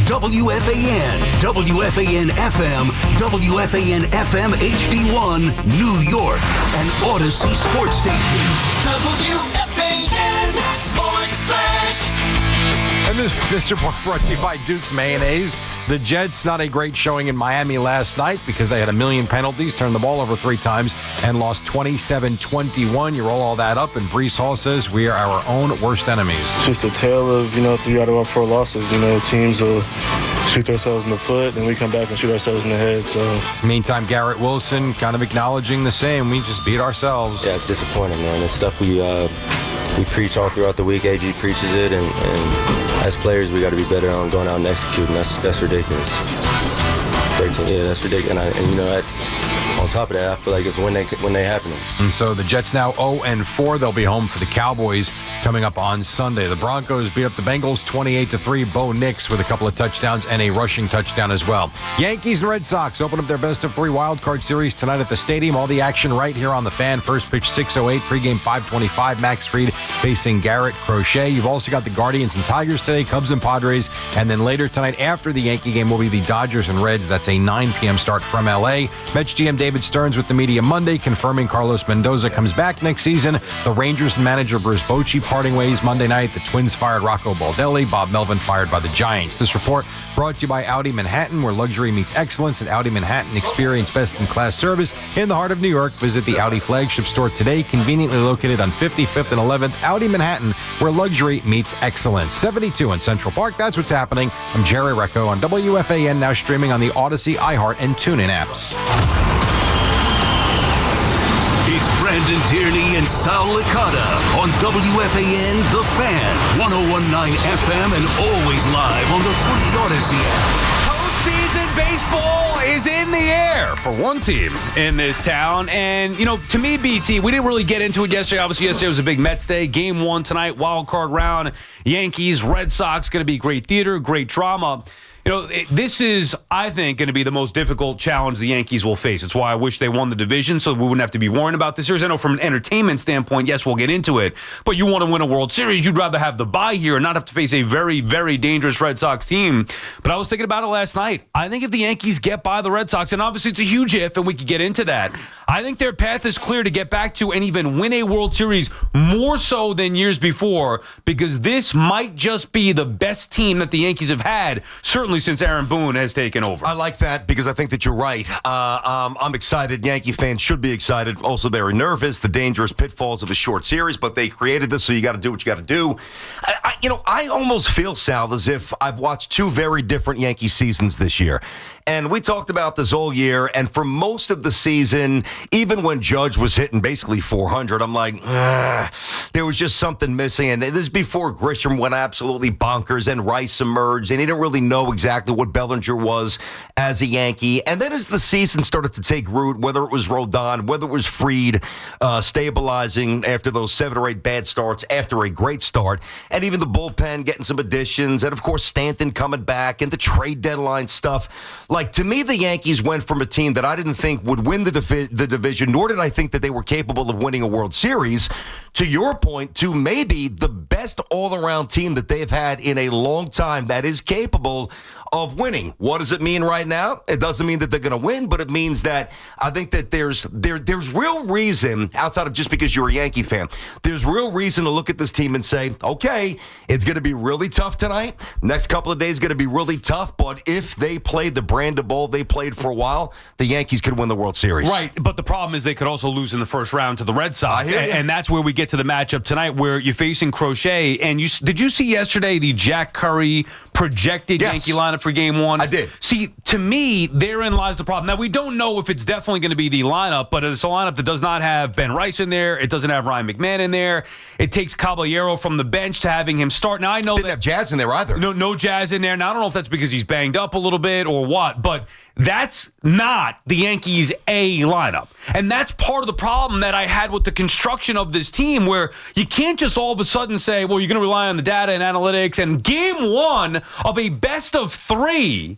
WFAN, WFAN FM, WFAN FM HD1, New York, and Odyssey Sports Station. WFAN Sports Flash. And this report brought to you by Duke's Mayonnaise. The Jets, not a great showing in Miami last night because they had a million penalties, turned the ball over 3 times, and lost 27-21. You roll all that up, and Breece Hall says we are our own worst enemies. It's just a tale of, 3 out of our 4 losses. Teams will shoot themselves in the foot, and we come back and shoot ourselves in the head. So, meantime, Garrett Wilson kind of acknowledging the same. We just beat ourselves. Yeah, it's disappointing, man. It's stuff we preach all throughout the week. AG preaches it, and as players, we got to be better on going out and executing. That's ridiculous. 13, yeah, that's ridiculous. And on top of that, I feel like it's when they happen. And so the Jets now 0-4. They'll be home for the Cowboys coming up on Sunday. The Broncos beat up the Bengals 28-3. Bo Nix with a couple of touchdowns and a rushing touchdown as well. Yankees and Red Sox open up their best-of-3 wildcard series tonight at the stadium. All the action right here on the Fan. First pitch 6:08, pregame 5:25. Max Fried facing Garrett Crochet. You've also got the Guardians and Tigers today, Cubs and Padres, and then later tonight after the Yankee game will be the Dodgers and Reds. That's a 9 p.m. start from L.A. Mets GM David Stearns with the media Monday, confirming Carlos Mendoza comes back next season. The Rangers manager Bruce Bochy parting ways Monday night. The Twins fired Rocco Baldelli. Bob Melvin fired by the Giants. This report brought to you by Audi Manhattan, where luxury meets excellence. At Audi Manhattan, experience best-in-class service in the heart of New York. Visit the Audi flagship store today, conveniently located on 55th and 11th. Audi Manhattan, where luxury meets excellence. 72 in Central Park. That's what's happening. I'm Jerry Recco on WFAN, now streaming on the Odyssey, iHeart, and TuneIn apps. It's Brandon Tierney and Sal Licata on WFAN The Fan, 101.9 FM, and always live on the free Odyssey app. Postseason baseball is in the air for one team in this town. And, to me, BT, we didn't really get into it yesterday. Obviously, yesterday was a big Mets day. Game 1 tonight, wild card round. Yankees, Red Sox, going to be great theater, great drama. This is, I think, going to be the most difficult challenge the Yankees will face. It's why I wish they won the division so we wouldn't have to be worrying about this series. I know from an entertainment standpoint, yes, we'll get into it, but you want to win a World Series, you'd rather have the bye here and not have to face a very, very dangerous Red Sox team. But I was thinking about it last night. I think if the Yankees get by the Red Sox, and obviously it's a huge if, and we could get into that, I think their path is clear to get back to and even win a World Series more so than years before, because this might just be the best team that the Yankees have had, certainly since Aaron Boone has taken over. I like that because I think that you're right. I'm excited. Yankee fans should be excited. Also very nervous, the dangerous pitfalls of a short series, but they created this, so you got to do what you got to do. I almost feel, Sal, as if I've watched 2 very different Yankee seasons this year. And we talked about this all year, and for most of the season, even when Judge was hitting basically 400, I'm like, there was just something missing. And this is before Grisham went absolutely bonkers and Rice emerged, and he didn't really know exactly what Bellinger was as a Yankee. And then as the season started to take root, whether it was Rodon, whether it was Fried stabilizing after those 7 or 8 bad starts after a great start, and even the bullpen getting some additions, and of course Stanton coming back, and the trade deadline stuff. Like, to me, the Yankees went from a team that I didn't think would win the division, nor did I think that they were capable of winning a World Series, to your point, to maybe the best all-around team that they've had in a long time that is capable of winning. What does it mean right now? It doesn't mean that they're going to win, but it means that I think that there's real reason, outside of just because you're a Yankee fan, there's real reason to look at this team and say, okay, it's going to be really tough tonight. Next couple of days going to be really tough, but if they play the brand of ball they played for a while, the Yankees could win the World Series. Right, but the problem is they could also lose in the first round to the Red Sox. And that's where we get to the matchup tonight where you're facing Crochet. And did you see yesterday the Jack Curry projected Yankee lineup for Game 1? I did. See, to me, therein lies the problem. Now, we don't know if it's definitely going to be the lineup, but it's a lineup that does not have Ben Rice in there. It doesn't have Ryan McMahon in there. It takes Caballero from the bench to having him start. Now, I know didn't have Jazz in there either. No Jazz in there. Now, I don't know if that's because he's banged up a little bit or what, but that's not the Yankees' A lineup. And that's part of the problem that I had with the construction of this team, where you can't just all of a sudden say, well, you're going to rely on the data and analytics, and Game 1 of a best of 3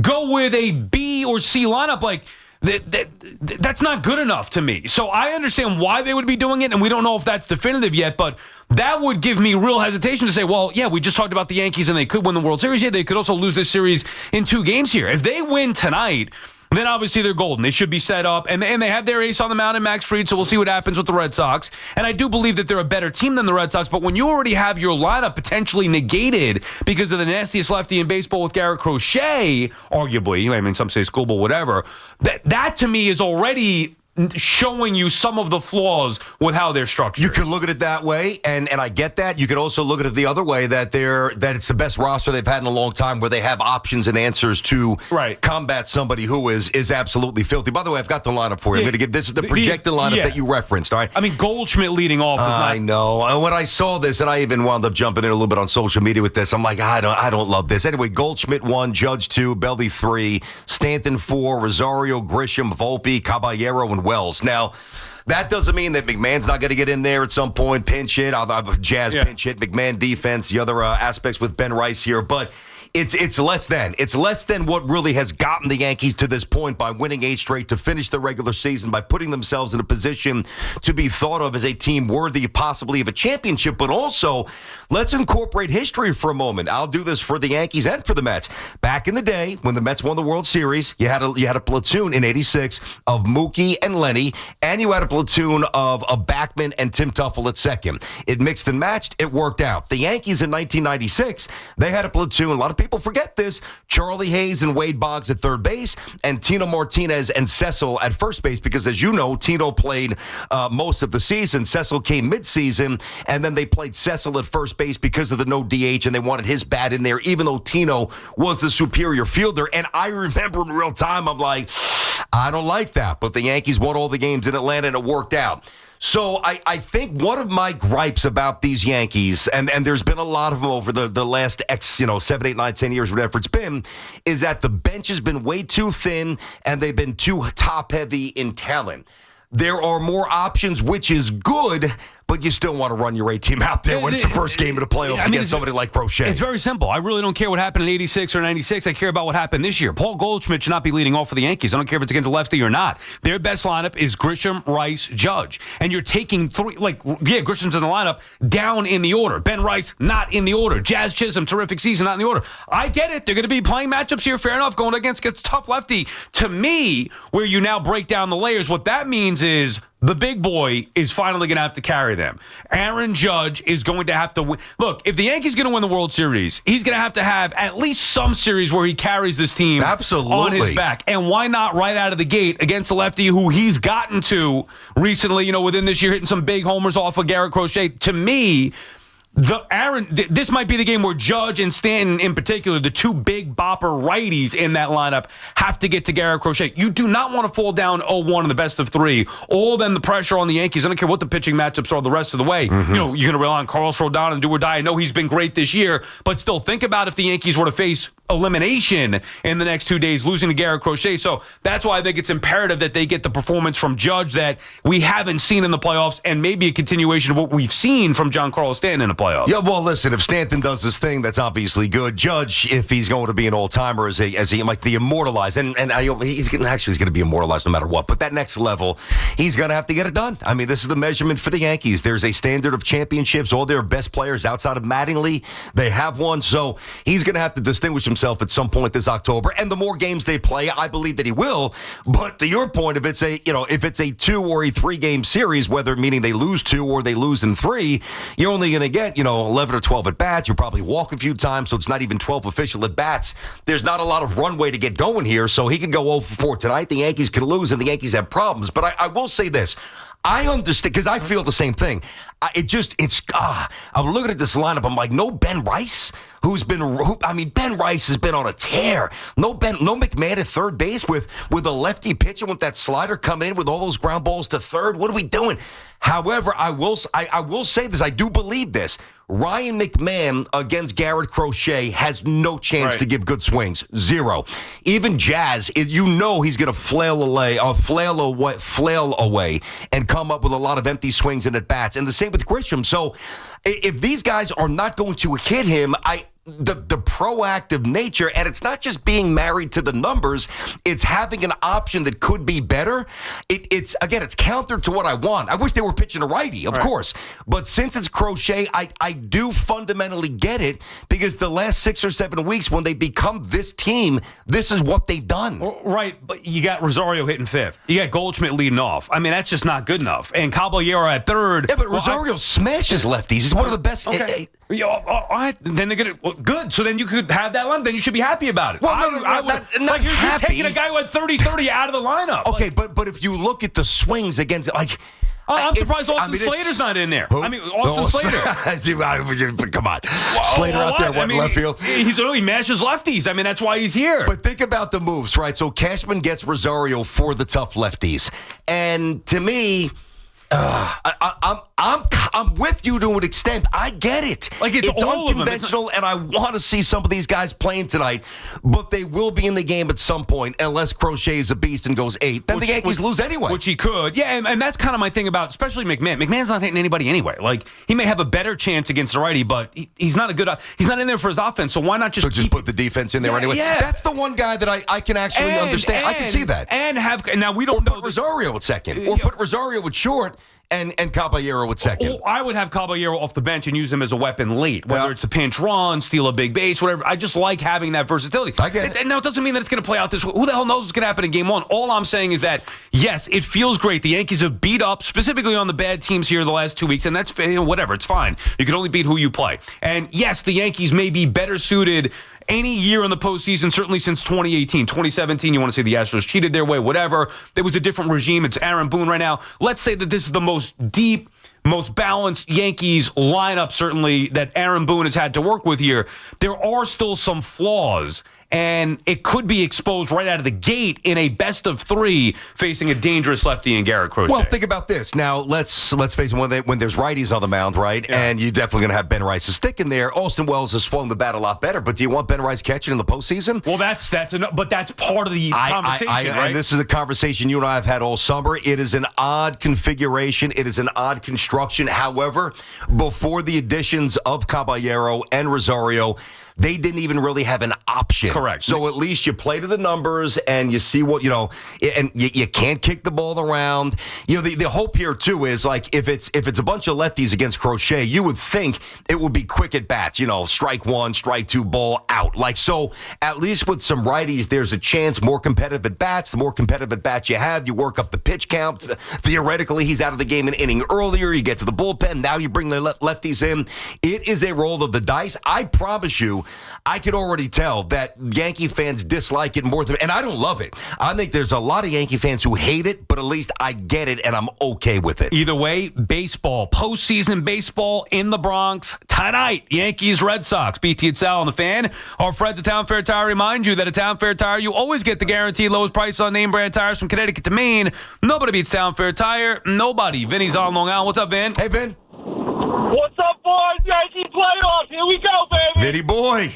go with a B or C lineup. Like, That's not good enough to me. So I understand why they would be doing it, and we don't know if that's definitive yet, but that would give me real hesitation to say, well, yeah, we just talked about the Yankees and they could win the World Series. Yeah, they could also lose this series in 2 games here. If they win tonight, then obviously they're golden. They should be set up. And they have their ace on the mound in Max Fried, so we'll see what happens with the Red Sox. And I do believe that they're a better team than the Red Sox, but when you already have your lineup potentially negated because of the nastiest lefty in baseball with Garrett Crochet, arguably, I mean, some say schoolboy, whatever, that to me is already showing you some of the flaws with how they're structured. You could look at it that way, and I get that. You could also look at it the other way, that it's the best roster they've had in a long time, where they have options and answers to combat somebody who is absolutely filthy. By the way, I've got the lineup for you. I'm going to give this is the projected lineup that you referenced. All right. I mean, Goldschmidt leading off. I know. When I saw this, and I even wound up jumping in a little bit on social media with this, I'm like, I don't love this. Anyway, Goldschmidt 1, Judge 2, Beldy 3, Stanton 4, Rosario, Grisham, Volpe, Caballero, and Wells. Now, that doesn't mean that McMahon's not going to get in there at some point, pinch hit, Jazz pinch hit, McMahon defense, the other aspects with Ben Rice here, but it's less than. It's less than what really has gotten the Yankees to this point by winning 8 straight to finish the regular season, by putting themselves in a position to be thought of as a team worthy possibly of a championship. But also, let's incorporate history for a moment. I'll do this for the Yankees and for the Mets. Back in the day, when the Mets won the World Series, you had a platoon in '86 of Mookie and Lenny, and you had a platoon of Backman and Tim Tuffle at second. It mixed and matched. It worked out. The Yankees in 1996, they had a platoon. A lot of people forget this. Charlie Hayes and Wade Boggs at third base, and Tino Martinez and Cecil at first base, because as you know, Tino played most of the season. Cecil came midseason, and then they played Cecil at first base because of the no DH, and they wanted his bat in there, even though Tino was the superior fielder. And I remember in real time, I'm like, I don't like that. But the Yankees won all the games in Atlanta, and it worked out. So I think one of my gripes about these Yankees, and there's been a lot of them over the last 7, 8, 9, 10 years, whatever it's been, is that the bench has been way too thin and they've been too top-heavy in talent. There are more options, which is good, but you still want to run your A team out there when it's the first game of the playoffs against somebody like Crochet. It's very simple. I really don't care what happened in 86 or 96. I care about what happened this year. Paul Goldschmidt should not be leading off for the Yankees. I don't care if it's against a lefty or not. Their best lineup is Grisham, Rice, Judge. And you're taking Grisham's in the lineup down in the order. Ben Rice, not in the order. Jazz Chisholm, terrific season, not in the order. I get it. They're going to be playing matchups here. Fair enough. Going against a tough lefty. To me, where you now break down the layers, what that means is the big boy is finally going to have to carry them. Aaron Judge is going to have to win. Look, if the Yankees going to win the World Series, he's going to have at least some series where he carries this team on his back. And why not right out of the gate against a lefty who he's gotten to recently, within this year, hitting some big homers off of Garrett Crochet. To me, this might be the game where Judge and Stanton in particular, the two big bopper righties in that lineup, have to get to Garrett Crochet. You do not want to fall down 0-1 in the best of 3. All then the pressure on the Yankees. I don't care what the pitching matchups are the rest of the way. You're going to rely on Carlos Rodon and do or die. I know he's been great this year, but still think about if the Yankees were to face elimination in the next 2 days, losing to Garrett Crochet. So that's why I think it's imperative that they get the performance from Judge that we haven't seen in the playoffs, and maybe a continuation of what we've seen from Giancarlo Stanton in the playoffs. Yeah, well, listen, if Stanton does his thing, that's obviously good. Judge, if he's going to be an all-timer as he like the immortalized, and he's going to be immortalized no matter what, but that next level, he's going to have to get it done. I mean, this is the measurement for the Yankees. There's a standard of championships. All their best players outside of Mattingly, they have one, so he's going to have to distinguish himself at some point this October. And the more games they play, I believe that he will. But to your point, if it's a 2 or a 3 game series, whether meaning they lose 2 or they lose in 3, you're only going to get 11 or 12 at bats. You probably walk a few times, so it's not even 12 official at bats. There's not a lot of runway to get going here, so he could go 0 for 4 tonight. The Yankees could lose, and the Yankees have problems. But I will say this. I understand, because I feel the same thing. I'm looking at this lineup. I'm like, no Ben Rice, Ben Rice has been on a tear. No McMahon at third base with a lefty pitcher with that slider coming in with all those ground balls to third. What are we doing? However, I will say this. I do believe this. Ryan McMahon against Garrett Crochet has no chance to give good swings. 0. Even Jazz, he's going to flail away and come up with a lot of empty swings and at bats. And the same with Grisham. So if these guys are not going to hit him, the proactive nature, and it's not just being married to the numbers, it's having an option that could be better. It's counter to what I want. I wish they were pitching a righty, of course. But since it's Crochet, I do fundamentally get it, because the last 6 or 7 weeks when they become this team, this is what they've done. Right, but you got Rosario hitting fifth. You got Goldschmidt leading off. I mean, that's just not good enough. And Caballero at third. Yeah, but Rosario smashes lefties. He's one of the best. Okay. All right. Then they're going to... good. So then you could have that line. Then you should be happy about it. Well, not you're happy. taking a guy who had 30-30 out of the lineup. Okay, but if you look at the swings against... I'm surprised Austin Slater's not in there. Who? I mean, Austin Slater. Come on. Slater out there, left field? He mashes lefties. I mean, that's why he's here. But think about the moves, right? So Cashman gets Rosario for the tough lefties. And to me... I'm with you to an extent. I get it. It's unconventional, and I want to see some of these guys playing tonight, but they will be in the game at some point unless Crochet is a beast and goes 8. Then the Yankees lose anyway. Which he could. Yeah, and that's kind of my thing about, especially McMahon. McMahon's not hitting anybody anyway. He may have a better chance against the righty, but he's not he's not in there for his offense, so why not just put the defense in there anyway? Yeah. That's the one guy that I can actually understand. I can see that. Now we don't know. Put Rosario at second. Or put Rosario at short. And Caballero at second. I would have Caballero off the bench and use him as a weapon late, whether it's a pinch run, steal a big base, whatever. I just like having that versatility. I get it. And now it doesn't mean that it's going to play out this way. Who the hell knows what's going to happen in Game 1? All I'm saying is that, yes, it feels great. The Yankees have beat up, specifically on the bad teams here the last 2 weeks, and that's whatever. It's fine. You can only beat who you play. And, yes, the Yankees may be better suited any year in the postseason, certainly since 2018. 2017, you want to say the Astros cheated their way, whatever. There was a different regime. It's Aaron Boone right now. Let's say that this is the most deep, most balanced Yankees lineup, certainly, that Aaron Boone has had to work with here. There are still some flaws, and it could be exposed right out of the gate in a best of 3 facing a dangerous lefty in Garrett Crochet. Well, think about this. Now, let's face it, when there's righties on the mound, right, and you're definitely going to have Ben Rice's stick in there, Austin Wells has swung the bat a lot better, but do you want Ben Rice catching in the postseason? Well, that's part of the conversation, right? And this is a conversation you and I have had all summer. It is an odd configuration. It is an odd construction. However, before the additions of Caballero and Rosario, they didn't even really have an option. Correct. So at least you play to the numbers and you see what, and you can't kick the ball around. The hope here, too, is if it's a bunch of lefties against Crochet, you would think it would be quick at bats, strike 1, strike 2, ball out. So at least with some righties, there's a chance, more competitive at bats. The more competitive at bats you have, you work up the pitch count. Theoretically, he's out of the game an inning earlier. You get to the bullpen. Now you bring the lefties in. It is a roll of the dice. I promise you, I can already tell that Yankee fans dislike it more than, and I don't love it. I think there's a lot of Yankee fans who hate it, but at least I get it and I'm okay with it. Either way, baseball, postseason baseball in the Bronx tonight. Yankees, Red Sox. BT Sal on the Fan. Our friends at Town Fair Tire remind you that at Town Fair Tire, you always get the guaranteed lowest price on name brand tires from Connecticut to Maine. Nobody beats Town Fair Tire. Nobody. Vinny's on Long Island. What's up, Vin? Hey, Vin. What's up, boys? Yankee playoffs. Here we go, baby. Vinny boy.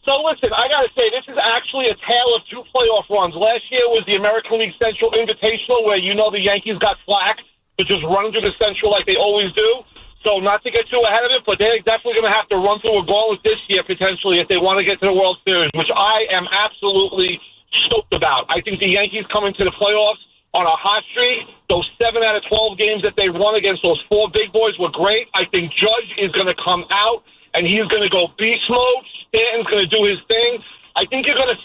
So listen, I got to say, this is actually a tale of 2 playoff runs. Last year was the American League Central Invitational, where the Yankees got flack for just running through the Central like they always do. So not to get too ahead of it, but they're definitely going to have to run through a gauntlet this year, potentially, if they want to get to the World Series, which I am absolutely stoked about. I think the Yankees come into the playoffs on a hot streak. Those 7 out of 12 games that they won against those 4 big boys were great. I think Judge is going to come out, and he's going to go beast mode. Stanton's going to do his thing. I think you're going to,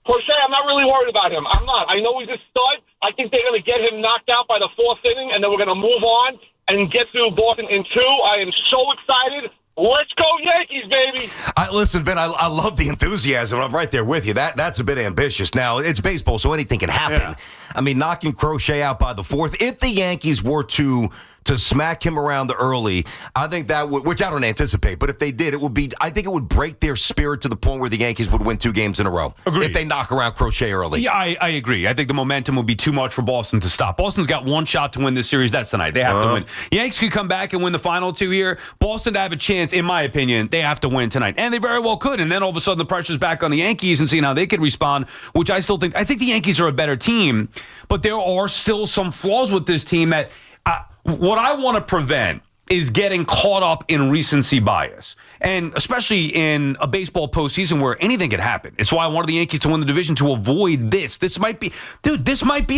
Crochet, I'm not really worried about him. I'm not. I know he's a stud. I think they're going to get him knocked out by the 4th inning, and then we're going to move on and get through Boston in 2. I am so excited. Let's go Yankees, baby. Listen, Vin, I love the enthusiasm. I'm right there with you. That's a bit ambitious. Now, it's baseball, so anything can happen. Yeah. I mean, knocking Crochet out by the 4th. If the Yankees were to smack him around early, I think that would, which I don't anticipate, but if they did, I think it would break their spirit to the point where the Yankees would win 2 games in a row. Agreed. If they knock around Crochet early. Yeah, I agree. I think the momentum would be too much for Boston to stop. Boston's got 1 shot to win this series. That's tonight. They have to win. Yankees could come back and win the final 2 here. Boston to have a chance, in my opinion, they have to win tonight. And they very well could. And then all of a sudden the pressure's back on the Yankees and seeing how they could respond, which I think the Yankees are a better team, but there are still some flaws with this team that what I want to prevent is getting caught up in recency bias. And especially in a baseball postseason where anything can happen. It's why I wanted the Yankees to win the division to avoid this. This might be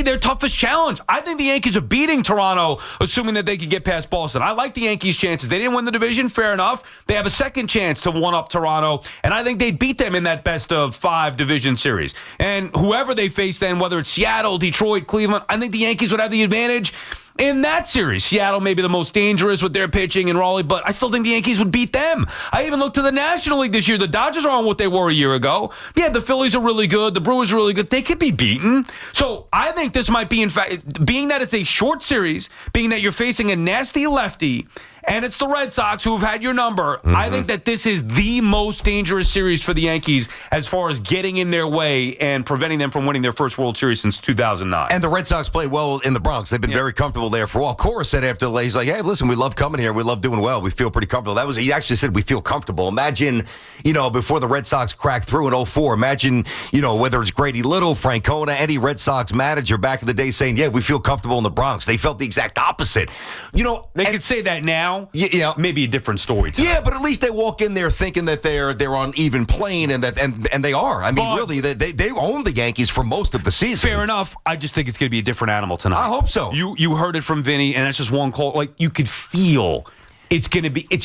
their toughest challenge. I think the Yankees are beating Toronto, assuming that they can get past Boston. I like the Yankees' chances. They didn't win the division, fair enough. They have a second chance to one-up Toronto, and I think they'd beat them in that best-of-5 division series. And whoever they face then, whether it's Seattle, Detroit, Cleveland, I think the Yankees would have the advantage in that series. Seattle may be the most dangerous with their pitching in Raleigh, but I still think the Yankees would beat them. I even looked to the National League this year. The Dodgers aren't what they were a year ago. Yeah, the Phillies are really good. The Brewers are really good. They could be beaten. So I think this might be, in fact, being that it's a short series, being that you're facing a nasty lefty, and it's the Red Sox who have had your number, I think that this is the most dangerous series for the Yankees as far as getting in their way and preventing them from winning their first World Series since 2009. And the Red Sox play well in the Bronx. They've been very comfortable there for a while. Cora said after the he's like, hey, listen, we love coming here. We love doing well. We feel pretty comfortable. He actually said we feel comfortable. Imagine, before the Red Sox cracked through in 2004, imagine, whether it's Grady Little, Francona, any Red Sox manager back in the day saying, yeah, we feel comfortable in the Bronx. They felt the exact opposite. They could say that now. Yeah, maybe a different story tonight. Yeah, but at least they walk in there thinking that they're on even plane, and they are. I mean, really, they own the Yankees for most of the season. Fair enough. I just think it's going to be a different animal tonight. I hope so. You heard it from Vinny, and that's just one call. Like, you could feel it's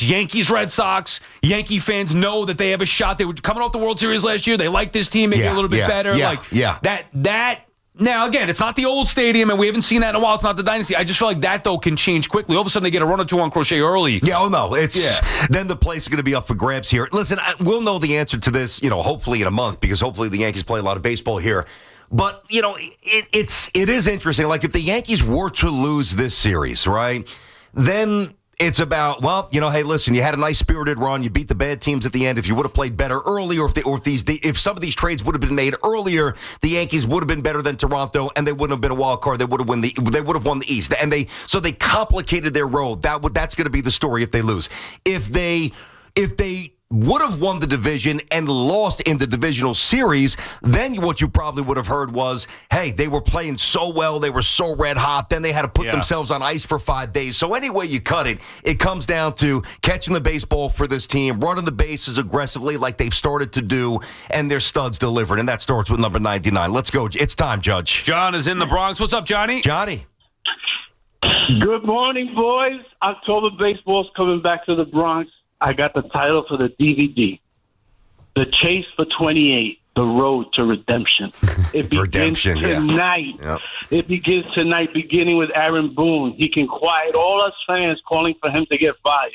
Yankees, Red Sox. Yankee fans know that they have a shot. They were coming off the World Series last year. They like this team, maybe a little bit better. That. Now, again, it's not the old stadium, and we haven't seen that in a while. It's not the dynasty. I just feel like that, though, can change quickly. All of a sudden, they get a run or two on Crochet early. Yeah, then the place is going to be up for grabs here. Listen, we'll know the answer to this, hopefully in a month, because hopefully the Yankees play a lot of baseball here. But, it is interesting. Like, if the Yankees were to lose this series, right, then it's about, hey, listen, you had a nice spirited run. You beat the bad teams at the end. If you would have played better early, if some of these trades would have been made earlier, the Yankees would have been better than Toronto, and they wouldn't have been a wild card. They would have won the East, and they complicated their road. That's going to be the story if they lose. If they would have won the division and lost in the divisional series, then what you probably would have heard was, hey, they were playing so well, they were so red hot, then they had to put themselves on ice for 5 days. So any way you cut it, it comes down to catching the baseball for this team, running the bases aggressively like they've started to do, and their studs delivered. And that starts with number 99. Let's go. It's time, Judge. John is in the Bronx. What's up, Johnny? Johnny. Good morning, boys. October baseball's coming back to the Bronx. I got the title for the DVD. The Chase for 28, The Road to Redemption. It begins tonight. Yep. It begins tonight, beginning with Aaron Boone. He can quiet all us fans calling for him to get fired.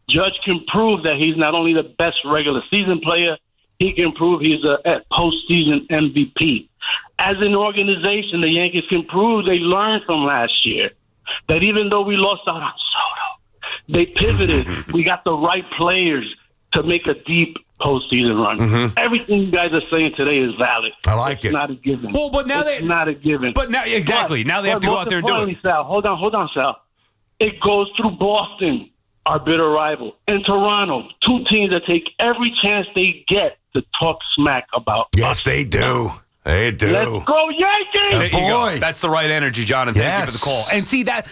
Judge can prove that he's not only the best regular season player, he can prove he's a postseason MVP. As an organization, the Yankees can prove they learned from last year. That even though we lost out on Soto, they pivoted. We got the right players to make a deep postseason run. Mm-hmm. Everything you guys are saying today is valid. I like it. It's not a given. Well, but now it's not a given. But now, exactly. Now they have to go out there and do it. Sal, hold on, Sal. It goes through Boston, our bitter rival, and Toronto, two teams that take every chance they get to talk smack about. Yes, they do. They do. Let's go, Yankees! There you go. That's the right energy, John, and thank you for the call. And see that,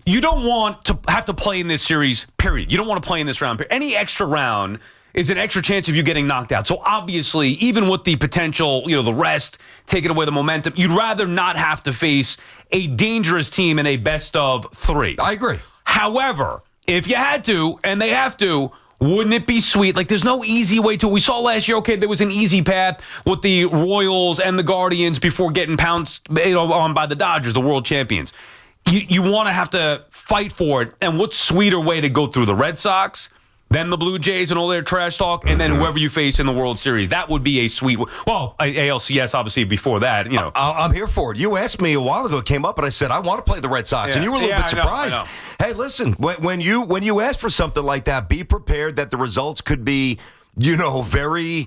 you don't want to have to play in this series, period. You don't want to play in this round, period. Any extra round is an extra chance of you getting knocked out. So obviously, even with the potential, the rest, taking away the momentum, you'd rather not have to face a dangerous team in a best of 3. I agree. However, if you had to, and they have to, wouldn't it be sweet? Like, there's no easy way to it. We saw last year, there was an easy path with the Royals and the Guardians before getting pounced on by the Dodgers, the world champions. You want to have to fight for it. And what sweeter way to go through the Red Sox, then the Blue Jays and all their trash talk, and then whoever you face in the World Series. That would be a sweet... Well, ALCS, obviously, before that, I'm here for it. You asked me a while ago, it came up, and I said, I want to play the Red Sox. And you were a little bit surprised. I know. Hey, listen, when you ask for something like that, be prepared that the results could be very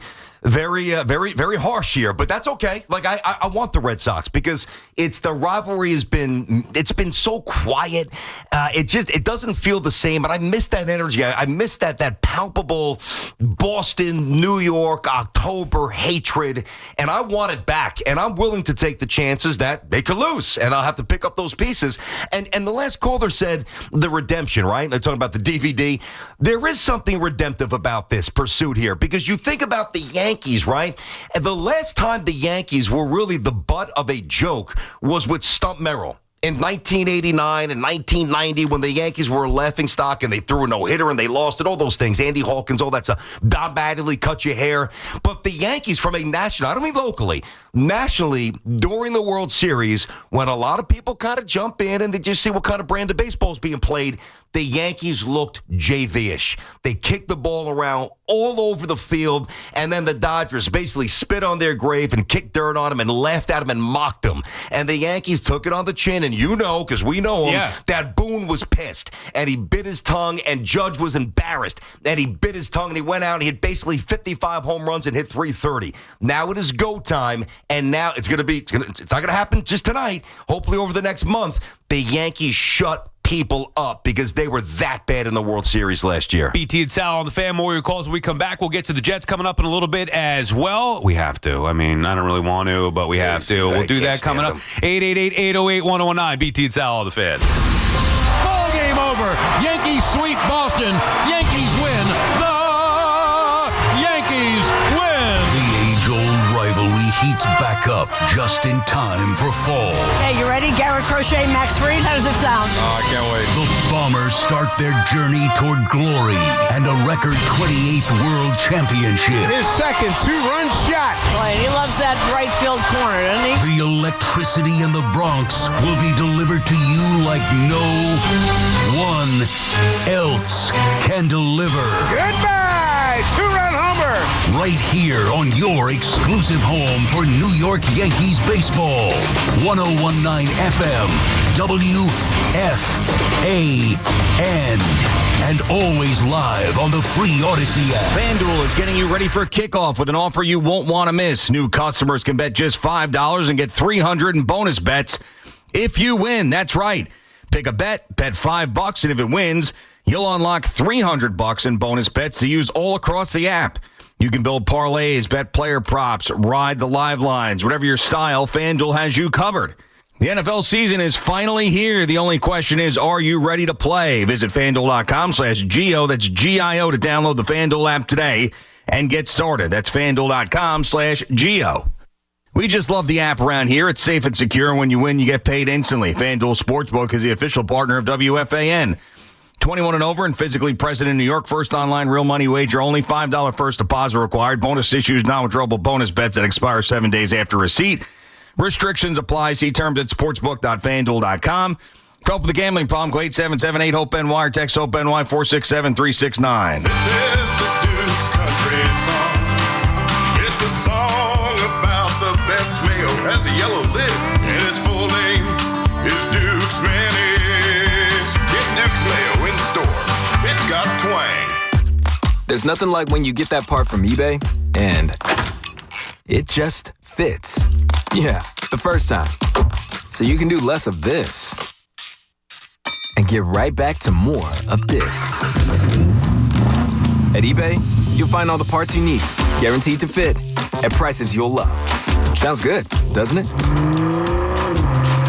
harsh here, but that's okay. Like I want the Red Sox because the rivalry has been so quiet. It doesn't feel the same, and I miss that energy. I miss that palpable Boston, New York, October hatred, and I want it back. And I'm willing to take the chances that they could lose, and I'll have to pick up those pieces. And the last caller said the redemption, right? They're talking about the DVD. There is something redemptive about this pursuit here because you think about the Yankees, right? And the last time the Yankees were really the butt of a joke was with Stump Merrill in 1989 and 1990 when the Yankees were a laughingstock and they threw a no-hitter and they lost it, all those things. Andy Hawkins, all that stuff. Don Mattingly cut your hair. But the Yankees from a national, I don't mean locally, nationally, during the World Series, when a lot of people kind of jump in and they just see what kind of brand of baseball is being played, the Yankees looked JV-ish. They kicked the ball around all over the field, and then the Dodgers basically spit on their grave and kicked dirt on them and laughed at them and mocked them. And the Yankees took it on the chin, and you know, because we know him, that Boone was pissed, and he bit his tongue, and Judge was embarrassed, and he bit his tongue, and he went out and he hit basically 55 home runs and hit 330. Now it is go time, and now it's not going to happen just tonight. Hopefully over the next month, the Yankees shut people up because they were that bad in the World Series last year. BT and Sal on the Fan. More of your calls when we come back. We'll get to the Jets coming up in a little bit as well. We have to. I mean, I don't really want to, but we have to. We'll do that coming up. 888-808-1019. BT and Sal on the Fan. Ball game over. Yankees sweep Boston. Yankees win. The Yankees win. The age-old rivalry heats back up just in time for fall. Hey, you ready? Garrett Crochet, Max Fried. How does it sound? Oh, I can't wait. The Bombers start their journey toward glory and a record 28th World Championship. His second two-run shot. Boy, he loves that right field corner, doesn't he? The electricity in the Bronx will be delivered to you like no one else can deliver. Goodbye! Two-run homer. Right here on your exclusive home for New York Yankees baseball. 1019 FM, WFAN, and always live on the free Odyssey app. FanDuel is getting you ready for kickoff with an offer you won't want to miss. New customers can bet just $5 and get $300 in bonus bets if you win. That's right. Pick a bet $5, and if it wins, you'll unlock $300 in bonus bets to use all across the app. You can build parlays, bet player props, ride the live lines. Whatever your style, FanDuel has you covered. The NFL season is finally here. The only question is, are you ready to play? Visit FanDuel.com/Geo. That's G-I-O to download the FanDuel app today and get started. That's FanDuel.com/Geo. We just love the app around here. It's safe and secure. When you win, you get paid instantly. FanDuel Sportsbook is the official partner of WFAN. 21 and over and physically present in New York. First online real money wager only. $5 first deposit required. Bonus issues, non-withdrawable bonus bets that expire 7 days after receipt. Restrictions apply. See terms at sportsbook.fanduel.com. For help with the gambling problem, go 877-8-HOPE-NY or text HOPE-NY 467-369. This is the Duke's Country Song. It's a song about the best mayo. It has a yellow lid, and its full name is Duke's Mayonnaise. Get Duke's Mayo in store. It's got twang. There's nothing like when you get that part from eBay, and it just fits. Yeah, the first time. So you can do less of this and get right back to more of this. At eBay, you'll find all the parts you need, guaranteed to fit, at prices you'll love. Sounds good, doesn't it?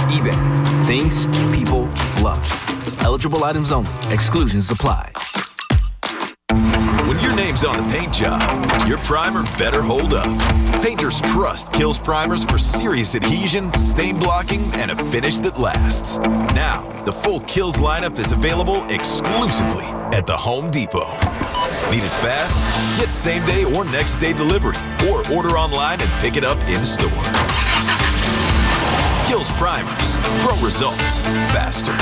eBay. Things people love. Eligible items only. Exclusions apply. When your name's on the paint job, your primer better hold up. Painters trust Kills primers for serious adhesion, stain blocking, and a finish that lasts. Now, the full Kills lineup is available exclusively at the Home Depot. Need it fast? Get same-day or next-day delivery, or order online and pick it up in-store. Kills primers. Pro results. Faster.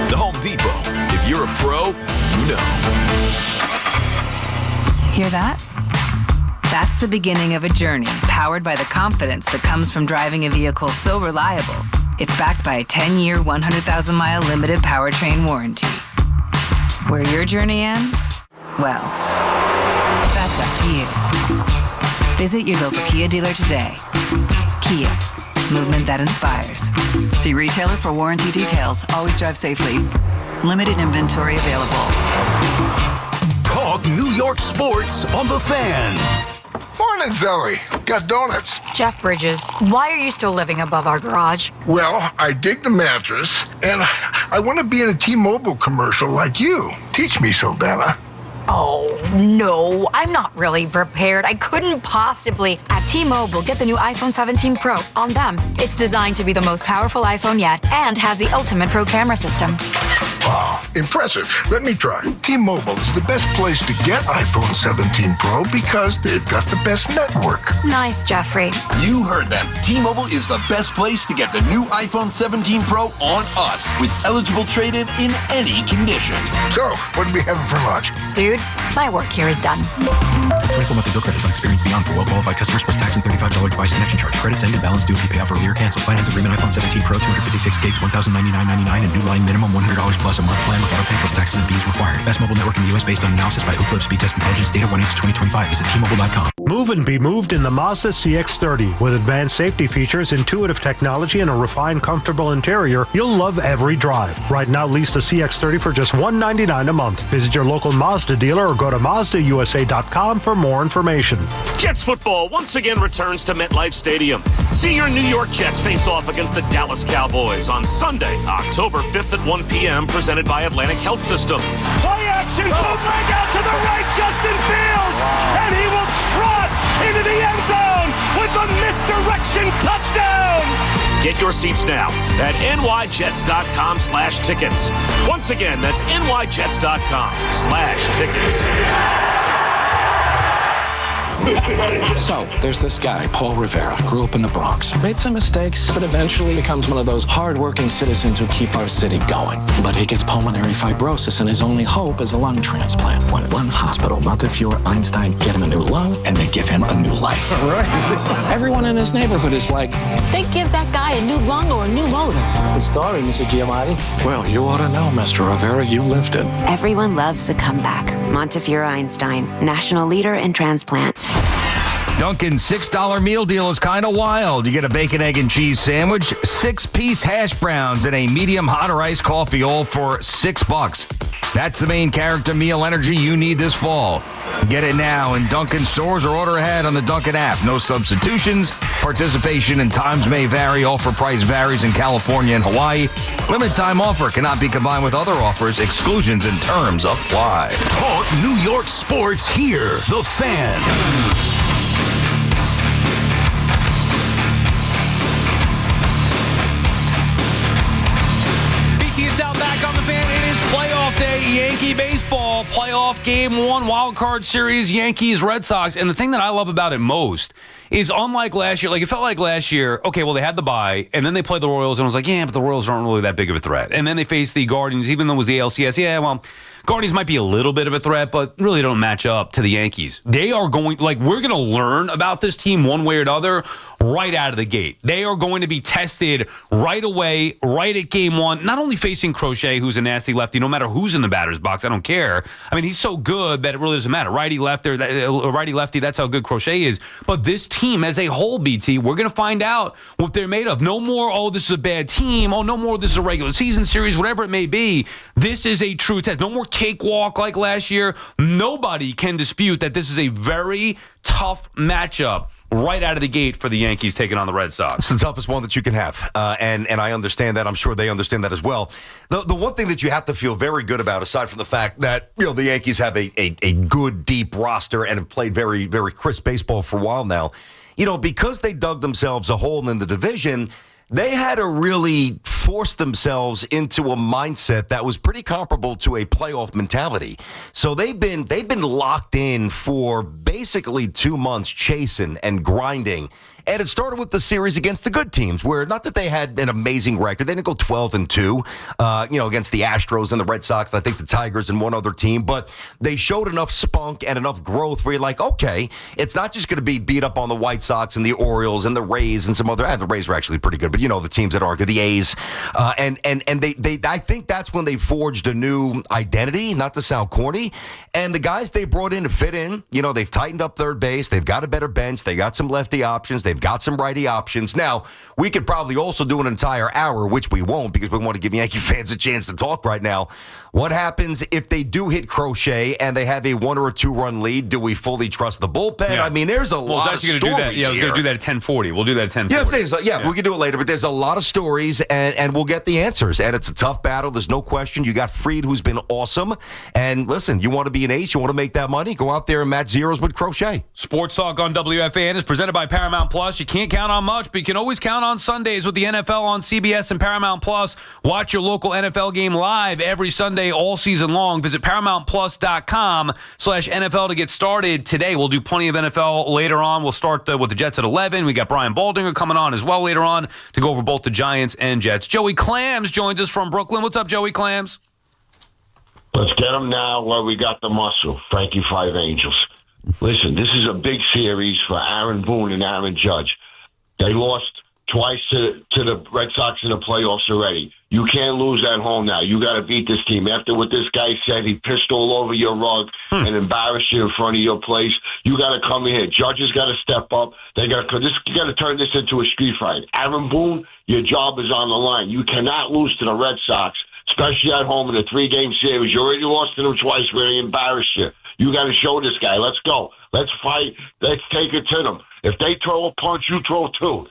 The Home Depot. If you're a pro, you know. Hear that? That's the beginning of a journey powered by the confidence that comes from driving a vehicle so reliable. It's backed by a 10-year, 100,000-mile limited powertrain warranty. Where your journey ends? Well, that's up to you. Visit your local Kia dealer today. Kia, movement that inspires. See retailer for warranty details. Always drive safely. Limited inventory available. Talk New York sports on The Fan. Morning, Zoe. Got donuts. Jeff Bridges, why are you still living above our garage? Well, I dig the mattress, and I want to be in a T-Mobile commercial like you. Teach me, Saldana. Oh, no, I'm not really prepared. I couldn't possibly. At T-Mobile, get the new iPhone 17 Pro on them. It's designed to be the most powerful iPhone yet and has the ultimate pro camera system. Wow, impressive. Let me try. T-Mobile is the best place to get iPhone 17 Pro because they've got the best network. Nice, Jeffrey. You heard them. T-Mobile is the best place to get the new iPhone 17 Pro on us with eligible trade-in in any condition. So, what are we having for lunch? Dude, my work here is done. 24 monthly bill credits on experience beyond for well-qualified customers plus tax and $35 device connection charge. Credits end and balance due if you pay off earlier. Cancel finance agreement iPhone 17 Pro 256 gigs, $1,099.99 and new line minimum $100 plus a month plan with auto pay plus taxes and fees required. Best mobile network in the U.S. based on analysis by Ookla Speed Test Intelligence data 1/2025. Visit T-Mobile.com. Move and be moved in the Mazda CX-30. With advanced safety features, intuitive technology, and a refined, comfortable interior, you'll love every drive. Right now, lease the CX-30 for just $199 a month. Visit your local Mazda dealer or go to MazdaUSA.com for more information. Jets football once again returns to MetLife Stadium. See your New York Jets face off against the Dallas Cowboys on Sunday, October 5th at 1 p.m., presented by Atlantic Health System. Play action, bootleg out to the right, Justin Fields, and he will trot into the end zone with a misdirection touchdown. Get your seats now at nyjets.com/tickets. Once again, that's nyjets.com/tickets. So, there's this guy, Paul Rivera, grew up in the Bronx, made some mistakes, but eventually becomes one of those hard-working citizens who keep our city going. But he gets pulmonary fibrosis, and his only hope is a lung transplant. When Lung Hospital, Montefiore, Einstein get him a new lung, and they give him a new life. Right. Everyone in his neighborhood is like, They give that guy a new lung or a new motor. the story, Mr. Giamatti. Well, you ought to know, Mr. Rivera, you lived it. Everyone loves a comeback. Montefiore Einstein, national leader in transplant. Dunkin's $6 meal deal is kind of wild. You get a bacon, egg, and cheese sandwich, 6-piece hash browns, and a medium hot or iced coffee, all for $6. That's the main character meal energy you need this fall. Get it now in Dunkin' stores or order ahead on the Dunkin' app. No substitutions. Participation and times may vary. Offer price varies in California and Hawaii. Limited time offer cannot be combined with other offers. Exclusions and terms apply. Talk New York sports here. The Fan. BT Sal back on The Fan. It is playoff day. Yankee baseball. Playoff game 1. Wild card series. Yankees, Red Sox. And the thing that I love about it most is unlike last year. Like, it felt like last year, okay, well, they had the bye, and then they played the Royals, and I was like, yeah, but the Royals aren't really that big of a threat. And then they faced the Guardians, even though it was the LCS. Yeah, well, Guardians might be a little bit of a threat, but really don't match up to the Yankees. They are going, like, we're going to learn about this team one way or another right out of the gate. They are going to be tested right away, right at game 1, not only facing Crochet, who's a nasty lefty, no matter who's in the batter's box, I don't care. I mean, he's so good that it really doesn't matter. Righty, lefty, that's how good Crochet is. But this team as a whole, BT, we're going to find out what they're made of. No more, oh, this is a bad team. Oh, no more, this is a regular season series, whatever it may be. This is a true test. No more cakewalk like last year. Nobody can dispute that this is a very tough matchup right out of the gate for the Yankees taking on the Red Sox. It's the toughest one that you can have, and I understand that. I'm sure they understand that as well. The one thing that you have to feel very good about, aside from the fact that the Yankees have a good, deep roster and have played very, very crisp baseball for a while now, because they dug themselves a hole in the division, they had to really force themselves into a mindset that was pretty comparable to a playoff mentality. So they've been locked in for basically 2 months chasing and grinding And it started with the series against the good teams, where not that they had an amazing record. They didn't go 12-2, against the Astros and the Red Sox, I think the Tigers and one other team. But they showed enough spunk and enough growth where you're like, okay, it's not just going to be beat up on the White Sox and the Orioles and the Rays and some other. The Rays were actually pretty good, but the teams that are good, the A's, and they I think that's when they forged a new identity. Not to sound corny, and the guys they brought in to fit in, they've tightened up third base. They've got a better bench. They got some lefty options. They've got some righty options. Now we could probably also do an entire hour, which we won't because we want to give Yankee fans a chance to talk right now. What happens if they do hit Crochet and they have a 1 or 2 run lead? Do we fully trust the bullpen? Yeah. I mean, there's a lot of stories here. I was going to do that at 10:40. We'll do that at 10:40. Yeah, I'm saying, we can do it later, but there's a lot of stories, and we'll get the answers. And it's a tough battle. There's no question. You got Fried, who's been awesome. And listen, you want to be an ace, you want to make that money, go out there and match zeros with Crochet. Sports Talk on WFAN is presented by Paramount Plus. You can't count on much, but you can always count on Sundays with the NFL on CBS and Paramount Plus. Watch your local NFL game live every Sunday all season long. Visit ParamountPlus.com/NFL to get started today. We'll do plenty of NFL later on. We'll start with the Jets at 11. We got Brian Baldinger coming on as well later on to go over both the Giants and Jets. Joey Clams joins us from Brooklyn. What's up, Joey Clams? Let's get them now while we got the muscle. Frankie Five Angels. Listen, this is a big series for Aaron Boone and Aaron Judge. They lost twice to the Red Sox in the playoffs already. You can't lose at home now. You got to beat this team. After what this guy said, he pissed all over your rug and embarrassed you in front of your place. You got to come in here. Judges got to step up. You got to turn this into a street fight. Aaron Boone, your job is on the line. You cannot lose to the Red Sox, especially at home in a 3-game series. You already lost to them twice where they embarrassed you. You got to show this guy. Let's go. Let's fight. Let's take it to them. If they throw a punch, you throw 2.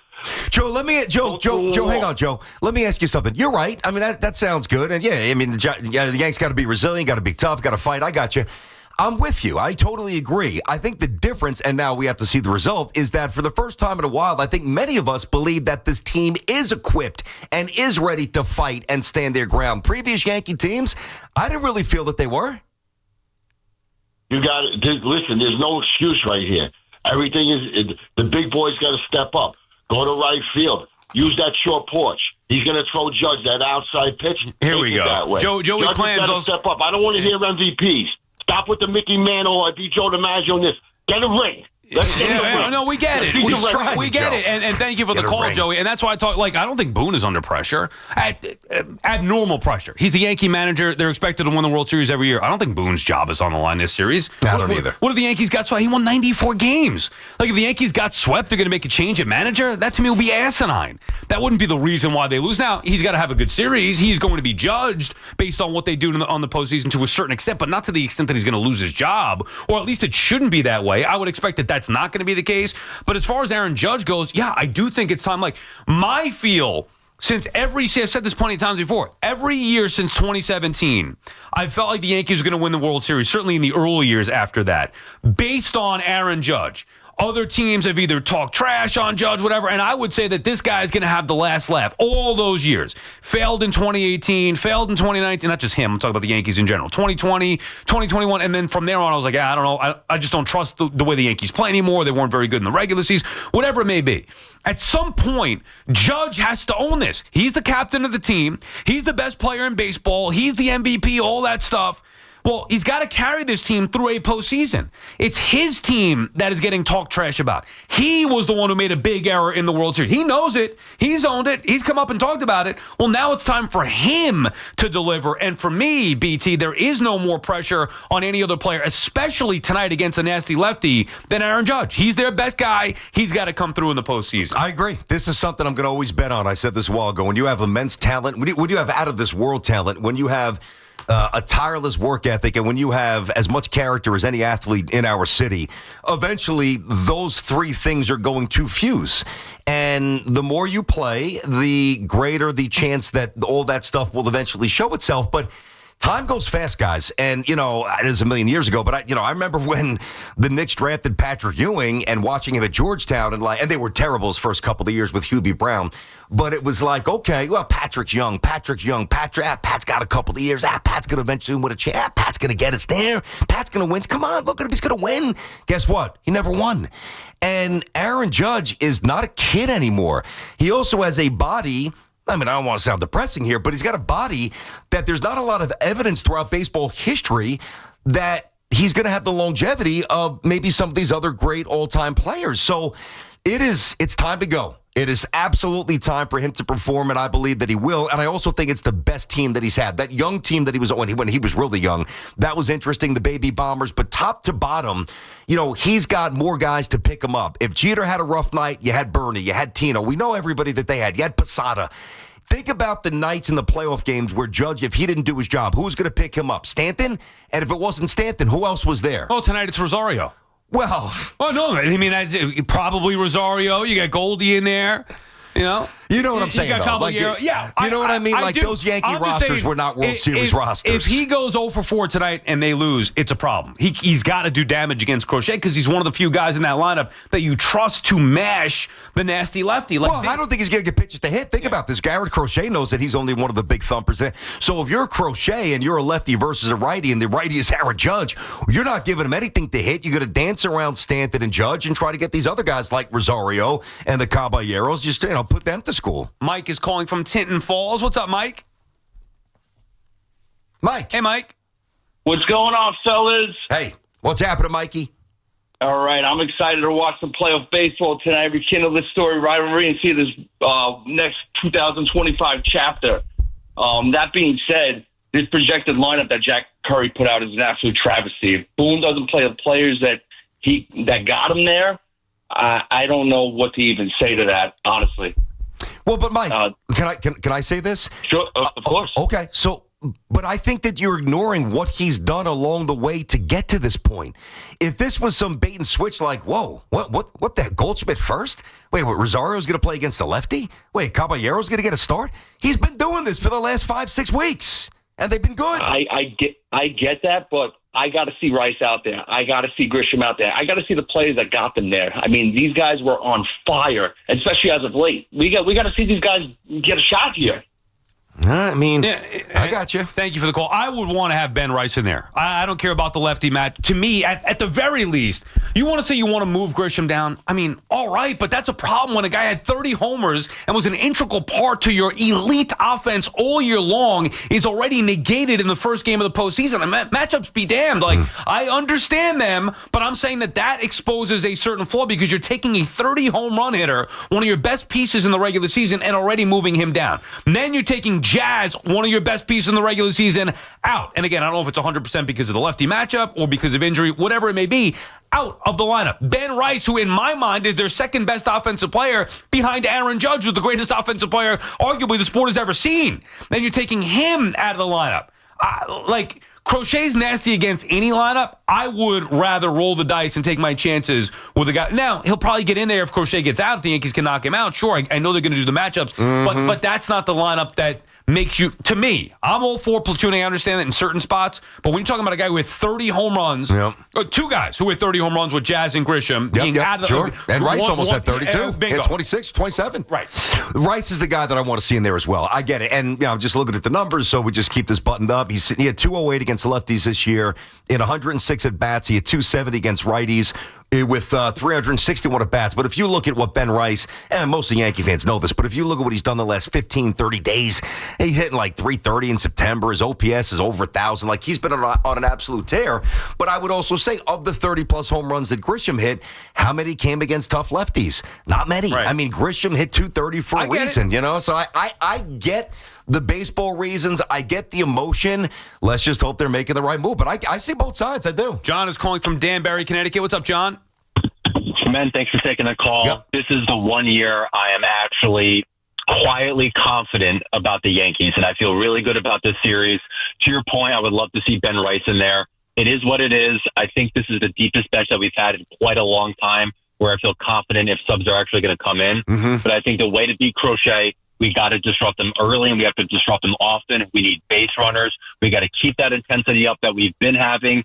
Joe, hang on, Joe. Let me ask you something. You're right. I mean, that sounds good. And, the Yanks got to be resilient, got to be tough, got to fight. I got you. I'm with you. I totally agree. I think the difference, and now we have to see the result, is that for the first time in a while, I think many of us believe that this team is equipped and is ready to fight and stand their ground. Previous Yankee teams, I didn't really feel that they were. You got it. Listen, there's no excuse right here. Everything is the big boys got to step up. Go to right field. Use that short porch. He's going to throw Judge that outside pitch. Here we go. Joey Judge Clams got to step up. I don't want to hear MVPs. Stop with the Mickey Mantle. I beat Joe DiMaggio on this. Get a ring. No, we get it. We get it. And thank you for the call, Joey. And that's why I talk. I don't think Boone is under pressure. At normal pressure. He's the Yankee manager. They're expected to win the World Series every year. I don't think Boone's job is on the line this series. I don't either. What if the Yankees got swept? He won 94 games. If the Yankees got swept, they're going to make a change at manager? That to me would be asinine. That wouldn't be the reason why they lose. Now, he's got to have a good series. He's going to be judged based on what they do on the postseason to a certain extent, but not to the extent that he's going to lose his job, or at least it shouldn't be that way. I would expect that that's not going to be the case. But as far as Aaron Judge goes, I do think it's time. My feel, since I've said this plenty of times before, every year since 2017, I felt like the Yankees were going to win the World Series, certainly in the early years after that, based on Aaron Judge. Other teams have either talked trash on Judge, whatever, and I would say that this guy is going to have the last laugh all those years. Failed in 2018, failed in 2019, not just him, I'm talking about the Yankees in general. 2020, 2021, and then from there on, I was like, I don't know, I just don't trust the way the Yankees play anymore. They weren't very good in the regular season, whatever it may be. At some point, Judge has to own this. He's the captain of the team. He's the best player in baseball. He's the MVP, all that stuff. Well, he's got to carry this team through a postseason. It's his team that is getting talked trash about. He was the one who made a big error in the World Series. He knows it. He's owned it. He's come up and talked about it. Well, now it's time for him to deliver. And for me, BT, there is no more pressure on any other player, especially tonight against a nasty lefty, than Aaron Judge. He's their best guy. He's got to come through in the postseason. I agree. This is something I'm going to always bet on. I said this a while ago. When you have immense talent, when you have out-of-this-world talent, when you have a tireless work ethic, and when you have as much character as any athlete in our city, eventually those three things are going to fuse. And the more you play, the greater the chance that all that stuff will eventually show itself. But Time goes fast, guys. And, it was a million years ago, but I remember when the Knicks drafted Patrick Ewing and watching him at Georgetown, and they were terrible his first couple of years with Hubie Brown. But it was like, okay, well, Patrick's young. Pat's got a couple of years. Pat's going to eventually win a chance. Pat's going to get us there. Pat's going to win. Come on, look at him. He's going to win. Guess what? He never won. And Aaron Judge is not a kid anymore. He also has a body. I don't want to sound depressing here, but he's got a body that there's not a lot of evidence throughout baseball history that he's going to have the longevity of maybe some of these other great all-time players. So it's time to go. It is absolutely time for him to perform, and I believe that he will. And I also think it's the best team that he's had. That young team that he was on when he was really young, that was interesting, the Baby Bombers. But top to bottom, he's got more guys to pick him up. If Jeter had a rough night, you had Bernie, you had Tino. We know everybody that they had. You had Posada. Think about the nights in the playoff games where Judge, if he didn't do his job, who was going to pick him up? Stanton? And if it wasn't Stanton, who else was there? Oh, tonight it's Rosario. Well, no, probably Rosario. You got Goldie in there, You know what I'm saying, though? You know what I mean? Those Yankee rosters were not World Series rosters. If he goes 0 for 4 tonight and they lose, it's a problem. He's got to do damage against Crochet because he's one of the few guys in that lineup that you trust to mash the nasty lefty. I don't think he's going to get pitches to hit. Think about this. Garrett Crochet knows that he's only one of the big thumpers. So if you're Crochet and you're a lefty versus a righty and the righty is Aaron Judge, you're not giving him anything to hit. You're going to dance around Stanton and Judge and try to get these other guys like Rosario and the Caballeros, just put them to school. Mike is calling from Tinton Falls. What's up, Mike? Mike. Hey, Mike. What's going on, fellas? Hey, what's happening, Mikey? All right, I'm excited to watch some playoff baseball tonight, rekindle this story, rivalry, and see this next 2025 chapter. That being said, this projected lineup that Jack Curry put out is an absolute travesty. If Boone doesn't play the players that got him there, I don't know what to even say to that, honestly. Well, but Mike, can I say this? Sure, of course. Okay, but I think that you're ignoring what he's done along the way to get to this point. If this was some bait and switch, like, whoa, what the heck, Goldschmidt first? Wait, Rosario's going to play against a lefty? Wait, Caballero's going to get a start? He's been doing this for the last 5-6 weeks, and they've been good. I get that, but I got to see Rice out there. I got to see Grisham out there. I got to see the players that got them there. These guys were on fire, especially as of late. We got to see these guys get a shot here. I got you. Thank you for the call. I would want to have Ben Rice in there. I don't care about the lefty match. To me, at the very least, you want to say you want to move Grisham down? All right, but that's a problem when a guy had 30 homers and was an integral part to your elite offense all year long is already negated in the first game of the postseason. And matchups be damned. I understand them, but I'm saying that exposes a certain flaw because you're taking a 30 home run hitter, one of your best pieces in the regular season, and already moving him down. And then you're taking Jazz, one of your best pieces in the regular season, out. And again, I don't know if it's 100% because of the lefty matchup or because of injury, whatever it may be, out of the lineup. Ben Rice, who in my mind is their second best offensive player behind Aaron Judge, who's the greatest offensive player arguably the sport has ever seen. Then you're taking him out of the lineup. Crochet's nasty against any lineup. I would rather roll the dice and take my chances with a guy. Now, he'll probably get in there if Crochet gets out. If the Yankees can knock him out, sure. I know they're going to do the matchups, but that's not the lineup that makes you, to me, I'm all for platooning. I understand that in certain spots, but when you're talking about a guy with 30 home runs, two guys who had 30 home runs with Jazz and Grisham, sure. And Rice almost had 32. He had 26, 27. Right. Rice is the guy that I want to see in there as well. I get it. And just looking at the numbers, so we just keep this buttoned up. He had 208 against lefties this year. In 106 at-bats, he had 270 against righties with 361 at-bats. But if you look at what Ben Rice, and most of the Yankee fans know this, but if you look at what he's done the last 15, 30 days, he's hitting like 330 in September. His OPS is over 1,000. He's been on an absolute tear. But I would also say, of the 30-plus home runs that Grisham hit, how many came against tough lefties? Not many. Right. Grisham hit 230 for a reason, So I get the baseball reasons. I get the emotion. Let's just hope they're making the right move. But I see both sides. I do. John is calling from Danbury, Connecticut. What's up, John? Men, thanks for taking the call. Yep. This is the one year I am actually quietly confident about the Yankees, and I feel really good about this series. To your point, I would love to see Ben Rice in there. It is what it is. I think this is the deepest bench that we've had in quite a long time, where I feel confident if subs are actually going to come in. But I think the way to beat Crochet We got to disrupt them early, and we have to disrupt them often. We need base runners. We got to keep that intensity up that we've been having.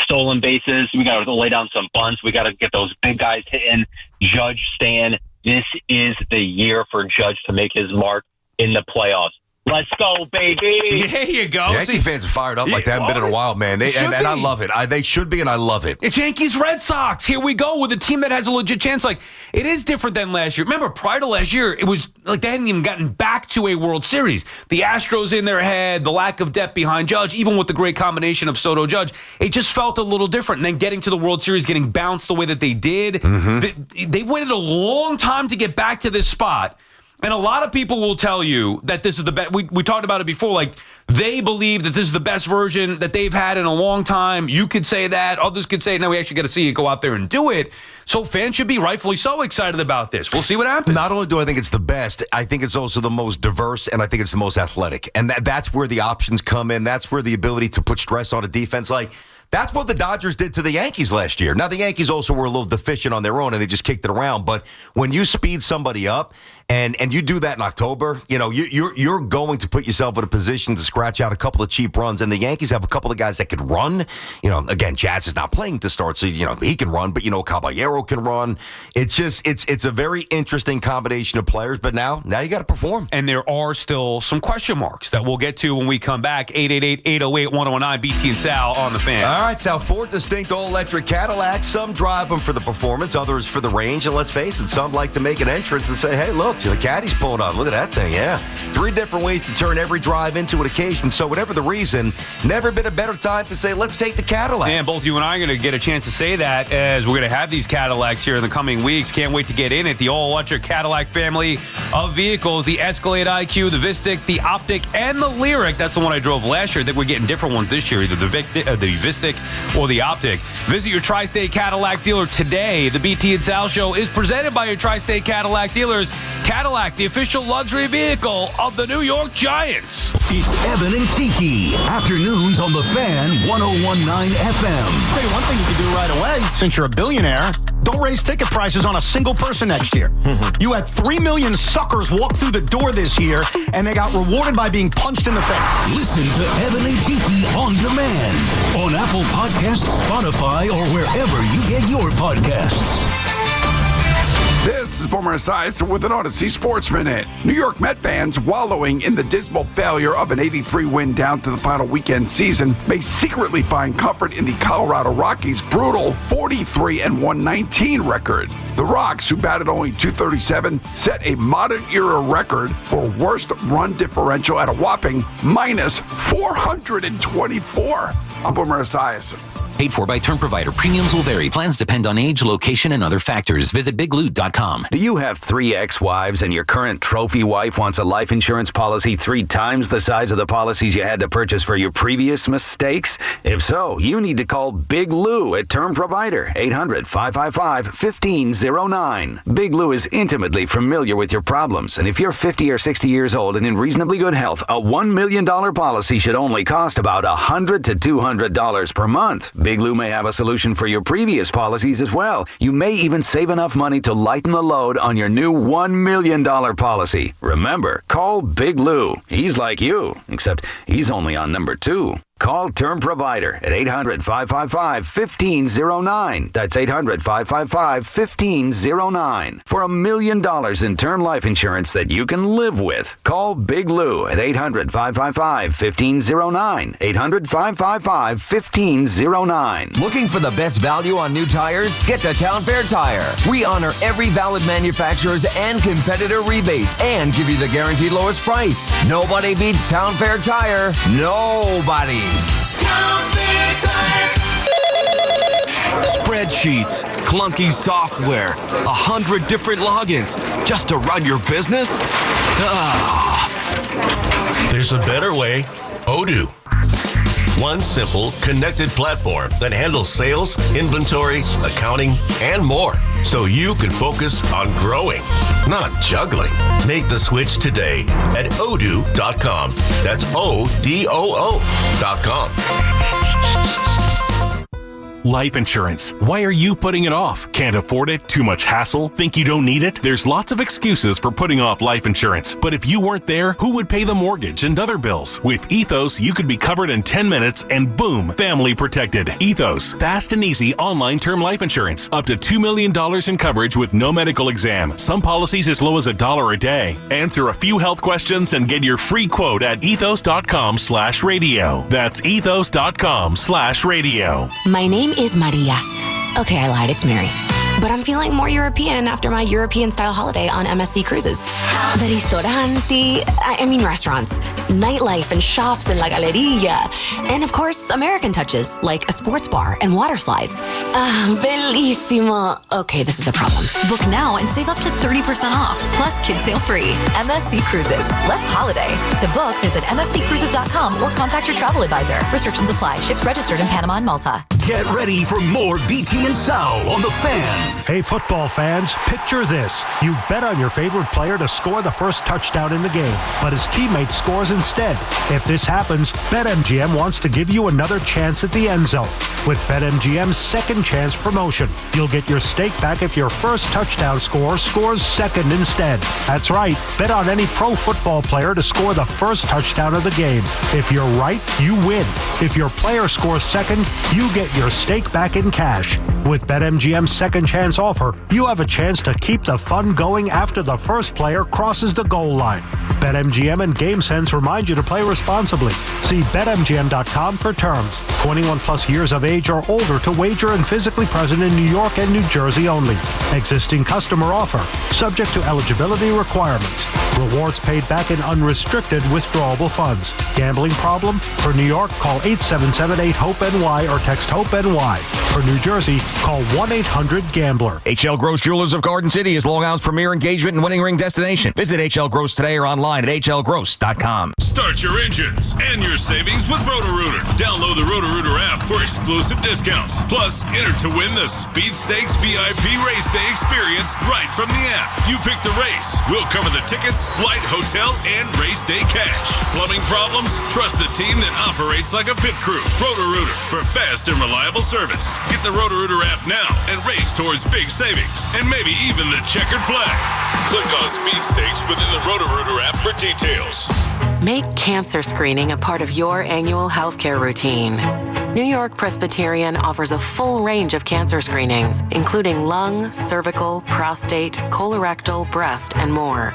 Stolen bases. We got to lay down some bunts. We got to get those big guys hitting. Judge, Stan. This is the year for Judge to make his mark in the playoffs. Let's go, baby. There you go. Yankee fans are fired up like they haven't been in a while, man. And I love it. They should be, and I love it. It's Yankees Red Sox. Here we go with a team that has a legit chance. Like, it is different than last year. Remember, prior to last year, it was like they hadn't even gotten back to a World Series. The Astros in their head, the lack of depth behind Judge, even with the great combination of Soto Judge, it just felt a little different. And then getting to the World Series, getting bounced the way that they did, they waited a long time to get back to this spot. And a lot of people will tell you that this is the best. We talked about it before. Like, they believe that this is the best version that they've had in a long time. You could say that. Others could say, no, we actually got to see it go out there and do it. So fans should be rightfully so excited about this. We'll see what happens. Not only do I think it's the best, I think it's also the most diverse, and I think it's the most athletic. And that's where the options come in. That's where the ability to put stress on a defense. Like, that's what the Dodgers did to the Yankees last year. Now, the Yankees also were a little deficient on their own, and they just kicked it around. But when you speed somebody up, and you do that in October, you know, you're going to put yourself in a position to scratch out a couple of cheap runs. And the Yankees have a couple of guys that could run. You know, again, Jazz is not playing to start, so, you know, he can run. But, you know, Caballero can run. It's just, it's a very interesting combination of players. But now you got to perform. And there are still some question marks that we'll get to when we come back. 888-808-1019, BT and Sal on the Fan. All right, Sal, 4 distinct all-electric Cadillacs. Some drive them for the performance, others for the range. And let's face it, some like to make an entrance and say, hey, look, the Caddy's pulling up. Look at that thing, yeah. 3 different ways to turn every drive into an occasion. So whatever the reason, never been a better time to say, let's take the Cadillac. And both you and I are going to get a chance to say that as we're going to have these Cadillacs here in the coming weeks. Can't wait to get in it. The all-electric Cadillac family of vehicles, the Escalade IQ, the Vistic, the Optic, and the Lyric. That's the one I drove last year. I think we're getting different ones this year, either the Vistic or the Optic. Visit your Tri-State Cadillac dealer today. The BT and Sal Show is presented by your Tri-State Cadillac dealers. Cadillac, the official luxury vehicle of the New York Giants. It's Evan and Kiki. Afternoons on the Fan 101.9 FM. Hey, one thing you can do right away, since you're a billionaire, don't raise ticket prices on a single person next year. You had 3 million suckers walk through the door this year, and they got rewarded by being punched in the face. Listen to Evan and Kiki on demand on Apple Podcasts, Spotify, or wherever you get your podcasts. This is Boomer Esiason with an Odyssey Sports Minute. New York Met fans wallowing in the dismal failure of an 83 win down to the final weekend season may secretly find comfort in the Colorado Rockies' brutal 43-119 record. The Rocks, who batted only .237, set a modern-era record for worst run differential at a whopping minus 424. I'm Boomer Esiason. Paid for by term provider. Premiums will vary. Plans depend on age, location, and other factors. Visit BigLoot.com. Do you have 3 ex-wives and your current trophy wife wants a life insurance policy 3 times the size of the policies you had to purchase for your previous mistakes? If so, you need to call Big Lou at Term Provider, 800-555-1509. Big Lou is intimately familiar with your problems, and if you're 50 or 60 years old and in reasonably good health, a $1 million policy should only cost about $100 to $200 per month. Big Lou may have a solution for your previous policies as well. You may even save enough money to lighten the load on your new $1 million policy. Remember, call Big Lou. He's like you, except he's only on number 2. Call Term Provider at 800-555-1509. That's 800-555-1509. For $1 million in term life insurance that you can live with. Call Big Lou at 800-555-1509. 800-555-1509. Looking for the best value on new tires? Get to Town Fair Tire. We honor every valid manufacturer's and competitor rebates and give you the guaranteed lowest price. Nobody beats Town Fair Tire. Nobody. Spreadsheets, clunky software, 100 different logins just to run your business? There's a better way. Odoo. One simple, connected platform that handles sales, inventory, accounting, and more. So you can focus on growing, not juggling. Make the switch today at odoo.com. That's ODOO.com. life insurance. Why are you putting it off? Can't afford it? Too much hassle? Think you don't need it? There's lots of excuses for putting off life insurance. But if you weren't there, who would pay the mortgage and other bills? With Ethos, you could be covered in 10 minutes and boom, family protected. Ethos, fast and easy online term life insurance. Up to $2 million in coverage with no medical exam. Some policies as low as $1 a day. Answer a few health questions and get your free quote at ethos.com/radio. That's ethos.com/radio. My name is Maria. Okay, I lied. It's Mary. But I'm feeling more European after my European-style holiday on MSC Cruises. The restaurants, nightlife and shops and La Galleria. And of course, American touches, like a sports bar and water slides. Bellissimo. Okay, this is a problem. Book now and save up to 30% off, plus kids sale free. MSC Cruises. Let's holiday. To book, visit msccruises.com or contact your travel advisor. Restrictions apply. Ships registered in Panama and Malta. Get ready for more BT and Sal on the Fan. Hey, football fans, picture this. You bet on your favorite player to score the first touchdown in the game, but his teammate scores instead. If this happens, BetMGM wants to give you another chance at the end zone. With BetMGM's second chance promotion, you'll get your stake back if your first touchdown scorer scores second instead. That's right. Bet on any pro football player to score the first touchdown of the game. If you're right, you win. If your player scores second, you get your stake back in cash. With BetMGM's second chance offer, you have a chance to keep the fun going after the first player crosses the goal line. BetMGM and GameSense remind you to play responsibly. See BetMGM.com for terms. 21 plus years of age or older to wager and physically present in New York and New Jersey only. Existing customer offer. Subject to eligibility requirements. Rewards paid back in unrestricted withdrawable funds. Gambling problem? For New York, call 877-8-HOPE-NY or text HOPE-NY. For New Jersey, call 1-800-GAMBLER. HL Gross Jewelers of Garden City is Long Island's premier engagement and wedding ring destination. Visit HL Gross today or online at hlgross.com. Start your engines and your savings with Roto-Rooter. Download the Roto-Rooter app for exclusive discounts. Plus, enter to win the Speed Stakes VIP Race Day experience right from the app. You pick the race. We'll cover the tickets, flight, hotel, and race day cash. Plumbing problems? Trust a team that operates like a pit crew. Roto-Rooter for fast and reliable service. Get the Roto-Rooter app now and race towards big savings and maybe even the checkered flag. Click on Speed Stakes within the Roto-Rooter app for details. Make cancer screening a part of your annual healthcare routine. New York Presbyterian offers a full range of cancer screenings, including lung, cervical, prostate, colorectal, breast, and more.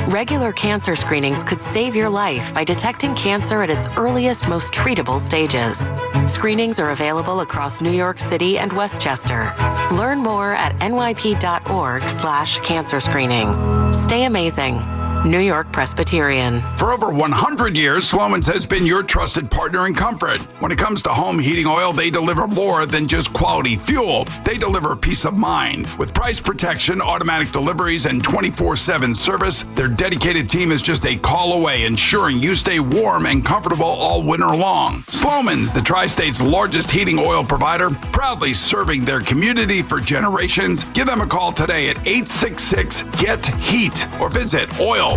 Regular cancer screenings could save your life by detecting cancer at its earliest, most treatable stages. Screenings are available across New York City and Westchester. Learn more at nyp.org/cancer screening. Stay amazing. New York Presbyterian. For over 100 years, Sloman's has been your trusted partner in comfort. When it comes to home heating oil, they deliver more than just quality fuel. They deliver peace of mind. With price protection, automatic deliveries, and 24/7 service, their dedicated team is just a call away, ensuring you stay warm and comfortable all winter long. Sloman's, the Tri-State's largest heating oil provider, proudly serving their community for generations. Give them a call today at 866-GET-HEAT or visit oil.slomans.com.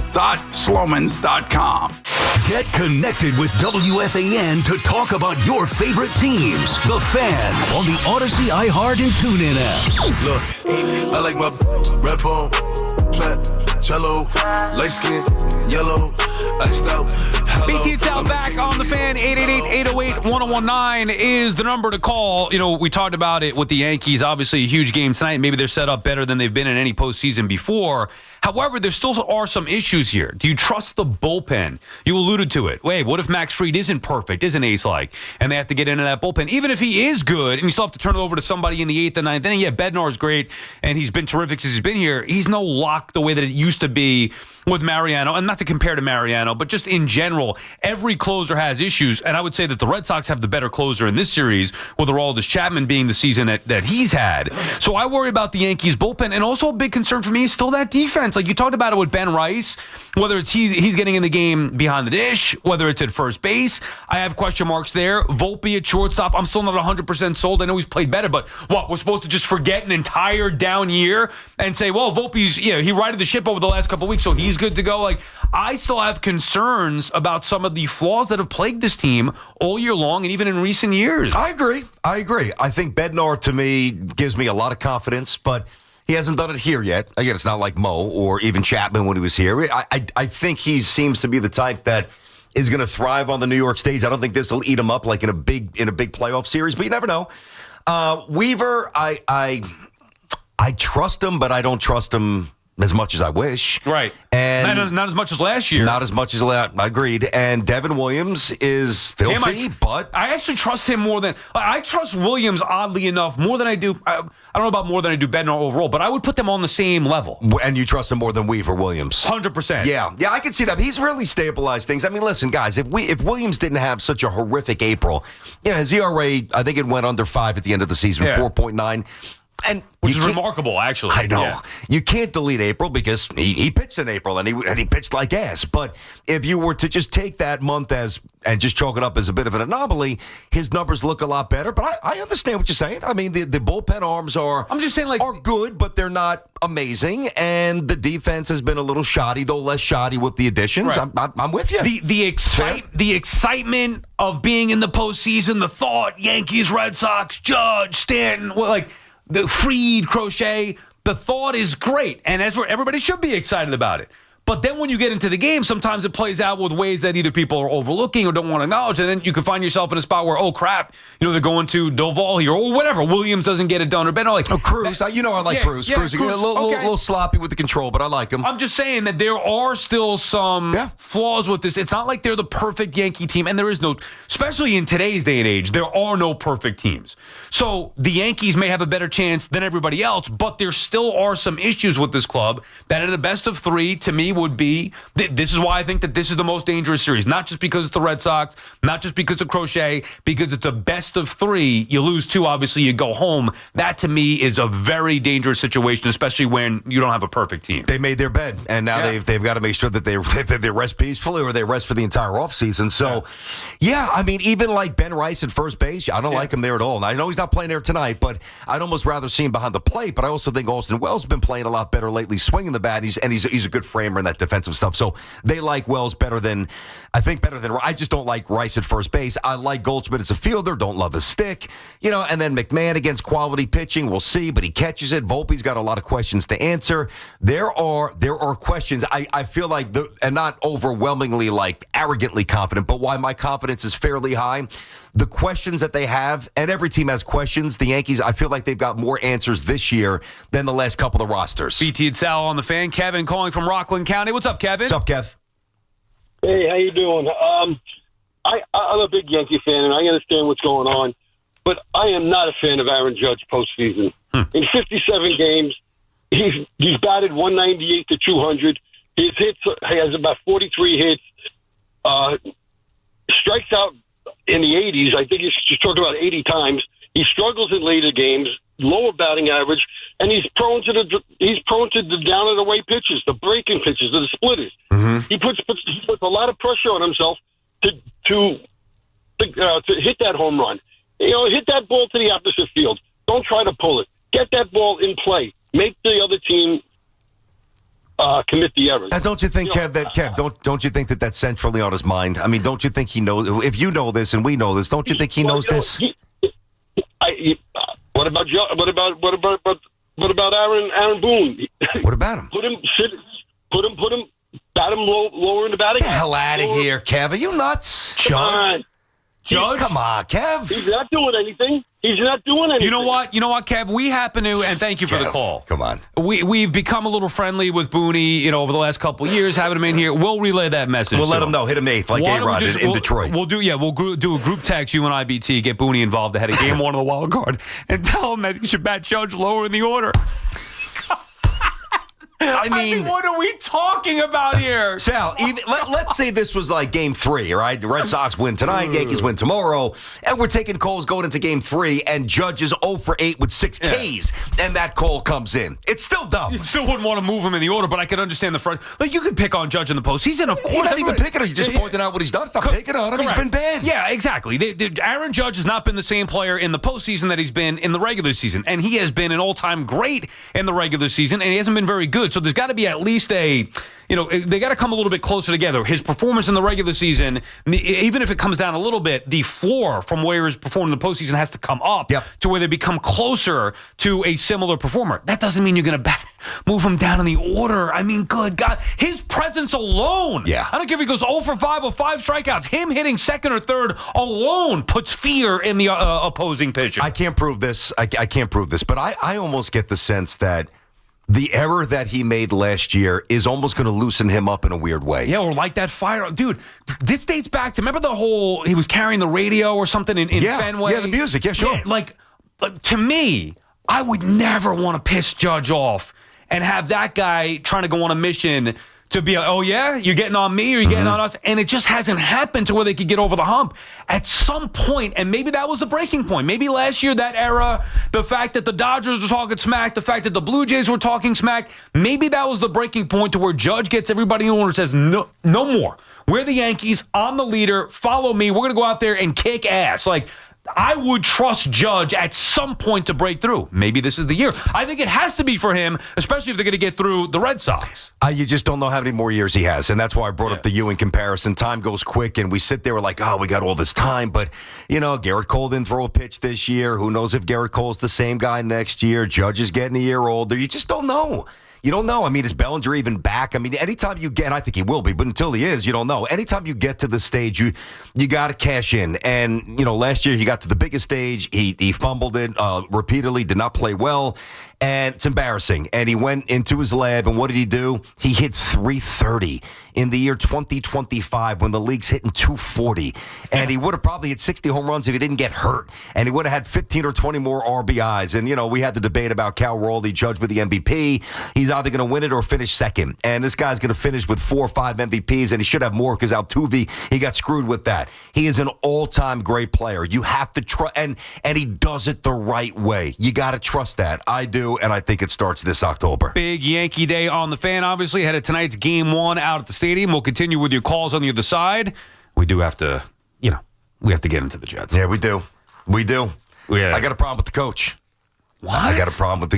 Get connected with WFAN to talk about your favorite teams. The Fan on the Odyssey, iHeart, and TuneIn apps. Look, I like my red bone, flat, cello, light skin, yellow, iced out. BT Sal back on the Fan. 888-808-1019 is the number to call. You know, we talked about it with the Yankees. Obviously, a huge game tonight. Maybe they're set up better than they've been in any postseason before. However, there still are some issues here. Do you trust the bullpen? You alluded to it. Wait, what if Max Fried isn't perfect, isn't ace-like, and they have to get into that bullpen? Even if he is good, and you still have to turn it over to somebody in the 8th and 9th inning. Yeah, Bednar's great, and he's been terrific since he's been here. He's no lock the way that it used to be with Mariano, and not to compare to Mariano, but just in general, every closer has issues, and I would say that the Red Sox have the better closer in this series, with Aroldis Chapman being the season that he's had. So I worry about the Yankees bullpen, and also a big concern for me is still that defense. Like you talked about it with Ben Rice, whether it's he's getting in the game behind the dish, whether it's at first base, I have question marks there. Volpe at shortstop, I'm still not 100% sold. I know he's played better, but what, we're supposed to just forget an entire down year and say, well, Volpe's, he righted the ship over the last couple of weeks, so he's he's good to go. Like, I still have concerns about some of the flaws that have plagued this team all year long and even in recent years. I agree. I think Bednar, to me, gives me a lot of confidence, but he hasn't done it here yet. Again, it's not like Mo or even Chapman when he was here. I think he seems to be the type that is going to thrive on the New York stage. I don't think this will eat him up like in a big playoff series, but you never know. Weaver, I trust him, but I don't trust him as much as I wish. Right. And not as much as last year. Not as much as I agreed. And Devin Williams is filthy, but I actually trust him more than I trust Williams, oddly enough, more than I do. I don't know about more than I do Bednar overall, but I would put them on the same level. And you trust him more than Weaver Williams? 100%. Yeah, I can see that. He's really stabilized things. I mean, listen, guys, if Williams didn't have such a horrific April, his ERA, I think it went under 5 at the end of the season, 4.9. And which is remarkable, actually. I know. Yeah. You can't delete April because he pitched in April and he pitched like ass. But if you were to just take that month and just chalk it up as a bit of an anomaly, his numbers look a lot better. But I understand what you're saying. I mean, the bullpen arms are good, but they're not amazing. And the defense has been a little shoddy, though less shoddy with the additions. Right. I'm with you. The excitement of being in the postseason, the thought, Yankees, Red Sox, Judge, Stanton, the Fried, Crochet, the thought is great, and everybody should be excited about it. But then when you get into the game, sometimes it plays out with ways that either people are overlooking or don't want to acknowledge, and then you can find yourself in a spot where, oh, crap, they're going to Doval here, or whatever. Williams doesn't get it done, or Ben. Cruz. I like Cruz. Cruz. A little sloppy with the control, but I like him. I'm just saying that there are still some flaws with this. It's not like they're the perfect Yankee team, and there is no, especially in today's day and age, there are no perfect teams. So the Yankees may have a better chance than everybody else, but there still are some issues with this club that in the best of three, to me, would be, this is why I think that this is the most dangerous series. Not just because it's the Red Sox, not just because of Crochet, because it's a best of three. You lose two, obviously, you go home. That, to me, is a very dangerous situation, especially when you don't have a perfect team. They made their bed, and now they've got to make sure that they rest peacefully or they rest for the entire offseason. So, I mean, even like Ben Rice at first base, I don't like him there at all. And I know he's not playing there tonight, but I'd almost rather see him behind the plate. But I also think Austin Wells has been playing a lot better lately, swinging the bat, and he's a good framer in that defensive stuff. So they like Wells better than I just don't like Rice at first base. I like Goldschmidt as a fielder, don't love his stick, and then McMahon against quality pitching, we'll see, but he catches it. Volpe's got a lot of questions to answer. There are questions. I feel like, and not overwhelmingly like arrogantly confident, but why my confidence is fairly high. The questions that they have, and every team has questions. The Yankees, I feel like they've got more answers this year than the last couple of rosters. BT Sal on the Fan. Kevin calling from Rockland County. What's up, Kevin? What's up, Kev? Hey, how you doing? I'm a big Yankee fan, and I understand what's going on, but I am not a fan of Aaron Judge postseason. In 57 games, he's batted 198 to 200. His hits, he has about 43 hits. Strikes out in the 80s. I think he's struck about 80 times. He struggles in later games, lower batting average, and he's prone to the down and away pitches, the breaking pitches, the splitters. Mm-hmm. He puts a lot of pressure on himself to hit that home run. Hit that ball to the opposite field. Don't try to pull it. Get that ball in play. Make the other team commit the errors. And don't you think, Kev, don't you think that that's centrally on his mind? I mean, don't you think he knows? If you know this and we know this, don't you think he knows this? What about Aaron Boone? What about him? Put him, bat him lower in the batting. Get the hell out of here, Kev. Are you nuts? Judge? Come on, Kev. He's not doing anything. You know what, Kev? We happen to, and thank you for the call. Come on. We've become a little friendly with Booney, over the last couple of years, having him in here. We'll relay that message. We'll let him know. Hit him eighth, like A-Rod in Detroit. We'll do a group text, you and IBT, get Booney involved ahead of game one of the wild card, and tell him that he should bat Judge lower in the order. I mean, what are we talking about here? Sal, let's say this was like game 3, right? The Red Sox win tonight, Yankees win tomorrow, and we're taking calls going into game 3, and Judge is 0 for 8 with 6 Ks, and that call comes in. It's still dumb. You still wouldn't want to move him in the order, but I can understand the front. Like, you could pick on Judge in the postseason, of course. You're not even picking on him. You're just pointing out what he's done. Stop picking on him. Correct. He's been bad. Yeah, exactly. Aaron Judge has not been the same player in the postseason that he's been in the regular season, and he has been an all-time great in the regular season, and he hasn't been very good. good. So there's got to be at least they got to come a little bit closer together. His performance in the regular season, even if it comes down a little bit, the floor from where he's performed in the postseason has to come up to where they become closer to a similar performer. That doesn't mean you're going to move him down in the order. I mean, good God. His presence alone. Yeah. I don't care if he goes 0 for 5 or 5 strikeouts. Him hitting second or third alone puts fear in the opposing pitcher. I can't prove this. I can't prove this. But I almost get the sense that the error that he made last year is almost going to loosen him up in a weird way. Yeah, or like that fire. Dude, this dates back to, remember the whole, he was carrying the radio or something in Fenway? Yeah, the music. Yeah, sure. Yeah, to me, I would never want to piss Judge off and have that guy trying to go on a mission to be like, oh, yeah, you're getting on me or you're getting on us. And it just hasn't happened to where they could get over the hump. At some point, and maybe that was the breaking point. Maybe last year, that era, the fact that the Dodgers were talking smack, the fact that the Blue Jays were talking smack, maybe that was the breaking point to where Judge gets everybody in order and says, no more. We're the Yankees. I'm the leader. Follow me. We're going to go out there and kick ass. I would trust Judge at some point to break through. Maybe this is the year. I think it has to be for him, especially if they're going to get through the Red Sox. You just don't know how many more years he has, and that's why I brought up the Ewing comparison. Time goes quick, and we sit there like, oh, we got all this time, but, Garrett Cole didn't throw a pitch this year. Who knows if Garrett Cole's the same guy next year? Judge is getting a year older. You just don't know. You don't know. I mean, is Bellinger even back? I mean, anytime you get, and I think he will be, but until he is, you don't know. Anytime you get to the stage, you got to cash in. And, last year he got to the biggest stage. He fumbled it repeatedly, did not play well. And it's embarrassing. And he went into his lab, and what did he do? He hit .330 in the year 2025 when the league's hitting .240. And he would have probably hit 60 home runs if he didn't get hurt. And he would have had 15 or 20 more RBIs. And, we had the debate about Cal Raleigh, Judge with the MVP. He's either going to win it or finish second. And this guy's going to finish with 4 or 5 MVPs, and he should have more because Altuve, he got screwed with that. He is an all-time great player. You have to trust, and he does it the right way. You got to trust that. I do. And I think it starts this October. Big Yankee Day on the Fan, obviously, ahead of tonight's Game 1 out at the stadium. We'll continue with your calls on the other side. We do have to, we have to get into the Jets. Yeah, we do. Yeah. I got a problem with the coach. What? I got a problem with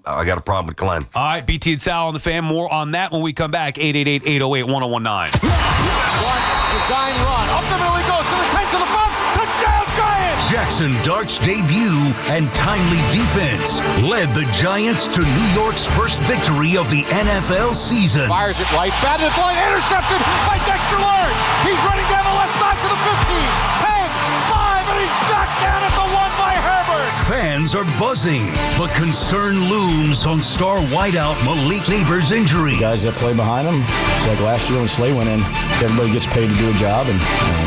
I got a problem with Glenn. All right, BT Sal on the Fan. More on that when we come back. 888-808-1019. Design run. Up the middle he goes to the 10 to the 5. Touchdown, Giants! Jackson Dart's debut and timely defense led the Giants to New York's first victory of the NFL season. Fires it right. Batted at the line. Intercepted by Dexter Lawrence. He's running down the left side to the 15. 10, 5, and he's knocked down at the 1 by Herbert. Fans are buzzing, but concern looms on star wideout Malik Neighbors' injury. The guys that play behind him, it's like last year when Slay went in, everybody gets paid to do a job, and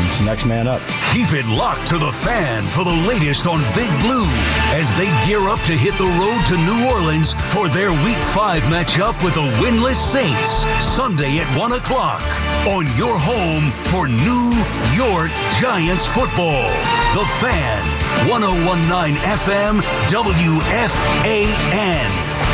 it's next man up. Keep it locked to the Fan for the latest on Big Blue as they gear up to hit the road to New Orleans for their Week 5 matchup with the winless Saints, Sunday at 1 o'clock on your home for New York Giants football. The Fan, 101.9 FM, WFAN.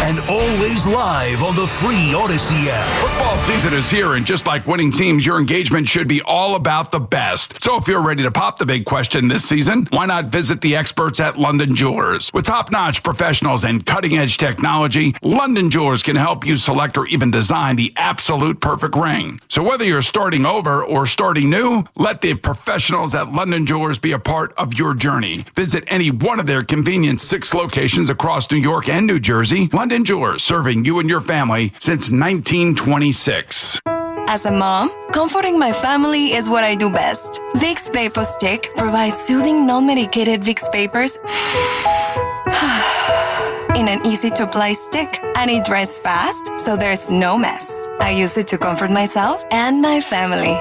And always live on the free Odyssey app. Football season is here, and just like winning teams, your engagement should be all about the best. So if you're ready to pop the big question this season, why not visit the experts at London Jewelers? With top-notch professionals and cutting-edge technology, London Jewelers can help you select or even design the absolute perfect ring. So whether you're starting over or starting new, let the professionals at London Jewelers be a part of your journey. Visit any one of their convenient 6 locations across New York and New Jersey. London Jewelers, serving you and your family since 1926. As a mom, comforting my family is what I do best. Vicks Vapor Stick provides soothing, non-medicated Vicks Vapors in an easy-to-apply stick, and it dries fast, so there's no mess. I use it to comfort myself and my family.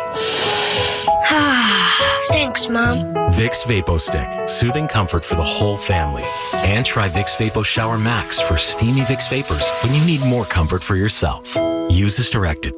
Thanks, Mom. Vicks Vapo Stick, soothing comfort for the whole family. And try Vicks Vapo Shower Max for steamy Vicks Vapors when you need more comfort for yourself. Use as directed.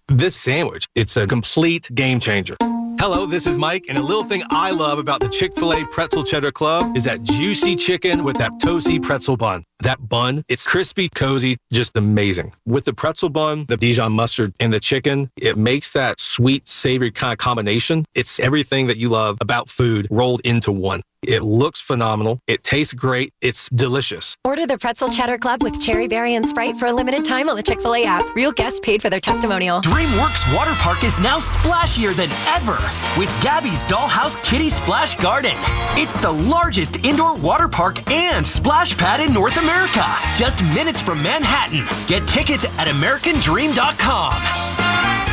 This sandwich, it's a complete game changer. Hello, this is Mike, and a little thing I love about the Chick-fil-A Pretzel Cheddar Club is that juicy chicken with that toasty pretzel bun. That bun, it's crispy, cozy, just amazing. With the pretzel bun, the Dijon mustard, and the chicken, it makes that sweet, savory kind of combination. It's everything that you love about food rolled into one. It looks phenomenal. It tastes great. It's delicious. Order the Pretzel Cheddar Club with Cherry Berry and Sprite for a limited time on the Chick-fil-A app. Real guests paid for their testimonial. DreamWorks Water Park is now splashier than ever with Gabby's Dollhouse Kiddie Splash Garden. It's the largest indoor water park and splash pad in North America. Just minutes from Manhattan. Get tickets at AmericanDream.com.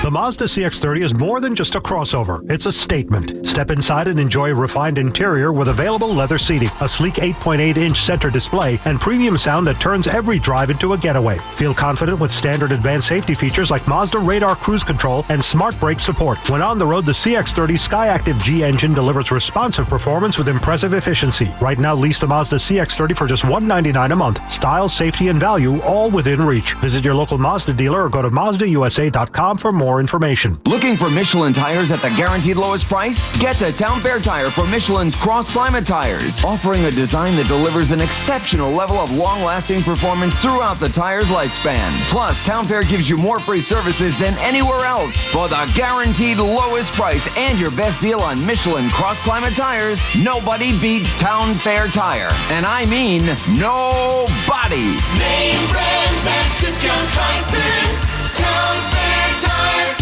The Mazda CX-30 is more than just a crossover. It's a statement. Step inside and enjoy a refined interior with available leather seating, a sleek 8.8-inch center display, and premium sound that turns every drive into a getaway. Feel confident with standard advanced safety features like Mazda Radar Cruise Control and Smart Brake Support. When on the road, the CX-30 Skyactiv G engine delivers responsive performance with impressive efficiency. Right now, lease the Mazda CX-30 for just $199 a month. Style, safety, and value all within reach. Visit your local Mazda dealer or go to MazdaUSA.com for more information. Looking for Michelin tires at the guaranteed lowest price? Get to Town Fair Tire for Michelin's Cross Climate tires, offering a design that delivers an exceptional level of long-lasting performance throughout the tire's lifespan. Plus, Town Fair gives you more free services than anywhere else. For the guaranteed lowest price and your best deal on Michelin Cross Climate tires, nobody beats Town Fair Tire. And I mean nobody. Name brands at discount prices. Town Fair Tire.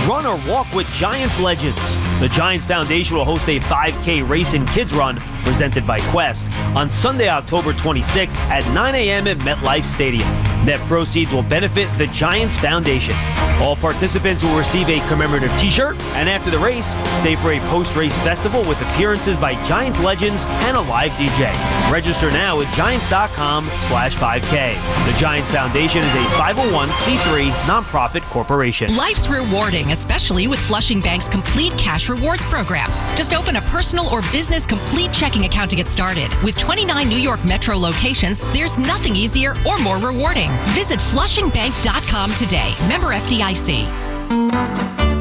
Run or walk with Giants legends. The Giants Foundation will host a 5K race and kids run presented by Quest on Sunday, October 26th at 9 a.m. at MetLife Stadium. Net proceeds will benefit the Giants Foundation. All participants will receive a commemorative t-shirt, and after the race, stay for a post-race festival with appearances by Giants legends and a live DJ. Register now at Giants.com/5K. The Giants Foundation is a 501c3 nonprofit corporation. Life's rewarding, especially with Flushing Bank's Complete Cash Rewards program. Just open a personal or business complete checking account to get started. With 29 New York Metro locations, there's nothing easier or more rewarding. Visit FlushingBank.com today. Member FDIC.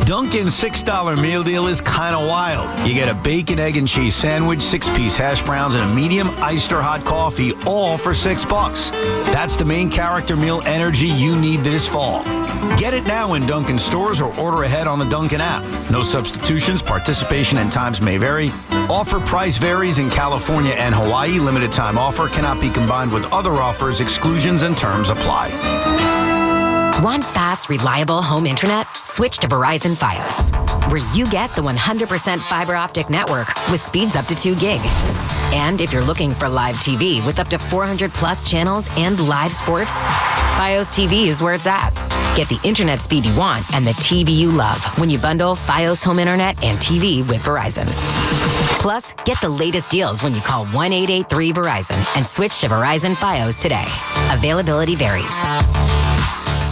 Dunkin's $6 meal deal is kind of wild. You get a bacon, egg, and cheese sandwich, 6-piece hash browns, and a medium iced or hot coffee, all for $6. That's the main character meal energy you need this fall. Get it now in Dunkin' stores or order ahead on the Dunkin' app. No substitutions, participation and times may vary. Offer price varies in California and Hawaii. Limited time offer cannot be combined with other offers. Exclusions and terms apply. Want fast, reliable home internet? Switch to Verizon Fios, where you get the 100% fiber optic network with speeds up to 2 gig. And if you're looking for live TV with up to 400 plus channels and live sports, Fios TV is where it's at. Get the internet speed you want and the TV you love when you bundle Fios home internet and TV with Verizon. Plus, get the latest deals when you call 1-883-VERIZON and switch to Verizon Fios today. Availability varies.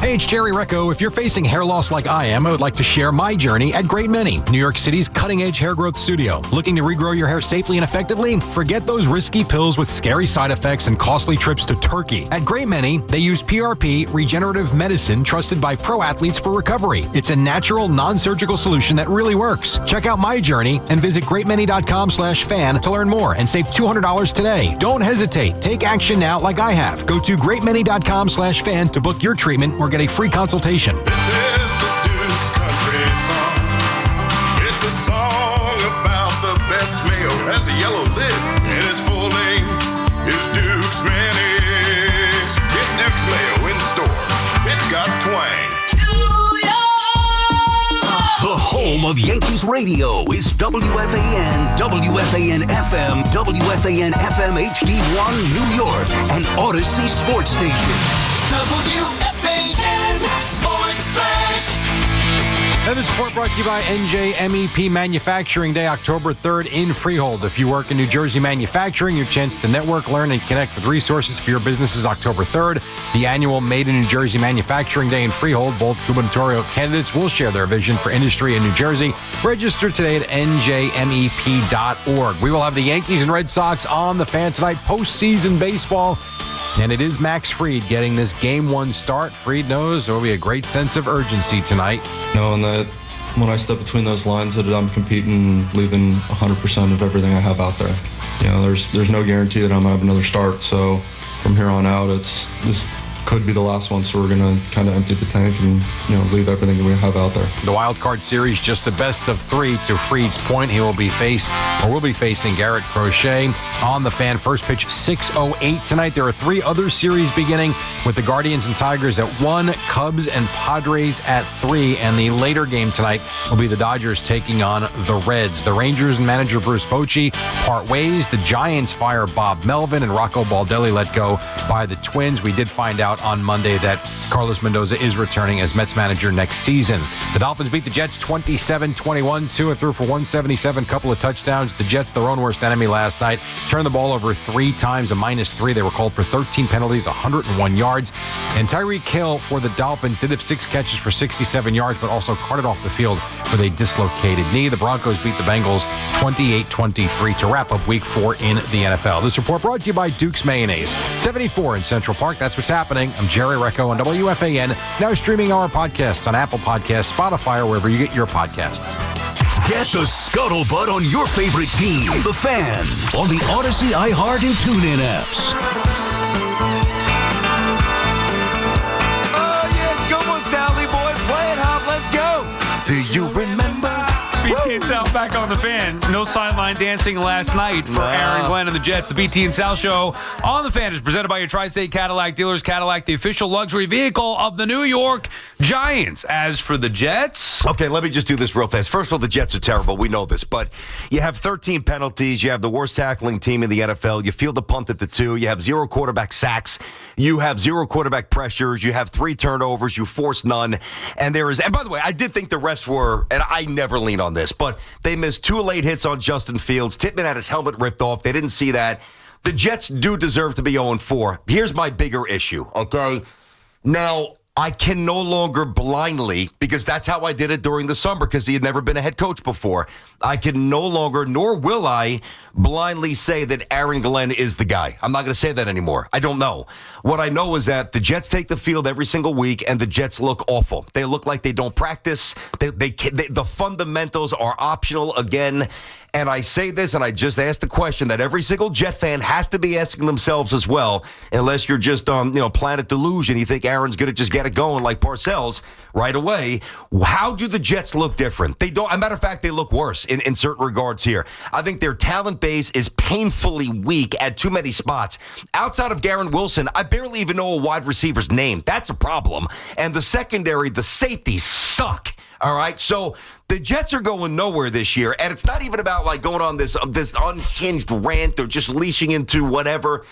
Hey, it's Jerry Recco. If you're facing hair loss like I am, I would like to share my journey at Great Many, New York City's cutting-edge hair growth studio. Looking to regrow your hair safely and effectively? Forget those risky pills with scary side effects and costly trips to Turkey. At Great Many, they use PRP, regenerative medicine trusted by pro athletes for recovery. It's a natural, non-surgical solution that really works. Check out my journey and visit greatmany.com/fan to learn more and save $200 today. Don't hesitate. Take action now like I have. Go to greatmany.com/fan to book your treatment or get a free consultation. This is the Duke's country song. It's a song about the best mayo. It has a yellow lid and its full name is Duke's Mayonnaise. Get Duke's Mayo in store. It's got twang. The home of Yankees radio is WFAN, WFAN FM, WFAN FM HD1 New York, and Odyssey Sports Station. WFAN Sports Flash. And this report brought to you by NJMEP Manufacturing Day, October 3rd in Freehold. If you work in New Jersey manufacturing, your chance to network, learn, and connect with resources for your business is October 3rd. The annual Made in New Jersey Manufacturing Day in Freehold. Both gubernatorial candidates will share their vision for industry in New Jersey. Register today at njmep.org. We will have the Yankees and Red Sox on the Fan tonight, postseason baseball. And it is Max Fried getting this Game 1 start. Fried knows there will be a great sense of urgency tonight. Knowing that when I step between those lines that I'm competing, leaving 100% of everything I have out there. You know, there's no guarantee that I'm going to have another start. So from here on out, it's this could be the last one. So we're going to kind of empty the tank and, leave everything that we have out there. The wild card series, just the best of 3 to Freed's point. He will be facing Garrett Crochet on the Fan. First pitch, 6:08 tonight. There are 3 other series beginning with the Guardians and Tigers at 1, Cubs and Padres at 3, and the later game tonight will be the Dodgers taking on the Reds. The Rangers and manager Bruce Bochy part ways. The Giants fire Bob Melvin, and Rocco Baldelli let go by the Twins. We did find out on Monday that Carlos Mendoza is returning as Mets manager next season. The Dolphins beat the Jets 27-21, 2 through for 177, couple of touchdowns. The Jets, their own worst enemy last night, turned the ball over 3 times, a -3. They were called for 13 penalties, 101 yards. And Tyreek Hill for the Dolphins did have 6 catches for 67 yards, but also carted off the field with a dislocated knee. The Broncos beat the Bengals 28-23 to wrap up Week 4 in the NFL. This report brought to you by Duke's Mayonnaise, 74 in Central Park. That's what's happening. I'm Jerry Recco on WFAN, now streaming our podcasts on Apple Podcasts, Spotify, or wherever you get your podcasts. Get the scuttlebutt on your favorite team, the Fan, on the Odyssey, iHeart, and TuneIn apps. Oh, yes, come on, Sally boy, play it hot, let's go. Do you remember? BT and Sal back on the Fan. No sideline dancing last night for Aaron Glenn and the Jets. The BT and Sal show on the Fan is presented by your Tri-State Cadillac dealers. Cadillac, the official luxury vehicle of the New York Giants. As for the Jets... Okay, let me just do this real fast. First of all, the Jets are terrible. We know this. But you have 13 penalties. You have the worst tackling team in the NFL. You field the punt at the 2. You have 0 quarterback sacks. You have 0 quarterback pressures. You have 3 turnovers. You force none. And by the way, I did think the refs were, and I never lean on this, but they missed 2 late hits on Justin Fields. Tippmann had his helmet ripped off. They didn't see that. The Jets do deserve to be 0-4. Here's my bigger issue, okay? Now, I can no longer blindly, because that's how I did it during the summer, because he had never been a head coach before. I can no longer, nor will I, blindly say that Aaron Glenn is the guy. I'm not going to say that anymore. I don't know. What I know is that the Jets take the field every single week, and the Jets look awful. They look like they don't practice. The fundamentals are optional again. And I say this, and I just asked the question that every single Jet fan has to be asking themselves as well, unless you're just Planet Delusion. You think Aaron's going to just get it going like Parcells right away. How do the Jets look different? They don't. As a matter of fact, they look worse in certain regards here. I think their talent base is painfully weak at too many spots. Outside of Garrett Wilson, I barely even know a wide receiver's name. That's a problem. And the secondary, the safeties suck. All right, so the Jets are going nowhere this year, and it's not even about like going on this unhinged rant or just leashing into whatever.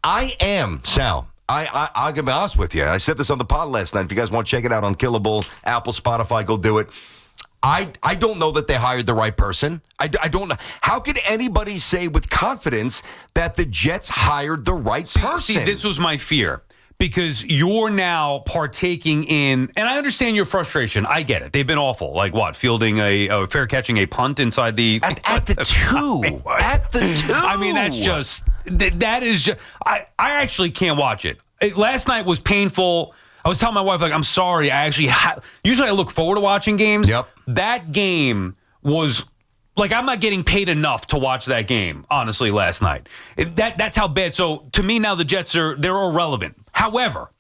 I am, Sal. I'll be honest with you. I said this on the pod last night. If you guys want to check it out on Killable, Apple, Spotify, go do it. I don't know that they hired the right person. I don't know. How could anybody say with confidence that the Jets hired the right person? See, this was my fear. Because you're now partaking in, and I understand your frustration. I get it. They've been awful. Like what? Fielding fair catching a punt inside the at the 2. At the 2. I mean, that is just. I actually can't watch it. Last night was painful. I was telling my wife, like, I'm sorry. I actually usually I look forward to watching games. Yep. That game was. Like, I'm not getting paid enough to watch that game, honestly, last night. That's how bad. So, to me now, the Jets they're irrelevant. However,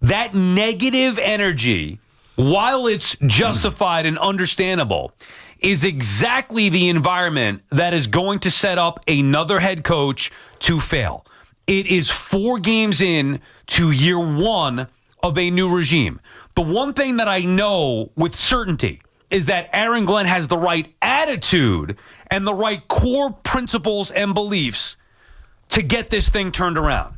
that negative energy, while it's justified and understandable, is exactly the environment that is going to set up another head coach to fail. It is 4 games in to year 1 of a new regime. The one thing that I know with certainty is that Aaron Glenn has the right attitude and the right core principles and beliefs to get this thing turned around.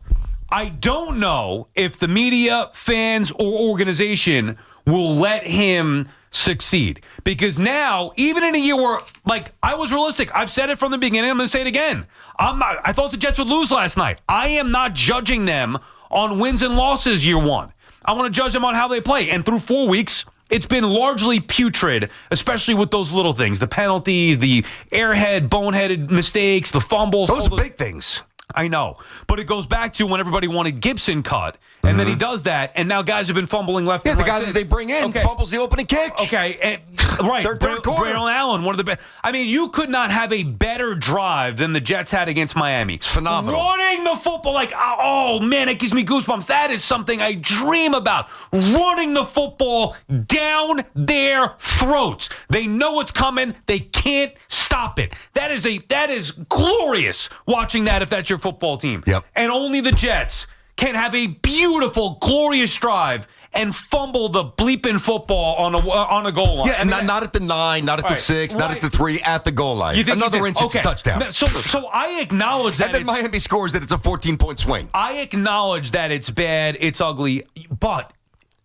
I don't know if the media, fans, or organization will let him succeed. Because now, even in a year where, like, I was realistic. I've said it from the beginning. I'm going to say it again. I thought the Jets would lose last night. I am not judging them on wins and losses year 1. I want to judge them on how they play. And through 4 weeks, it's been largely putrid, especially with those little things, the penalties, the airhead, boneheaded mistakes, the fumbles. Those are big things. I know. But it goes back to when everybody wanted Gibson cut, and then he does that, and now guys have been fumbling left and right. Yeah, the guy that they bring in fumbles the opening kick. Okay, Right. Third quarter. Braylon Allen, one of the best. I mean, you could not have a better drive than the Jets had against Miami. It's phenomenal. Running the football oh, man, it gives me goosebumps. That is something I dream about. Running the football down their throats. They know what's coming. They can't stop it. That is glorious watching that if that's your football team. Yep. And only the Jets can have a beautiful, glorious drive and fumble the bleeping football on a goal line. Yeah, and not at the 9, not at the 6, not at the 3, at the goal line. Another instance touchdown. So I acknowledge that. And then Miami scores that it's a 14-point swing. I acknowledge that it's bad, it's ugly, but,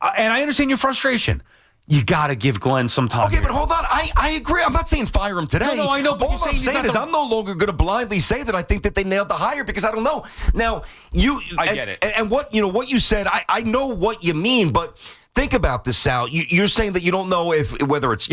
and I understand your frustration. You got to give Glenn some time. Okay, but hold on. I agree. I'm not saying fire him today. No, I know. But all I'm saying is I'm no longer going to blindly say that I think that they nailed the hire because I don't know. Now, I get it. And what you said, I know what you mean, but think about this, Sal. You're saying that you don't know whether it's,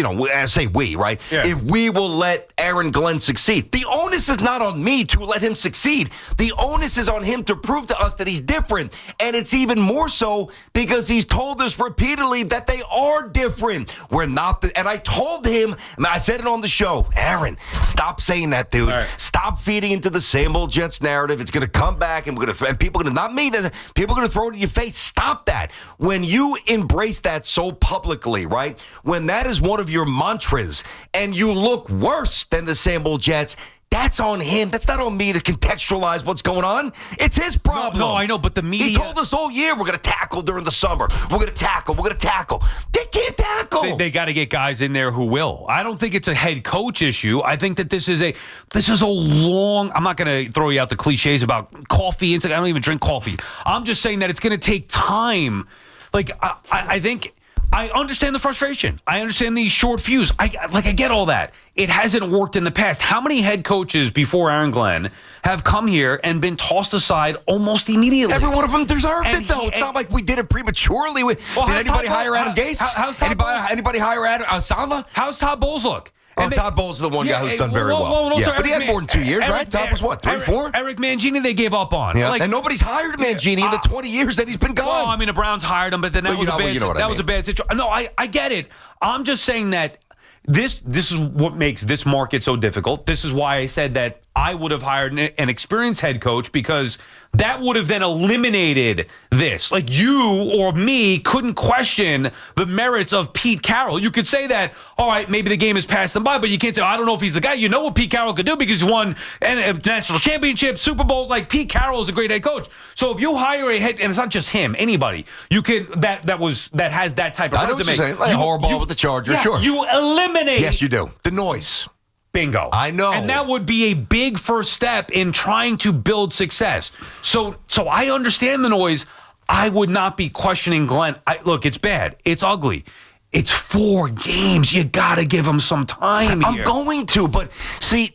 say we, right? Yeah. If we will let Aaron Glenn succeed. The onus is not on me to let him succeed. The onus is on him to prove to us that he's different. And it's even more so because he's told us repeatedly that they are different. We're not. And I told him, I said it on the show, Aaron, stop saying that, dude. Right. Stop feeding into the same old Jets narrative. It's going to come back and people are going to, not me, people are going to throw it in your face. Stop that. When you embrace that so publicly, right? When that is one of your mantras and you look worse than the same old Jets, that's on him. That's not on me to contextualize what's going on. It's his problem. No, I know, but the media... He told us all year we're going to tackle during the summer. We're going to tackle. They can't tackle. They got to get guys in there who will. I don't think it's a head coach issue. I think that this is a long... I'm not going to throw you out the cliches about coffee. I don't even drink coffee. I'm just saying that it's going to take time. I think I understand the frustration. I understand the short fuse. I get all that. It hasn't worked in the past. How many head coaches before Aaron Glenn have come here and been tossed aside almost immediately? Every one of them deserved it, though. It's not like we did it prematurely. Did anybody hire Adam Gase? Anybody hire Adam Sala? How's Todd Bowles look? Todd Bowles is the one guy who's done very well. But he had more than 2 years, right? Todd was what, 3, 4? Eric Mangini, they gave up on. Yeah. And nobody's hired Mangini in the 20 years that he's been gone. Well, I mean, the Browns hired him, but then that was a bad situation. No, I get it. I'm just saying that this is what makes this market so difficult. This is why I said that I would have hired an experienced head coach because that would have then eliminated this. Like you or me couldn't question the merits of Pete Carroll. You could say that, all right, maybe the game has passed them by, but you can't say, I don't know if he's the guy. You know what Pete Carroll could do because he won national championships, Super Bowls. Like Pete Carroll is a great head coach. So if you hire a head, and it's not just him, anybody, you can that has that type of resume. I know what you're saying. Like Harbaugh with the Chargers, sure. You eliminate. Yes, you do. The noise. Bingo. I know. And that would be a big first step in trying to build success. So I understand the noise. I would not be questioning Glenn. Look, it's bad. It's ugly. It's 4 games. You got to give him some time here. I'm going to, but see,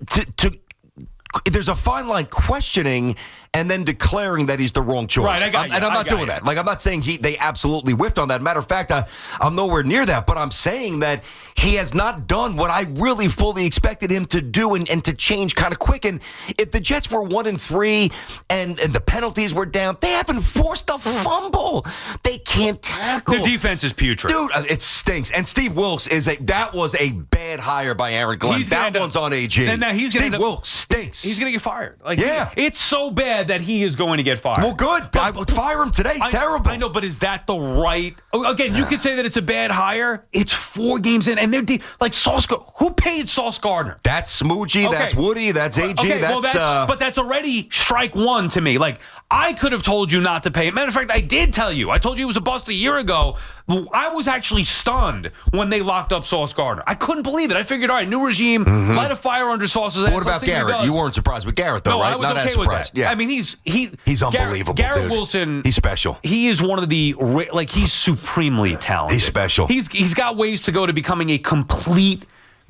there's a fine line questioning and then declaring that he's the wrong choice. Right, I got you. And I'm not doing that. Like, I'm not saying they absolutely whiffed on that. Matter of fact, I'm nowhere near that. But I'm saying that he has not done what I really fully expected him to do and to change kind of quick. And if the Jets were 1-3 and the penalties were down, they haven't forced a fumble. They can't tackle. The defense is putrid. Dude, it stinks. And Steve Wilkes that was a bad hire by Aaron Glenn. That one's on AG. And now Steve Wilkes stinks. He's going to get fired. Yeah. It's so bad that he is going to get fired. Well, good. I would fire him today. He's terrible. I know, but is that the right... Again, you could say that it's a bad hire. It's 4 games in, and they're deep. Like Sauce... Who paid Sauce Gardner? That's Smoochie. Okay. That's Woody. That's AG. Okay, but that's already strike one to me. Like, I could have told you not to pay him. Matter of fact, I did tell you. I told you he was a bust a year ago. I was actually stunned when they locked up Sauce Gardner. I couldn't believe it. I figured, all right, new regime, light a fire under Sauce's ass. What about Garrett? You weren't surprised with Garrett, though, right? I was not okay as surprised. With that. Yeah. I mean, he's unbelievable. Garrett dude. Wilson. He's special. He is one of the he's supremely talented. He's special. He's got ways to go to becoming a complete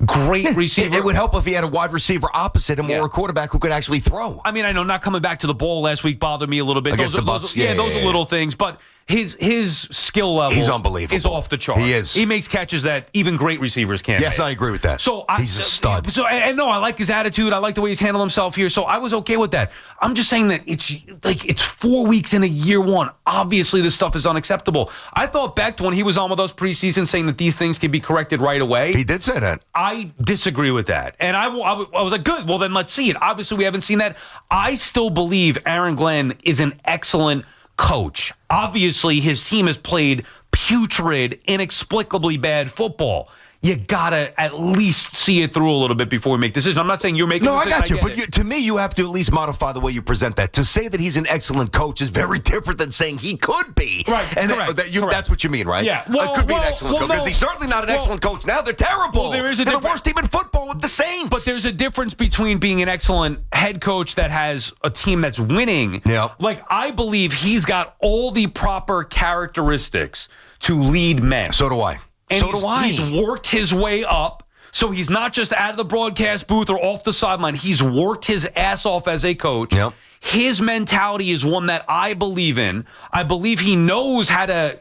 great receiver. It would help if he had a wide receiver opposite him or a quarterback who could actually throw. I mean, I know not coming back to the bowl last week bothered me a little bit. Against the Bucs. Those are little things, but his skill level he's unbelievable. is off the chart. He is. He makes catches that even great receivers can't Yes, make. I agree with that. So he's a stud. So and no, I like his attitude. I like the way he's handled himself here. So I was okay with that. I'm just saying that it's 4 weeks into year one. Obviously, this stuff is unacceptable. I thought Becht, when he was on with us preseason, saying that these things can be corrected right away. He did say that. I disagree with that. And I was like, good. Well, then let's see it. Obviously, we haven't seen that. I still believe Aaron Glenn is an excellent coach. Obviously, his team has played putrid, inexplicably bad football. You gotta at least see it through a little bit before we make decisions. I'm not saying you're making. No, I decisions. got you. But to me, you have to at least modify the way you present that. To say that he's an excellent coach is very different than saying he could be. Right. And correct. That's what you mean, right? Yeah. Could be an excellent coach because he's certainly not an excellent coach now. They're terrible. Well, They're the worst team in football with the Saints. But there's a difference between being an excellent head coach that has a team that's winning. Yeah. Like, I believe he's got all the proper characteristics to lead men. So do I. And so do I. He's worked his way up. So he's not just out of the broadcast booth or off the sideline. He's worked his ass off as a coach. Yep. His mentality is one that I believe in. I believe he knows how to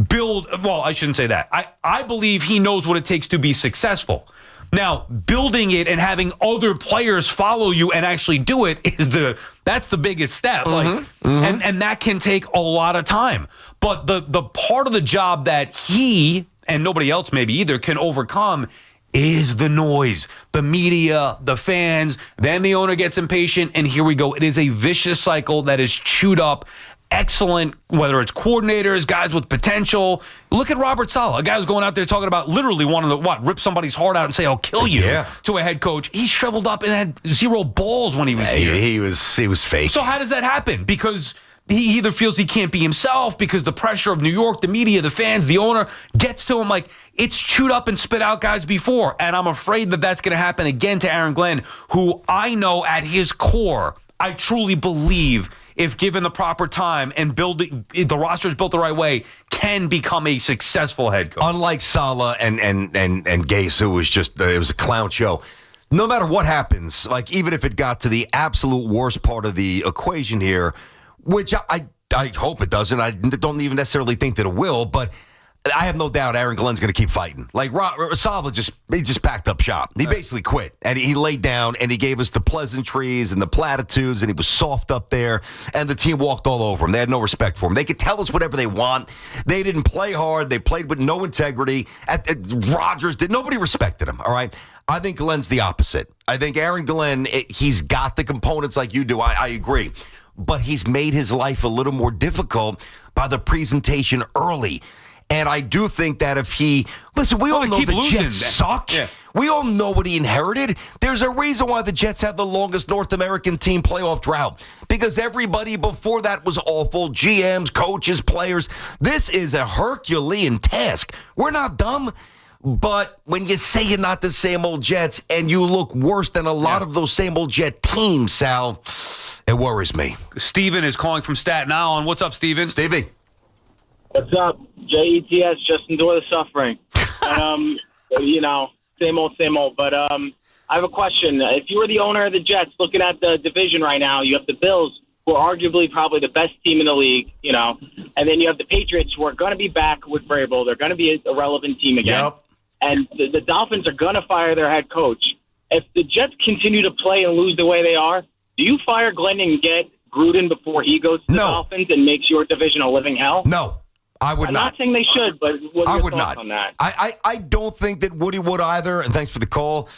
build. Well, I shouldn't say that. I believe he knows what it takes to be successful. Now, building it and having other players follow you and actually do it that's the biggest step. And that can take a lot of time. But the part of the job that he and nobody else maybe either can overcome is the noise, the media, the fans. Then the owner gets impatient, and here we go. It is a vicious cycle that is chewed up. Excellent, whether it's coordinators, guys with potential. Look at Robert Saleh, a guy who's going out there talking about literally wanting to rip somebody's heart out and say, "I'll kill you," to a head coach. He shriveled up and had zero balls when he was here. He was fake. So how does that happen? Because he either feels he can't be himself because the pressure of New York, the media, the fans, the owner gets to him. Like, it's chewed up and spit out guys before. And I'm afraid that that's going to happen again to Aaron Glenn, who I know at his core, I truly believe, if given the proper time and the roster is built the right way, can become a successful head coach. Unlike Saleh and Gase, who was just it was a clown show. No matter what happens, like even if it got to the absolute worst part of the equation here, which I hope it doesn't. I don't even necessarily think that it will, but I have no doubt Aaron Glenn's going to keep fighting. Like Saleh just packed up shop. He basically quit, and he laid down, and he gave us the pleasantries and the platitudes, and he was soft up there, and the team walked all over him. They had no respect for him. They could tell us whatever they want. They didn't play hard. They played with no integrity. Rodgers did. Nobody respected him, all right? I think Glenn's the opposite. I think Aaron Glenn, he's got the components like you do. I agree. But he's made his life a little more difficult by the presentation early. And I do think that if we all know the Jets suck. Yeah. We all know what he inherited. There's a reason why the Jets have the longest North American team playoff drought. Because everybody before that was awful. GMs, coaches, players. This is a Herculean task. We're not dumb. But when you say you're not the same old Jets and you look worse than a lot of those same old Jet teams, Sal, it worries me. Steven is calling from Staten Island. What's up, Steven? Stevie. What's up? JETS, just enjoy the suffering. Same old. But I have a question. If you were the owner of the Jets looking at the division right now, you have the Bills, who are arguably probably the best team in the league, and then you have the Patriots, who are going to be back with Vrabel. They're going to be a relevant team again. Yep. And the Dolphins are going to fire their head coach. If the Jets continue to play and lose the way they are, do you fire Glenn and get Gruden before he goes to the Dolphins and makes your division a living hell? No, I would not. I'm not saying they should, but what are your thoughts on that? I don't think that Woody would either, and thanks for the call.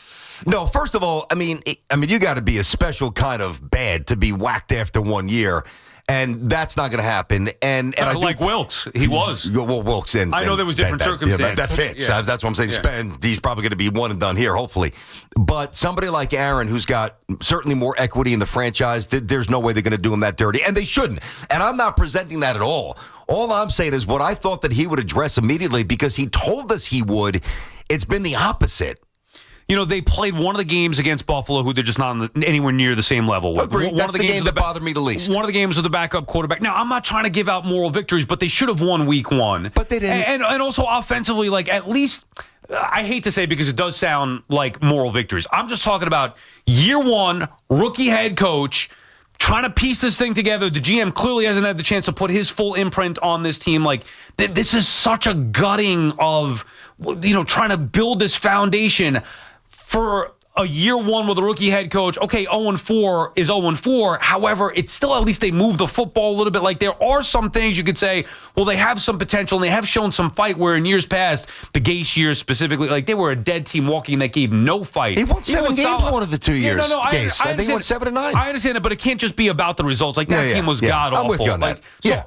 No, first of all, I mean, you got to be a special kind of bad to be whacked after 1 year. And that's not going to happen. And I like Wilkes, he was. Well, Wilkes, and I know there was different circumstances. That fits. Yeah. That's what I'm saying. He's probably going to be one and done here, hopefully. But somebody like Aaron, who's got certainly more equity in the franchise, there's no way they're going to do him that dirty, and they shouldn't. And I'm not presenting that at all. All I'm saying is what I thought that he would address immediately because he told us he would. It's been the opposite. They played one of the games against Buffalo, who they're just not anywhere near the same level with. Agreed. That's the game that bothered me the least. One of the games with the backup quarterback. Now, I'm not trying to give out moral victories, but they should have won week one. But they didn't. And also offensively, like at least, I hate to say it because it does sound like moral victories. I'm just talking about year one, rookie head coach, trying to piece this thing together. The GM clearly hasn't had the chance to put his full imprint on this team. Like, this is such a gutting of, trying to build this foundation for a year one with a rookie head coach. Okay, 0-4 is 0-4. However, it's still at least they move the football a little bit. Like, there are some things you could say, well, they have some potential and they have shown some fight where in years past, the Gase years specifically, like they were a dead team walking that gave no fight. He won 7 games one of the 2 years. Gase. I think he won 7 and 9. I understand it, but it can't just be about the results. Like, that team was god-awful. I'm with you on that. So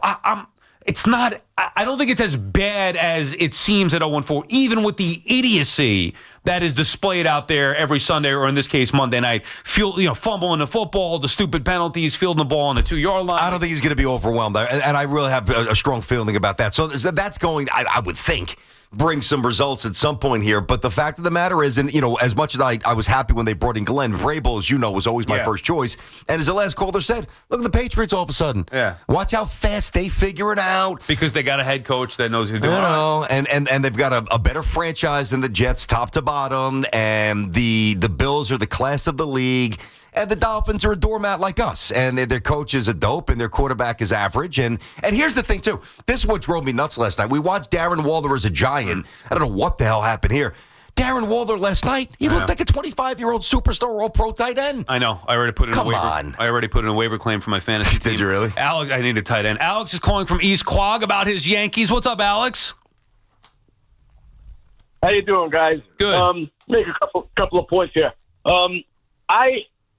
it's not, I don't think it's as bad as it seems at 0-4, even with the idiocy that is displayed out there every Sunday, or in this case, Monday night. Fumbling the football, the stupid penalties, fielding the ball on the 2-yard line. I don't think he's going to be overwhelmed, and I really have a strong feeling about that. So that's going, I would think, bring some results at some point here. But the fact of the matter is, and as much as I was happy when they brought in Glenn, Vrabel, as you know, was always my first choice. And as the last caller said, look at the Patriots all of a sudden. Yeah. Watch how fast they figure it out. Because they got a head coach that knows who to do it. And they've got a better franchise than the Jets, top to bottom. And the Bills are the class of the league. And the Dolphins are a doormat like us. And their coach is a dope, and their quarterback is average. And here's the thing, too. This is what drove me nuts last night. We watched Darren Waller as a Giant. I don't know what the hell happened here. Darren Waller last night, he looked like a 25-year-old superstar all-pro tight end. I know. I already put in a waiver claim for my fantasy team. Did you really? Alex, I need a tight end. Alex is calling from East Quogue about his Yankees. What's up, Alex? How you doing, guys? Good. Make a couple of points here.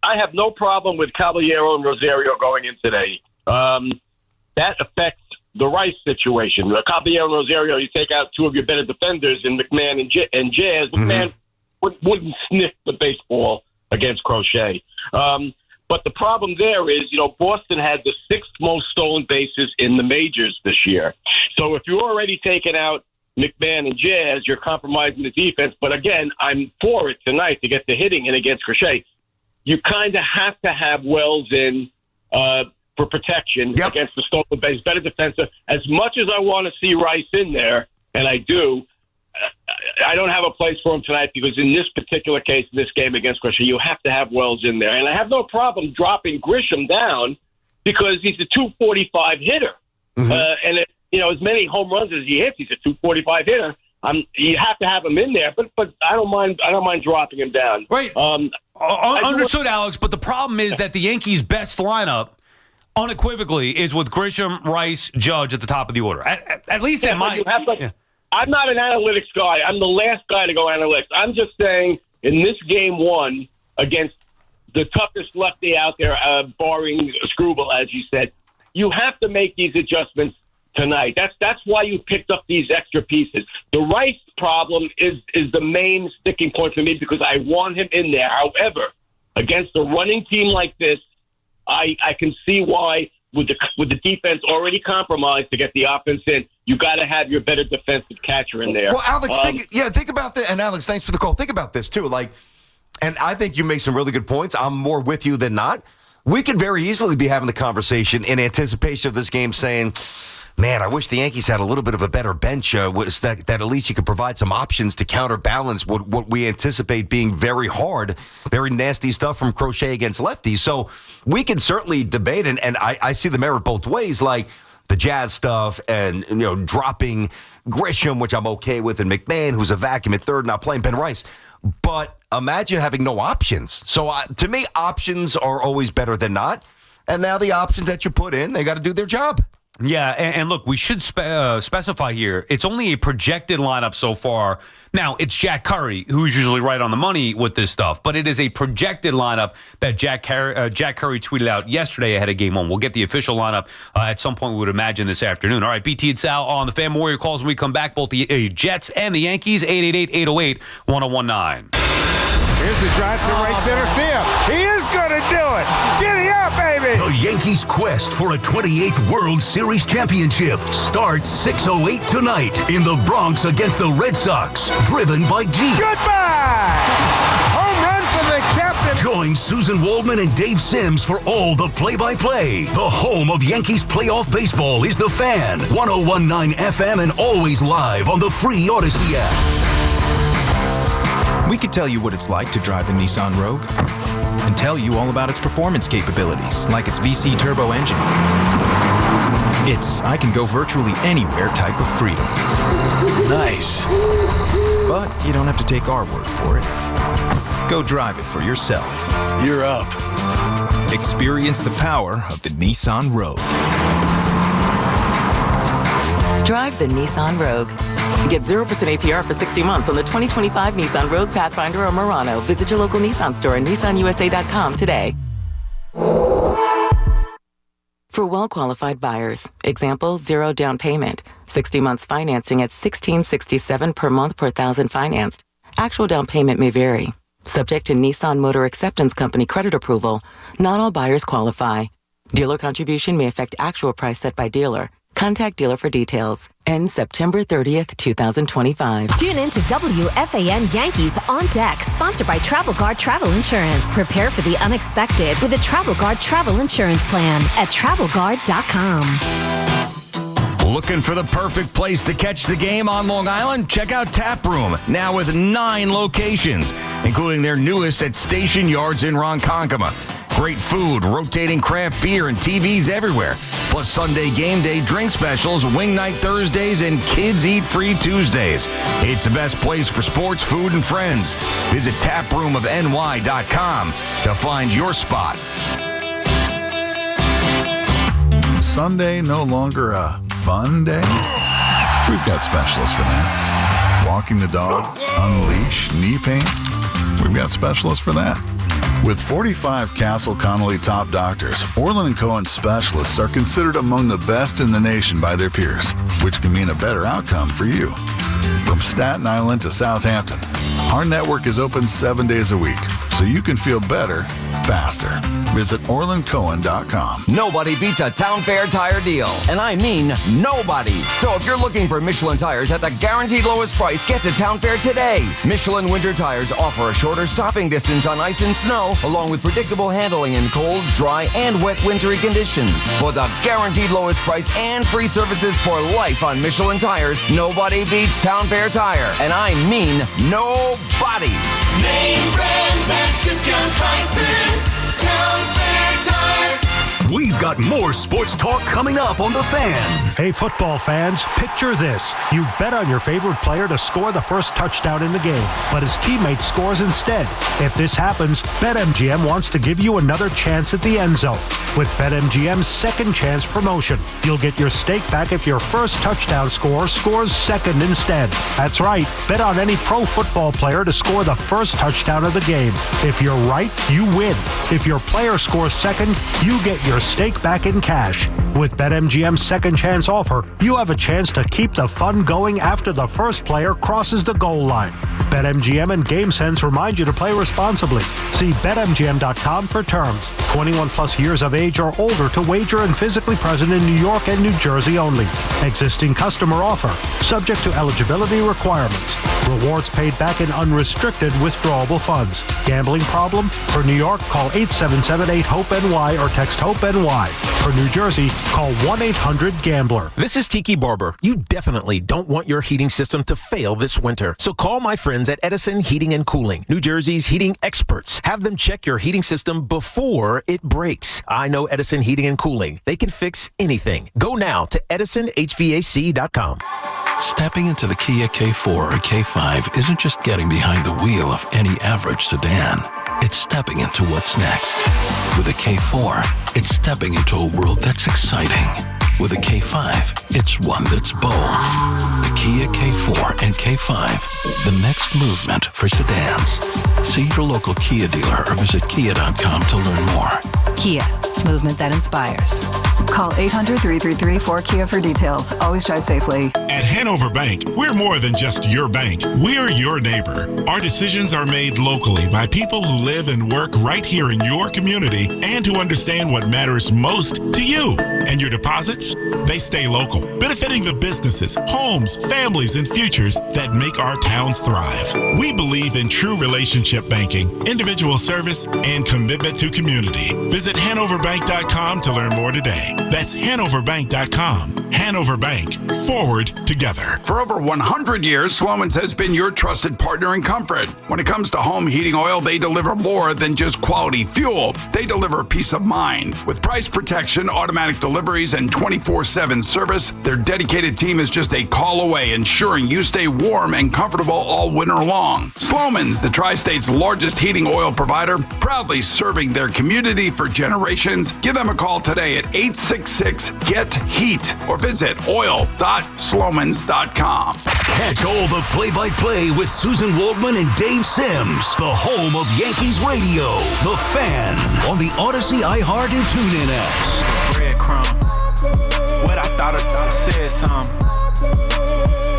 I have no problem with Caballero and Rosario going in today. That affects the Rice situation. Caballero and Rosario, you take out two of your better defenders in McMahon and Jazz. McMahon wouldn't sniff the baseball against Crochet. But the problem there is, Boston had the 6th most stolen bases in the majors this year. So if you're already taking out McMahon and Jazz, you're compromising the defense. But again, I'm for it tonight to get the hitting in against Crochet. You kind of have to have Wells in for protection against the stolen base, better defensive. As much as I want to see Rice in there, and I do, I don't have a place for him tonight because in this particular case, in this game against Grisham, you have to have Wells in there. And I have no problem dropping Grisham down because he's a 245 hitter. And as many home runs as he hits, he's a 245 hitter. You have to have him in there, but I don't mind dropping him down. Right. Understood, Alex. But the problem is that the Yankees' best lineup, unequivocally, is with Grisham, Rice, Judge at the top of the order. At least in my. I'm not an analytics guy. I'm the last guy to go analytics. I'm just saying in this game one against the toughest lefty out there, barring Struble, as you said, you have to make these adjustments tonight. That's why you picked up these extra pieces. The Rice problem is the main sticking point for me because I want him in there. However, against a running team like this, I can see why with the defense already compromised to get the offense in, you got to have your better defensive catcher in there. Well, Alex, think about that. And Alex, thanks for the call. Think about this too. And I think you make some really good points. I'm more with you than not. We could very easily be having the conversation in anticipation of this game saying, man, I wish the Yankees had a little bit of a better bench that at least you could provide some options to counterbalance what we anticipate being very hard, very nasty stuff from Crochet against lefties. So we can certainly debate, and I see the merit both ways, like the Jazz stuff and dropping Grisham, which I'm okay with, and McMahon, who's a vacuum at third, not playing Ben Rice. But imagine having no options. So to me, options are always better than not. And now the options that you put in, they got to do their job. Yeah, and look, we should specify here, it's only a projected lineup so far. Now, it's Jack Curry, who's usually right on the money with this stuff, but it is a projected lineup that Jack Curry tweeted out yesterday ahead of Game 1. We'll get the official lineup at some point, we would imagine, this afternoon. All right, BT and Sal on the Fan Warrior calls when we come back, both the Jets and the Yankees, 888-808-1019. Here's the drive to right center field. He is going to do it. Giddy up, baby. The Yankees' quest for a 28th World Series championship starts 6:08 tonight in the Bronx against the Red Sox, driven by G. Goodbye. Home run for the captain. Join Susan Waldman and Dave Sims for all the play-by-play. The home of Yankees playoff baseball is The Fan, 101.9 FM, and always live on the free Odyssey app. We could tell you what it's like to drive the Nissan Rogue, and tell you all about its performance capabilities, like its VC turbo engine. It's I can go virtually anywhere type of freedom. Nice. But you don't have to take our word for it. Go drive it for yourself. You're up. Experience the power of the Nissan Rogue. Drive the Nissan Rogue. Get 0% APR for 60 months on the 2025 Nissan Rogue, Pathfinder, or Murano. Visit your local Nissan store and nissanusa.com today. For well-qualified buyers, example, 0 down payment, 60 months financing at $1,667 per month per thousand financed. Actual down payment may vary. Subject to Nissan Motor Acceptance Company credit approval, not all buyers qualify. Dealer contribution may affect actual price set by dealer. Contact dealer for details. Ends September 30th, 2025. Tune in to WFAN Yankees On Deck, sponsored by Travel Guard Travel Insurance. Prepare for the unexpected with a Travel Guard Travel Insurance plan at TravelGuard.com. Looking for the perfect place to catch the game on Long Island? Check out Tap Room, now with 9 locations, including their newest at Station Yards in Ronkonkoma. Great food, rotating craft beer, and TVs everywhere. Plus Sunday game day drink specials, wing night Thursdays, and kids eat free Tuesdays. It's the best place for sports, food, and friends. Visit taproomofny.com to find your spot. Sunday no longer a fun day? We've got specialists for that. Walking the dog, unleash, knee pain? We've got specialists for that. With 45 Castle Connolly top doctors, Orland & Cohen specialists are considered among the best in the nation by their peers, which can mean a better outcome for you. From Staten Island to Southampton, our network is open 7 days a week, so you can feel better, faster. Visit OrlandCohen.com. Nobody beats a Town Fair tire deal, and I mean nobody. So if you're looking for Michelin tires at the guaranteed lowest price, get to Town Fair today. Michelin winter tires offer a shorter stopping distance on ice and snow, along with predictable handling in cold, dry, and wet wintry conditions. For the guaranteed lowest price and free services for life on Michelin tires, nobody beats Town Fair tire, and I mean nobody. Name brands at discount prices. Town Fair Tire. We've got more sports talk coming up on The Fan. Hey, football fans, picture this. You bet on your favorite player to score the first touchdown in the game, but his teammate scores instead. If this happens, BetMGM wants to give you another chance at the end zone. With BetMGM's second chance promotion, you'll get your stake back if your first touchdown scorer scores second instead. That's right. Bet on any pro football player to score the first touchdown of the game. If you're right, you win. If your player scores second, you get your stake back in cash. With BetMGM's second chance offer, you have a chance to keep the fun going after the first player crosses the goal line. BetMGM and GameSense remind you to play responsibly. See BetMGM.com for terms. 21 plus years of age or older to wager and physically present in New York and New Jersey only. Existing customer offer. Subject to eligibility requirements. Rewards paid back in unrestricted withdrawable funds. Gambling problem? For New York, call 877-8-HOPE-NY or text HOPE-NY. For New Jersey, call 1-800-GAMBLER. This is Tiki Barber. You definitely don't want your heating system to fail this winter. So call my friends at Edison Heating and Cooling, New Jersey's heating experts. Have them check your heating system before it breaks. I know Edison Heating and Cooling. They can fix anything. Go now to EdisonHVAC.com. Stepping into the Kia K4 or K5 isn't just getting behind the wheel of any average sedan. It's stepping into what's next. With a K4, it's stepping into a world that's exciting. With a K5, it's one that's bold. The Kia K4 and K5, the next movement for sedans. See your local Kia dealer or visit kia.com to learn more. Kia, movement that inspires. Call 800-333-4KIA for details. Always drive safely. At Hanover Bank, we're more than just your bank. We're your neighbor. Our decisions are made locally by people who live and work right here in your community and who understand what matters most to you. And your deposits, they stay local, benefiting the businesses, homes, families, and futures that make our towns thrive. We believe in true relationship banking, individual service, and commitment to community. Visit Hanover HanoverBank.com to learn more today. That's HanoverBank.com. Hanover Bank. Forward together. For over 100 years, Sloman's has been your trusted partner in comfort. When it comes to home heating oil, they deliver more than just quality fuel. They deliver peace of mind. With price protection, automatic deliveries, and 24/7 service, their dedicated team is just a call away, ensuring you stay warm and comfortable all winter long. Sloman's, the Tri-State's largest heating oil provider, proudly serving their community for generations. Give them a call today at 866-GET-HEAT or visit oil.slomans.com. Catch all the play-by-play with Susan Waldman and Dave Sims, the home of Yankees radio, The Fan, on the Odyssey, iHeart, and TuneIn apps. Breadcrumb. What I thought said something.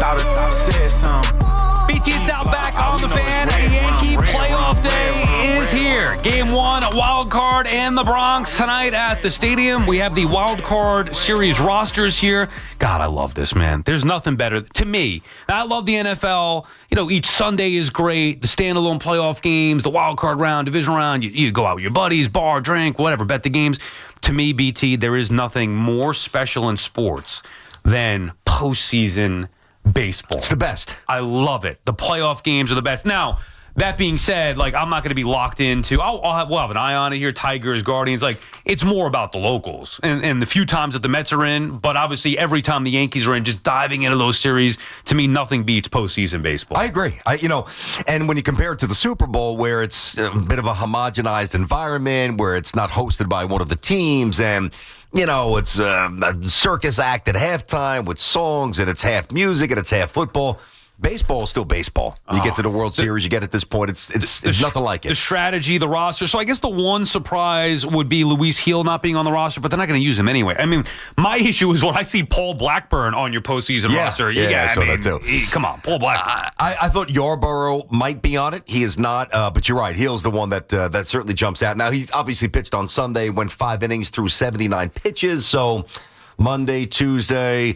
Thought said something. BT Sal back on The Fan. Yankee playoff day is here. Game 1, wild card, and the Bronx tonight at the stadium. We have the wild card series rosters here. God, I love this, man. There's nothing better to me. I love the NFL. You know, each Sunday is great. The standalone playoff games, the wild card round, division round. You go out with your buddies, bar, drink, whatever, bet the games. To me, BT, there is nothing more special in sports than postseason baseball. It's the best. I love it. The playoff games are the best. Now, that being said, like, I'm not going to be locked into, we'll have an eye on it here, Tigers, Guardians. Like, it's more about the locals. And the few times that the Mets are in, but obviously every time the Yankees are in, just diving into those series, to me, nothing beats postseason baseball. I agree. And when you compare it to the Super Bowl, where it's a bit of a homogenized environment, where it's not hosted by one of the teams, and it's a circus act at halftime with songs, and it's half music, and it's half football. Baseball is still baseball. You get to the World Series, you get at this point, it's nothing like it. The strategy, the roster. So I guess the one surprise would be Luis Gil not being on the roster, but they're not going to use him anyway. I mean, my issue is when I see Paul Blackburn on your postseason roster. I saw that too. Come on, Paul Blackburn. I thought Yarborough might be on it. He is not, but you're right. Gil's the one that certainly jumps out. Now, he obviously pitched on Sunday, went 5 innings through 79 pitches. So Monday, Tuesday.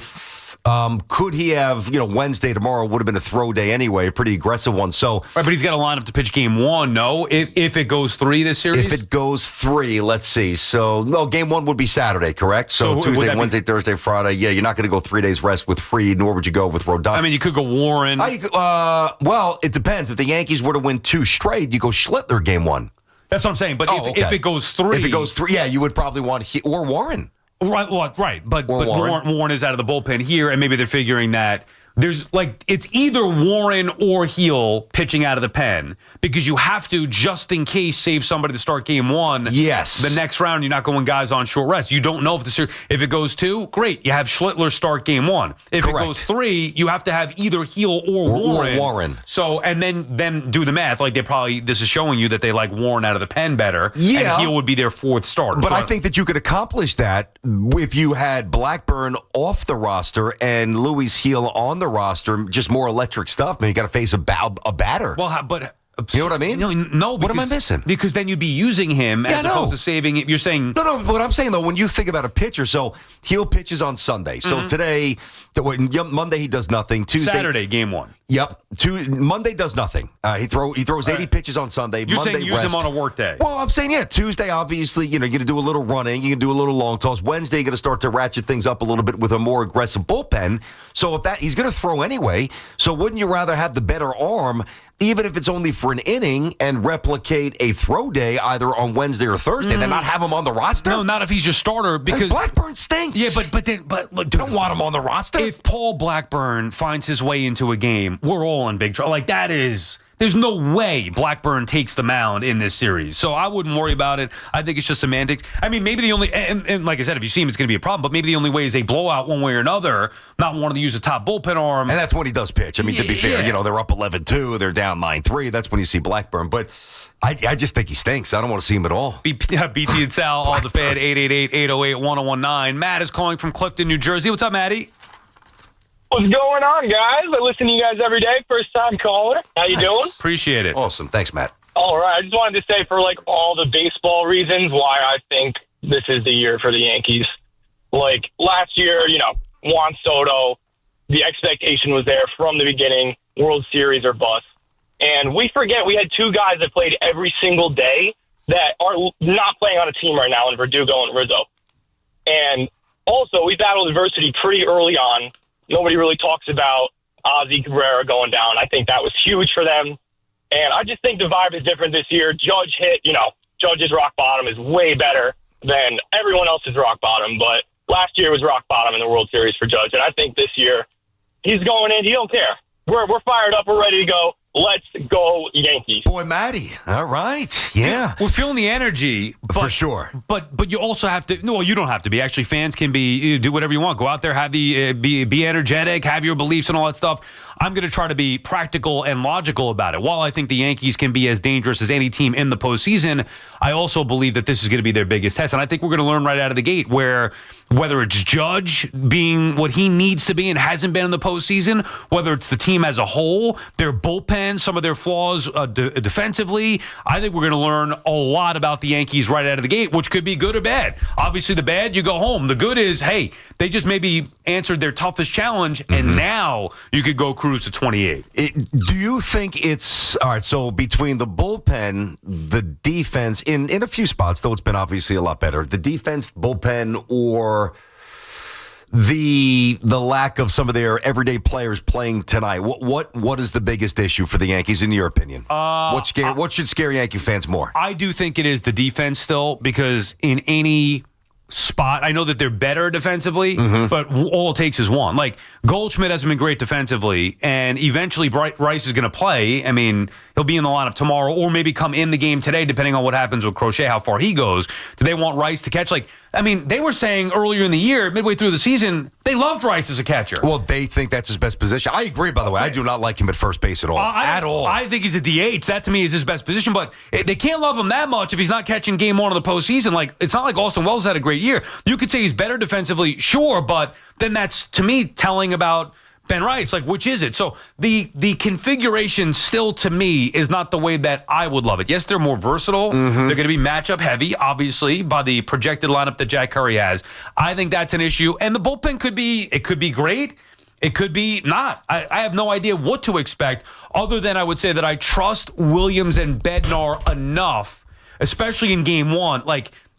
Could he have, Wednesday, tomorrow would have been a throw day anyway, a pretty aggressive one. So, right, but he's got to line up to pitch game 1, no? If it goes 3 this series? If it goes 3, let's see. So, no, game 1 would be Saturday, correct? So Tuesday, Wednesday, Thursday, Friday. Yeah, you're not going to go 3 days rest with Fried, nor would you go with Rodon. I mean, you could go Warren. Well, it depends. If the Yankees were to win 2 straight, you go Schlittler game 1. That's what I'm saying. But if it goes 3. If it goes 3, you would probably want or Warren. Right, but Warren is out of the bullpen here, and maybe they're figuring that there's it's either Warren or Gil pitching out of the pen because you have to, just in case, save somebody to start game 1. Yes. The next round, you're not going guys on short rest. You don't know if it goes 2, great. You have Schlittler start game 1. If Correct. It goes 3, you have to have either Gil or Warren. So, and then do the math. This is showing you that they like Warren out of the pen better. Yeah. And Gil would be their 4th starter. But I think that you could accomplish that if you had Blackburn off the roster and Luis Gil on the roster, just more electric stuff. Man, you got to face a batter. Well, but you know what I mean? No. What am I missing? Because then you'd be using him as opposed to saving it. You're saying no. What I'm saying though, when you think about a pitcher, so Gil pitches on Sunday. So today, Monday he does nothing. Tuesday, Saturday, game 1. Yep. Monday does nothing. He throws 80 pitches on Sunday. You're Monday saying use rest. him on a work day. Well, I'm saying Tuesday, obviously, you're going to do a little running. You can do a little long toss. Wednesday, you're going to start to ratchet things up a little bit with a more aggressive bullpen. So he's going to throw anyway. So wouldn't you rather have the better arm, even if it's only for an inning, and replicate a throw day either on Wednesday or Thursday, than not have him on the roster? No, not if he's your starter, because Blackburn stinks. Yeah, but look, you don't want him on the roster. If Paul Blackburn finds his way into a game, we're all in big trouble. There's no way Blackburn takes the mound in this series. So I wouldn't worry about it. I think it's just semantics. I mean, maybe the only, and like I said, if you see him, it's going to be a problem, but maybe the only way is a blowout one way or another, not wanting to use a top bullpen arm. And that's when he does pitch. I mean, to be fair, they're up 11-2, they're down 9-3. That's when you see Blackburn. But I just think he stinks. I don't want to see him at all. BT and Sal, all the fan, 888-808-1019. Matt is calling from Clifton, New Jersey. What's up, Matty? What's going on, guys? I listen to you guys every day. First time caller. How you doing? Appreciate it. Awesome. Thanks, Matt. All right. I just wanted to say, for all the baseball reasons why I think this is the year for the Yankees. Last year, Juan Soto, the expectation was there from the beginning, World Series or bust. And we forget we had 2 guys that played every single day that are not playing on a team right now in Verdugo and Rizzo. And also, we battled adversity pretty early on. Nobody really talks about Ozzie Cabrera going down. I think that was huge for them. And I just think the vibe is different this year. Judge's rock bottom is way better than everyone else's rock bottom. But last year was rock bottom in the World Series for Judge. And I think this year he's going in. He don't care. We're fired up. We're ready to go. Let's go Yankees. Boy, Matty. All right. Yeah. We're feeling the energy. But, for sure. But you also have to. No, you don't have to be. Actually, fans can do whatever you want. Go out there, have be energetic, have your beliefs and all that stuff. I'm going to try to be practical and logical about it. While I think the Yankees can be as dangerous as any team in the postseason, I also believe that this is going to be their biggest test. And I think we're going to learn right out of the gate whether it's Judge being what he needs to be and hasn't been in the postseason, whether it's the team as a whole, their bullpen, some of their flaws defensively. I think we're going to learn a lot about the Yankees right out of the gate, which could be good or bad. Obviously, the bad, you go home. The good is, hey, they just maybe answered their toughest challenge, and now you could go cruise to 28. Do you think it's all right? So between the bullpen, the defense, in a few spots, though it's been obviously a lot better, the defense, bullpen, or the lack of some of their everyday players playing tonight, what is the biggest issue for the Yankees in your opinion? What should scare Yankee fans more? I do think it is the defense still, because in any spot, I know that they're better defensively, but all it takes is one. Like, Goldschmidt hasn't been great defensively, and eventually Rice is going to play. I mean, he'll be in the lineup tomorrow, or maybe come in the game today, depending on what happens with Crochet, how far he goes. Do they want Rice to catch? They were saying earlier in the year, midway through the season, they loved Rice as a catcher. Well, they think that's his best position. I agree, by the way. I do not like him at first base at all. I think he's a DH. That, to me, is his best position. But they can't love him that much if he's not catching game one of the postseason. It's not like Austin Wells had a great year. You could say he's better defensively, sure, but then that's, to me, telling about Ben Rice. Which is it? So the configuration still, to me, is not the way that I would love it. Yes, they're more versatile. They're going to be matchup heavy, obviously, by the projected lineup that Jack Curry has. I think that's an issue. And the bullpen could be great. It could be not. I have no idea what to expect, other than I would say that I trust Williams and Bednar enough, especially in game one.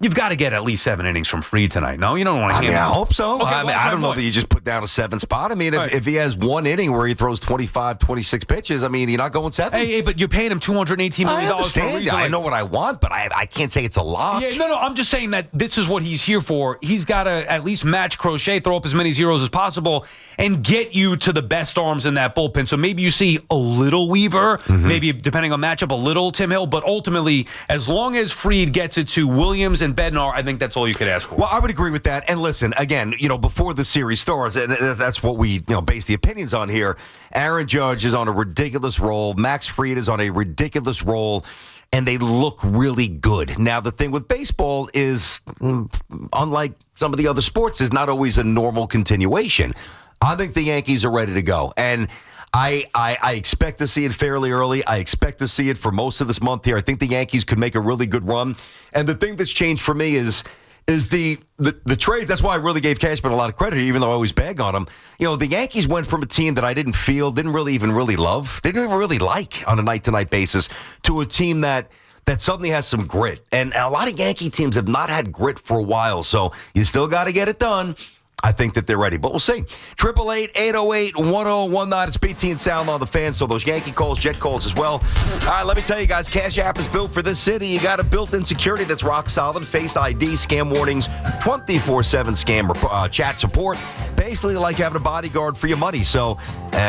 You've got to get at least 7 innings from Fried tonight. No, you don't want to. I hope so. Okay, I don't know that you just put down a 7 spot. I mean, if he has one inning where he throws 25, 26 pitches, you're not going 7. Hey, but you're paying him $218 million. I understand. I know what I want, but I can't say it's a lock. Yeah, no. I'm just saying that this is what he's here for. He's got to at least match Crochet, throw up as many zeros as possible, and get you to the best arms in that bullpen. So maybe you see a little Weaver, maybe depending on matchup, a little Tim Hill, but ultimately, as long as Fried gets it to Williams and Bednar, I think that's all you could ask for. Well, I would agree with that. And listen, again, before the series starts, and that's what we base the opinions on here, Aaron Judge is on a ridiculous roll. Max Fried is on a ridiculous roll. And they look really good. Now, the thing with baseball is, unlike some of the other sports, is not always a normal continuation. I think the Yankees are ready to go. And I expect to see it fairly early. I expect to see it for most of this month here. I think the Yankees could make a really good run. And the thing that's changed for me is the trades. That's why I really gave Cashman a lot of credit, even though I always bag on him. The Yankees went from a team that I didn't really love, didn't even really like on a night-to-night basis, to a team that suddenly has some grit. And a lot of Yankee teams have not had grit for a while, so you still got to get it done. I think that they're ready, but we'll see. 888-808-1019. It's BT and Sal on the Fan, so those Yankee calls, Jet calls as well. All right, let me tell you guys, Cash App is built for this city. You got a built-in security that's rock solid, Face ID, scam warnings, 24/7 scam chat support. Basically like having a bodyguard for your money. So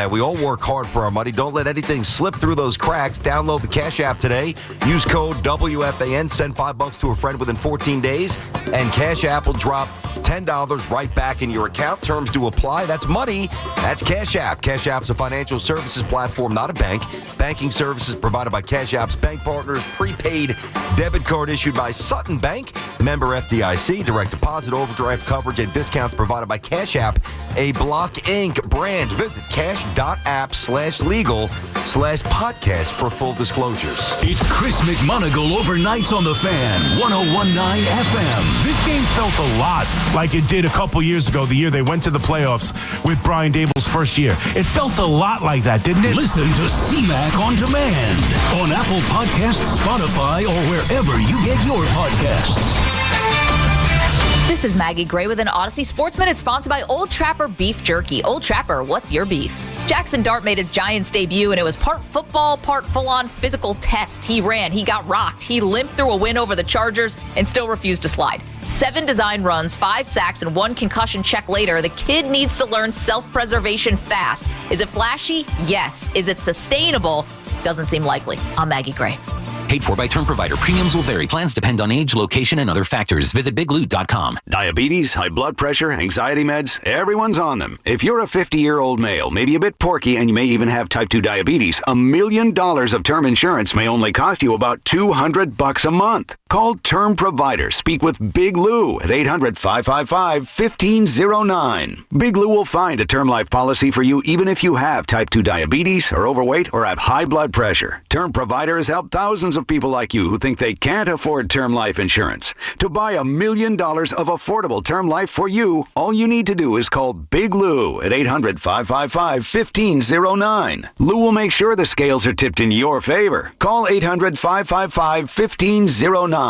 we all work hard for our money. Don't let anything slip through those cracks. Download the Cash App today. Use code WFAN. Send $5 to a friend within 14 days, and Cash App will drop $10 right back in your account. Terms do apply. That's money. That's Cash App. Cash App's a financial services platform, not a bank. Banking services provided by Cash App's bank partners. Prepaid debit card issued by Sutton Bank. Member FDIC. Direct deposit, overdraft coverage, and discounts provided by Cash App, a Block Inc. brand. Visit cash.app/legal/podcast for full disclosures. It's Chris McMonagle overnights on the Fan, 101.9 FM. This game felt a lot like like it did a couple years ago, the year they went to the playoffs with Brian Dable's first year. It felt a lot like that, didn't it? Listen to CMAC on demand on Apple Podcasts, Spotify, or wherever you get your podcasts. This is Maggie Gray with an Odyssey Sports Minute sponsored by Old Trapper Beef Jerky. Old Trapper, what's your beef? Jackson Dart made his Giants debut, and it was part football, part full-on physical test. He ran, he got rocked, he limped through a win over the Chargers and still refused to slide. 7 design runs, 5 sacks, and 1 concussion check later. The kid needs to learn self-preservation fast. Is it flashy? Yes. Is it sustainable? Doesn't seem likely. I'm Maggie Gray. Paid for by term provider. Premiums will vary. Plans depend on age, location, and other factors. Visit biglou.com. Diabetes, high blood pressure, anxiety meds, everyone's on them. If you're a 50-year-old male, maybe a bit porky, and you may even have type 2 diabetes, $1 million of term insurance may only cost you about $200 a month. Call Term Provider. Speak with Big Lou at 800-555-1509. Big Lou will find a term life policy for you even if you have type 2 diabetes, are overweight, or have high blood pressure. Term Provider has helped thousands of people like you who think they can't afford term life insurance. To buy $1 million of affordable term life for you, all you need to do is call Big Lou at 800-555-1509. Lou will make sure the scales are tipped in your favor. Call 800-555-1509.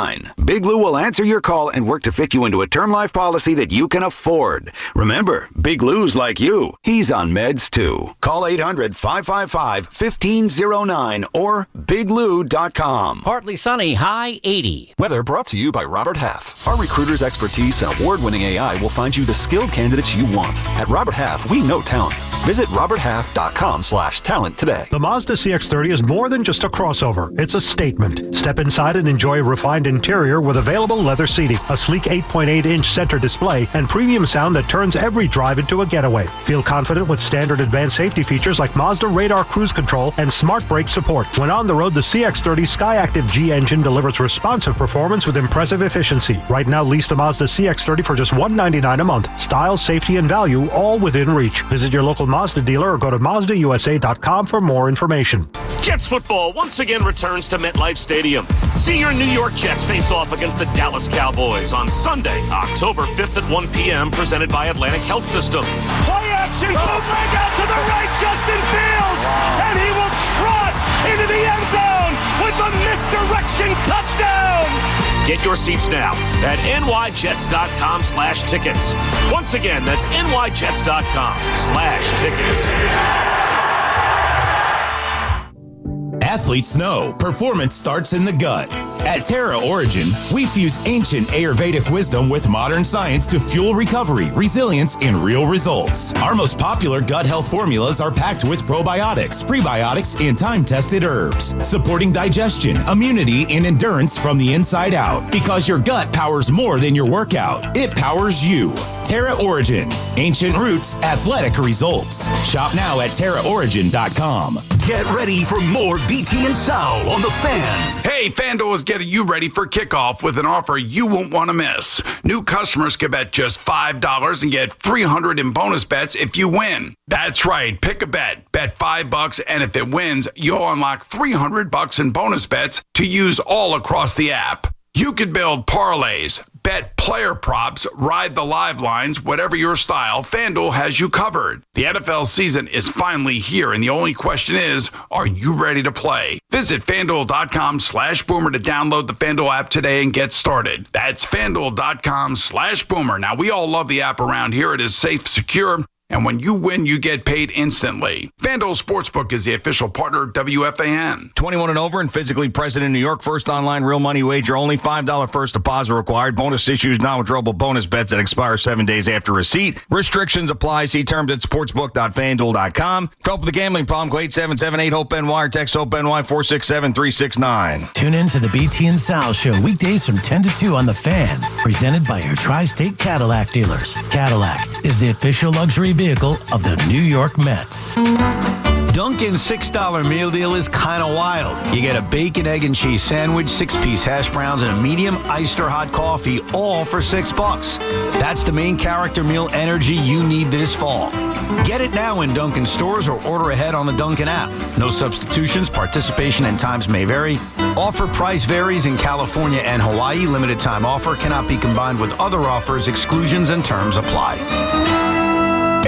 Big Lou will answer your call and work to fit you into a term life policy that you can afford. Remember, Big Lou's like you. He's on meds too. Call 800-555-1509 or biglou.com. Partly sunny, high 80. Weather brought to you by Robert Half. Our recruiters' expertise and award-winning AI will find you the skilled candidates you want. At Robert Half, we know talent. Visit roberthalf.com/talent today. The Mazda CX-30 is more than just a crossover. It's a statement. Step inside and enjoy a refined interior with available leather seating, a sleek 8.8-inch center display, and premium sound that turns every drive into a getaway. Feel confident with standard advanced safety features like Mazda Radar Cruise Control and Smart Brake Support. When on the road, the CX-30 SkyActiv G engine delivers responsive performance with impressive efficiency. Right now, lease the Mazda CX-30 for just $199 a month. Style, safety, and value all within reach. Visit your local Mazda dealer or go to MazdaUSA.com for more information. Jets football once again returns to MetLife Stadium. See your New York Jets face off against the Dallas Cowboys on Sunday, October 5th at 1 p.m., presented by Atlantic Health System. Play action, bootleg out to the right, Justin Fields, and he will trot into the end zone with a misdirection touchdown. Get your seats now at nyjets.com/tickets. Once again, that's nyjets.com/tickets. Athletes know performance starts in the gut. At Terra Origin, we fuse ancient Ayurvedic wisdom with modern science to fuel recovery, resilience, and real results. Our most popular gut health formulas are packed with probiotics, prebiotics, and time-tested herbs, supporting digestion, immunity, and endurance from the inside out. Because your gut powers more than your workout. It powers you. Terra Origin. Ancient roots, athletic results. Shop now at TerraOrigin.com. Get ready for more BT and Sal on the Fan. Hey, FanDuel is getting you ready for kickoff with an offer you won't want to miss. New customers can bet just $5 and get $300 in bonus bets if you win. That's right. Pick a bet. Bet $5, and if it wins, you'll unlock $300 in bonus bets to use all across the app. You could build parlays, bet player props, ride the live lines, whatever your style, FanDuel has you covered. The NFL season is finally here, and the only question is, are you ready to play? Visit FanDuel.com/Boomer to download the FanDuel app today and get started. That's FanDuel.com/Boomer. Now, we all love the app around here. It is safe, secure, and when you win, you get paid instantly. FanDuel Sportsbook is the official partner of WFAN. 21 and over and physically present in New York. First online real money wager only. $5 first deposit required. Bonus issues, non-withdrawable bonus bets that expire 7 days after receipt. Restrictions apply. See terms at sportsbook.fanduel.com. For help with the gambling problem, go 877-8-HOPE-NY or text HOPE-NY 467-369. Tune in to the BT and Sal Show weekdays from 10 to 2 on The Fan. Presented by your tri-state Cadillac dealers. Cadillac is the official luxury vehicle of the New York Mets. Dunkin's $6 meal deal is kind of wild. You get a bacon, egg, and cheese sandwich, 6-piece hash browns, and a medium iced or hot coffee, all for $6. That's the main character meal energy you need this fall. Get it now in Dunkin' stores or order ahead on the Dunkin' app. No substitutions, participation and times may vary. Offer price varies in California and Hawaii. Limited time offer cannot be combined with other offers. Exclusions and terms apply.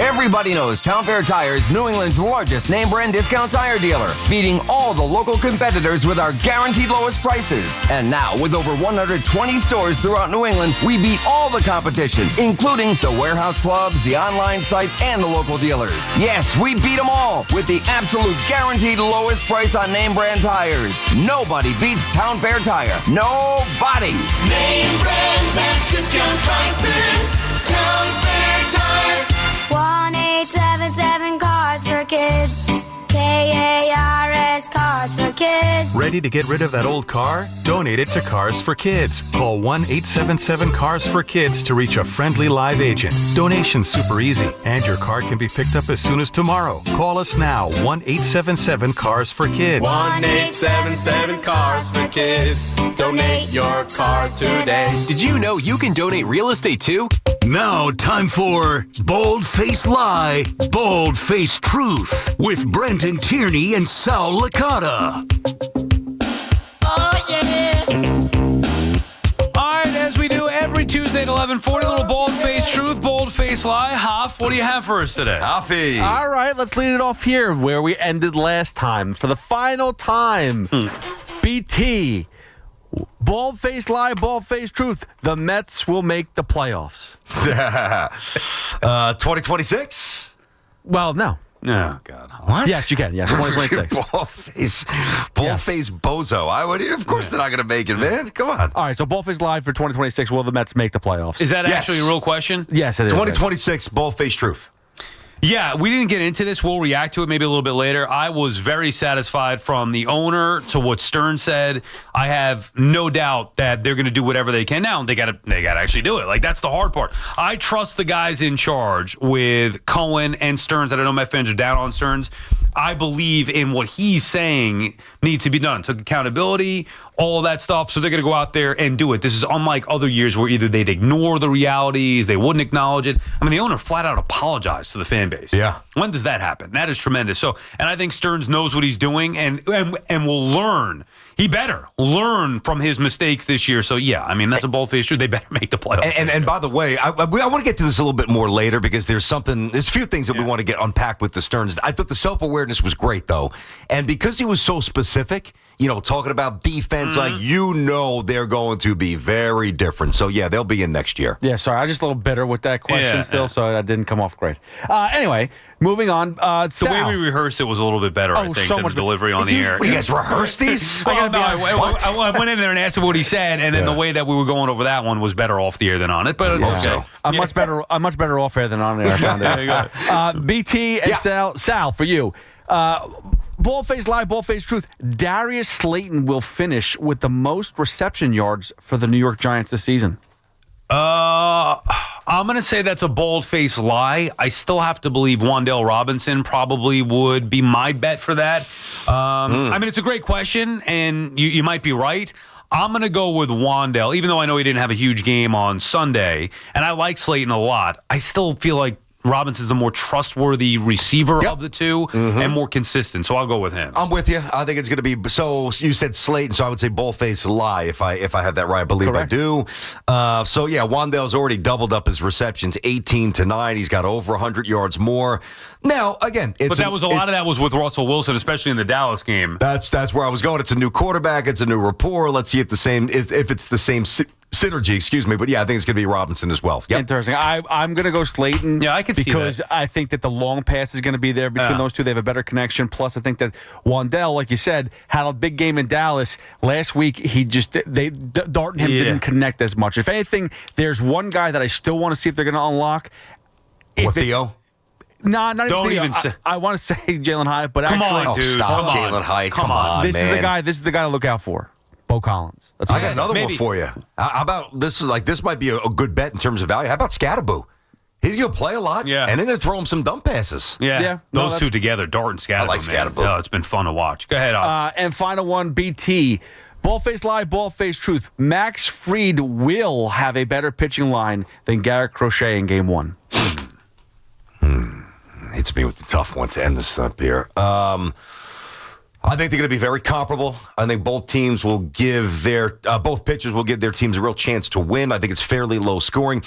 Everybody knows Town Fair Tire is New England's largest name brand discount tire dealer, beating all the local competitors with our guaranteed lowest prices. And now, with over 120 stores throughout New England, we beat all the competition, including the warehouse clubs, the online sites, and the local dealers. Yes, we beat them all with the absolute guaranteed lowest price on name brand tires. Nobody beats Town Fair Tire. Nobody. Name brands at discount prices. Town Fair Tire. 1-877 Cars for Kids. KARS Cars for Kids. Ready to get rid of that old car? Donate it to Cars for Kids. Call 1-877 Cars for Kids to reach a friendly live agent. Donation's super easy, and your car can be picked up as soon as tomorrow. Call us now, 1-877 Cars for Kids. 1-877 Cars for Kids. Donate your car today. Did you know you can donate real estate too? Now, time for Bold Face Lie, Bold Face Truth with Brenton Tierney and Sal Licata. Oh, yeah. All right, as we do every Tuesday at 11:40, little Bold Face Truth, Bold Face Lie. Hoff, what do you have for us today? Hoffy. All right, let's lead it off here where we ended last time. For the final time, BT. Bald face lie, bald face truth. The Mets will make the playoffs. 2026? Well, no. Oh, God. What? Yes, you can. Yes, 2026. Bald face bozo. Of course they're not going to make it, man. Come on. All right, so bald face lie for 2026. Will the Mets make the playoffs? Is that actually a real question? Yes, it is. 2026, bald face truth. Yeah, we didn't get into this. We'll react to it maybe a little bit later. I was very satisfied from the owner to what Stern said. I have no doubt that they're going to do whatever they can now. They got to actually do it. Like, that's the hard part. I trust the guys in charge with Cohen and Stearns. I don't know Met fans are down on Stearns. I believe in what he's saying needs to be done. Took accountability, all of that stuff. So they're going to go out there and do it. This is unlike other years where either they'd ignore the realities, they wouldn't acknowledge it. I mean, the owner flat out apologized to the fan base. Yeah. When does that happen? That is tremendous. So, and I think Stearns knows what he's doing and will learn. He better learn from his mistakes this year. So, yeah, I mean, that's a bold-faced truth. They better make the playoffs. And by the way, I want to get to this a little bit more later because there's a few things that we want to get unpacked with the Stearns. I thought the self-awareness was great, though. And because he was so specific, talking about defense, they're going to be very different. So, yeah, they'll be in next year. Yeah, sorry. I was just a little bitter with that question so that didn't come off great. Anyway, moving on. The way we rehearsed it was a little bit better, I think, so than much the delivery on the air. You guys rehearsed these? I went in there and asked him what he said, and then the way that we were going over that one was better off the air than on it. But okay. I'm much better off air than on air. I found it. There you go. BT and Sal, for you. Bald face lie, bald face truth. Darius Slayton will finish with the most reception yards for the New York Giants this season. I'm going to say that's a bold-faced lie. I still have to believe Wan'Dale Robinson probably would be my bet for that. I mean, it's a great question, and you might be right. I'm going to go with Wan'Dale, even though I know he didn't have a huge game on Sunday, and I like Slayton a lot. I still feel like Robinson's a more trustworthy receiver of the two and more consistent, so I'll go with him. I'm with you. I think it's going to be. So you said Slayton, so I would say bold-faced lie if I have that right. I believe I do. So yeah, Wan'Dale's already doubled up his receptions, 18-9. He's got over 100 yards more. Now again, but a lot of that was with Russell Wilson, especially in the Dallas game. That's where I was going. It's a new quarterback. It's a new rapport. Let's see if it's the same synergy, excuse me. But yeah, I think it's going to be Robinson as well. Yep. Interesting. I'm going to go Slayton. Yeah, I can see that. Because I think that the long pass is going to be there between those two. They have a better connection. Plus, I think that Wan'Dale, like you said, had a big game in Dallas last week. Dart and him didn't connect as much. If anything, there's one guy that I still want to see if they're going to unlock. Theo? No, not Don't even say. I want to say Jalen Hyatt, but come actually, on, dude. Stop, Jalen Hyatt. Come on, this man. This is the guy to look out for. Bo Collins. I got another one for you. How about this? This might be a good bet in terms of value. How about Scatterboo? He's going to play a lot, and they're going to throw him some dump passes. Yeah. Those two together, Dart and Scatterboo. I like Scatterboo. Oh, it's been fun to watch. Go ahead, and final one, BT. Ball-faced lie, ball-faced truth. Max Fried will have a better pitching line than Garrett Crochet in Game 1. Hits me with the tough one to end this up here. I think they're going to be very comparable. I think both teams will both pitchers will give their teams a real chance to win. I think it's fairly low scoring.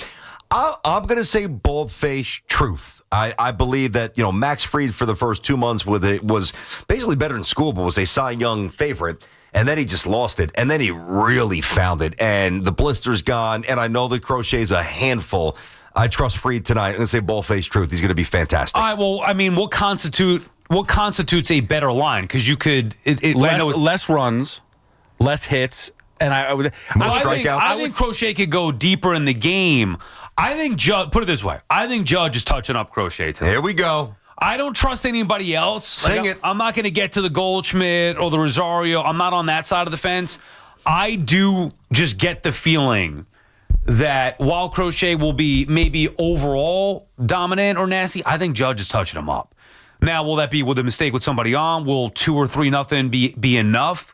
I'm going to say bold-faced truth. I believe that, Max Fried for the first 2 months was basically better in school, but was a Cy Young favorite. And then he just lost it. And then he really found it. And the blister's gone. And I know that Crochet's a handful. I trust Fried tonight. I'm going to say bold-faced truth. He's going to be fantastic. All right, well, I mean, what constitutes a better line? Because you could less runs, less hits, and I think Crochet could go deeper in the game. I think Judge. Put it this way: I think Judge is touching up Crochet tonight. There we go. I don't trust anybody else. Sing it. I'm not going to get to the Goldschmidt or the Rosario. I'm not on that side of the fence. I do just get the feeling that while Crochet will be maybe overall dominant or nasty, I think Judge is touching him up. Now, will that be with a mistake with somebody on? Will 2 or 3-0 be enough?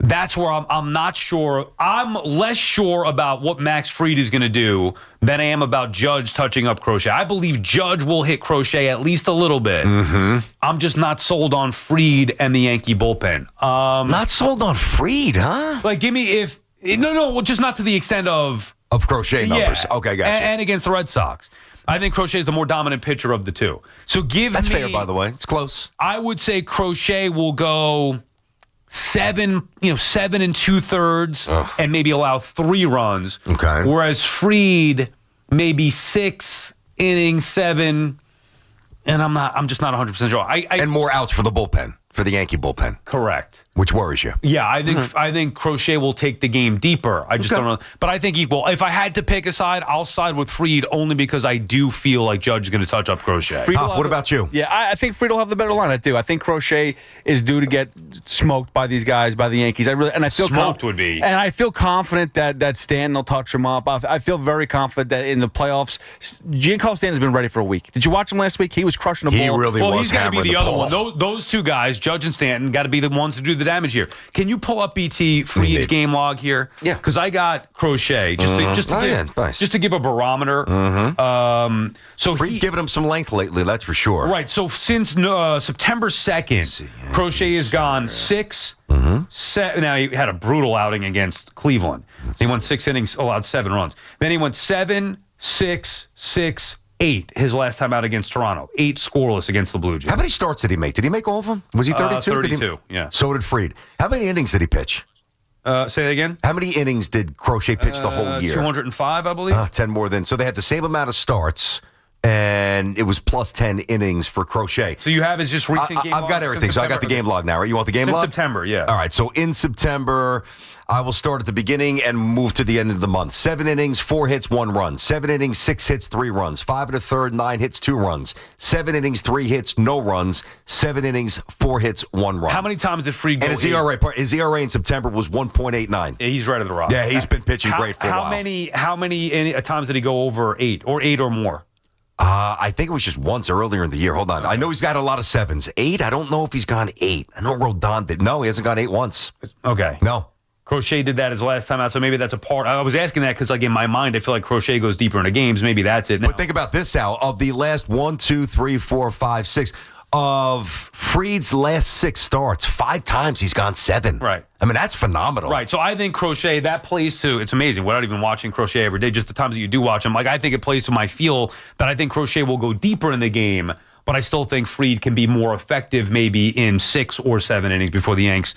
That's where I'm not sure. I'm less sure about what Max Fried is going to do than I am about Judge touching up Crochet. I believe Judge will hit Crochet at least a little bit. Mm-hmm. I'm just not sold on Fried and the Yankee bullpen. Not sold on Fried, huh? Like, give me well, just not to the extent of Crochet numbers. Yeah, okay, gotcha. And against the Red Sox. I think Crochet is the more dominant pitcher of the two. So That's fair, by the way. It's close. I would say Crochet will go 7 2/3, and maybe allow 3 runs. Okay. Whereas Fried, maybe 6 innings, 7, and I'm just not 100% sure. And more outs for the bullpen, for the Yankee bullpen. Correct. Which worries you. Yeah, I think Crochet will take the game deeper. I just don't know. But I think equal. If I had to pick a side, I'll side with Fried only because I do feel like Judge is going to touch up Crochet. What about you? Yeah, I think Fried will have the better line. I do. I think Crochet is due to get smoked by these guys, by the Yankees. I feel smoked would be. And I feel confident that Stanton will touch him up. I feel very confident that in the playoffs, Giancarlo Stanton's been ready for a week. Did you watch him last week? He was crushing the ball. He really was. He's got to be the other one. Those two guys, Judge and Stanton, got to be the ones to do the damage here. Can you pull up BT Fried's game log here? Yeah. Because I got Crochet just to give a barometer. Mm-hmm. So Fried's given him some length lately, that's for sure. Right. So since September 2nd, Crochet has gone 6. 7. Now, he had a brutal outing against Cleveland. He won 6 innings, allowed 7 runs. Then he went 7, 6, 6, 8 his last time out against Toronto. 8 scoreless against the Blue Jays. How many starts did he make? Did he make all of them? Was he 32? 32, yeah. So did Fried. How many innings did he pitch? Say that again? How many innings did Crochet pitch the whole year? 205, I believe. 10 more than. So they had the same amount of starts, and it was plus 10 innings for Crochet. So you have his just recent game log? I've got everything. So I got the game log now, right? You want the game log? Since September, yeah. All right. So in September, I will start at the beginning and move to the end of the month. 7 innings, 4 hits, 1 run. 7 innings, 6 hits, 3 runs. 5 1/3, 9 hits, 2 runs. 7 innings, 3 hits, no runs. 7 innings, 4 hits, 1 run. How many times did Fried go? And his ERA in September was 1.89. Yeah, he's right at the rock. Yeah, he's been pitching great for a while. How many times did he go over 8 or more? I think it was just once earlier in the year. Hold on. I know he's got a lot of 7s. 8? I don't know if he's gone 8. I know Rodon did. No, he hasn't gone 8 once. Okay. No. Crochet did that his last time out, so maybe that's a part. I was asking that because, like, in my mind, I feel like Crochet goes deeper into games. Maybe that's it now. But think about this, Sal. Of the last 1, 2, 3, 4, 5, 6, of Fried's last 6 starts, 5 times he's gone 7. Right. I mean, that's phenomenal. Right. So I think Crochet, that plays to, it's amazing. Without even watching Crochet every day, just the times that you do watch him, like, I think it plays to my feel that I think Crochet will go deeper in the game. But I still think Fried can be more effective maybe in 6 or 7 innings before the Yanks,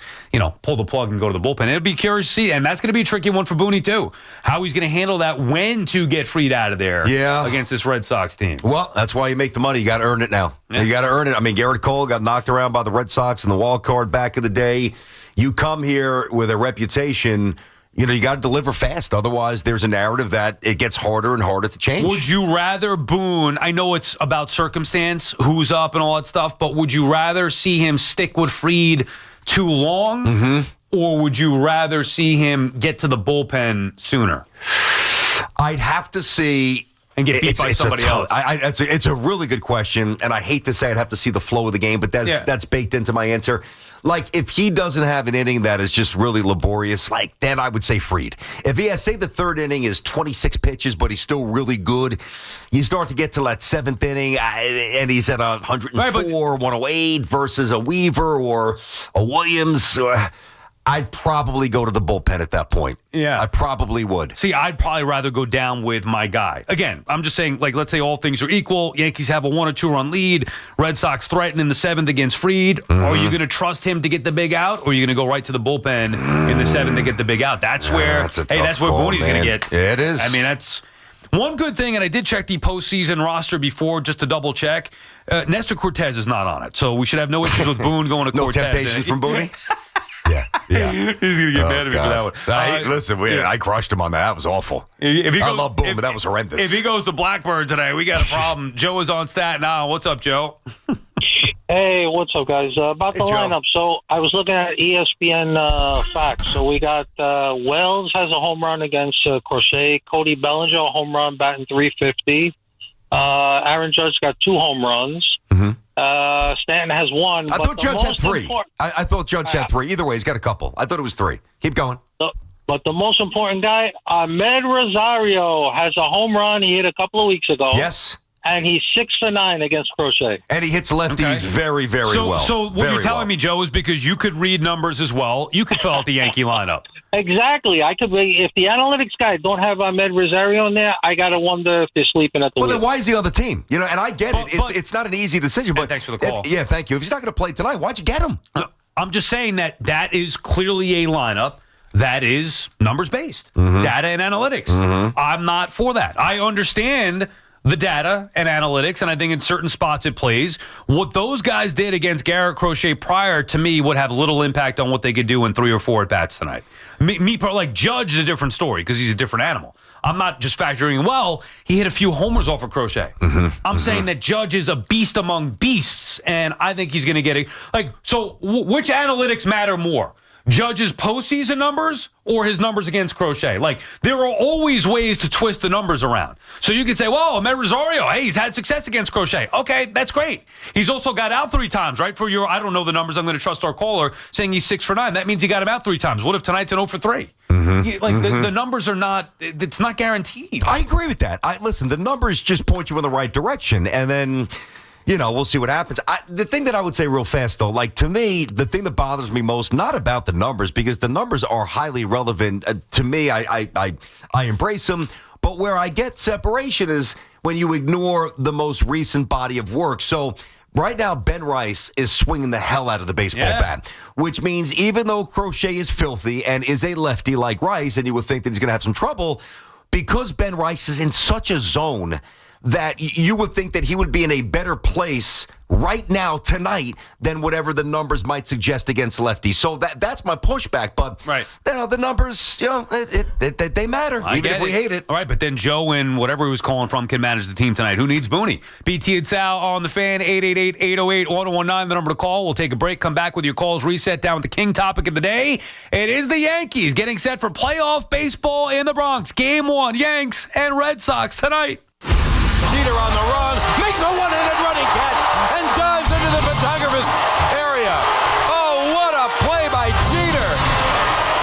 pull the plug and go to the bullpen. It'll be curious to see. And that's going to be a tricky one for Booney, too. How he's going to handle that, when to get Fried out of there against this Red Sox team. Well, that's why you make the money. You got to earn it now. Yeah. You got to earn it. I mean, Garrett Cole got knocked around by the Red Sox in the wild card back in the day. You come here with a reputation. You got to deliver fast. Otherwise, there's a narrative that it gets harder and harder to change. Would you rather Boone, I know it's about circumstance, who's up and all that stuff, but would you rather see him stick with Fried too long? Mm-hmm. Or would you rather see him get to the bullpen sooner? I'd have to see. And get beat by somebody else. It's a really good question, and I hate to say I'd have to see the flow of the game, but that's baked into my answer. Like, if he doesn't have an inning that is just really laborious, like, then I would say Fried. If he has, say the third inning is 26 pitches, but he's still really good, you start to get to that seventh inning, and he's at 104, 108 versus a Weaver or a Williams. I'd probably go to the bullpen at that point. Yeah. I probably would. See, I'd probably rather go down with my guy. Again, I'm just saying, like, let's say all things are equal. Yankees have a 1 or 2 run lead. Red Sox threaten in the 7th against Fried. Are you going to trust him to get the big out, or are you going to go right to the bullpen in the 7th to get the big out? That's where Booney's going to get. It is. I mean, that's one good thing, and I did check the postseason roster before just to double check. Nestor Cortez is not on it, so we should have no issues with Boone going to Cortez. No temptations from Booney? Yeah. He's going to get mad at me for that one. Listen, I crushed him on that. That was awful. I love Boone, but that was horrendous. If he goes to Blackbird today, we got a problem. Joe is on Staten Island. What's up, Joe? Hey, what's up, guys? About the lineup. So I was looking at ESPN facts. So we got Wells has a home run against Crochet. Cody Bellinger, a home run, batting .350. Aaron Judge got 2 home runs. Stanton has 1. I thought Judge had 3. I thought Judge had 3. Either way, he's got a couple. I thought it was 3. Keep going. But the most important guy, Ahmed Rosario, has a home run he hit a couple of weeks ago. Yes. And he's 6 for 9 against Crochet. And he hits lefties very, very well. So what you're telling me, Joe, is because you could read numbers as well, you could fill out the Yankee lineup. Exactly. I could be, if the analytics guy don't have Ahmed Rosario in there, I gotta wonder if they're sleeping at the wheel. Well, then why is he on the team? You know, and I get it. It's not an easy decision. But thanks for the call. Yeah, thank you. If he's not going to play tonight, why'd you get him? I'm just saying that is clearly a lineup that is numbers based, data and analytics. I'm not for that. I understand the data and analytics, and I think in certain spots it plays. What those guys did against Garrett Crochet prior, to me, would have little impact on what they could do in 3 or 4 at-bats tonight. Like Judge is a different story because he's a different animal. I'm not just factoring, well, he hit a few homers off of Crochet. I'm saying that Judge is a beast among beasts, and I think he's going to get it. So which analytics matter more? Judge's postseason numbers or his numbers against Crochet? There are always ways to twist the numbers around. So you could say, well, Ahmed Rosario, hey, he's had success against Crochet. Okay, that's great. He's also got out 3 times, right? For your, I don't know the numbers. I'm going to trust our caller saying he's 6 for 9. That means he got him out 3 times. What if tonight's an 0 for 3? The numbers are not, it's not guaranteed. I agree with that. Listen, the numbers just point you in the right direction. And then, we'll see what happens. The thing that I would say real fast, though, to me, the thing that bothers me most, not about the numbers, because the numbers are highly relevant. To me, I embrace them. But where I get separation is when you ignore the most recent body of work. So right now, Ben Rice is swinging the hell out of the baseball bat, which means even though Crochet is filthy and is a lefty like Rice, and you would think that he's going to have some trouble, because Ben Rice is in such a zone that you would think that he would be in a better place right now tonight than whatever the numbers might suggest against lefties. So that's my pushback. But the numbers, they matter, even if we hate it. All right, but then Joe and whatever he was calling from can manage the team tonight. Who needs Booney? BT and Sal on the Fan, 888-808-1019, the number to call. We'll take a break, come back with your calls, reset down with the king topic of the day. It is the Yankees getting set for playoff baseball in the Bronx. Game 1, Yanks and Red Sox tonight. Jeter on the run, makes a one-handed running catch, and dives into the photographer's area. Oh, what a play by Jeter.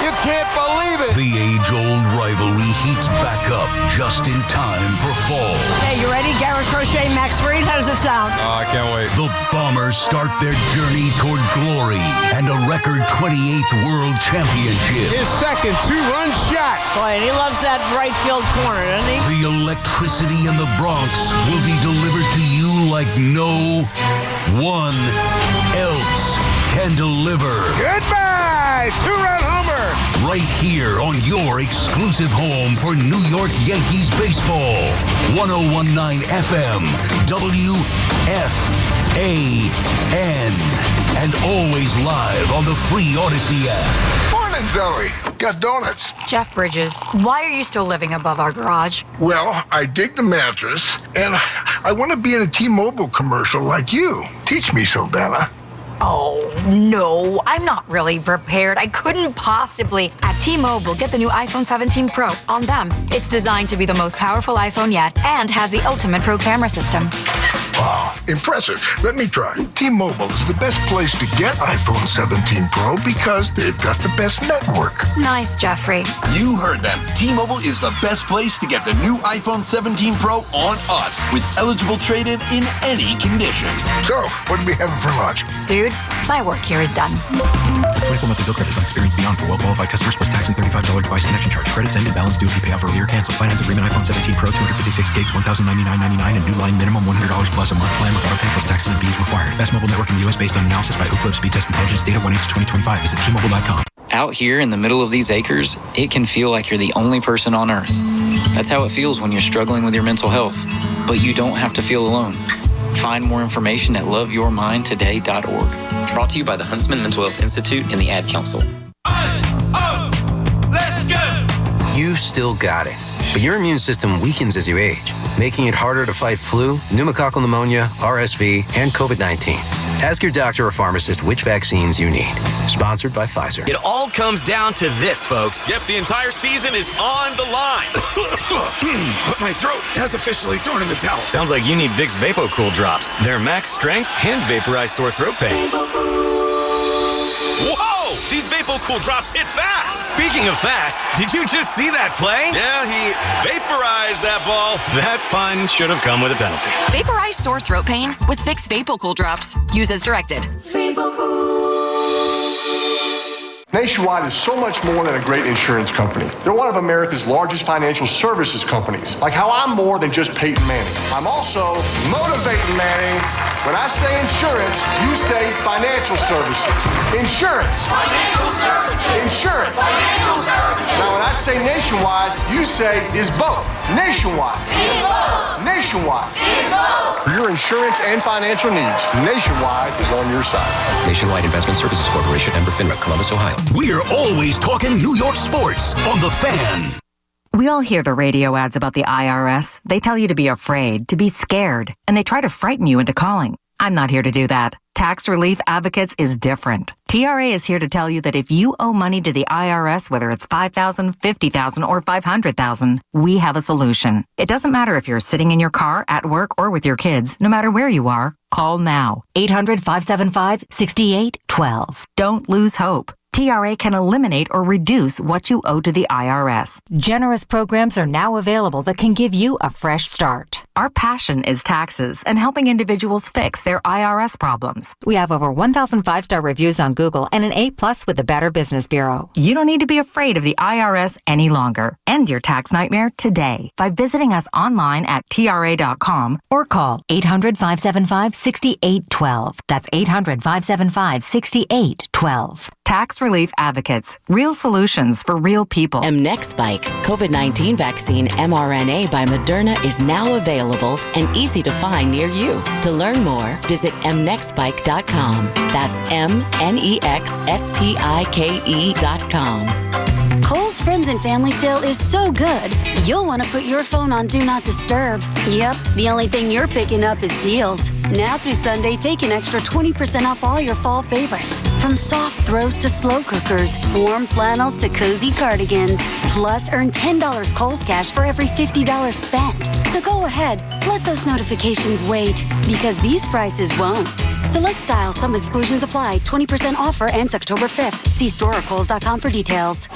You can't believe it. The age-old rivalry heats back up just in time for fall. Hey, you ready? Garrett Crochet, Max Fried, how does it sound? Oh, I can't wait. The Bombers start their journey toward glory and a record 28th World Championship. His second 2-run shot. Boy, and he loves that right field corner, doesn't he? The electricity in the Bronx will be delivered to you like no one else can deliver. Goodbye! 2-run homer. Right here on your exclusive home for New York Yankees baseball. 1019 FM, WFAN, and always live on the free Odyssey app. Morning, Zoe. Got donuts. Jeff Bridges, why are you still living above our garage? Well, I dig the mattress, and I want to be in a T-Mobile commercial like you. Teach me, Saldana. Oh, no, I'm not really prepared. I couldn't possibly. At T-Mobile, get the new iPhone 17 Pro on them. It's designed to be the most powerful iPhone yet and has the ultimate Pro camera system. Wow, impressive. Let me try. T-Mobile is the best place to get iPhone 17 Pro because they've got the best network. Nice, Jeffrey. You heard them. T-Mobile is the best place to get the new iPhone 17 Pro on us with eligible trade-in in any condition. So, what are we having for lunch? Dude, my work here is done. 24-monthly bill credits on experience beyond for well-qualified customers plus tax and $35 device connection charge. Credits end and balance due if you pay off earlier. Cancel finance agreement iPhone 17 Pro 256 gigs, $1,099.99 and new line minimum $100 plus a month plan with auto pay plus taxes and fees required. Best mobile network in the U.S. based on analysis by Ookla Speed Test Intelligence data 1H2025. Visit T-Mobile.com. Out here in the middle of these acres, it can feel like you're the only person on Earth. That's how it feels when you're struggling with your mental health. But you don't have to feel alone. Find more information at loveyourmindtoday.org. Brought to you by the Huntsman Mental Health Institute and the Ad Council. Let's go! You've still got it, but your immune system weakens as you age, making it harder to fight flu, pneumococcal pneumonia, RSV, and COVID-19. Ask your doctor or pharmacist which vaccines you need. Sponsored by Pfizer. It all comes down to this, folks. Yep, the entire season is on the line. But my throat has officially thrown in the towel. Sounds like you need Vicks VapoCool drops. They're max strength and vaporize sore throat pain. Whoa! These VapoCool drops hit fast. Speaking of fast, did you just see that play? Yeah, he vaporized that ball. That pun should have come with a penalty. Vaporize sore throat pain with Vicks VapoCool drops. Use as directed. Nationwide is so much more than a great insurance company. They're one of America's largest financial services companies. Like how I'm more than just Peyton Manning. I'm also motivating Manning. When I say insurance, you say financial services. Insurance. Financial services. Insurance. Financial services. Now when I say nationwide, you say is both. Nationwide. Is both. Nationwide. Is both. For your insurance and financial needs, Nationwide is on your side. Nationwide Investment Services Corporation, member FINRA, Columbus, Ohio. We're always talking New York sports on The Fan. We all hear the radio ads about the IRS. They tell you to be afraid, to be scared, and they try to frighten you into calling. I'm not here to do that. Tax Relief Advocates is different. TRA is here to tell you that if you owe money to the IRS, whether it's $5,000, $50,000, or $500,000, we have a solution. It doesn't matter if you're sitting in your car, at work, or with your kids. No matter where you are, call now. 800-575-6812. Don't lose hope. TRA can eliminate or reduce what you owe to the IRS. Generous programs are now available that can give you a fresh start. Our passion is taxes and helping individuals fix their IRS problems. We have over 1,000 5-star reviews on Google and an A+ with the Better Business Bureau. You don't need to be afraid of the IRS any longer. End your tax nightmare today by visiting us online at TRA.com or call 800-575-6812. That's 800-575-6812. Tax Relief Advocates. Real solutions for real people. Mnexspike, COVID-19 vaccine mRNA by Moderna is now available and easy to find near you. To learn more, visit mnexspike.com. That's MNEXSPIKE.com. Kohl's Friends and Family Sale is so good, you'll want to put your phone on Do Not Disturb. Yep, the only thing you're picking up is deals. Now through Sunday, take an extra 20% off all your fall favorites. From soft throws to slow cookers, warm flannels to cozy cardigans. Plus, earn $10 Kohl's cash for every $50 spent. So go ahead, let those notifications wait, because these prices won't. Select styles, some exclusions apply. 20% offer ends October 5th. See store or Kohl's.com for details.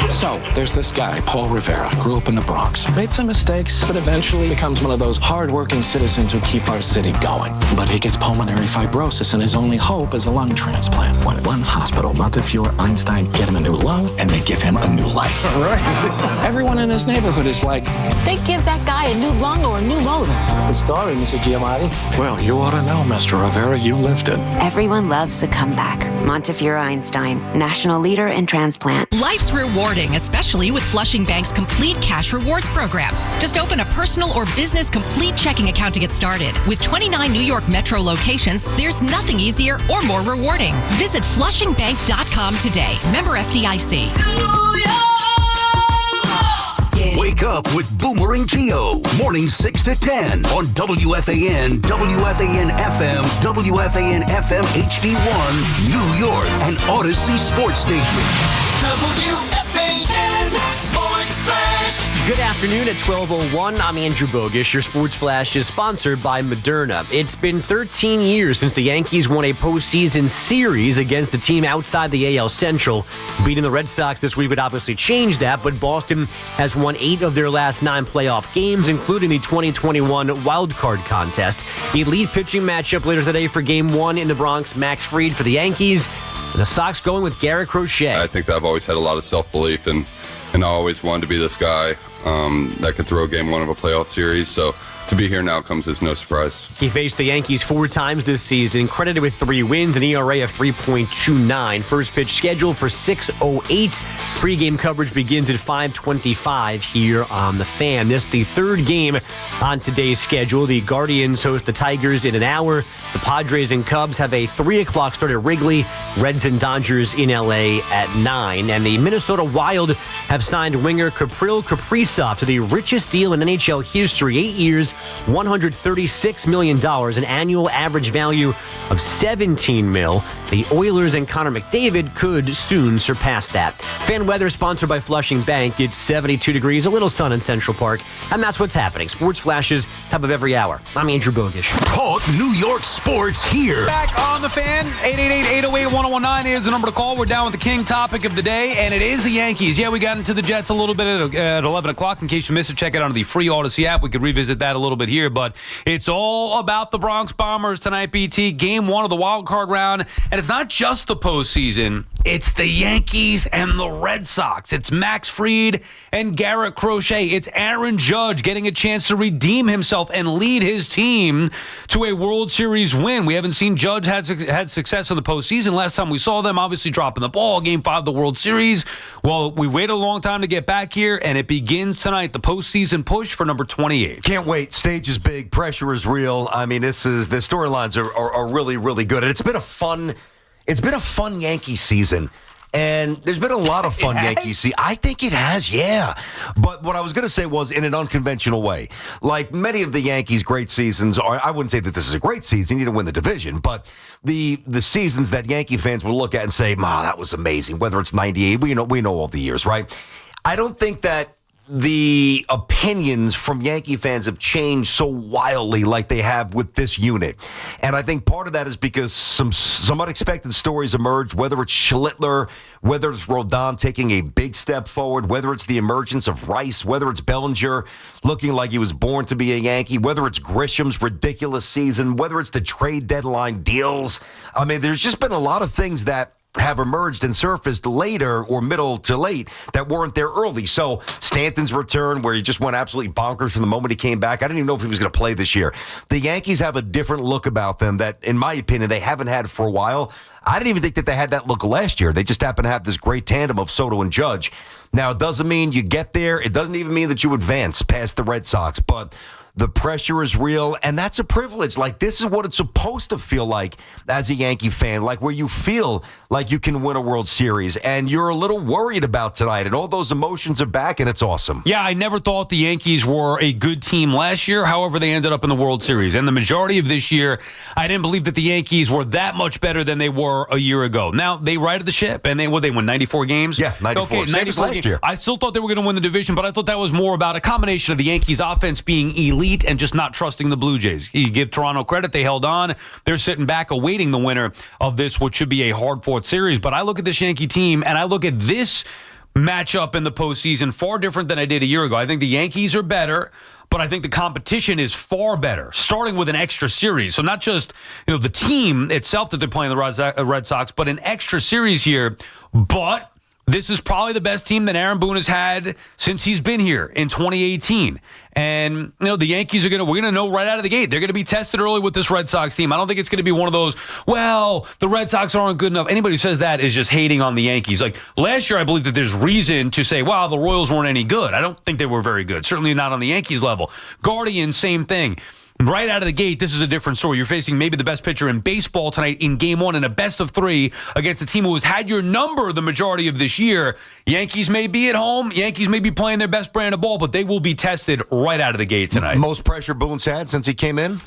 So, there's this guy, Paul Rivera, grew up in the Bronx. Made some mistakes, but eventually becomes one of those hard-working citizens who keep our city going. But he gets pulmonary fibrosis, and his only hope is a lung transplant. One hospital, Montefiore Einstein, get him a new lung, and they give him a new life. Right. Everyone in his neighborhood is like, they give that guy a new lung or a new motor. The story, Mr. Giamatti. Well, you ought to know, Mr. Rivera, you lived it. Everyone loves a comeback. Montefiore Einstein, national leader in transplant. Life's rewarding, especially with Flushing Bank's Complete Cash Rewards program. Just open a personal or business complete checking account to get started. With 29 New York Metro locations, there's nothing easier or more rewarding. Visit flushingbank.com today. Member FDIC. Wake up with Boomer and Gio. Mornings 6 to 10 on WFAN, WFAN FM, WFAN FM HD1, New York, and Odyssey Sports Station. WFAN Sports Flash. Good afternoon at 12:01. I'm Andrew Bogish. Your Sports Flash is sponsored by Moderna. It's been 13 years since the Yankees won a postseason series against the team outside the AL Central. Beating the Red Sox this week would obviously change that, but Boston has won 8 of their last 9 playoff games, including the 2021 wild card contest. The elite pitching matchup later today for Game 1 in the Bronx. Max Fried for the Yankees, and the Sox going with Garrett Crochet. I think that I've always had a lot of self-belief, and I always wanted to be this guy that could throw Game 1 of a playoff series. So to be here now comes as no surprise. He faced the Yankees 4 times this season, credited with 3 wins, an ERA of 3.29. First pitch scheduled for 6:08. Pre-game coverage begins at 5:25 here on The Fan. This is the 3rd game on today's schedule. The Guardians host the Tigers in an hour. The Padres and Cubs have a 3 o'clock start at Wrigley. Reds and Dodgers in L.A. at 9. And the Minnesota Wild have signed winger Kapril Kaprizov to the richest deal in NHL history. 8 years, $136 million, an annual average value of $17 million. The Oilers and Connor McDavid could soon surpass that. Fan weather sponsored by Flushing Bank. It's 72 degrees, a little sun in Central Park, and that's what's happening. Sports flashes, top of every hour. I'm Andrew Bogish. Talk New York sports here. Back on The Fan, 888-808-1019 is the number to call. We're down with the king topic of the day, and it is the Yankees. Yeah, we got into the Jets a little bit at 11 o'clock. In case you missed it, check it out on the free Odyssey app. We could revisit that a little bit here, but it's all about the Bronx Bombers tonight, BT. Game 1 of the wild card round, and it's not just the postseason. It's the Yankees and the Red Sox. It's Max Fried and Garrett Crochet. It's Aaron Judge getting a chance to redeem himself and lead his team to a World Series win. We haven't seen Judge had success in the postseason. Last time we saw them, obviously dropping the ball, Game 5 of the World Series. Well, we waited a long time to get back here, and it begins tonight, the postseason push for number 28. Can't wait. Stage is big. Pressure is real. I mean, the storylines are really, really good. And it's been a fun Yankee season. And there's been a lot of fun Yankees season. I think it has, yeah. But what I was going to say was in an unconventional way. Like many of the Yankees' great seasons are, I wouldn't say that this is a great season. You didn't win the division. But the seasons that Yankee fans will look at and say, that was amazing. Whether it's 98, we know all the years, right? I don't think that the opinions from Yankee fans have changed so wildly like they have with this unit. And I think part of that is because some unexpected stories emerged, whether it's Schlittler, whether it's Rodon taking a big step forward, whether it's the emergence of Rice, whether it's Bellinger looking like he was born to be a Yankee, whether it's Grisham's ridiculous season, whether it's the trade deadline deals. I mean, there's just been a lot of things that have emerged and surfaced later or middle to late that weren't there early. So Stanton's return, where he just went absolutely bonkers from the moment he came back. I didn't even know if he was going to play this year. The Yankees have a different look about them that, in my opinion, they haven't had for a while. I didn't even think that they had that look last year. They just happen to have this great tandem of Soto and Judge. Now, it doesn't mean you get there. It doesn't even mean that you advance past the Red Sox, but the pressure is real, and that's a privilege. Like, this is what it's supposed to feel like as a Yankee fan, like where you feel like you can win a World Series, and you're a little worried about tonight, and all those emotions are back, and it's awesome. Yeah, I never thought the Yankees were a good team last year. However, they ended up in the World Series. And the majority of this year, I didn't believe that the Yankees were that much better than they were a year ago. Now, they righted the ship, and they won 94 games? Yeah, 94. Okay, Same 94 as last year. I still thought they were going to win the division, but I thought that was more about a combination of the Yankees' offense being elite and just not trusting the Blue Jays. You give Toronto credit. They held on. They're sitting back awaiting the winner of this, which should be a hard-fought series. But I look at this Yankee team, and I look at this matchup in the postseason far different than I did a year ago. I think the Yankees are better, but I think the competition is far better, starting with an extra series. So not just the team itself that they're playing the Red Sox, but an extra series here. But this is probably the best team that Aaron Boone has had since he's been here in 2018. And, the Yankees we're going to know right out of the gate. They're going to be tested early with this Red Sox team. I don't think it's going to be one of those, the Red Sox aren't good enough. Anybody who says that is just hating on the Yankees. Like, last year, I believe that there's reason to say, the Royals weren't any good. I don't think they were very good. Certainly not on the Yankees level. Guardians, same thing. Right out of the gate, this is a different story. You're facing maybe the best pitcher in baseball tonight in Game 1 in a best of 3 against a team who has had your number the majority of this year. Yankees may be at home. Yankees may be playing their best brand of ball, but they will be tested right out of the gate tonight. Most pressure Boone's had since he came in?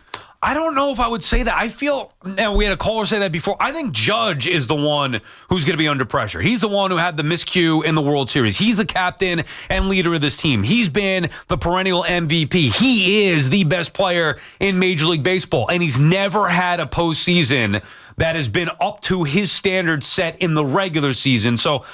I don't know if I would say that. I feel, and we had a caller say that before, I think Judge is the one who's going to be under pressure. He's the one who had the miscue in the World Series. He's the captain and leader of this team. He's been the perennial MVP. He is the best player in Major League Baseball, and he's never had a postseason that has been up to his standards set in the regular season. So,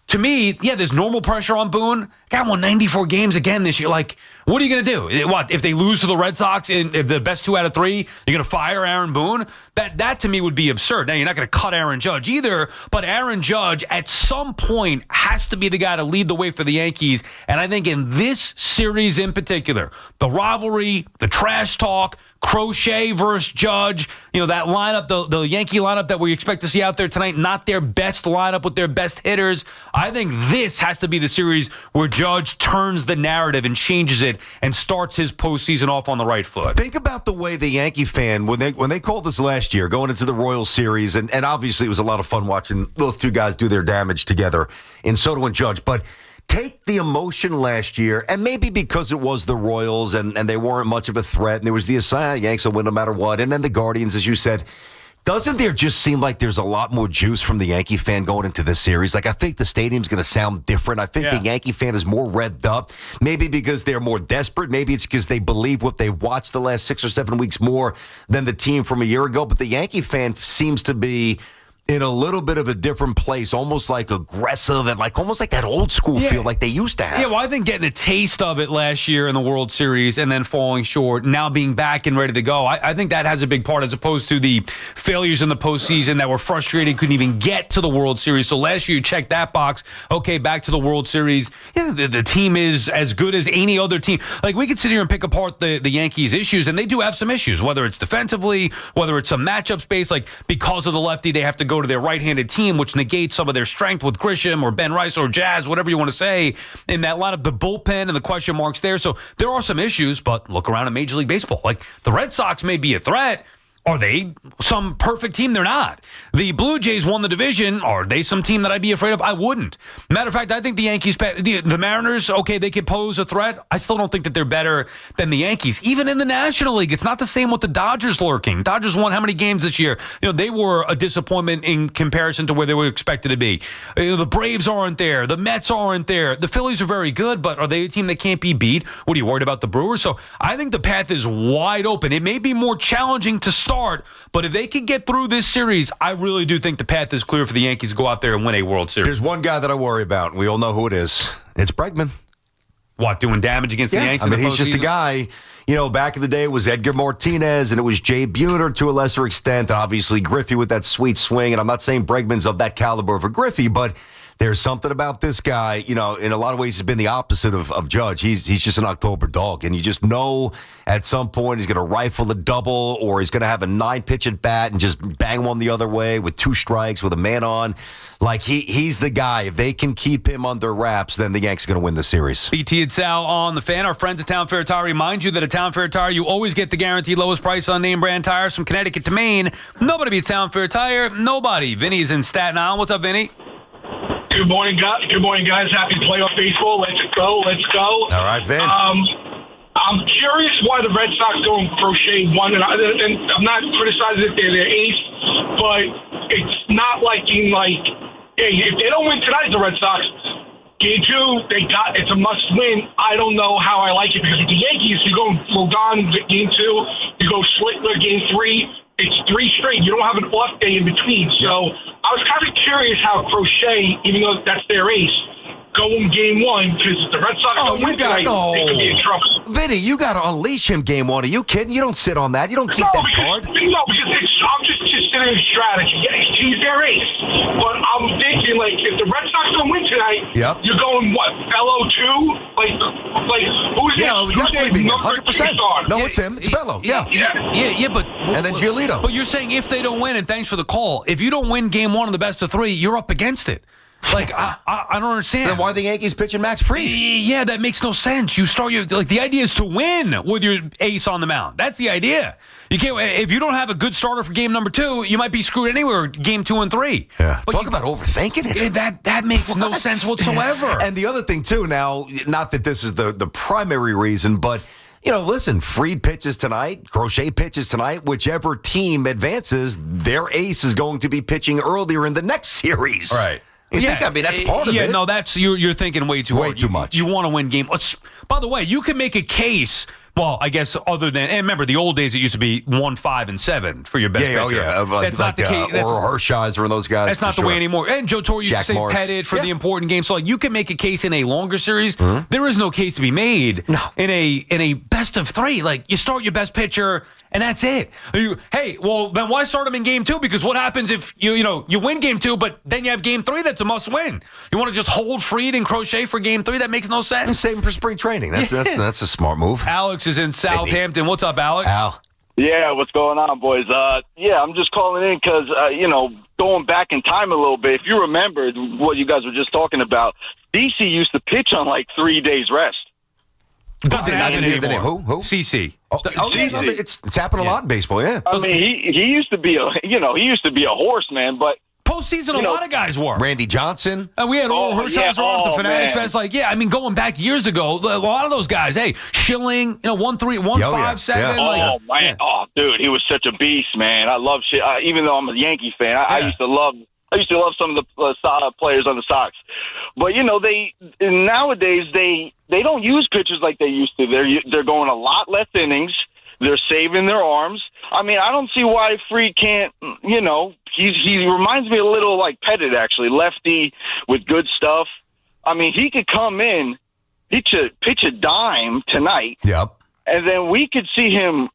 to me, there's normal pressure on Boone. Guy won 94 games again this year. Like, what are you going to do? What, if they lose to the Red Sox in the best 2 out of 3, you're going to fire Aaron Boone? That to me would be absurd. Now, you're not going to cut Aaron Judge either, but Aaron Judge at some point has to be the guy to lead the way for the Yankees. And I think in this series in particular, the rivalry, the trash talk, Crochet versus Judge, that lineup, the Yankee lineup that we expect to see out there tonight, not their best lineup with their best hitters. I think this has to be the series where Judge turns the narrative and changes it and starts his postseason off on the right foot. Think about the way the Yankee fan, when they called this last year, going into the Royals series, and obviously it was a lot of fun watching those two guys do their damage together in Soto and Judge, but take the emotion last year, and maybe because it was the Royals and they weren't much of a threat, and there was the aside, Yanks will win no matter what, and then the Guardians, as you said. Doesn't there just seem like there's a lot more juice from the Yankee fan going into this series? Like, I think the stadium's going to sound different. I think the Yankee fan is more revved up. Maybe because they're more desperate. Maybe it's because they believe what they watched the last 6 or 7 weeks more than the team from a year ago. But the Yankee fan seems to be in a little bit of a different place, almost like aggressive and almost like that old school feel like they used to have. Yeah, well, I think getting a taste of it last year in the World Series and then falling short, now being back and ready to go, I think that has a big part as opposed to the failures in the postseason that were frustrating, couldn't even get to the World Series. So last year you checked that box, okay, back to the World Series. Yeah, the team is as good as any other team. Like, we could sit here and pick apart the Yankees' issues, and they do have some issues, whether it's defensively, whether it's some matchup space, like because of the lefty, they have to go to their right-handed team, which negates some of their strength with Grisham or Ben Rice or Jazz, whatever you want to say, in that lineup, the bullpen and the question marks there. So there are some issues, but look around at Major League Baseball. Like, the Red Sox may be a threat. Are they some perfect team? They're not. The Blue Jays won the division. Are they some team that I'd be afraid of? I wouldn't. Matter of fact, I think the Yankees, the Mariners, okay, they could pose a threat. I still don't think that they're better than the Yankees. Even in the National League, it's not the same with the Dodgers lurking. Dodgers won how many games this year? They were a disappointment in comparison to where they were expected to be. The Braves aren't there. The Mets aren't there. The Phillies are very good, but are they a team that can't be beat? What are you worried about the Brewers? So I think the path is wide open. It may be more challenging to start, but if they can get through this series, I really do think the path is clear for the Yankees to go out there and win a World Series. There's one guy that I worry about, and we all know who it is. It's Bregman. What, doing damage against the Yankees? I mean, he's just a guy. Back in the day, it was Edgar Martinez, and it was Jay Buhner to a lesser extent, and obviously Griffey with that sweet swing. And I'm not saying Bregman's of that caliber of a Griffey, but there's something about this guy, in a lot of ways, he's been the opposite of Judge. He's just an October dog, and you just know at some point he's going to rifle a double, or he's going to have a 9-pitch at bat and just bang one the other way with 2 strikes with a man on. Like, he's the guy. If they can keep him under wraps, then the Yankees are going to win the series. BT and Sal on the Fan. Our friends at Town Fair Tire remind you that at Town Fair Tire, you always get the guaranteed lowest price on name brand tires from Connecticut to Maine. Nobody beats Town Fair Tire. Nobody. Vinny's in Staten Island. What's up, Vinny? Good morning, guys. Happy playoff baseball. Let's go. All right, Vin. I'm curious why the Red Sox don't Crochet one, and I'm not criticizing if they're their ace, but it's not hey, if they don't win tonight, the Red Sox, Game 2, it's a must win. I don't know how I like it, because with the Yankees, you go Rodon Game 2, you go Schlittler Game 3. It's 3 straight. You don't have an off day in between. So I was kind of curious how Crochet, even though that's their ace, go in Game 1, because the Red Sox don't win tonight, they could be in trouble. Vinny, you got to unleash him Game 1. Are you kidding? You don't sit on that. You don't keep that card. No, because I'm just sitting in strategy. He's their ace. But I'm thinking, if the Red Sox don't win tonight, you're going, what, Bello 2? Who's definitely be him, 100%. No, it's him. It's Bello. Yeah, but... And then Giolito. But you're saying if they don't win, and thanks for the call, if you don't win Game 1 of the best of 3, you're up against it. I don't understand. Then why are the Yankees pitching Max Fried? Yeah, that makes no sense. You start the idea is to win with your ace on the mound. That's the idea. You can't if you don't have a good starter for game number 2, you might be screwed anywhere. Game 2 and 3. Yeah, but talk about overthinking it. That makes no sense whatsoever. And the other thing too, now, not that this is the primary reason, but listen, Fried pitches tonight, Crochet pitches tonight. Whichever team advances, their ace is going to be pitching earlier in the next series. Right. That's part of it. Yeah, no, that's you're thinking way too hard. Way too much. You want to win game. By the way, you can make a case. Well, I guess other than, and remember, the old days it used to be 1, 5, and 7 for your best pitcher. That's not the case. Or Hershiser and those guys. That's not the way anymore. And Joe Torre used to say Pettit for the important games. So you can make a case in a longer series. Mm-hmm. There is no case to be made in a best of 3. Like, you start your best pitcher, and that's it. Then why start him in game 2? Because what happens if you win game 2, but then you have game 3 that's a must win? You want to just hold Fried and Crochet for game 3? That makes no sense. And save him for spring training. That's a smart move. Alex is in Southampton. What's up, Alex? Al. Yeah, what's going on, boys? I'm just calling in because, going back in time a little bit, if you remember what you guys were just talking about, DC used to pitch on like 3 days rest. Doesn't happen anymore. Who? CC. It's happened a lot in baseball, yeah. I mean, he used to be a horse, man, but postseason, a lot of guys were. Randy Johnson. We had Hershiser on at the Fanatics Fest. Going back years ago, a lot of those guys. Hey, Schilling, 1-3, 1-5-7. Dude, he was such a beast, man. I love shit. Even though I'm a Yankee fan, I used to love some of the players on the Sox. But nowadays they don't use pitchers like they used to. They're going a lot less innings. They're saving their arms. I mean, I don't see why Fried can't. He reminds me a little like Pettit, actually, lefty with good stuff. I mean, he could come in, pitch a dime tonight. Yep. And then we could see him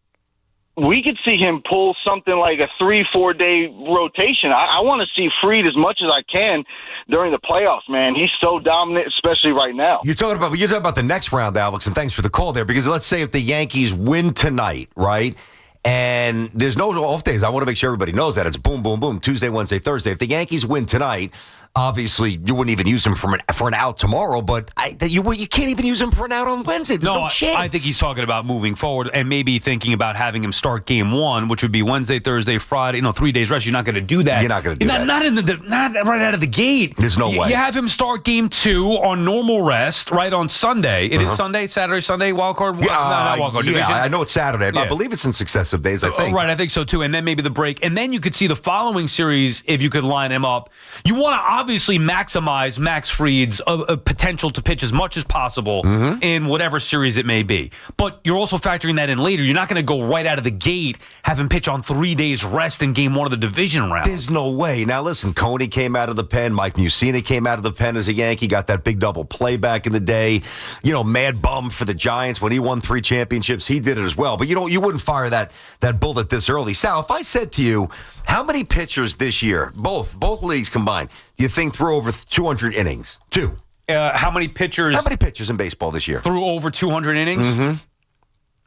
pull something like a 3-4 day rotation. I want to see Fried as much as I can during the playoffs, man. He's so dominant, especially right now. You're talking about the next round, Alex, and thanks for the call there, because let's say if the Yankees win tonight, right? And there's no off days. I want to make sure everybody knows that. It's boom, boom, boom, Tuesday, Wednesday, Thursday. If the Yankees win tonight, obviously you wouldn't even use him for an out tomorrow, but you can't even use him for an out on Wednesday. There's no chance. I think he's talking about moving forward and maybe thinking about having him start game 1, which would be Wednesday, Thursday, Friday. 3 days rest. You're not going to do that. You're not going to do that. Not right out of the gate. There's no way. You have him start game 2 on normal rest, right, on Sunday. It is Sunday, Saturday, Sunday, wild card. Not wild card division. I know it's Saturday. I believe it's in successive days, I think. Right, I think so too. And then maybe the break. And then you could see the following series if you could line him up. You want to obviously maximize Max Fried's potential to pitch as much as possible in whatever series it may be. But you're also factoring that in later. You're not going to go right out of the gate, have him pitch on 3 days rest in game 1 of the division round. There's no way. Now, listen, Coney came out of the pen. Mike Mussina came out of the pen as a Yankee, got that big double play back in the day. Mad bum for the Giants when he won 3 championships. He did it as well. But you wouldn't fire that bullet this early. Sal, if I said to you, how many pitchers this year, both leagues combined, do you think threw over 200 innings? 2. How many pitchers? How many pitchers in baseball this year threw over 200 innings?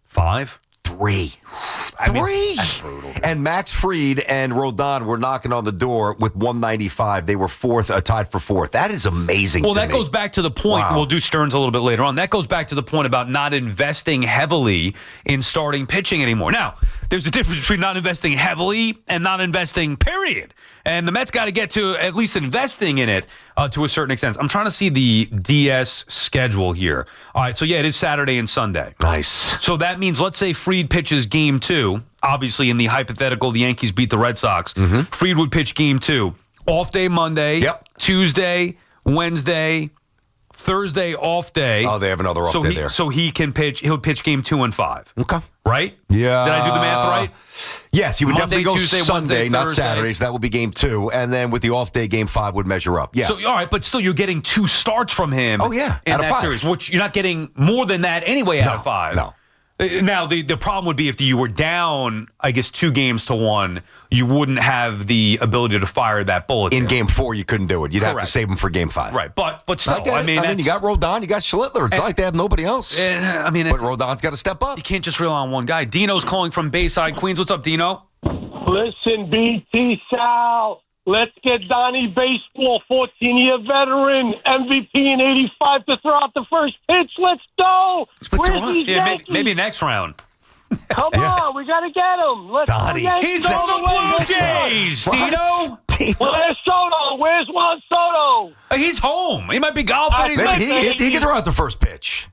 5. 3. 3. That's brutal. And Max Fried and Rodon were knocking on the door with 195. They were tied for 4th. That is amazing. Well, that goes back to the point. Wow. We'll do Stearns a little bit later on. That goes back to the point about not investing heavily in starting pitching anymore. Now, there's a difference between not investing heavily and not investing, period. And the Mets got to get to at least investing in it to a certain extent. I'm trying to see the DS schedule here. All right, so it is Saturday and Sunday. Nice. So that means, let's say Fried pitches game 2. Obviously, in the hypothetical, the Yankees beat the Red Sox. Fried would pitch game 2. Off day Monday. Yep. Tuesday, Wednesday, Thursday off day. Oh, they have another off day there. So he can pitch. He'll pitch game 2 and 5. Okay. Right? Yeah. Did I do the math right? Yes, he would Monday, definitely go Tuesday, Sunday, Wednesday, not Thursday. Saturday. So that would be game 2. And then with the off day, game 5 would measure up. Yeah. So, all right, but still, you're getting 2 starts from him. Oh, yeah. In out that of 5. series, which you're not getting more than that anyway out of 5. No. Now, the problem would be if you were down, I guess, 2 games to 1, you wouldn't have the ability to fire that bullet. In game 4, you couldn't do it. You'd Correct. have to save him for game 5. Right, but still, I mean, you got Rodon, you got Schlittler. It's not like they have nobody else. But Rodon's got to step up. You can't just rely on one guy. Dino's calling from Bayside, Queens. What's up, Dino? Listen, BT Sal. Let's get Donnie Baseball, 14-year veteran, MVP in 85 to throw out the first pitch. Let's go. Where's these Yankees? Maybe next round. Come on, we got to get him. Let's Donnie. go, Yankees. He's on the Blue Jays, Dino. Where's Soto? Where's Juan Soto? He's home. He might be golfing. Maybe he can throw out the first pitch.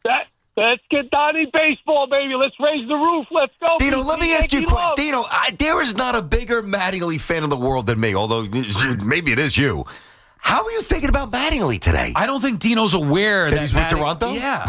Let's get Donnie baseball, baby. Let's raise the roof. Let's go. Dino, let me ask you a question. Dino, there is not a bigger Mattingly fan in the world than me, although maybe it is you. How are you thinking about Mattingly today? I don't think Dino's aware that he's with Toronto? Yeah.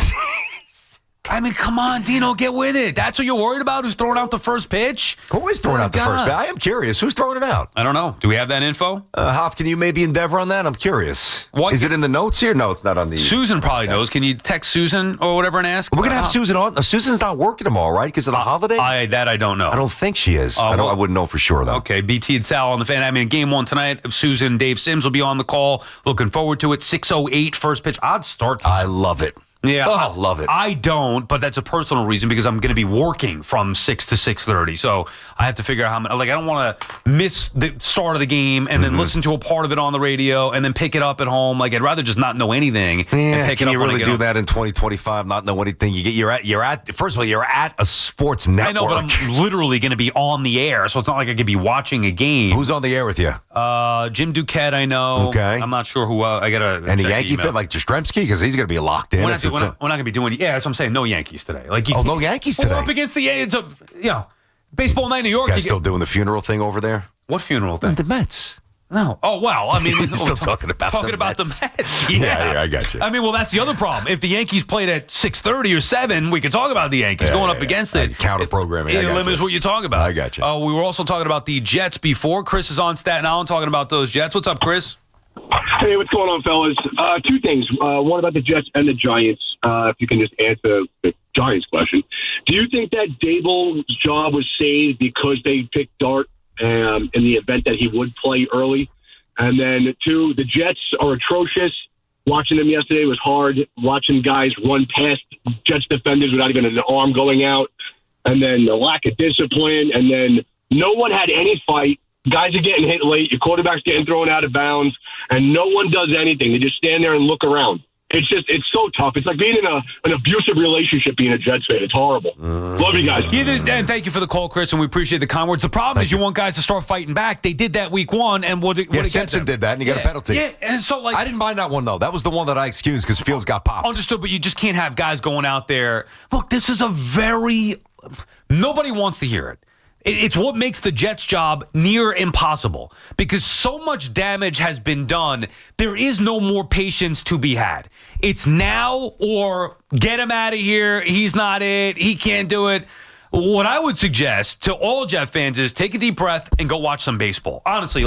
I mean, come on, Dino, get with it. That's what you're worried about? Who's throwing out the first pitch? Who is throwing out the first pitch? I am curious. Who's throwing it out? I don't know. Do we have that info? Hoff, can you maybe endeavor on that? I'm curious. What? Is it in the notes here? No, it's not on the... Susan probably knows. Can you text Susan or whatever and ask? We're going to have Susan on. Susan's not working tomorrow, right? Because of the holiday? I don't know. I don't think she is. I wouldn't know for sure, though. Okay, BT Sal on the fan. I mean, game one tonight, Susan, Dave Sims will be on the call. Looking forward to it. 6:08 first pitch. Odd start time. I love it. Yeah, I love it. I don't, but that's a personal reason because I'm going to be working from 6 to 6:30. So I have to figure out how many. Like, I don't want to miss the start of the game and then listen to a part of it on the radio and then pick it up at home. Like, I'd rather just not know anything. Yeah, and pick can it up you really do that in 2025? Not know anything. You're at. First of all, you're at a sports network. I know, but I'm literally going to be on the air, so it's not like I could be watching a game. Who's on the air with you? Jim Duquette, I know. Okay, I'm not sure who. I gotta. Any Yankee fit like Jastrzemski because he's going to be locked in. We're not going to be doing. Yeah, that's what I'm saying. No Yankees today. Like, no Yankees today. We're up against the Yankees. Baseball night in New York. You guys still doing the funeral thing over there? What funeral thing? The Mets. No. Oh, wow. I mean, we're still talking about the Mets. Yeah, I got you. I mean, well, that's the other problem. If the Yankees played at 6:30 or 7, we could talk about the Yankees going up against it. Counter programming. It limits what you talk about. I got you. We were also talking about the Jets before. Chris is on Staten Island talking about those Jets. What's up, Chris? Hey, what's going on, fellas? Two things. One about the Jets and the Giants. If you can just answer the Giants question. Do you think that Dable's job was saved because they picked Dart in the event that he would play early? And then, two, the Jets are atrocious. Watching them yesterday was hard. Watching guys run past Jets defenders without even an arm going out. And then the lack of discipline. And then no one had any fight. Guys are getting hit late. Your quarterback's getting thrown out of bounds. And no one does anything. They just stand there and look around. It's so tough. It's like being in an abusive relationship being a Jets fan. It's horrible. Love you guys. And thank you for the call, Chris, and we appreciate the kind words. The problem is you want guys to start fighting back. They did that week one, and Simpson did that, and he got a penalty. Yeah, and so I didn't mind that one, though. That was the one that I excused because Fields got popped. Understood, but you just can't have guys going out there. Look, this is nobody wants to hear it. It's what makes the Jets' job near impossible because so much damage has been done. There is no more patience to be had. It's now or get him out of here. He's not it. He can't do it. What I would suggest to all Jet fans is take a deep breath and go watch some baseball. Honestly,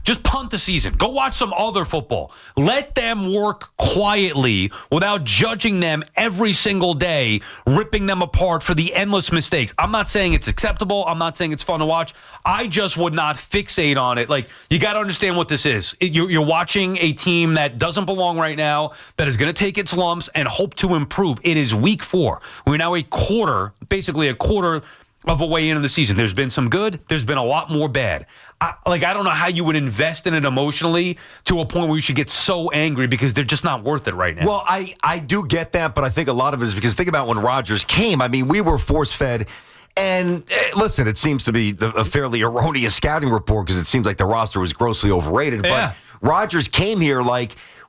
just punt the season. Go watch some other football. Let them work quietly without judging them every single day, ripping them apart for the endless mistakes. I'm not saying it's acceptable. I'm not saying it's fun to watch. I just would not fixate on it. You got to understand what this is. You're watching a team that doesn't belong right now, that is going to take its lumps and hope to improve. It is week 4. We're now basically a quarter of a way into the season. There's been some good. There's been a lot more bad. I don't know how you would invest in it emotionally to a point where you should get so angry because they're just not worth it right now. Well, I do get that, but I think a lot of it is because think about when Rodgers came. I mean, we were force-fed. And listen, it seems to be a fairly erroneous scouting report because it seems like the roster was grossly overrated. Yeah. But Rodgers came here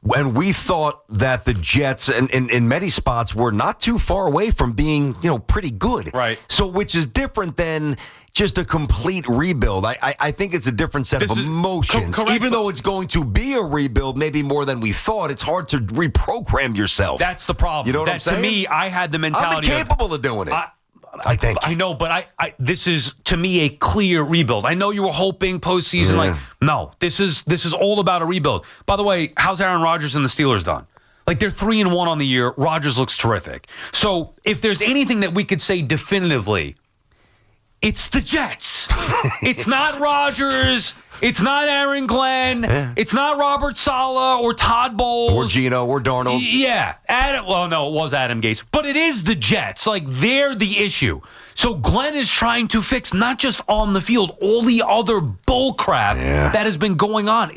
when we thought that the Jets in many spots were not too far away from being, pretty good. Right. So, which is different than just a complete rebuild. I think it's a different set of emotions. Even though it's going to be a rebuild, maybe more than we thought, it's hard to reprogram yourself. That's the problem. You know what I'm saying? To me, I had the mentality I'm incapable of doing it. I think. I know, but this is, to me, a clear rebuild. I know you were hoping postseason. No, this is all about a rebuild. By the way, how's Aaron Rodgers and the Steelers done? They're 3-1 on the year. Rodgers looks terrific. So if there's anything that we could say definitively, it's the Jets. It's not Rodgers. It's not Aaron Glenn. Yeah. It's not Robert Saleh or Todd Bowles. Or Gino or Darnold. Yeah. It was Adam Gase. But it is the Jets. They're the issue. So Glenn is trying to fix not just on the field, all the other bull crap that has been going on.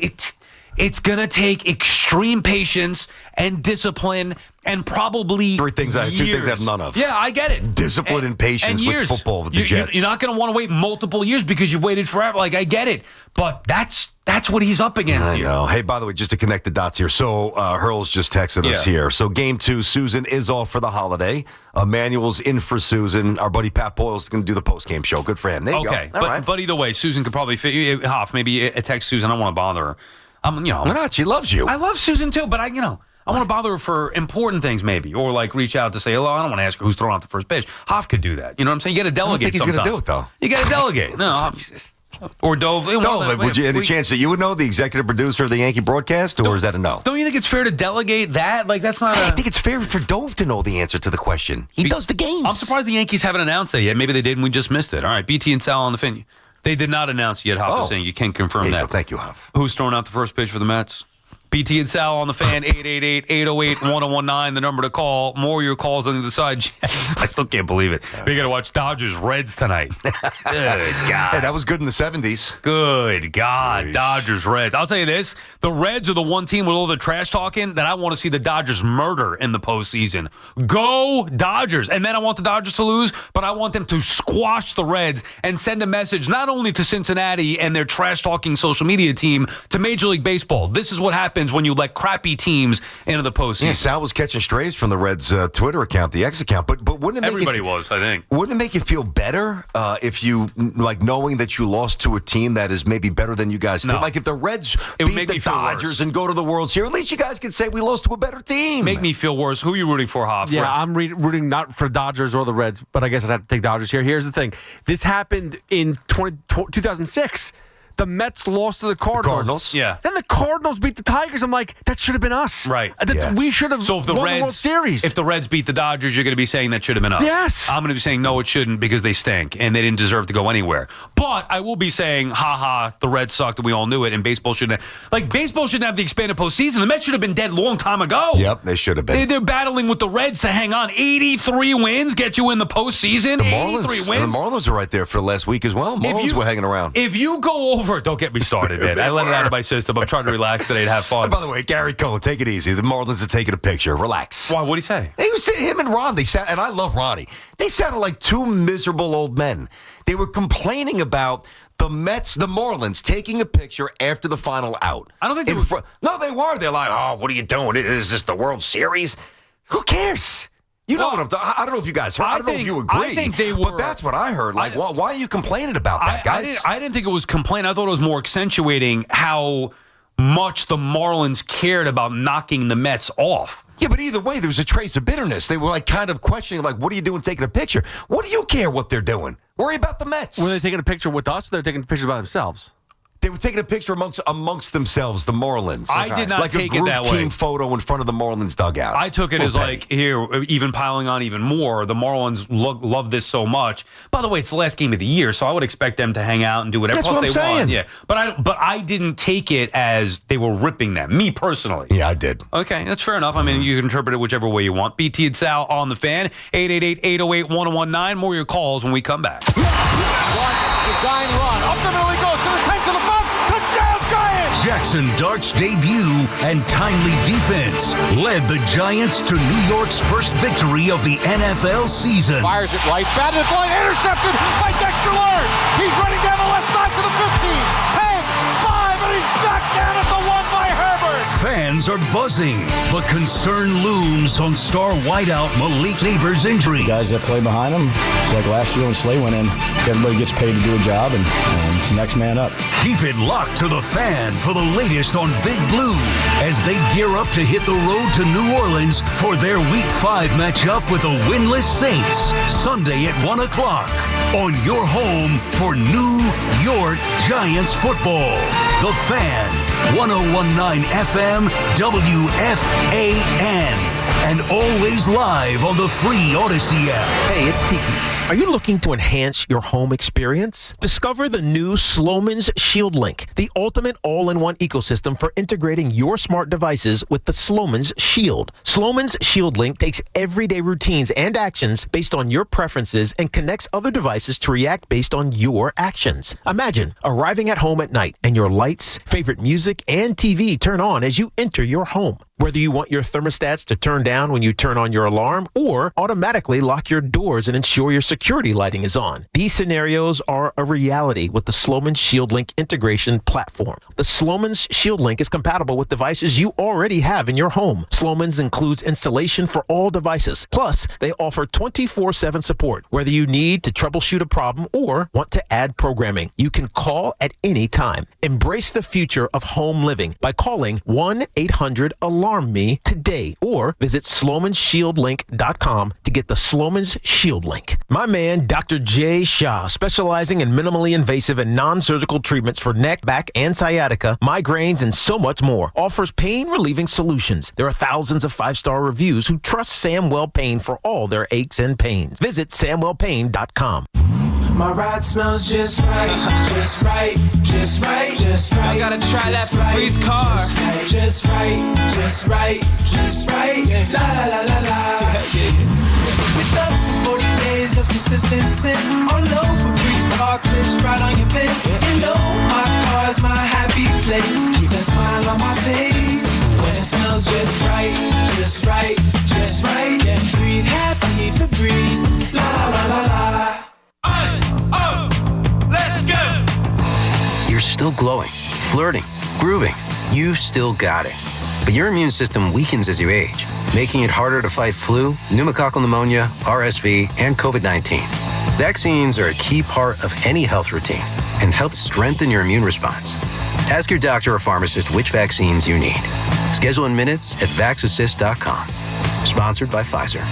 It's going to take extreme patience and discipline and probably two things I have none of. Yeah, I get it. Discipline and patience with football with the Jets. You're not going to want to wait multiple years because you've waited forever. Like, I get it. But that's what he's up against here. I know. Hey, by the way, just to connect the dots here. So Hurl's just texted us here. So game 2, Susan is off for the holiday. Manuel's in for Susan. Our buddy Pat Boyle's going to do the post-game show. Good for him. There you go. Okay. But either way, Susan could probably Hoff, maybe text Susan. I don't want to bother her. Why not? She loves you. I love Susan too, but I want to bother her for important things maybe, or like reach out to say hello. I don't want to ask her who's throwing out the first pitch. Hoff could do that. You know what I'm saying? You got to delegate. I don't think he's going to do it though. You got to delegate. No. Or Dove. Would you any chance that you would know, the executive producer of the Yankee broadcast, or is that a no? Don't you think it's fair to delegate that? Like, that's not. I think it's fair for Dove to know the answer to the question. He does the games. I'm surprised the Yankees haven't announced that yet. Maybe they did and we just missed it. All right, BT and Sal on the fin. They did not announce yet. Hoff is saying you can't confirm that. Thank you, Hoff. Who's throwing out the first pitch for the Mets? BT and Sal on the fan, 888-808-1019, the number to call. More of your calls on the side, Jets. I still can't believe it. We got to watch Dodgers-Reds tonight. Good God. Hey, that was good in the 70s. Good God. Dodgers-Reds. I'll tell you this. The Reds are the one team with all the trash talking that I want to see the Dodgers murder in the postseason. Go Dodgers. And then I want the Dodgers to lose, but I want them to squash the Reds and send a message not only to Cincinnati and their trash-talking social media team, to Major League Baseball. This is what happens when you let crappy teams into the postseason. Yeah, Sal was catching strays from the Reds' Twitter account, the X account, but wouldn't it make everybody was, I think. Wouldn't it make you feel better if you, like, knowing that you lost to a team that is maybe better than you guys think? Like, if the Reds beat the Dodgers and go to the World Series, at least you guys can say we lost to a better team. Make me feel worse. Who are you rooting for, Hoff? Yeah, I'm rooting not for Dodgers or the Reds, but I guess I'd have to take Dodgers here. Here's the thing. This happened in 2006. The Mets lost to the Cardinals. Yeah. Then the Cardinals beat the Tigers. I'm like, that should have been us. Right. We should have won the World Series. If the Reds beat the Dodgers, you're going to be saying that should have been us. Yes. I'm going to be saying, no, it shouldn't because they stink and they didn't deserve to go anywhere. But I will be saying, the Reds sucked and we all knew it, and baseball shouldn't have. Like, baseball shouldn't have the expanded postseason. The Mets should have been dead a long time ago. Yep, they should have been. They're battling with the Reds to hang on. 83 wins get you in the postseason. 83 wins. The Marlins are right there for the last week as well. Marlins were hanging around. If you go over, don't get me started. Man. I let it out of my system. I'm trying to relax today and have fun. And by the way, Gary Cole, take it easy. The Marlins are taking a picture. Relax. Why? What'd he say? Him and Ron, and I love Ronnie. They sounded like two miserable old men. They were complaining about the Marlins taking a picture after the final out. I don't think they were. No, they were. They're like, oh, what are you doing? Is this the World Series? Who cares? You know what I'm talking. I don't know if you guys heard. I don't know if you agree. I think they were. But that's what I heard. Like, why are you complaining about that, guys? I didn't think it was complaining. I thought it was more accentuating how much the Marlins cared about knocking the Mets off. Yeah, but either way, there was a trace of bitterness. They were like kind of questioning, like, what are you doing taking a picture? What do you care what they're doing? Worry about the Mets. Were they taking a picture with us, or they're taking a picture by themselves? They were taking a picture amongst themselves, the Marlins. I did not take it that way. Like a group team photo in front of the Marlins dugout. I took it as like, here, even piling on even more. The Marlins love this so much. By the way, it's the last game of the year, so I would expect them to hang out and do whatever That's what I'm saying. want. Yeah, but I didn't take it as they were ripping them. Me personally. Yeah, I did. Okay, that's fair enough. I mean, you can interpret it whichever way you want. BT and Sal on the fan. 888-808-1019. More of your calls when we come back. Design run. Up the middle he goes to the 10 to the 5. Touchdown, Giants! Jackson Dart's debut and timely defense led the Giants to New York's first victory of the NFL season. Fires it right. Batted at line. Intercepted by Dexter Lawrence. He's running down the left side to the 15. 10, 5, and he's knocked down at the 1 by Herbert. Fans are buzzing, but concern looms on star wideout Malik Neighbors' injury. The guys that play behind him, it's like last year when Slay went in, everybody gets paid to do a job, and it's the next man up. Keep it locked to the Fan for the latest on Big Blue as they gear up to hit the road to New Orleans for their Week 5 matchup with the winless Saints, Sunday at 1 o'clock on your home for New York Giants football. The Fan, 101.9 FM, WFAN. and always live on the free Odyssey app. Hey, it's Tiki. Are you looking to enhance your home experience? Discover the new Sloman's Shield Link, the ultimate all-in-one ecosystem for integrating your smart devices with the Sloman's Shield. Sloman's Shield Link takes everyday routines and actions based on your preferences and connects other devices to react based on your actions. Imagine arriving at home at night and your lights, favorite music, and TV turn on as you enter your home. Whether you want your thermostats to turn down when you turn on your alarm or automatically lock your doors and ensure your security lighting is on. These scenarios are a reality with the Sloman's Shield Link integration platform. The Sloman's Shield Link is compatible with devices you already have in your home. Sloman's includes installation for all devices. Plus, they offer 24/7 support. Whether you need to troubleshoot a problem or want to add programming, you can call at any time. Embrace the future of home living by calling 1-800-ALARM-ME today or visit SlomansShieldLink.com to get the Sloman's Shield Link. My man, Dr. Jay Shah, specializing in minimally invasive and non-surgical treatments for neck, back, and sciatica, migraines, and so much more, offers pain-relieving solutions. There are thousands of 5-star reviews who trust Samwell Pain for all their aches and pains. Visit SamwellPain.com. My ride smells just right, just right, just right, just right. I gotta try that Febreze car. Just right, just right, just right. La la la la la. With up to 40 days of consistency. All over Febreze car clips right on your bed. You know my car's my happy place. Keep a smile on my face when it smells just right, just right, just right. Yeah, breathe happy Febreze. La la la la la. You're still glowing, flirting, grooving. You still got it. But your immune system weakens as you age, making it harder to fight flu, pneumococcal pneumonia, RSV, and COVID-19. Vaccines are a key part of any health routine and help strengthen your immune response. Ask your doctor or pharmacist which vaccines you need. Schedule in minutes at vaxassist.com. Sponsored by Pfizer.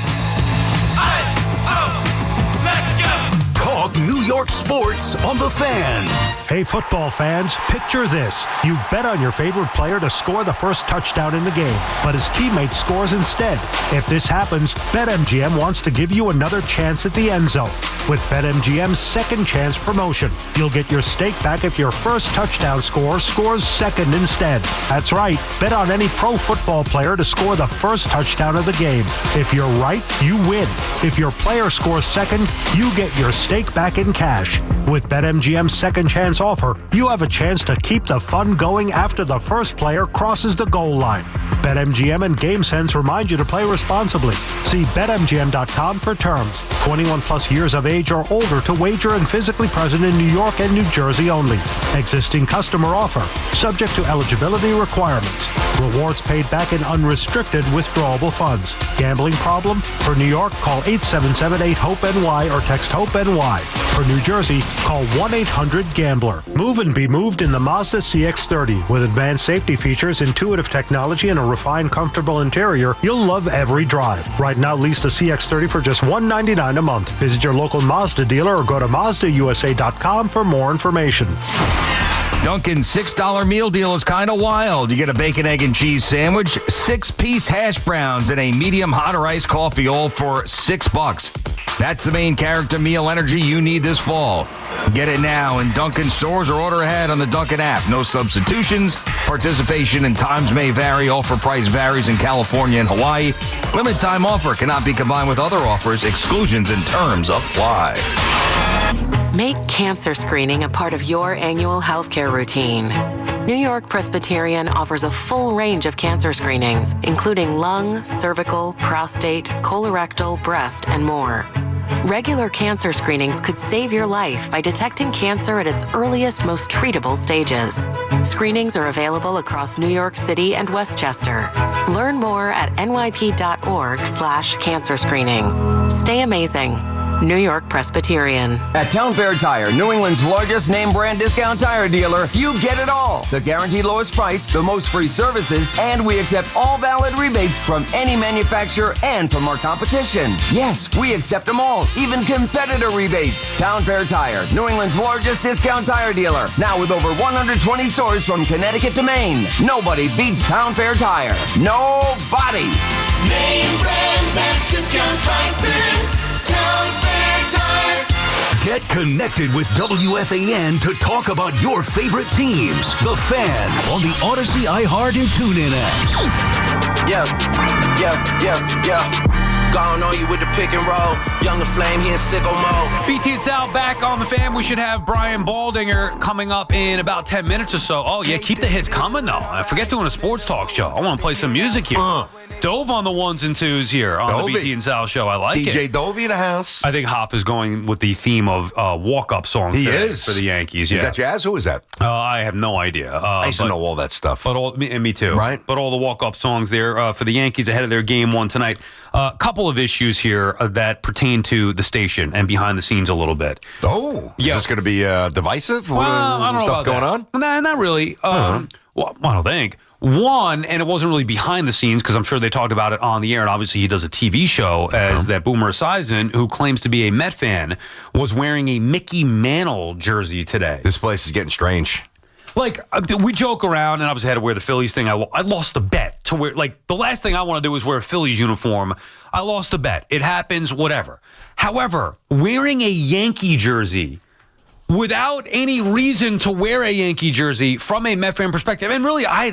Talk New York sports on The Fan. Hey, football fans, picture this. You bet on your favorite player to score the first touchdown in the game, but his teammate scores instead. If this happens, BetMGM wants to give you another chance at the end zone. With BetMGM's second chance promotion, you'll get your stake back if your first touchdown scorer scores second instead. That's right. Bet on any pro football player to score the first touchdown of the game. If you're right, you win. If your player scores second, you get your stake back in cash. With BetMGM's second chance offer, you have a chance to keep the fun going after the first player crosses the goal line. BetMGM and GameSense remind you to play responsibly. See BetMGM.com for terms. 21 plus years of age or older to wager and physically present in New York and New Jersey only. Existing customer offer. Subject to eligibility requirements. Rewards paid back in unrestricted withdrawable funds. Gambling problem? For New York, call 877-8-HOPE-NY or text HOPE-NY. For New Jersey, call 1-800-GAMBLER. Move and be moved in the Mazda CX-30. With advanced safety features, intuitive technology, and a refined, comfortable interior, you'll love every drive. Right now, lease the CX-30 for just $199 a month. Visit your local Mazda dealer or go to MazdaUSA.com for more information. Dunkin's $6 meal deal is kind of wild. You get a bacon, egg, and cheese sandwich, 6-piece hash browns, and a medium hot or iced coffee, all for $6. That's the main character meal energy you need this fall. Get it now in Dunkin' stores or order ahead on the Dunkin' app. No substitutions. Participation and times may vary. Offer price varies in California and Hawaii. Limited time offer cannot be combined with other offers. Exclusions and terms apply. Make cancer screening a part of your annual healthcare routine. New York Presbyterian offers a full range of cancer screenings, including lung, cervical, prostate, colorectal, breast, and more. Regular cancer screenings could save your life by detecting cancer at its earliest, most treatable stages. Screenings are available across New York City and Westchester. Learn more at nyp.org/cancer screening. Stay amazing. New York Presbyterian. At Town Fair Tire, New England's largest name brand discount tire dealer, you get it all. The guaranteed lowest price, the most free services, and we accept all valid rebates from any manufacturer and from our competition. Yes, we accept them all, even competitor rebates. Town Fair Tire, New England's largest discount tire dealer, now with over 120 stores from Connecticut to Maine. Nobody beats Town Fair Tire. Nobody. Name brands at discount prices. Town Fair Tire. Get connected with WFAN to talk about your favorite teams. The Fan on the Odyssey, iHeart, and TuneIn apps. Yeah. Gone on you with the pick and roll. Younger Flame, he in sicko mode. BT Sal back on the Fan. We should have Brian Baldinger coming up in about 10 minutes or so. Oh, yeah, keep the hits coming, though. I forget doing a sports talk show. I want to play some music here. Dove on the ones and twos here on the BT and Sal show. I like DJ it. Dovey in the house. I think Hoff is going with the theme of walk-up songs for the Yankees. Yeah. Is that jazz? Who is that? I have no idea. I used to know all that stuff. But me too. Right. But all the walk-up songs there for the Yankees ahead of their game one tonight. A couple of issues here that pertain to the station and behind the scenes a little bit. Oh, is this going to be divisive? Well, I don't know stuff about going that. on? Nah, not really. Well, I don't think. One, and it wasn't really behind the scenes because I'm sure they talked about it on the air, and obviously he does a TV show as that Boomer Esiason, who claims to be a Met fan, was wearing a Mickey Mantle jersey today. This place is getting strange. Like, we joke around, and obviously I had to wear the Phillies thing. I lost the bet to wear, like, the last thing I want to do is wear a Phillies uniform. I lost the bet. It happens, whatever. However, wearing a Yankee jersey without any reason to wear a Yankee jersey from a Met fan perspective, and really, I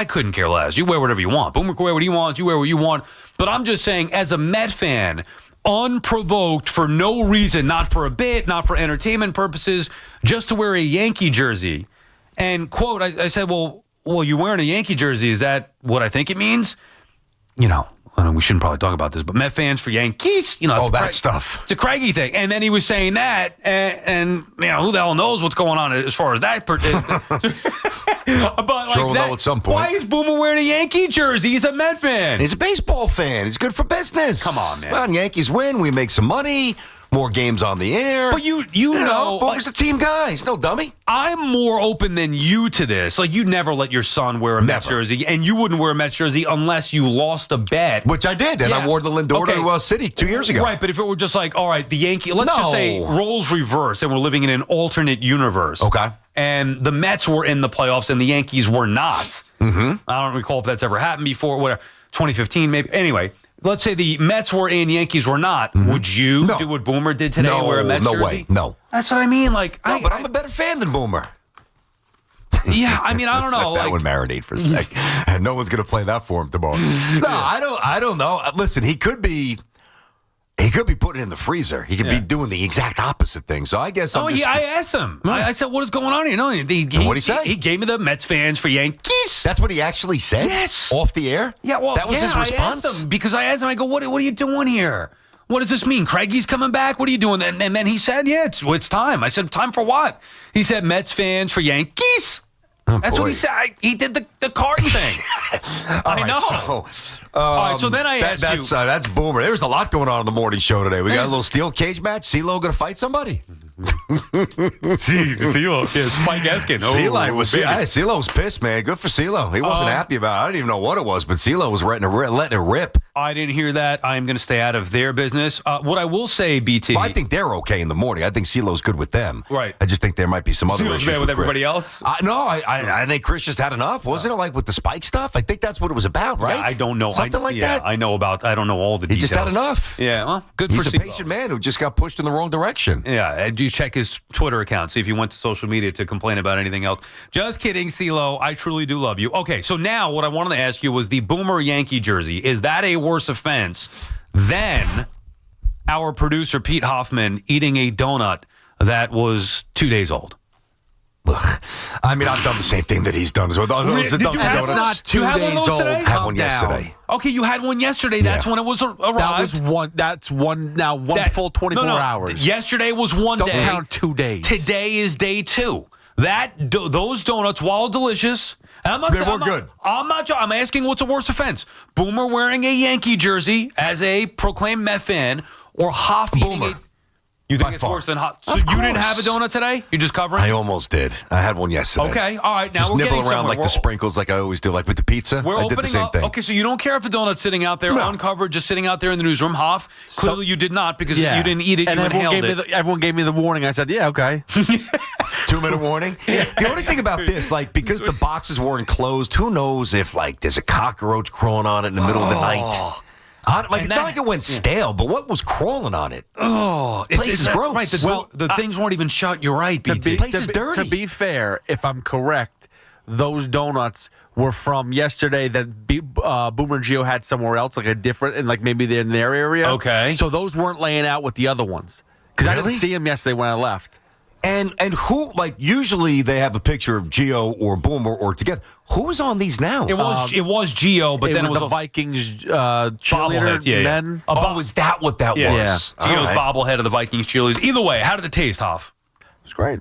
couldn't care less. You wear whatever you want. Boomer can wear what he wants. You wear what you want. But I'm just saying, as a Met fan, unprovoked, for no reason, not for a bit, not for entertainment purposes, just to wear a Yankee jersey. And, quote, I said, well, you're wearing a Yankee jersey. Is that what I think it means? You know, I know we shouldn't probably talk about this, but Met fans for Yankees, you know. That stuff. It's a Craigie thing. And then he was saying that, and you know, who the hell knows what's going on as far as that. But sure we'll know at some point. Why is Boomer wearing a Yankee jersey? He's a Met fan. He's a baseball fan. He's good for business. Come on, man. Well, Yankees win. We make some money. More games on the air. But you know Boomer's a team guy. He's no dummy. I'm more open than you to this. Like, you'd never let your son wear a Mets jersey, and you wouldn't wear a Mets jersey unless you lost a bet. Which I did, and I wore the Lindor to City 2 years ago. Right, but if it were just like, all right, the Yankee, let's just say roles reverse, and we're living in an alternate universe. Okay. And the Mets were in the playoffs, and the Yankees were not. Mm-hmm. I don't recall if that's ever happened before, whatever, 2015 maybe. Anyway. Let's say the Mets were in, Yankees were not. Mm-hmm. Would you do what Boomer did today and wear a Mets jersey? No way. No. That's what I mean. Like, but I'm a better fan than Boomer. Yeah, I mean, I don't know. Let that one marinate for a sec. And no one's going to play that for him tomorrow. No, I don't know. Listen, he could be putting it in the freezer. He could be doing the exact opposite thing. So I guess I asked him. I said, what is going on here? No, what'd he say? He gave me the Mets fans for Yankees. That's what he actually said? Yes. Off the air? Yeah, well, that was his response? I asked him, because I asked him, I go, what are you doing here? What does this mean? Craigie's coming back? What are you doing? And then he said, it's time. I said, time for what? He said, Mets fans for Yankees. That's what he said. He did the card thing. I know. All right, so then I asked you. That's Boomer. There's a lot going on in the morning show today. We got a little steel cage match. CeeLo going to fight somebody? CeeLo, Spike Eskin. CeeLo was pissed, man. Good for CeeLo. He wasn't happy about it. I don't even know what it was, but CeeLo was letting it rip. I didn't hear that. I am going to stay out of their business. What I will say, BT. Well, I think they're okay in the morning. I think CeeLo's good with them. Right. I just think there might be some other issues with everybody else. I think Chris just had enough. Wasn't it like with the Spike stuff? I think that's what it was about, right? Yeah, I don't know. Something like that. I don't know all the details. He just had enough. Yeah, well, good He's for CeeLo. He's a patient man who just got pushed in the wrong direction. Yeah, I do check his Twitter account, see if he went to social media to complain about anything else. Just kidding, CeeLo. I truly do love you. Okay, so now what I wanted to ask you was the Boomer Yankee jersey. Is that a worse offense than our producer, Pete Hoffman, eating a donut that was 2 days old? I mean, I've done the same thing that he's done. So those Did you have donuts. Not 2 days old. I had one yesterday. Okay, you had one yesterday. That's when it was arrived. That was one. That's one. Now one full 24 hours. Yesterday was one day. Don't count 2 days. Today is day 2. Those donuts, while delicious, and they were good. I'm asking what's a worse offense: Boomer wearing a Yankee jersey as a proclaimed Met fan, or Hoff eating a. You think it's worse than hot? So you didn't have a donut today? You're just covering? I almost did. I had one yesterday. Okay, all right. Now just we're nibble getting around like the sprinkles, like I always do, like with the pizza. I did the same thing. Okay, so you don't care if the donut's sitting out there uncovered, just sitting out there in the newsroom. Hoff, clearly you did not because you didn't eat it. And you inhaled it. Everyone gave me the warning. I said, yeah, okay. 2-minute warning. The only thing about this, like, because the boxes were enclosed, who knows if like there's a cockroach crawling on it in the middle of the night. It's not like it went stale, but what was crawling on it? Oh, the place is gross. Right, the things weren't even shut. You're right, BT. The place is dirty. To be fair, if I'm correct, those donuts were from yesterday that Boomer and Gio had somewhere else, like a different, and like maybe they're in their area. Okay. So those weren't laying out with the other ones. Because I didn't see them yesterday when I left. And who, like, usually they have a picture of Gio or Boomer or together. Who's on these now? It was Gio, but then it was the Vikings cheerleader bobblehead. men. Was that what that was? Yeah. Gio's bobblehead of the Vikings cheerleaders. Either way, how did it taste, Hoff? It's great.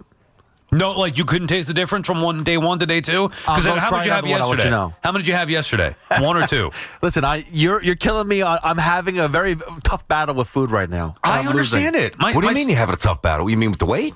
No, like you couldn't taste the difference from day one to day two? Because how many did you have yesterday? How many did you have yesterday? 1 or 2? Listen, you're killing me. I'm having a very tough battle with food right now. I understand it. What do you mean you having a tough battle? You mean with the weight?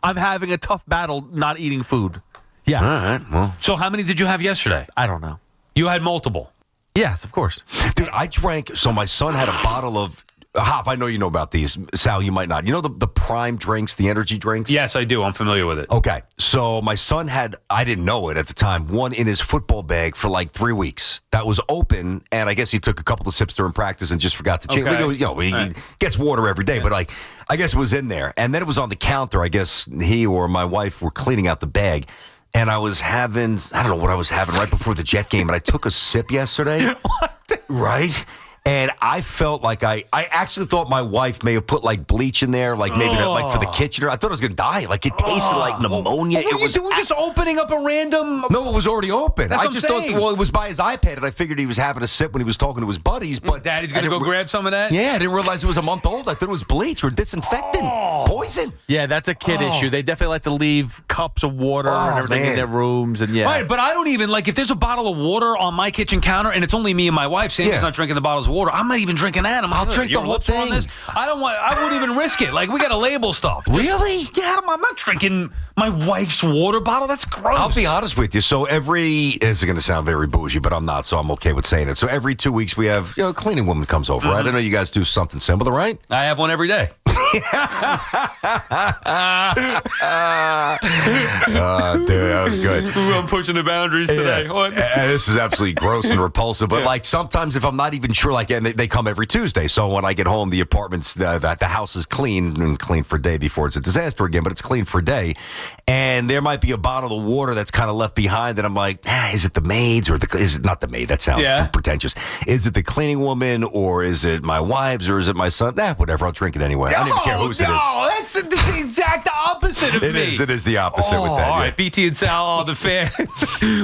I'm having a tough battle not eating food. Yeah. All right. Well. So how many did you have yesterday? I don't know. You had multiple? Yes, of course. Dude, I drank. So my son had a bottle of. Hoff, I know you know about these. Sal, you might not. You know the Prime drinks, the energy drinks? Yes, I do. I'm familiar with it. Okay. So my son had, I didn't know it at the time, one in his football bag for like 3 weeks. That was open, and I guess he took a couple of sips during practice and just forgot to change. Okay. He gets water every day, but like, I guess it was in there. And then it was on the counter. I guess he or my wife were cleaning out the bag. And I was having, I don't know what I was having right before the Jet game, and I took a sip yesterday. What? Right? And I felt like I actually thought my wife may have put like bleach in there, like maybe like for the kitchen. I thought I was going to die. Like it tasted like pneumonia. What were you doing? Just opening up a random? No, it was already open. That's I what just I'm thought, saying. well, it was by his iPad, and I figured he was having a sip when he was talking to his buddies. But Daddy's going to go grab some of that? Yeah, I didn't realize it was a month old. I thought it was bleach or disinfectant, poison. Yeah, that's a kid issue. They definitely like to leave cups of water and everything in their rooms. And Right, but I don't even, like, if there's a bottle of water on my kitchen counter and it's only me and my wife, Sandy's not drinking the bottles of water, I'm not even drinking that. I'll drink the whole thing. This? I wouldn't even risk it. Like, we got to label stuff. Really? Yeah, I'm not drinking my wife's water bottle. That's gross. I'll be honest with you. So this is going to sound very bougie, but I'm not, so I'm okay with saying it. So every 2 weeks we have, a cleaning woman comes over, right? I know you guys do something similar, right? I have one every day. Dude, that was good. I'm pushing the boundaries today. This is absolutely gross and repulsive. But like sometimes if I'm not even sure, like, and they come every Tuesday. So when I get home, the apartment's, the house is clean and clean for a day before it's a disaster again, but it's clean for a day. And there might be a bottle of water that's kind of left behind. And I'm like, is it the maid's or is it not the maid? That sounds pretentious. Is it the cleaning woman or is it my wife's or is it my son? Whatever. I'll drink it anyway. I don't even care whose it is. No, that's the exact opposite of me. It is the opposite with that. All right, BT and Sal on the Fan.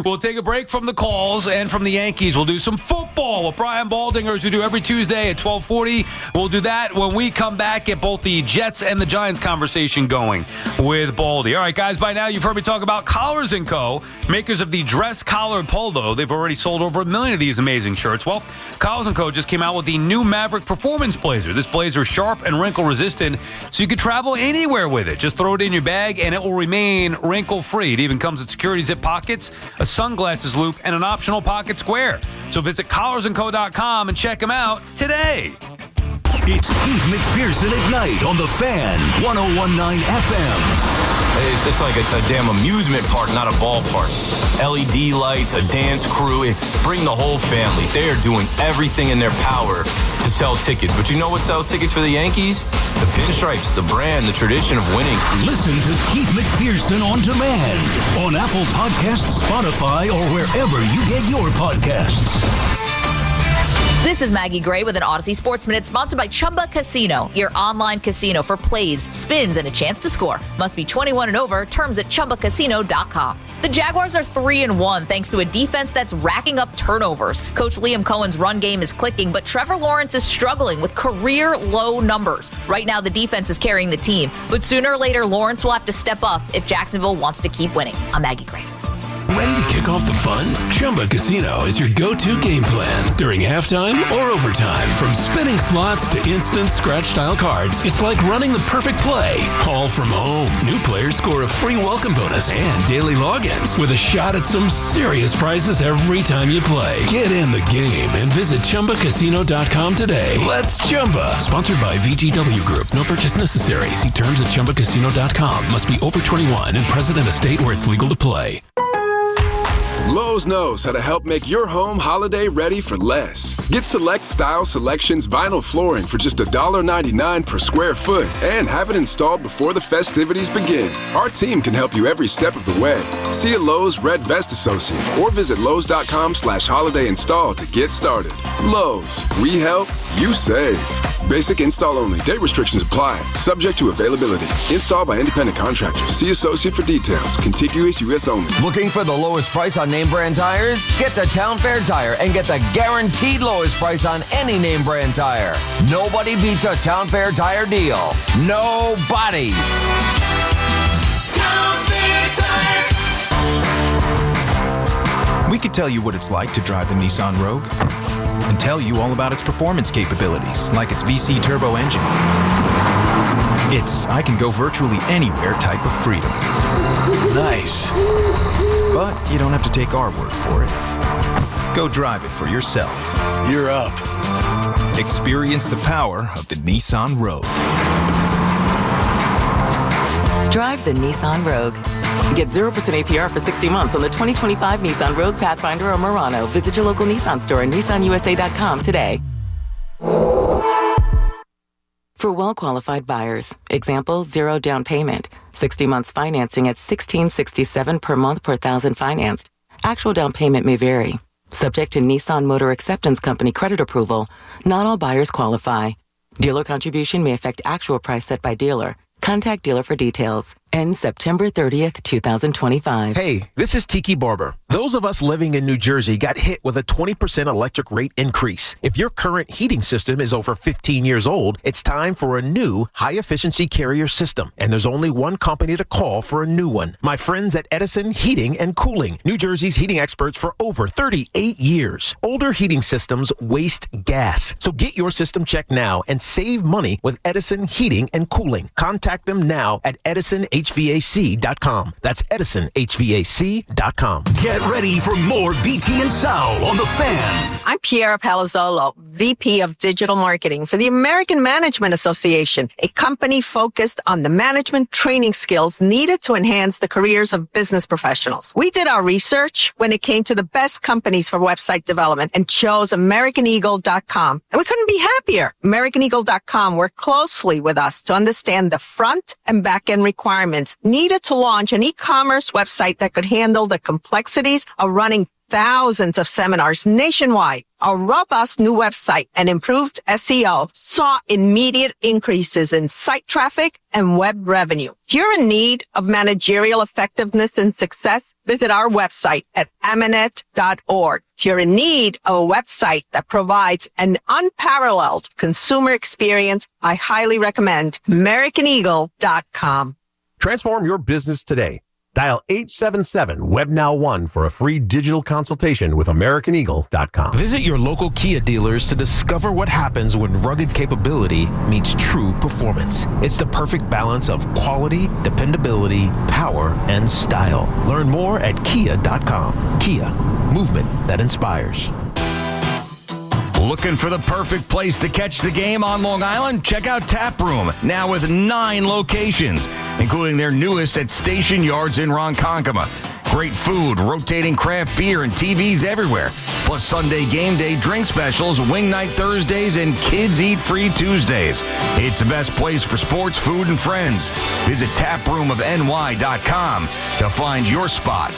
We'll take a break from the calls and from the Yankees. We'll do some football with Brian Baldinger, as we do every Tuesday at 12:40. We'll do that when we come back, get both the Jets and the Giants conversation going with Baldy. All right, guys, by now you've heard me talk about Collars & Co., makers of the dress collar polo. They've already sold over 1 million of these amazing shirts. Well, Collars & Co. just came out with the new Maverick Performance Blazer. This blazer is sharp and wrinkle resistant, so you can travel anywhere with it. Just throw it in your bag and it will remain wrinkle-free. It even comes with security zip pockets, a sunglasses loop, and an optional pocket square. So visit collarsandco.com and check them out today. It's Keith McPherson at night on the Fan, 101.9 FM. It's like a damn amusement park, not a ballpark. LED lights, a dance crew, bring the whole family. They are doing everything in their power to sell tickets. But you know what sells tickets for the Yankees? The pinstripes, the brand, the tradition of winning. Listen to Keith McPherson on demand on Apple Podcasts, Spotify, or wherever you get your podcasts. This is Maggie Gray with an Odyssey Sports Minute sponsored by Chumba Casino, your online casino for plays, spins, and a chance to score. Must be 21 and over. Terms at ChumbaCasino.com. The Jaguars are 3-1 thanks to a defense that's racking up turnovers. Coach Liam Cohen's run game is clicking, but Trevor Lawrence is struggling with career low numbers. Right now, the defense is carrying the team, but sooner or later, Lawrence will have to step up if Jacksonville wants to keep winning. I'm Maggie Gray. Ready to kick off the fun? Chumba Casino is your go-to game plan during halftime or overtime. From spinning slots to instant scratch-style cards, it's like running the perfect play, all from home. New players score a free welcome bonus and daily logins with a shot at some serious prizes every time you play. Get in the game and visit ChumbaCasino.com today. Let's Chumba. Sponsored by VGW Group. No purchase necessary. See terms at ChumbaCasino.com. Must be over 21 and present in a state where it's legal to play. Lowe's Lowe's knows how to help make your home holiday ready for less. Get Select Style Selections vinyl flooring for just $1.99 per square foot and have it installed before the festivities begin. Our team can help you every step of the way. See a Lowe's Red Vest associate or visit Lowe's.com/holiday install to get started. Lowe's, we help, you save. Basic install only. Date restrictions apply. Subject to availability. Installed by independent contractors. See associate for details. Contiguous U.S. only. Looking for the lowest price on name brand tires? Get to Town Fair Tire and get the guaranteed lowest price on any name brand tire. Nobody beats a Town Fair Tire deal. Nobody. Town Fair Tire. We could tell you what it's like to drive the Nissan Rogue and tell you all about its performance capabilities, like its VC turbo engine. It's I can go virtually anywhere type of freedom. Nice. But you don't have to take our word for it. Go drive it for yourself. You're up. Experience the power of the Nissan Rogue. Drive the Nissan Rogue. Get 0% APR for 60 months on the 2025 Nissan Rogue, Pathfinder, or Murano. Visit your local Nissan store and nissanusa.com today. For well-qualified buyers, example, 0 down payment, 60 months financing at $1,667 per month per thousand financed. Actual down payment may vary. Subject to Nissan Motor Acceptance Company credit approval, not all buyers qualify. Dealer contribution may affect actual price set by dealer. Contact dealer for details. Ends September 30th, 2025. Hey, this is Tiki Barber. Those of us living in New Jersey got hit with a 20% electric rate increase. If your current heating system is over 15 years old, it's time for a new high-efficiency Carrier system. And there's only one company to call for a new one. My friends at Edison Heating and Cooling, New Jersey's heating experts for over 38 years. Older heating systems waste gas. So get your system checked now and save money with Edison Heating and Cooling. Contact them now at EdisonHVAC.com. That's EdisonHVAC.com. Get ready for more BT and Sal on the Fan. I'm Piera Palazzolo, VP of Digital Marketing for the American Management Association, a company focused on the management training skills needed to enhance the careers of business professionals. We did our research when it came to the best companies for website development and chose AmericanEagle.com. And we couldn't be happier. AmericanEagle.com worked closely with us to understand the front and back end requirements needed to launch an e-commerce website that could handle the complexities of running thousands of seminars nationwide. Our robust new website and improved SEO saw immediate increases in site traffic and web revenue. If you're in need of managerial effectiveness and success, visit our website at amanet.org. If you're in need of a website that provides an unparalleled consumer experience, I highly recommend AmericanEagle.com. Transform your business today. Dial 877-WebNow1 for a free digital consultation with AmericanEagle.com. Visit your local Kia dealers to discover what happens when rugged capability meets true performance. It's the perfect balance of quality, dependability, power, and style. Learn more at Kia.com. Kia, movement that inspires. Looking for the perfect place to catch the game on Long Island? Check out Tap Room, now with 9 locations, including their newest at Station Yards in Ronkonkoma. Great food, rotating craft beer, and TVs everywhere. Plus Sunday game day drink specials, wing night Thursdays, and kids eat free Tuesdays. It's the best place for sports, food, and friends. Visit taproomofny.com to find your spot.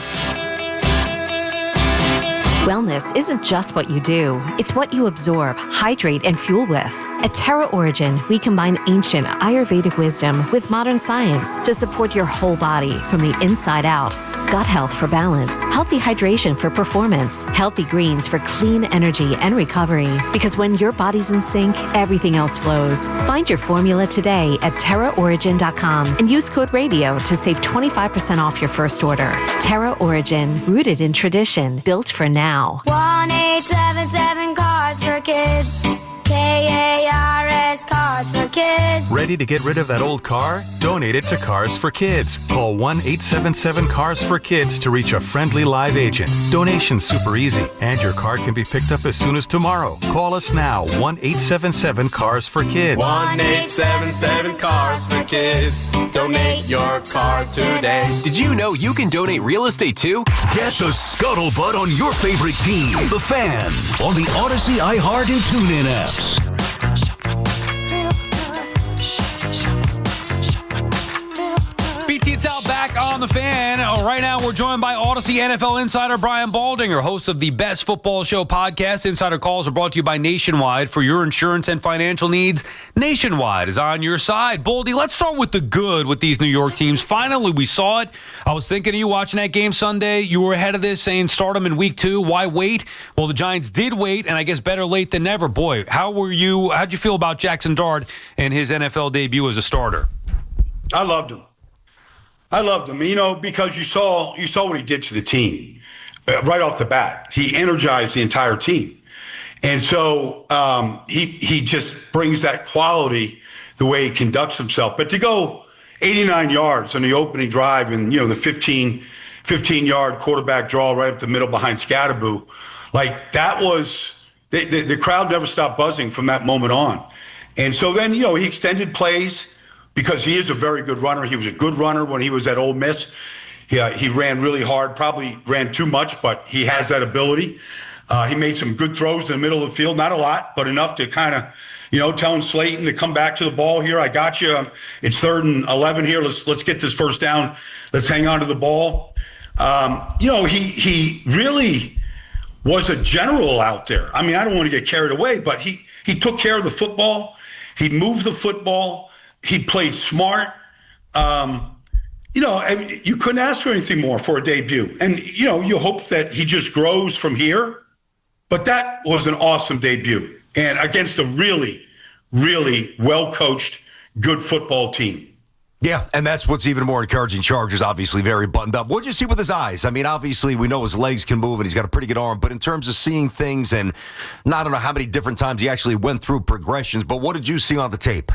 Wellness isn't just what you do, it's what you absorb, hydrate, and fuel with. At Terra Origin, we combine ancient Ayurvedic wisdom with modern science to support your whole body from the inside out. Gut health for balance, healthy hydration for performance, healthy greens for clean energy and recovery. Because when your body's in sync, everything else flows. Find your formula today at TerraOrigin.com and use code RADIO to save 25% off your first order. Terra Origin, rooted in tradition, built for now. 1-877 Cards for Kids. KARS Cards for kids. Ready to get rid of that old car? Donate it to Cars for Kids. Call 1-877-CARS-FOR-KIDS to reach a friendly live agent. Donation's super easy, and your car can be picked up as soon as tomorrow. Call us now, 1-877-CARS-FOR-KIDS. 1-877-CARS-FOR-KIDS. Donate your car today. Did you know you can donate real estate too? Get the scuttlebutt on your favorite team, the Fan, on the Odyssey, iHeart, and TuneIn apps. BT Sal back on the Fan. Right now, we're joined by Odyssey NFL insider Brian Baldinger, host of the Best Football Show podcast. Insider calls are brought to you by Nationwide. For your insurance and financial needs, Nationwide is on your side. Baldy, let's start with the good with these New York teams. Finally, we saw it. I was thinking of you watching that game Sunday. You were ahead of this, saying start them in week 2. Why wait? Well, the Giants did wait, and I guess better late than never. Boy, how'd you feel about Jackson Dart and his NFL debut as a starter? I loved him. Because you saw what he did to the team right off the bat. He energized the entire team. And so he just brings that quality the way he conducts himself. But to go 89 yards on the opening drive and, the 15-yard quarterback draw right up the middle behind Scatterboo, like that was the crowd never stopped buzzing from that moment on. And so then, he extended plays. Because he is a very good runner. He was a good runner when he was at Ole Miss. He ran really hard, probably ran too much, but he has that ability. He made some good throws in the middle of the field, not a lot, but enough to kind of, telling Slayton to come back to the ball here. I got you. It's 3rd and 11 here. Let's get this first down. Let's hang on to the ball. He really was a general out there. I mean, I don't want to get carried away, but he took care of the football. He moved the football. He played smart. You couldn't ask for anything more for a debut. And, you hope that he just grows from here. But that was an awesome debut. And against a really, really well-coached, good football team. Yeah, and that's what's even more encouraging. Chargers obviously very buttoned up. What'd you see with his eyes? I mean, obviously we know his legs can move and he's got a pretty good arm, but in terms of seeing things and I don't know how many different times he actually went through progressions, but what did you see on the tape?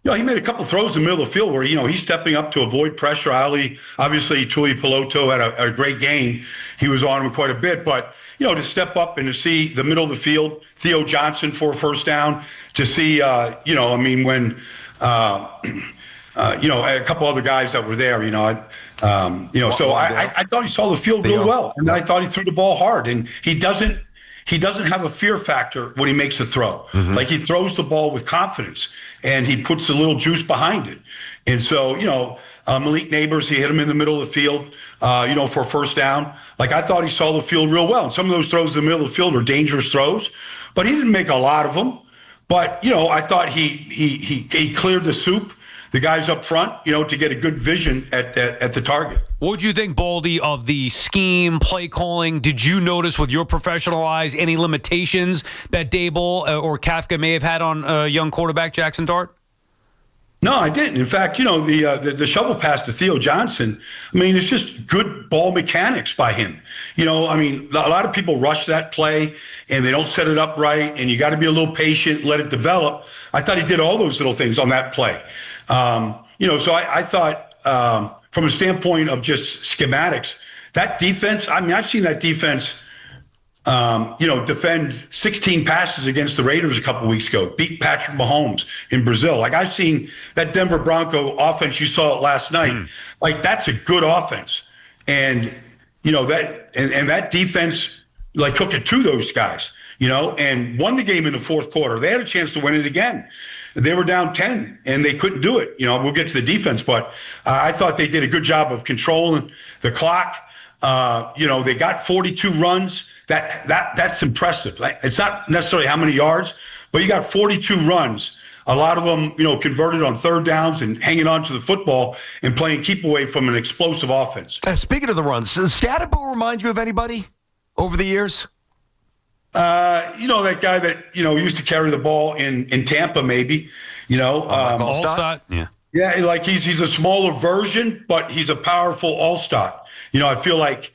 He made a couple throws in the middle of the field where, he's stepping up to avoid pressure. Obviously, Tuli Piloto had a great game. He was on him quite a bit. But, to step up and to see the middle of the field, Theo Johnson for a first down, to see, a couple other guys that were there, so I thought he saw the field real well. And I thought he threw the ball hard. And he doesn't have a fear factor when he makes a throw. Mm-hmm. Like he throws the ball with confidence and he puts a little juice behind it. And so, Malik Neighbors, he hit him in the middle of the field, for a first down. Like I thought he saw the field real well. And some of those throws in the middle of the field were dangerous throws, but he didn't make a lot of them. But, I thought he cleared the soup, the guys up front, to get a good vision at the target. What would you think, Baldy, of the scheme, play calling? Did you notice with your professional eyes any limitations that Dable or Kafka may have had on young quarterback Jackson Dart? No, I didn't. In fact, the shovel pass to Theo Johnson, it's just good ball mechanics by him. A lot of people rush that play and they don't set it up right, and you got to be a little patient, let it develop. I thought he did all those little things on that play. So I thought from a standpoint of just schematics, that defense, I've seen that defense, defend 16 passes against the Raiders a couple weeks ago, beat Patrick Mahomes in Brazil. Like I've seen that Denver Bronco offense, you saw it last night. Like that's a good offense. And, that defense, like took it to those guys, and won the game in the fourth quarter. They had a chance to win it again. They were down 10 and they couldn't do it. We'll get to the defense, but I thought they did a good job of controlling the clock. They got 42 runs. That's impressive. It's not necessarily how many yards, but you got 42 runs. A lot of them, converted on third downs and hanging on to the football and playing keep away from an explosive offense. Speaking of the runs, does Scatterboo remind you of anybody over the years? That guy that, used to carry the ball in Tampa, maybe, All-Star? Yeah. Yeah, like he's a smaller version, but he's a powerful all-star. I feel like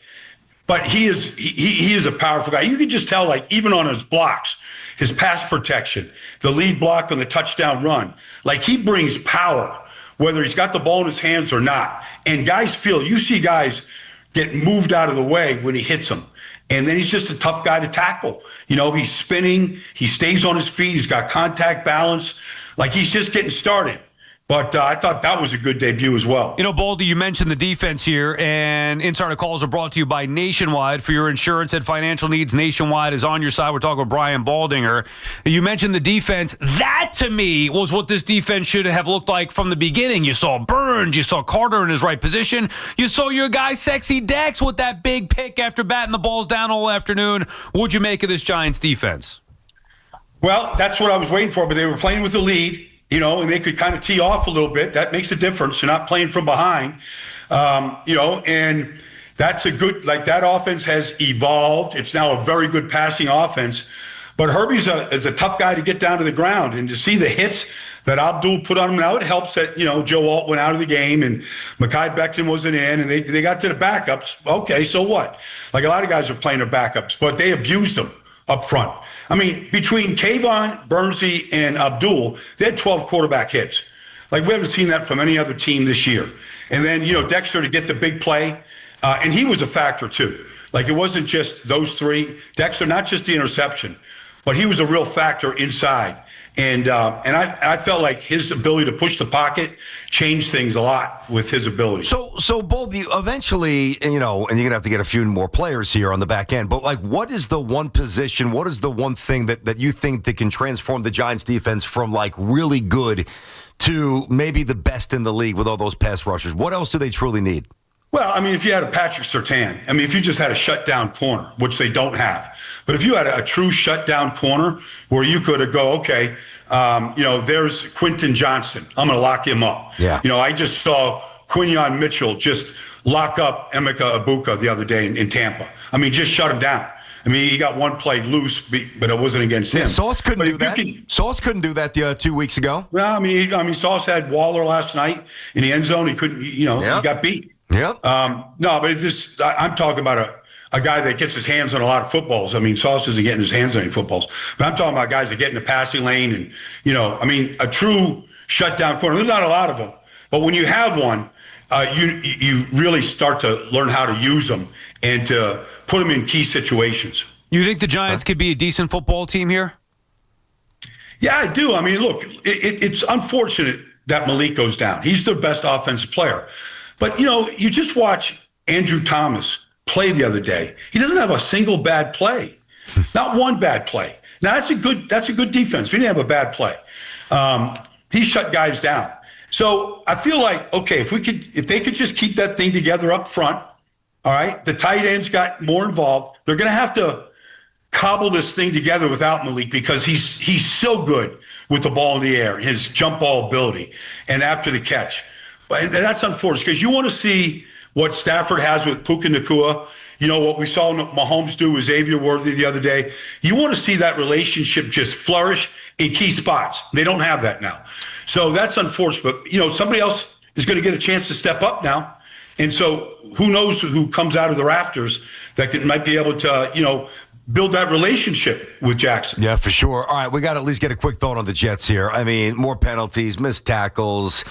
But he is a powerful guy. You can just tell, like, even on his blocks, his pass protection, the lead block on the touchdown run, like, he brings power, whether he's got the ball in his hands or not. And guys you see guys get moved out of the way when he hits them. And then he's just a tough guy to tackle. You know, he's spinning, he stays on his feet, he's got contact balance. Like, he's just getting started. But I thought that was a good debut as well. You know, Baldy, you mentioned the defense here, and Insider Calls are brought to you by Nationwide. For your insurance and financial needs, Nationwide is on your side. We're talking with Brian Baldinger. You mentioned the defense. That, to me, was what this defense should have looked like from the beginning. You saw Burns. You saw Carter in his right position. You saw your guy, Sexy Dex, with that big pick after batting the balls down all afternoon. What'd you make of this Giants defense? Well, that's what I was waiting for, but they were playing with the lead. You know, and they could kind of tee off a little bit. That makes a difference. You're not playing from behind, you know, and that's a good, like, that offense has evolved. It's now a very good passing offense. But Herbie's is a tough guy to get down to the ground. And to see the hits that Abdul put on him, now it helps that, you know, Joe Alt went out of the game and Mekhi Becton wasn't in, and they got to the backups. Okay, so what? Like, a lot of guys are playing their backups, but they abused them up front. I mean, between Kayvon, Bernsey, and Abdul, they had 12 quarterback hits. Like, we haven't seen that from any other team this year. And then, you know, Dexter to get the big play, and he was a factor too. Like, it wasn't just those three. Dexter, not just the interception, but he was a real factor inside. And I felt like his ability to push the pocket changed things a lot with his ability. So both you eventually, you know, and you're gonna have to get a few more players here on the back end. But, like, what is the one position? What is the one thing that you think that can transform the Giants defense from, like, really good to maybe the best in the league with all those pass rushers? What else do they truly need? Well, I mean, if you had a Patrick Surtain, I mean, if you just had a shutdown corner, which they don't have, but if you had a true shutdown corner where you could go, okay, you know, there's Quentin Johnston, I'm going to lock him up. Yeah. You know, I just saw Quinyon Mitchell just lock up Emeka Ibuka the other day in Tampa. I mean, just shut him down. I mean, he got one play loose, but it wasn't against him. Yeah, Sauce couldn't do that. Sauce couldn't do that 2 weeks ago. Well, I mean, Sauce had Waller last night in the end zone. He couldn't, you know, He got beat. Yep. No, but I'm talking about a guy that gets his hands on a lot of footballs. I mean, Sauce isn't getting his hands on any footballs, but I'm talking about guys that get in the passing lane and, you know, I mean, a true shutdown corner. There's not a lot of them, but when you have one, you really start to learn how to use them and to put them in key situations. You think the Giants could be a decent football team here? Yeah, I do. I mean, look, it's unfortunate that Malik goes down. He's their best offensive player. But, you know, you just watch Andrew Thomas play the other day. He doesn't have a single bad play, not one bad play. Now, that's a good defense. We didn't have a bad play. He shut guys down. So I feel like, okay, if they could just keep that thing together up front, all right, the tight ends got more involved. They're going to have to cobble this thing together without Malik because he's so good with the ball in the air, his jump ball ability, and after the catch. And that's unfortunate because you want to see what Stafford has with Puka Nacua. You know, what we saw Mahomes do with Xavier Worthy the other day. You want to see that relationship just flourish in key spots. They don't have that now. So that's unfortunate. But, you know, somebody else is going to get a chance to step up now. And so who knows who comes out of the rafters that might be able to, you know, build that relationship with Jackson. Yeah, for sure. All right, we got to at least get a quick thought on the Jets here. I mean, more penalties, missed tackles.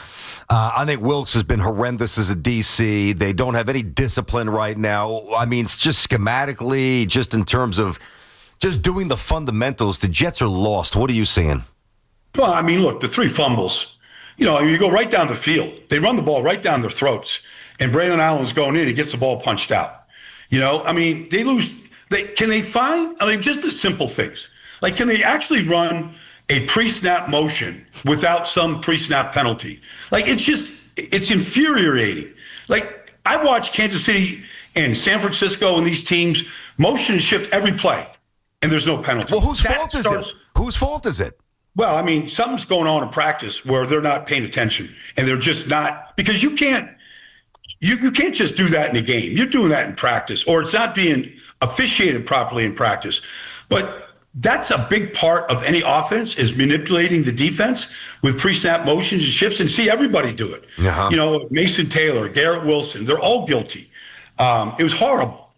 I think Wilkes has been horrendous as a DC. They don't have any discipline right now. I mean, it's just schematically, just in terms of just doing the fundamentals, the Jets are lost. What are you seeing? Well, I mean, look, the 3 fumbles. You know, you go right down the field. They run the ball right down their throats. And Braylon Allen's going in. He gets the ball punched out. You know, I mean, they lose. Can they find, I mean, just the simple things. Like, can they actually run a pre-snap motion without some pre-snap penalty? Like, it's infuriating. Like, I watch Kansas City and San Francisco and these teams motion and shift every play, and there's no penalty. Well, whose fault is it? Whose fault is it? Well, I mean, something's going on in practice where they're not paying attention, and they're just not, because you can't just do that in a game. You're doing that in practice, or it's not being officiated properly in practice. But that's a big part of any offense, is manipulating the defense with pre-snap motions and shifts, and see everybody do it. Uh-huh. You know, Mason Taylor, Garrett Wilson, they're all guilty. It was horrible.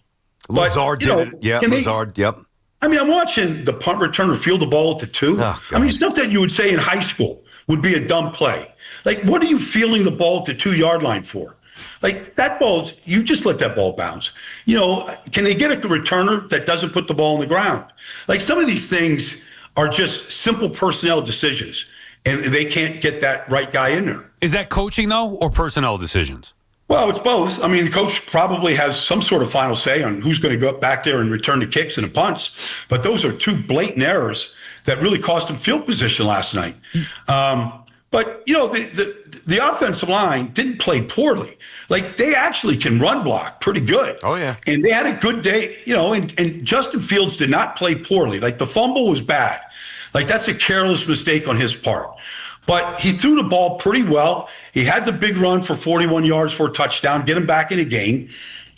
Lazard did it. Yeah, Lazard, yep. I mean, I'm watching the punt returner field the ball at the 2. Oh, I mean, stuff that you would say in high school would be a dumb play. Like, what are you fielding the ball at the 2-yard line for? Like, that ball, you just let that ball bounce. You know, can they get a returner that doesn't put the ball on the ground? Like, some of these things are just simple personnel decisions, and they can't get that right guy in there. Is that coaching, though, or personnel decisions? Well, it's both. I mean, the coach probably has some sort of final say on who's going to go back there and return the kicks and the punts. But those are 2 blatant errors that really cost him field position last night. But, you know, the offensive line didn't play poorly. Like, they actually can run block pretty good. Oh, yeah. And they had a good day, you know, and Justin Fields did not play poorly. Like, the fumble was bad. Like, that's a careless mistake on his part. But he threw the ball pretty well. He had the big run for 41 yards for a touchdown, get him back in the game.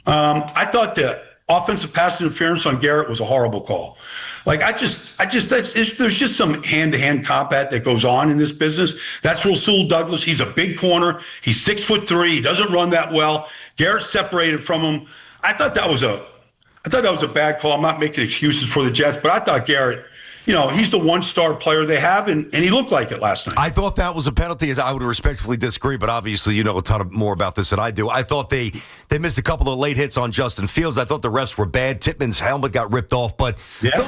I thought the offensive pass interference on Garrett was a horrible call. Like, there's just some hand-to-hand combat that goes on in this business. That's Rasul Douglas. He's a big corner. He's 6'3". He doesn't run that well. Garrett separated from him. I thought that was a bad call. I'm not making excuses for the Jets, but I thought Garrett, you know, he's the one-star player they have, and he looked like it last night. I thought that was a penalty, as I would respectfully disagree, but obviously you know a ton more about this than I do. I thought they missed a couple of late hits on Justin Fields. I thought the refs were bad. Tippmann's helmet got ripped off, but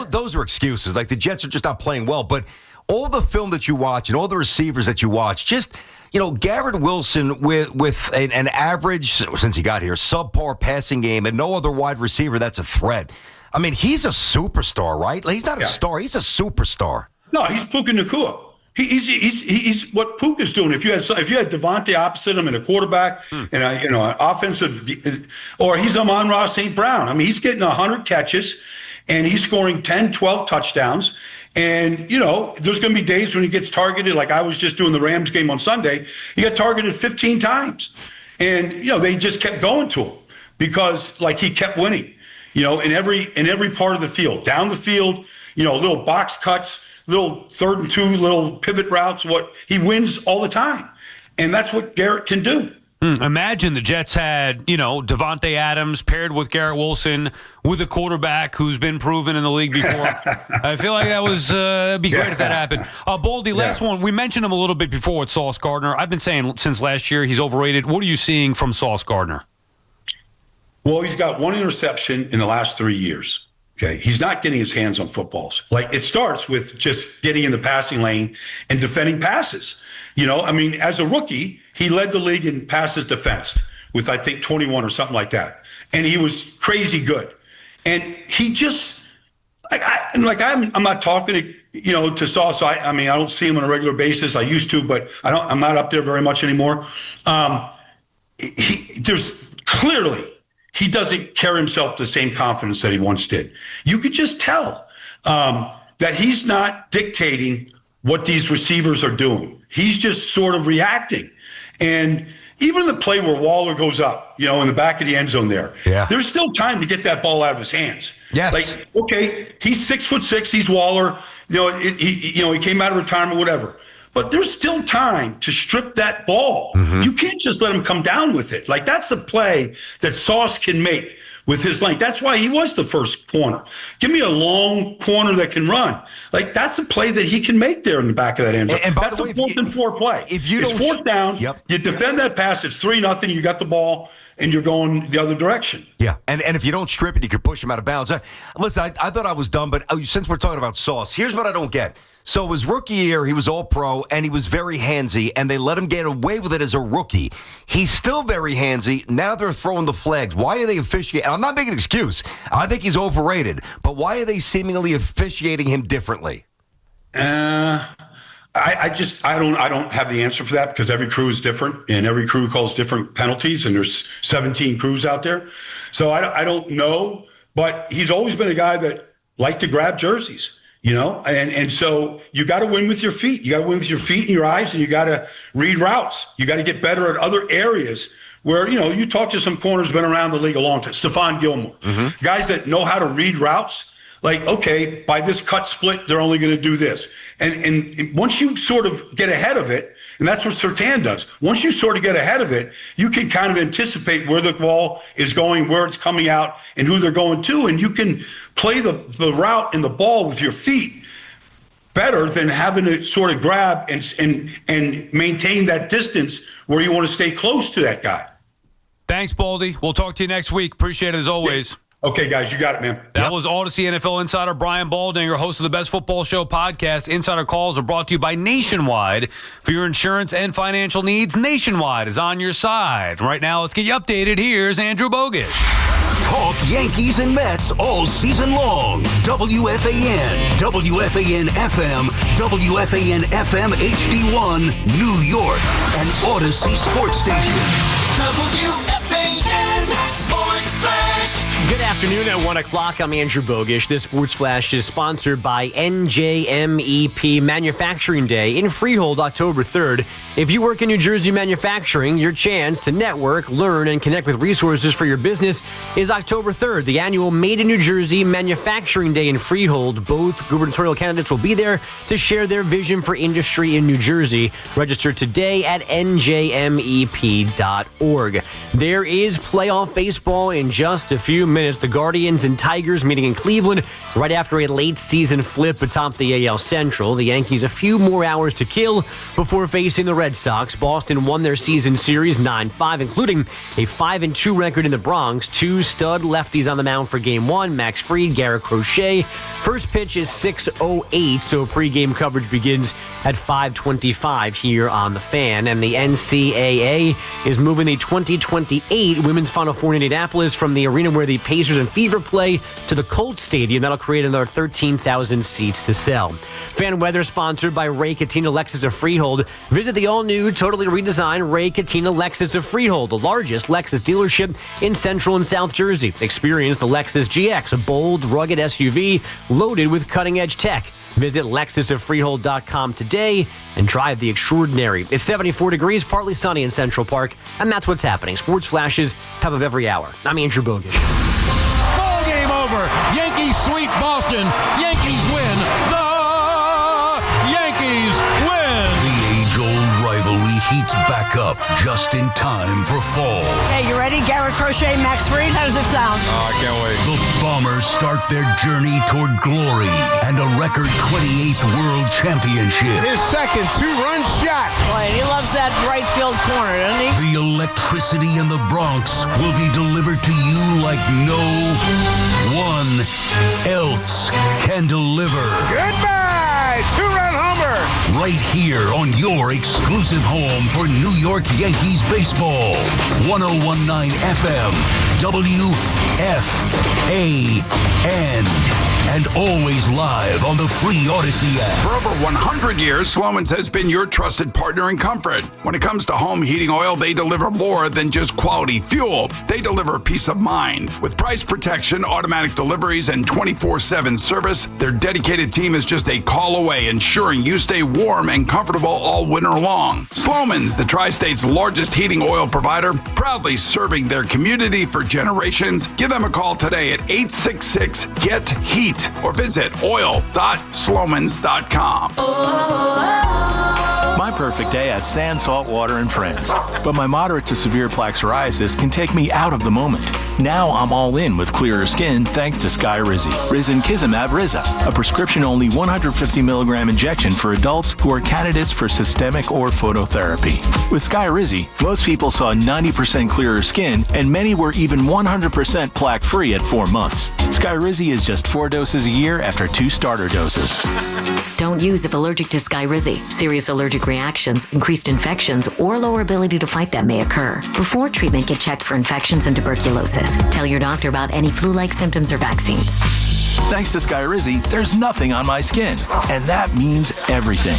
those are excuses. Like, the Jets are just not playing well. But all the film that you watch and all the receivers that you watch, just, you know, Garrett Wilson with an average, since he got here, subpar passing game and no other wide receiver that's a threat. I mean, he's a superstar, right? He's not a star. He's a superstar. No, he's Puka Nacua. He's what Puka's doing. If you had Devontae opposite him and a quarterback and an offensive, or he's Amon-Ra St. Brown. I mean, he's getting 100 catches and he's scoring 10, 12 touchdowns. And, you know, there's going to be days when he gets targeted. Like I was just doing the Rams game on Sunday. He got targeted 15 times. And, you know, they just kept going to him because, like, he kept winning. You know, in every part of the field, down the field, you know, little box cuts, little 3rd and 2, little pivot routes. He wins all the time, and that's what Garrett can do. Imagine the Jets had, you know, Devontae Adams paired with Garrett Wilson with a quarterback who's been proven in the league before. I feel like that'd be great if that happened. Baldy, last one. We mentioned him a little bit before with Sauce Gardner. I've been saying since last year he's overrated. What are you seeing from Sauce Gardner? Well, he's got 1 interception in the last 3 years. Okay. He's not getting his hands on footballs. Like, it starts with just getting in the passing lane and defending passes. You know, I mean, as a rookie, he led the league in passes defensed with, I think, 21 or something like that. And he was crazy good. And he just, I'm not talking to Sauce. I mean, I don't see him on a regular basis. I used to, but I'm not up there very much anymore. There's clearly, he doesn't carry himself with the same confidence that he once did. You could just tell that he's not dictating what these receivers are doing. He's just sort of reacting. And even the play where Waller goes up, you know, in the back of the end zone there's still time to get that ball out of his hands. Yes. Like, okay, he's 6'6", he's Waller. You know, he came out of retirement, whatever. But there's still time to strip that ball. Mm-hmm. You can't just let him come down with it. Like, that's a play that Sauce can make with his length. That's why he was the first corner. Give me a long corner that can run. Like, that's a play that he can make there in the back of that end zone. And that's a 4th and 4 play. If you it's 4th down, you defend that pass, it's 3-0, you got the ball, and you're going the other direction. Yeah, and if you don't strip it, you could push him out of bounds. Listen, I thought I was done, but since we're talking about Sauce, here's what I don't get. So his rookie year, he was all-pro, and he was very handsy, and they let him get away with it as a rookie. He's still very handsy. Now they're throwing the flags. Why are they officiating? I'm not making an excuse. I think he's overrated. But why are they seemingly officiating him differently? I don't have the answer for that because every crew is different, and every crew calls different penalties, and there's 17 crews out there. So I don't know, but he's always been a guy that liked to grab jerseys. You know, and so you got to win with your feet. You got to win with your feet and your eyes, and you got to read routes. You got to get better at other areas where, you know, you talk to some corners been around the league a long time. Stephon Gilmore, guys that know how to read routes. Like, okay, by this cut split, they're only going to do this. And once you sort of get ahead of it, And that's what Surtain does. Once you sort of get ahead of it, you can kind of anticipate where the ball is going, where it's coming out, and who they're going to. And you can play the route and the ball with your feet better than having to sort of grab and maintain that distance where you want to stay close to that guy. Thanks, Baldy. We'll talk to you next week. Appreciate it as always. Yeah. Okay, guys, you got it, man. That was Odyssey NFL insider Brian Baldinger, host of the Best Football Show podcast. Insider calls are brought to you by Nationwide. For your insurance and financial needs, Nationwide is on your side. Right now, let's get you updated. Here's Andrew Bogish. Talk Yankees and Mets all season long. WFAN, WFAN FM, WFAN FM HD1, New York, and Odyssey Sports Station. WFAN Sports Flash. Good afternoon at 1 o'clock. I'm Andrew Bogish. This Sports Flash is sponsored by NJMEP Manufacturing Day in Freehold, October 3rd. If you work in New Jersey manufacturing, your chance to network, learn, and connect with resources for your business is October 3rd, the annual Made in New Jersey Manufacturing Day in Freehold. Both gubernatorial candidates will be there to share their vision for industry in New Jersey. Register today at njmep.org. There is playoff baseball in just a few minutes. The Guardians and Tigers meeting in Cleveland right after a late season flip atop the AL Central. The Yankees a few more hours to kill before facing the Red Sox. Boston won their season series 9-5, including a 5-2 record in the Bronx. Two stud lefties on the mound for Game 1, Max Fried, Garrett Crochet. First pitch is 6:08, so pregame coverage begins at 5:25 here on The Fan. And the NCAA is moving the 2028 Women's Final Four in Indianapolis from the arena where the Pacers and Fever play to the Colt Stadium. That'll create another 13,000 seats to sell. Fan weather sponsored by Ray Cattina Lexus of Freehold. Visit the all-new, totally redesigned Ray Cattina Lexus of Freehold, the largest Lexus dealership in Central and South Jersey. Experience the Lexus GX, a bold, rugged SUV loaded with cutting-edge tech. Visit LexusOfFreehold.com today and drive the extraordinary. It's 74 degrees, partly sunny in Central Park, and that's what's happening. Sports flashes, top of every hour. I'm Andrew Bogish. Ball game over. Yankees sweep Boston. Yankees win. The Yankees win. The age-old rivalry heats back up just in time for fall. Hey, you ready? Garrett Crochet, Max Fried. How does it sound? Oh, I can't wait. The Bombers start their journey toward glory and a record 28th World Championship. His second two-run shot. Boy, he loves that right field corner, doesn't he? The electricity in the Bronx will be delivered to you like no one else can deliver. Goodbye! Two-run homer. Right here on your exclusive home for New York Yankees baseball. 101.9 FM, WFAN. And always live on the free Odyssey app. For over 100 years, Sloman's has been your trusted partner in comfort. When it comes to home heating oil, they deliver more than just quality fuel. They deliver peace of mind. With price protection, automatic deliveries, and 24/7 service, their dedicated team is just a call away, ensuring you stay warm and comfortable all winter long. Sloman's, the Tri-State's largest heating oil provider, proudly serving their community for generations. Give them a call today at 866-GET-HEAT. Or visit oil.slomans.com. My perfect day has sand, salt, water, and friends. But my moderate to severe plaque psoriasis can take me out of the moment. Now I'm all in with clearer skin thanks to Skyrizi. Risankizumab Riza, a prescription-only 150 milligram injection for adults who are candidates for systemic or phototherapy. With Skyrizi, most people saw 90% clearer skin, and many were even 100% plaque-free at 4 months. Skyrizi is just 4 doses a year after 2 starter doses. Don't use if allergic to Skyrizi. Serious allergic reactions, increased infections, or lower ability to fight them may occur. Before treatment, get checked for infections and tuberculosis. Tell your doctor about any flu-like symptoms or vaccines. Thanks to Skyrizi, there's nothing on my skin, and that means everything.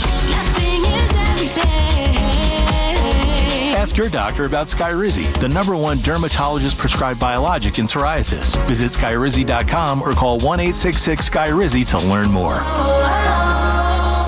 Ask your doctor about Skyrizi, the #1 dermatologist-prescribed biologic in psoriasis. Visit Skyrizi.com or call 1-866-SKYRIZI to learn more.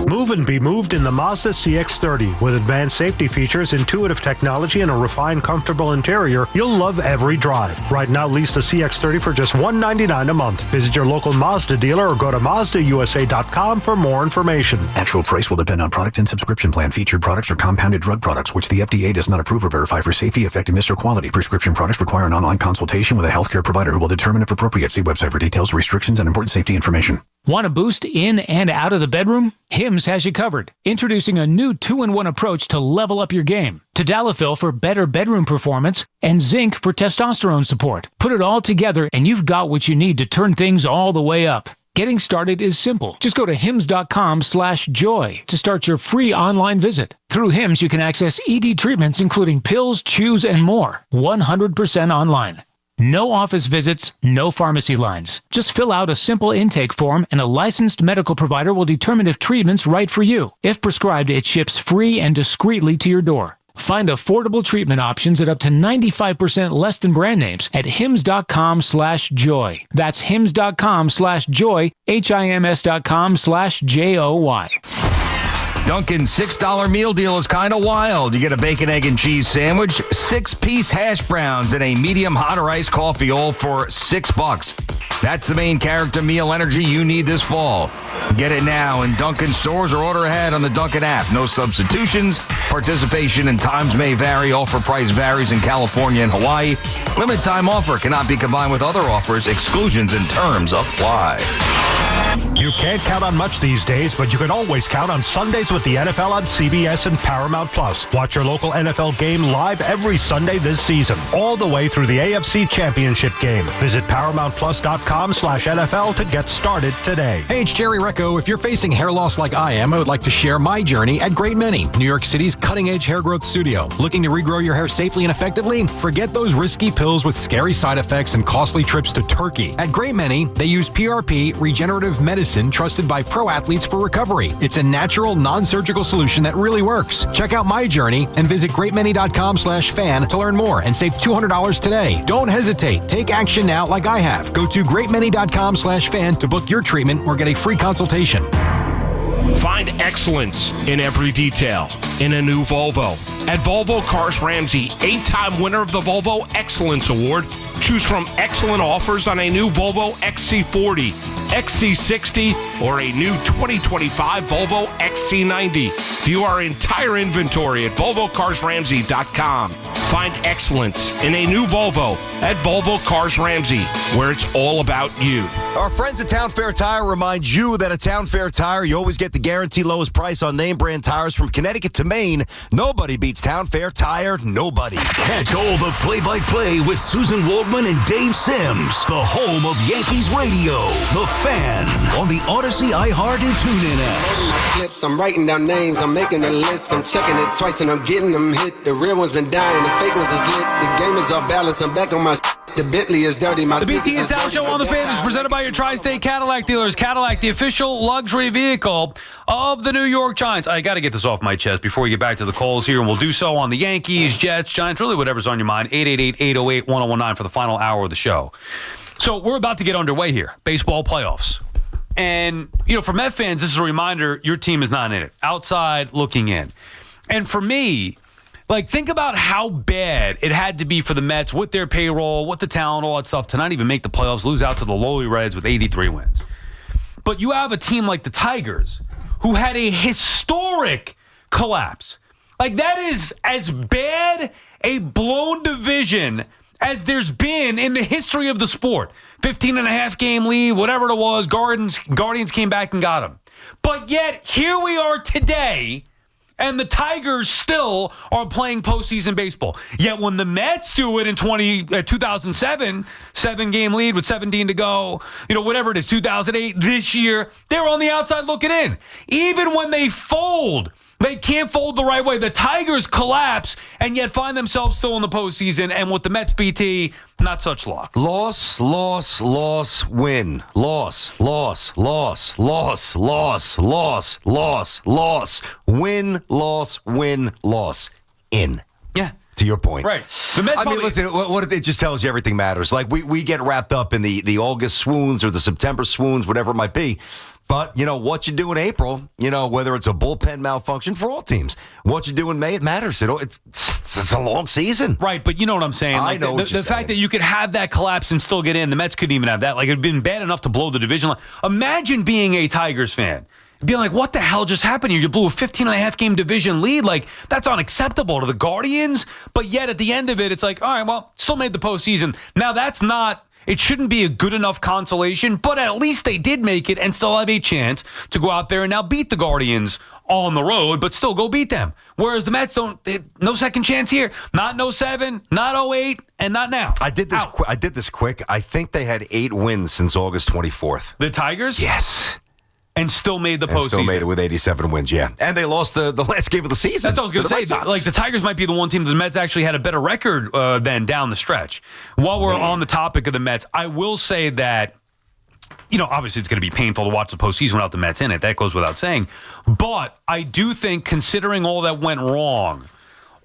Move and be moved in the Mazda CX-30. With advanced safety features, intuitive technology, and a refined, comfortable interior, you'll love every drive. Right now, lease the CX-30 for just $199 a month. Visit your local Mazda dealer or go to MazdaUSA.com for more information. Actual price will depend on product and subscription plan. Featured products are compounded drug products, which the FDA does not approve or verify for safety, effectiveness, or quality. Prescription products require an online consultation with a healthcare provider who will determine if appropriate. See website for details, restrictions, and important safety information. Want a boost in and out of the bedroom? Hims has you covered. Introducing a new 2-in-1 approach to level up your game. Tadalafil for better bedroom performance and zinc for testosterone support. Put it all together and you've got what you need to turn things all the way up. Getting started is simple. Just go to hims.com/joy to start your free online visit. Through Hims, you can access ED treatments including pills, chews, and more. 100% online. No office visits, no pharmacy lines. Just fill out a simple intake form and a licensed medical provider will determine if treatment's right for you. If prescribed, it ships free and discreetly to your door. Find affordable treatment options at up to 95% less than brand names at hims.com/joy. That's hims.com/joy, HIMS.com/JOY. Dunkin's $6 meal deal is kind of wild. You get a bacon, egg, and cheese sandwich, 6-piece hash browns, and a medium hot or iced coffee, all for $6. That's the main character meal energy you need this fall. Get it now in Dunkin' stores or order ahead on the Dunkin' app. No substitutions. Participation and times may vary. Offer price varies in California and Hawaii. Limited time offer cannot be combined with other offers. Exclusions and terms apply. You can't count on much these days, but you can always count on Sundays with the NFL on CBS and Paramount Plus. Watch your local NFL game live every Sunday this season, all the way through the AFC Championship game. Visit ParamountPlus.com/NFL to get started today. Hey, it's Jerry Recco. If you're facing hair loss like I am, I would like to share my journey at Great Many, New York City's cutting-edge hair growth studio. Looking to regrow your hair safely and effectively? Forget those risky pills with scary side effects and costly trips to Turkey. At Great Many, they use PRP, regenerative medicine trusted by pro athletes for recovery. It's a natural, non-surgical solution that really works. Check out my journey and visit greatmany.com/fan to learn more and save $200 today. Don't hesitate. Take action now like I have. Go to greatmany.com/fan to book your treatment or get a free consultation. Find excellence in every detail in a new Volvo. At Volvo Cars Ramsey, 8-time winner of the Volvo Excellence Award. Choose from excellent offers on a new Volvo XC40, XC60, or a new 2025 Volvo XC90. View our entire inventory at VolvoCarsRamsey.com. Find excellence in a new Volvo at Volvo Cars Ramsey, where it's all about you. Our friends at Town Fair Tire remind you that at Town Fair Tire, you always get the guaranteed lowest price on name brand tires from Connecticut to Maine. Nobody beats Town Fair Tire. Nobody. Catch all the play-by-play with Susan Waldman and Dave Sims. The home of Yankees radio. The Fan on the Odyssey, iHeart, and TuneIn apps. Clips, I'm writing down names, I'm making a list, I'm checking it twice and I'm getting them hit. The real one's been dying, the fake ones is lit. The game is off balance, I'm back on my The Bentley is dirty, my The BT Sal show on the Fan is presented by your Tri-State Cadillac dealers. Cadillac, the official luxury vehicle of the New York Giants. I got to get this off my chest before we get back to the calls here, and we'll do so on the Yankees, Jets, Giants, really whatever's on your mind. 888-808-1019 for the final hour of the show. So we're about to get underway here. Baseball playoffs. And, for Met fans, this is a reminder, your team is not in it. Outside looking in. And for me, think about how bad it had to be for the Mets with their payroll, with the talent, all that stuff, to not even make the playoffs, lose out to the lowly Reds with 83 wins. But you have a team like the Tigers who had a historic collapse. That is as bad a blown division as there's been in the history of the sport. 15.5 game lead, whatever it was, Guardians came back and got them. But yet, here we are today, and the Tigers still are playing postseason baseball. Yet when the Mets do it in 2007, 7-game lead with 17 to go, whatever it is, 2008, this year, they're on the outside looking in. Even when they fold, they can't fold the right way. The Tigers collapse and yet find themselves still in the postseason. And with the Mets, BT, not such luck. Loss, loss, loss, win. Loss, loss, loss, loss, loss, loss, loss, loss. Win, loss, win, loss. In. Yeah. To your point. Right. The Mets listen, what it just tells you everything matters. We get wrapped up in the August swoons or the September swoons, whatever it might be. But, what you do in April, whether it's a bullpen malfunction for all teams, what you do in May, it matters. It's a long season. Right, but you know what I'm saying. I know the fact that you could have that collapse and still get in, the Mets couldn't even have that. Like, it had been bad enough to blow the division line. Imagine being a Tigers fan. Being like, what the hell just happened here? You blew a 15.5-game division lead. Like, that's unacceptable to the Guardians. But yet, at the end of it, it's like, all right, well, still made the postseason. Now, that's not... It shouldn't be a good enough consolation, but at least they did make it and still have a chance to go out there and now beat the Guardians on the road, but still go beat them. Whereas the Mets no second chance here. Not in 07, not 08, and not now. I did this quick. I think they had 8 wins since August 24th. The Tigers? Yes. And still made the postseason. Still made it with 87 wins, yeah. And they lost the last game of the season. That's what I was going to say. Like, the Tigers might be the one team that the Mets actually had a better record than down the stretch. While we're on the topic of the Mets, I will say that, obviously it's going to be painful to watch the postseason without the Mets in it. That goes without saying. But I do think, considering all that went wrong,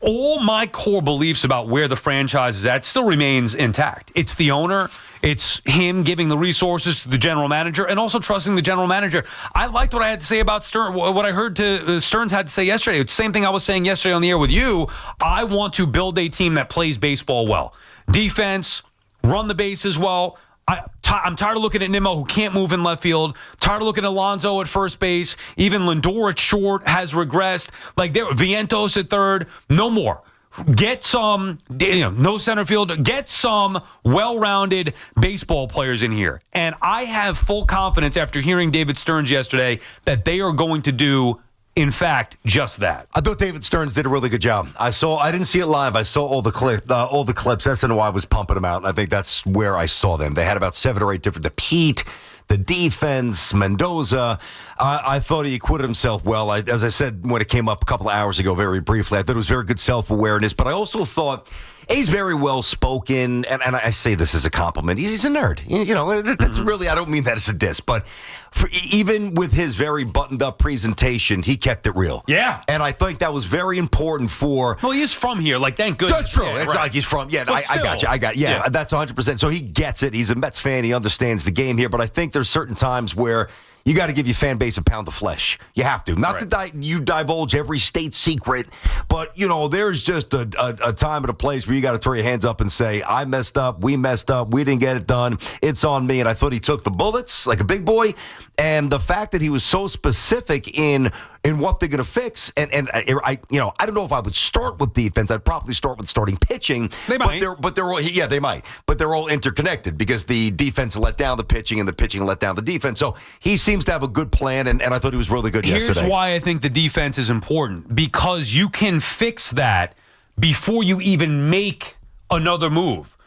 all my core beliefs about where the franchise is at still remains intact. It's the owner. It's him giving the resources to the general manager and also trusting the general manager. I liked what I had to say about Stearns, what I heard Stearns had to say yesterday. It's the same thing I was saying yesterday on the air with you. I want to build a team that plays baseball well. Defense, run the bases well. I'm tired of looking at Nimmo, who can't move in left field. Tired of looking at Alonso at first base. Even Lindor at short has regressed. Like, Vientos at third. No more. Get some, no center field. Get some well-rounded baseball players in here. And I have full confidence after hearing David Stearns yesterday that they are going to do, in fact, just that. I thought David Stearns did a really good job. I didn't see it live. I saw all the clips. SNY was pumping them out, and I think that's where I saw them. They had about 7 or 8 different. The Pete, the defense, Mendoza. I thought he acquitted himself well. As I said when it came up a couple of hours ago, very briefly, I thought it was very good self-awareness. But I also thought he's very well-spoken, and I say this as a compliment. He's a nerd. That's really, I don't mean that as a diss, but even with his very buttoned-up presentation, he kept it real. Yeah. And I think that was very important for... Well, he's from here. Like, thank goodness. That's true. Yeah, it's right. like he's from... Yeah, I got you. Yeah, that's 100%. So he gets it. He's a Mets fan. He understands the game here. But I think there's certain times where you got to give your fan base a pound of flesh. You have to. Not that you divulge every state secret, but, there's just a time and a place where you got to throw your hands up and say, I messed up, we didn't get it done, it's on me. And I thought he took the bullets like a big boy. And the fact that he was so specific in what they're going to fix, and I don't know if I would start with defense. I'd probably start with starting pitching. They might. But they're all, yeah, they might. But they're all interconnected because the defense let down the pitching and the pitching let down the defense. So he seems to have a good plan, and I thought he was really good yesterday. Here's why I think the defense is important, because you can fix that before you even make another move.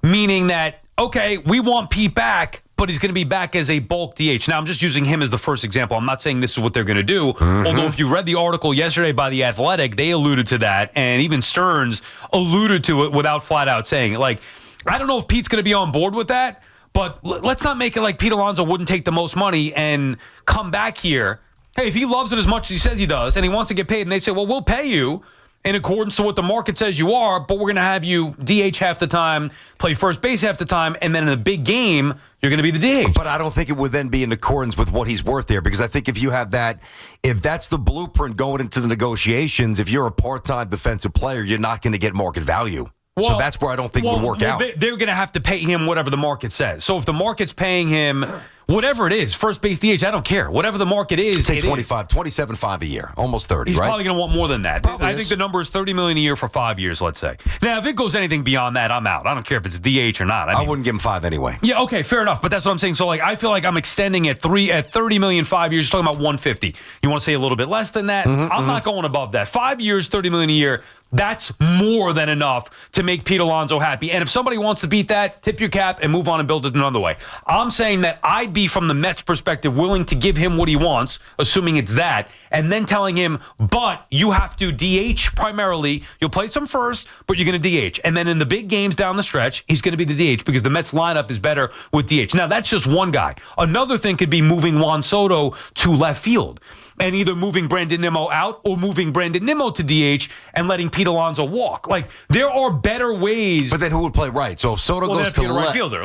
Meaning that, okay, we want Pete back, but he's going to be back as a bulk DH. Now, I'm just using him as the first example. I'm not saying this is what they're going to do. Mm-hmm. Although if you read the article yesterday by The Athletic, they alluded to that, and even Stearns alluded to it without flat out saying it. Like, I don't know if Pete's going to be on board with that, but let's not make it like Pete Alonso wouldn't take the most money and come back here. Hey, if he loves it as much as he says he does, and he wants to get paid, and they say, well, we'll pay you in accordance to what the market says you are, but we're going to have you DH half the time, play first base half the time, and then in a big game, you're going to be the DH. But I don't think it would then be in accordance with what he's worth there, because I think if you have that, if that's the blueprint going into the negotiations, if you're a part-time defensive player, you're not going to get market value. So that's where I don't think it would work out. They're going to have to pay him whatever the market says. So if the market's paying him whatever it is, first base DH, I don't care. Whatever the market is, say 27.5 a year, almost 30. He's right? probably going to want more than that. I think the number is $30 million a year for 5 years. Let's say. Now, if it goes anything beyond that, I'm out. I don't care if it's DH or not. I wouldn't give him 5 anyway. Yeah, okay, fair enough. But that's what I'm saying. So, like, I feel like I'm extending at $30 million 5 years. You're talking about 150. You want to say a little bit less than that? I'm not going above that. 5 years, $30 million a year. That's more than enough to make Pete Alonso happy. And if somebody wants to beat that, tip your cap and move on and build it another way. I'm saying that I'd be, from the Mets' perspective, willing to give him what he wants, assuming it's that, and then telling him, but you have to DH primarily. You'll play some first, but you're going to DH. And then in the big games down the stretch, he's going to be the DH because the Mets lineup is better with DH. Now, that's just one guy. Another thing could be moving Juan Soto to left field. and either moving Brandon Nimmo out or moving Brandon Nimmo to DH and letting Pete Alonso walk. Like, there are better ways. But then who would play right? So if Soto goes to the right fielder.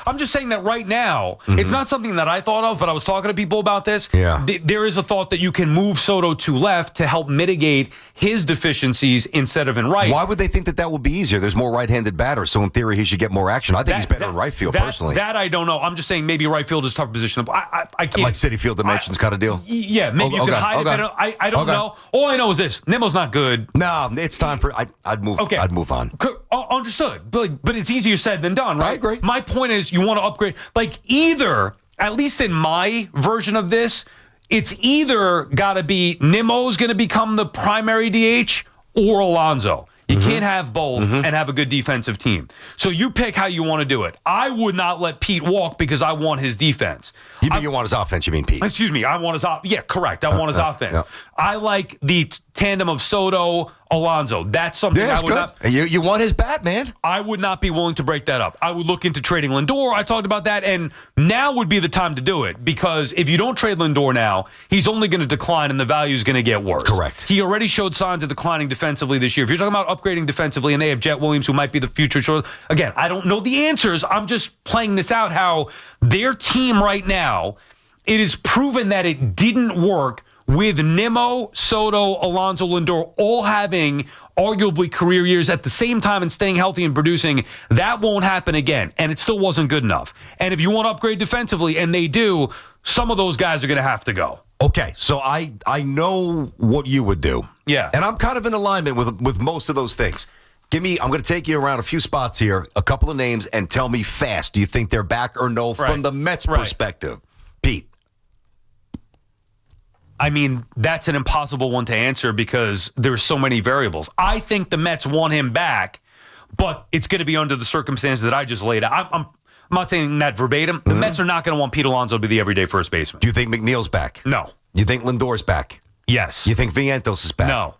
I'm just saying that right now, it's not something that I thought of, but I was talking to people about this. Yeah. There is a thought that you can move Soto to left to help mitigate his deficiencies instead of in right. Why would they think that would be easier? There's more right-handed batters, so in theory he should get more action. I think he's better in right field, personally. That I don't know. I'm just saying maybe right field is a tougher position. I can't. Like City Field dimensions kind of deal? Yeah, maybe you could hide it better. I don't know. All I know is this. Nimmo's not good. No, it's time for... I'd move on. Understood. But it's easier said than done, right? I agree. My point is you want to upgrade. Like, either, at least in my version of this, it's either got to be Nimmo's going to become the primary DH or Alonso. You can't have both and have a good defensive team. So you pick how you want to do it. I would not let Pete walk because I want his defense. You want his offense, you mean Pete? Excuse me. I want his offense. Yeah, correct. I want his offense. Yeah. I like the tandem of Soto, Alonso. That's something I would not. You want his bat, man. I would not be willing to break that up. I would look into trading Lindor. I talked about that, and now would be the time to do it, because if you don't trade Lindor now, he's only going to decline and the value is going to get worse. Correct. He already showed signs of declining defensively this year. If you're talking about upgrading defensively and they have Jet Williams, who might be the future choice, again, I don't know the answers. I'm just playing this out how their team right now, it is proven that it didn't work with Nimmo, Soto, Alonso, Lindor all having arguably career years at the same time and staying healthy and producing. That won't happen again, and it still wasn't good enough. And if you want to upgrade defensively, and they do, some of those guys are going to have to go. Okay, so I know what you would do. Yeah. And I'm kind of in alignment with most of those things. I'm going to take you around a few spots here, a couple of names, and tell me fast. Do you think they're back or no from the Mets perspective? Pete. I mean, that's an impossible one to answer because there's so many variables. I think the Mets want him back, but it's going to be under the circumstances that I just laid out. I'm not saying that verbatim. The Mets are not going to want Pete Alonso to be the everyday first baseman. Do you think McNeil's back? No. You think Lindor's back? Yes. You think Vientos is back? No.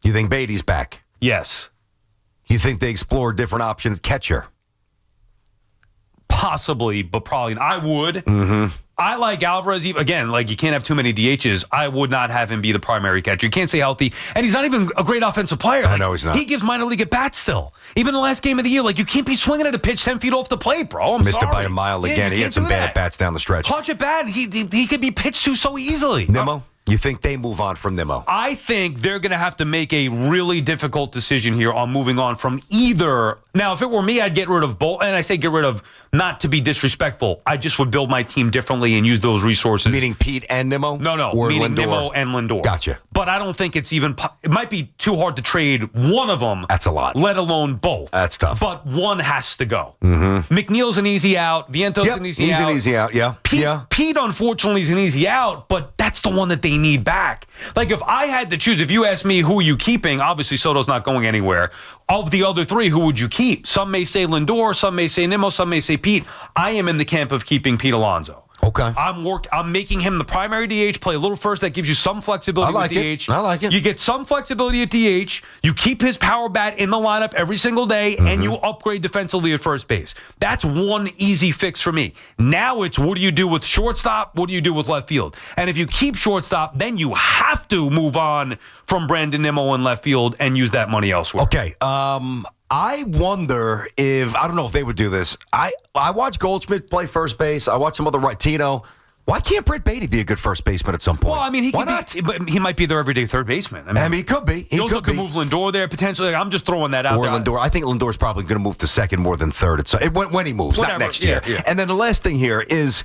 You think Beatty's back? Yes. You think they explore a different option at catcher? Possibly, but probably not. I would. I like Alvarez. Again, like, you can't have too many DHs. I would not have him be the primary catcher. You can't stay healthy. And he's not even a great offensive player. I know he's not. He gives minor league at bats still. Even the last game of the year, like, you can't be swinging at a pitch 10 feet off the plate, bro. Missed it by a mile again. He had some bad bats down the stretch. Clutch at bat. He could be pitched to so easily. Nimmo? You think they move on from Nimmo? I think they're going to have to make a really difficult decision here on moving on from either. Now, if it were me, I'd get rid of both. And I say get rid of, not to be disrespectful. I just would build my team differently and use those resources. Meaning Pete and Nimmo? No. Or meaning Lindor? Nimmo and Lindor. Gotcha. But I don't think it's even. It might be too hard to trade one of them. That's a lot. Let alone both. That's tough. But one has to go. McNeil's an easy out. Vientos an easy out. He's an easy out, yeah. Pete, unfortunately, is an easy out, but that's the one that they need back. Like, if I had to choose, if you ask me who are you keeping, obviously Soto's not going anywhere. Of the other three, who would you keep? Some may say Lindor, some may say Nimmo, some may say Pete. I am in the camp of keeping Pete Alonso. Okay. I'm making him the primary DH, play a little first. That gives you some flexibility with DH. I like it. You get some flexibility at DH. You keep his power bat in the lineup every single day, and you upgrade defensively at first base. That's one easy fix for me. Now it's, what do you do with shortstop? What do you do with left field? And if you keep shortstop, then you have to move on from Brandon Nimmo in left field and use that money elsewhere. Okay. I wonder if, I don't know if they would do this. I watch Goldschmidt play first base. I watch some other Tino. Why can't Brett Beatty be a good first baseman at some point? Well, I mean, he might be their everyday third baseman. I mean, he could be. He could move Lindor there potentially. I'm just throwing that out there. Or Lindor. I think Lindor's probably going to move to second more than third. When he moves, not next year. Yeah. And then the last thing here is,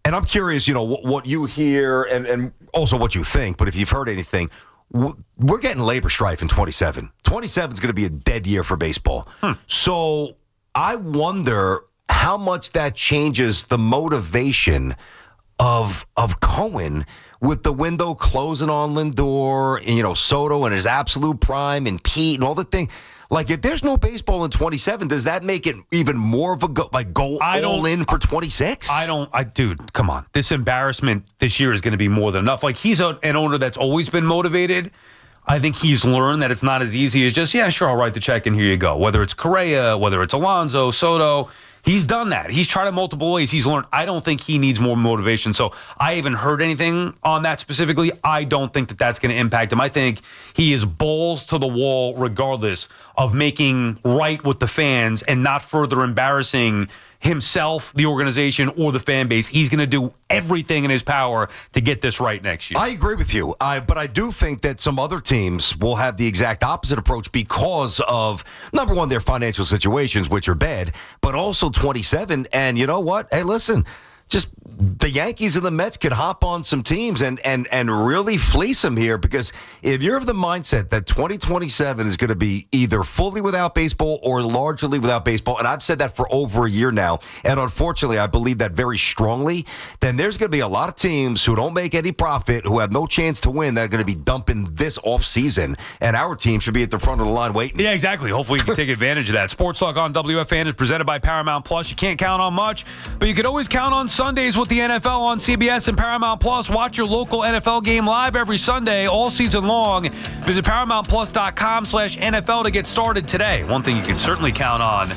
and I'm curious, what you hear and also what you think, but if you've heard anything, we're getting labor strife in 27. 27 is going to be a dead year for baseball. So I wonder how much that changes the motivation of Cohen with the window closing on Lindor and, Soto and his absolute prime and Pete and all the thing. Like, if there's no baseball in 27, does that make it even more of a go all in for 26? Dude, come on. This embarrassment this year is going to be more than enough. Like, he's an owner that's always been motivated. I think he's learned that it's not as easy as just, yeah, sure, I'll write the check and here you go. Whether it's Correa, whether it's Alonso, Soto, He's done that. He's tried it multiple ways. He's learned. I don't think he needs more motivation. So I haven't heard anything on that specifically. I don't think that that's going to impact him. I think he is balls to the wall regardless of making right with the fans and not further embarrassing himself, the organization, or the fan base. He's going to do everything in his power to get this right next year. I agree with you, but I do think that some other teams will have the exact opposite approach because of, number one, their financial situations, which are bad, but also 27. And you know what? Hey, listen, just the Yankees and the Mets could hop on some teams and really fleece them here, because if you're of the mindset that 2027 is going to be either fully without baseball or largely without baseball, and I've said that for over a year now, and unfortunately I believe that very strongly, then there's going to be a lot of teams who don't make any profit, who have no chance to win, that are going to be dumping this offseason, and our team should be at the front of the line waiting. Yeah, exactly. Hopefully you can take advantage of that. Sports Talk on WFAN is presented by Paramount Plus. You can't count on much, but you can always count on Sundays with the NFL on CBS and Paramount Plus. Watch your local NFL game live every Sunday all season long. Visit ParamountPlus.com/NFL to get started today. One thing you can certainly count on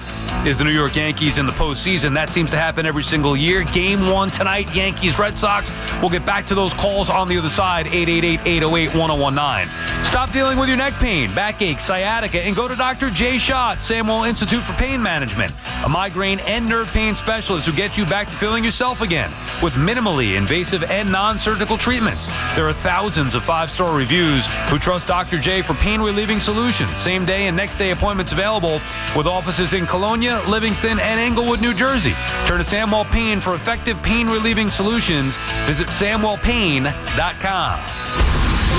is the New York Yankees in the postseason. That seems to happen every single year. Game 1 tonight, Yankees Red Sox. We'll get back to those calls on the other side, 888-808-1019. Stop dealing with your neck pain, backache, sciatica, and go to Dr. Jay Schott, Samuel Institute for Pain Management, a migraine and nerve pain specialist who gets you back to feeling yourself again with minimally invasive and non-surgical treatments. There are thousands of 5-star reviews who trust Dr. J for pain-relieving solutions. Same day and next day appointments available with offices in Colonia, Livingston, and Englewood, New Jersey. Turn to Samwell Pain for effective pain-relieving solutions. Visit SamwellPain.com.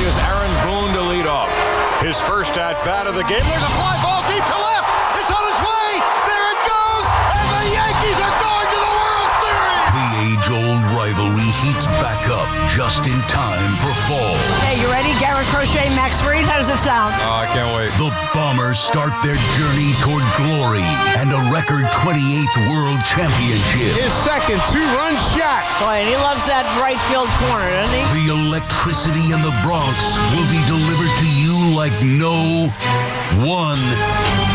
Here's Aaron Boone to lead off. His first at-bat of the game. There's a fly ball deep to left. It's on its way. There it goes. And the Yankees are going to the World Series. The age-old rivalry heats back up just in time for fall. Hey, you ready? Garrett Crochet, Max Fried. How does it sound? Oh, I can't wait. The Bombers start their journey toward glory and a record 28th World Championship. His second 2-run shot. Boy, and he loves that right field corner, doesn't he? The electricity in the Bronx will be delivered to you like no one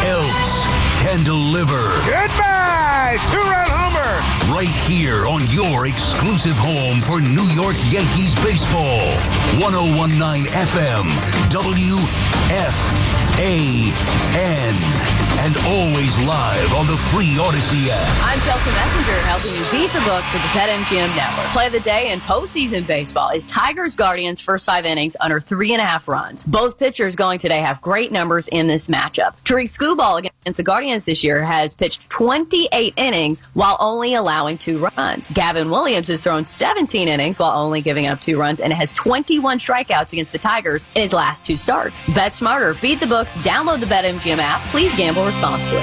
else can deliver. Goodbye, 2-run homer. Right here on your exclusive home for New York Yankees baseball. 1019 FM, WFAN. And always live on the free Odyssey app. I'm Chelsea Messenger, helping you beat the books with the BetMGM Network. Play of the day in postseason baseball is Tigers-Guardians first 5 innings under 3.5 runs. Both pitchers going today have great numbers in this matchup. Tariq Skubal against the Guardians this year has pitched 28 innings while only allowing 2 runs. Gavin Williams has thrown 17 innings while only giving up 2 runs and has 21 strikeouts against the Tigers in his last 2 starts. Bet smarter, beat the books, download the BetMGM app. Please gamble responsibly.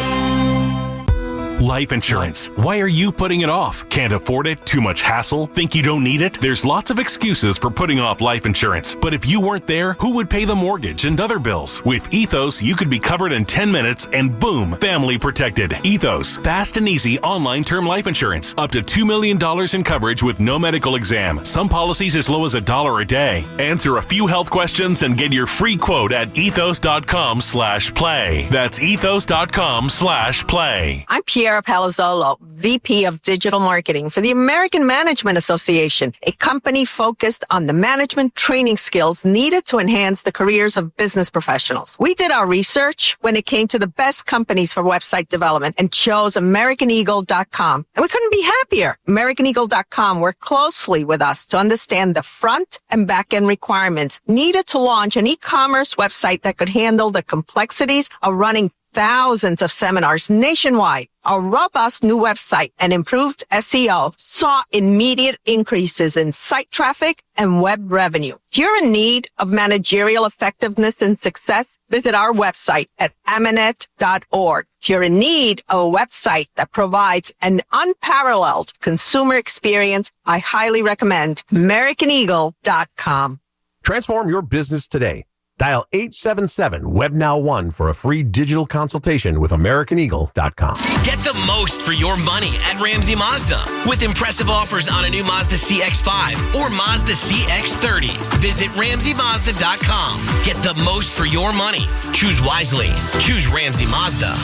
Life insurance. Why are you putting it off? Can't afford it? Too much hassle? Think you don't need it? There's lots of excuses for putting off life insurance. But if you weren't there, who would pay the mortgage and other bills? With Ethos, you could be covered in 10 minutes and boom, family protected. Ethos, fast and easy online term life insurance. Up to $2 million in coverage with no medical exam. Some policies as low as $1 a day. Answer a few health questions and get your free quote at ethos.com/play. That's ethos.com/play. I'm Pierre Palazzolo, VP of Digital Marketing for the American Management Association, a company focused on the management training skills needed to enhance the careers of business professionals. We did our research when it came to the best companies for website development and chose AmericanEagle.com. And we couldn't be happier. AmericanEagle.com worked closely with us to understand the front and back end requirements needed to launch an e-commerce website that could handle the complexities of running thousands of seminars nationwide. Our robust new website and improved SEO saw immediate increases in site traffic and web revenue. If you're in need of managerial effectiveness and success, visit our website at amanet.org. If you're in need of a website that provides an unparalleled consumer experience, I highly recommend AmericanEagle.com. Transform your business today. Dial 877-WebNow1 for a free digital consultation with AmericanEagle.com. Get the most for your money at Ramsey Mazda with impressive offers on a new Mazda CX-5 or Mazda CX-30. Visit RamseyMazda.com. Get the most for your money. Choose wisely. Choose Ramsey Mazda.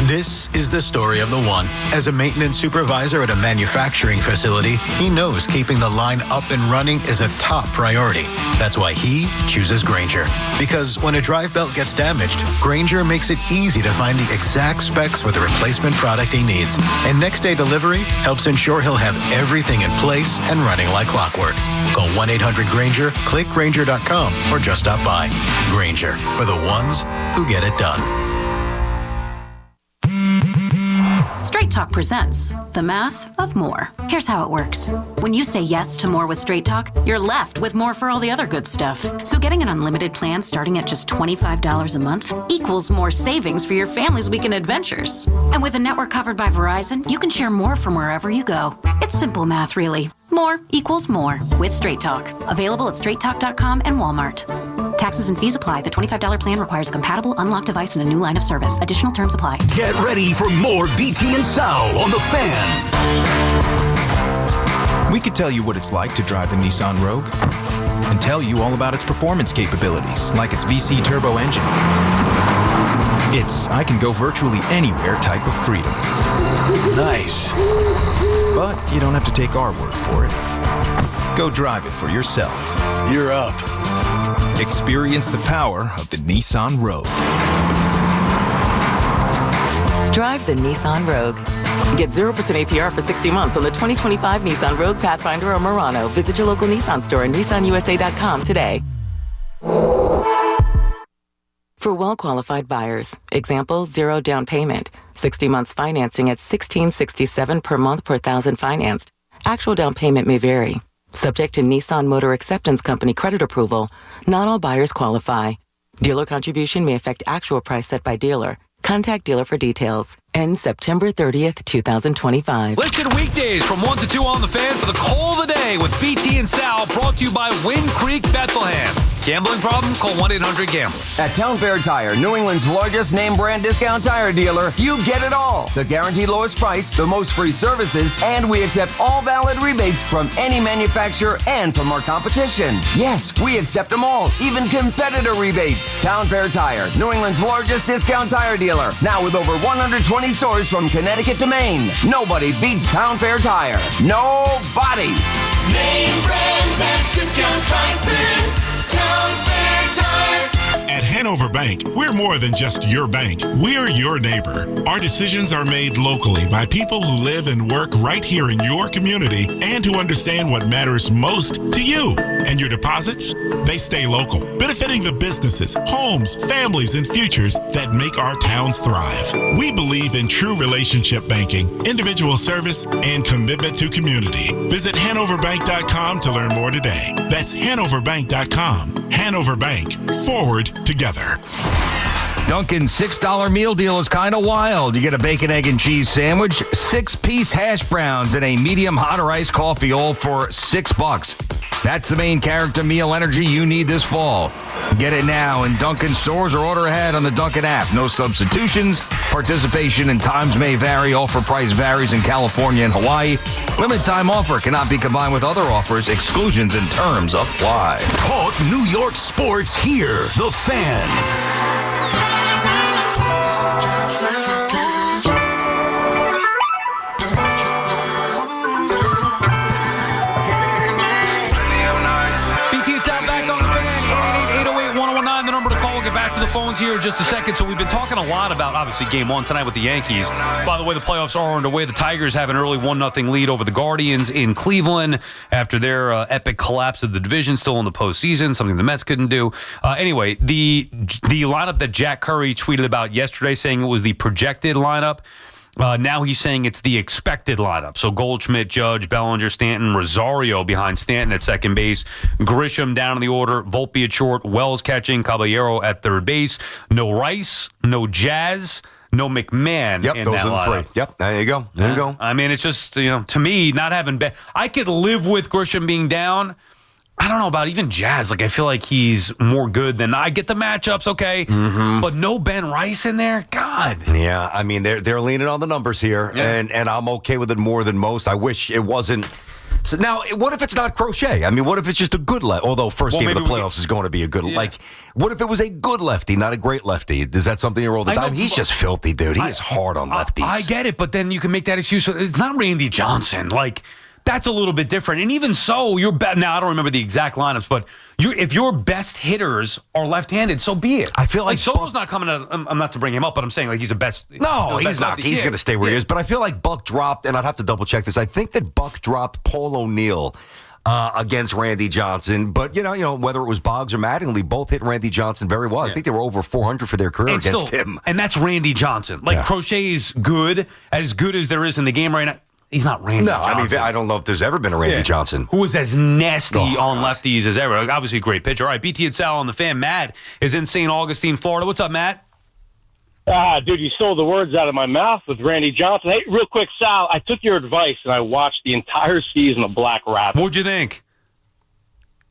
This is the story of the one. As a maintenance supervisor at a manufacturing facility, he knows keeping the line up and running is a top priority. That's why he chooses Grainger. Because when a drive belt gets damaged, Grainger makes it easy to find the exact specs for the replacement product he needs. And next-day delivery helps ensure he'll have everything in place and running like clockwork. Call 1-800-GRAINGER, click Grainger.com, or just stop by. Grainger, for the ones who get it done. Straight Talk presents the math of more. Here's how it works. When you say yes to more with Straight Talk, you're left with more for all the other good stuff. So getting an unlimited plan starting at just $25 a month equals more savings for your family's weekend adventures. And with a network covered by Verizon, you can share more from wherever you go. It's simple math, really. More equals more with Straight Talk. Available at straighttalk.com and Walmart. Taxes and fees apply. The $25 plan requires a compatible unlocked device and a new line of service. Additional terms apply. Get ready for more BT and Sal on the Fan. We could tell you what it's like to drive the Nissan Rogue and tell you all about its performance capabilities, like its VC turbo engine. It's I can go virtually anywhere type of freedom. Nice. But you don't have to take our word for it. Go drive it for yourself. You're up. Experience the power of the Nissan Rogue. Drive the Nissan Rogue. Get 0% APR for 60 months on the 2025 Nissan Rogue, Pathfinder, or Murano. Visit your local Nissan store and nissanusa.com today. For well-qualified buyers, example, 0 down payment, 60 months financing at $1,667 per month per thousand financed. Actual down payment may vary. Subject to Nissan Motor Acceptance Company credit approval, not all buyers qualify. Dealer contribution may affect actual price set by dealer. Contact dealer for details. Ends September 30th, 2025. Listen weekdays from 1 to 2 on the Fan for the call of the day with BT and Sal, brought to you by Wind Creek Bethlehem. Gambling problem? Call 1-800-GAMBLER. At Town Fair Tire, New England's largest name brand discount tire dealer, you get it all. The guaranteed lowest price, the most free services, and we accept all valid rebates from any manufacturer and from our competition. Yes, we accept them all, even competitor rebates. Town Fair Tire, New England's largest discount tire dealer, now with over 120 stores from Connecticut to Maine. Nobody beats Town Fair Tire. Nobody. Name brands at discount prices. Town Fair Tire. At Hanover Bank, we're more than just your bank. We're your neighbor. Our decisions are made locally by people who live and work right here in your community and who understand what matters most to you. And your deposits, they stay local, benefiting the businesses, homes, families, and futures that make our towns thrive. We believe in true relationship banking, individual service, and commitment to community. Visit HanoverBank.com to learn more today. That's HanoverBank.com. Hanover Bank. Forward together. Dunkin's $6 meal deal is kind of wild. You get a bacon, egg, and cheese sandwich, 6-piece hash browns, and a medium hot or iced coffee, all for $6. That's the main character meal energy you need this fall. Get it now in Dunkin' stores or order ahead on the Dunkin' app. No substitutions. Participation and times may vary. Offer price varies in California and Hawaii. Limited time offer cannot be combined with other offers. Exclusions and terms apply. Talk New York sports here. The Fan. To the phones here in just a second. So we've been talking a lot about, obviously, Game 1 tonight with the Yankees. By the way, the playoffs are underway. The Tigers have an early 1-0 lead over the Guardians in Cleveland after their epic collapse of the division, still in the postseason, something the Mets couldn't do. Anyway, the lineup that Jack Curry tweeted about yesterday, saying it was the projected lineup, now he's saying it's the expected lineup. So Goldschmidt, Judge, Bellinger, Stanton, Rosario behind Stanton at second base, Grisham down in the order, Volpe at short, Wells catching, Caballero at third base. No Rice, no Jazz, no McMahon in those that are the lineup. three. Yep, there you go. There you go. I mean, it's just, to me, not having Ben. I could live with Grisham being down. I don't know about even Jazz. Like, I feel like he's more good than I get the matchups, okay? Mm-hmm. But no Ben Rice in there? God. Yeah, I mean, they're leaning on the numbers here, and I'm okay with it more than most. I wish it wasn't So now, what if it's not Crochet? I mean, what if it's just a good lefty? Although first game of the playoffs is going to be a good, what if it was a good lefty, not a great lefty? Is that something you roll the dice? He's just filthy, dude. He is hard on lefties. I get it, but then you can make that excuse. It's not Randy Johnson. Like, that's a little bit different. And even so, now I don't remember the exact lineups, but if your best hitters are left-handed, so be it. I feel like Soto's not coming out. I'm not to bring him up, but I'm saying like he's the best. No, he's not. He's going to stay where he is. But I feel like Buck dropped, and I'd have to double check this. I think that Buck dropped Paul O'Neill against Randy Johnson. But you know, whether it was Boggs or Mattingly, both hit Randy Johnson very well. I think they were over 400 for their career against him. And that's Randy Johnson. Like Crochet is good as there is in the game right now. He's not Randy Johnson. I mean, I don't know if there's ever been a Randy Johnson. Who is as nasty on lefties as ever. Obviously a great pitcher. All right, BT and Sal on the Fan. Matt is in St. Augustine, Florida. What's up, Matt? Dude, you stole the words out of my mouth with Randy Johnson. Hey, real quick, Sal, I took your advice and I watched the entire season of Black Rabbit. What'd you think?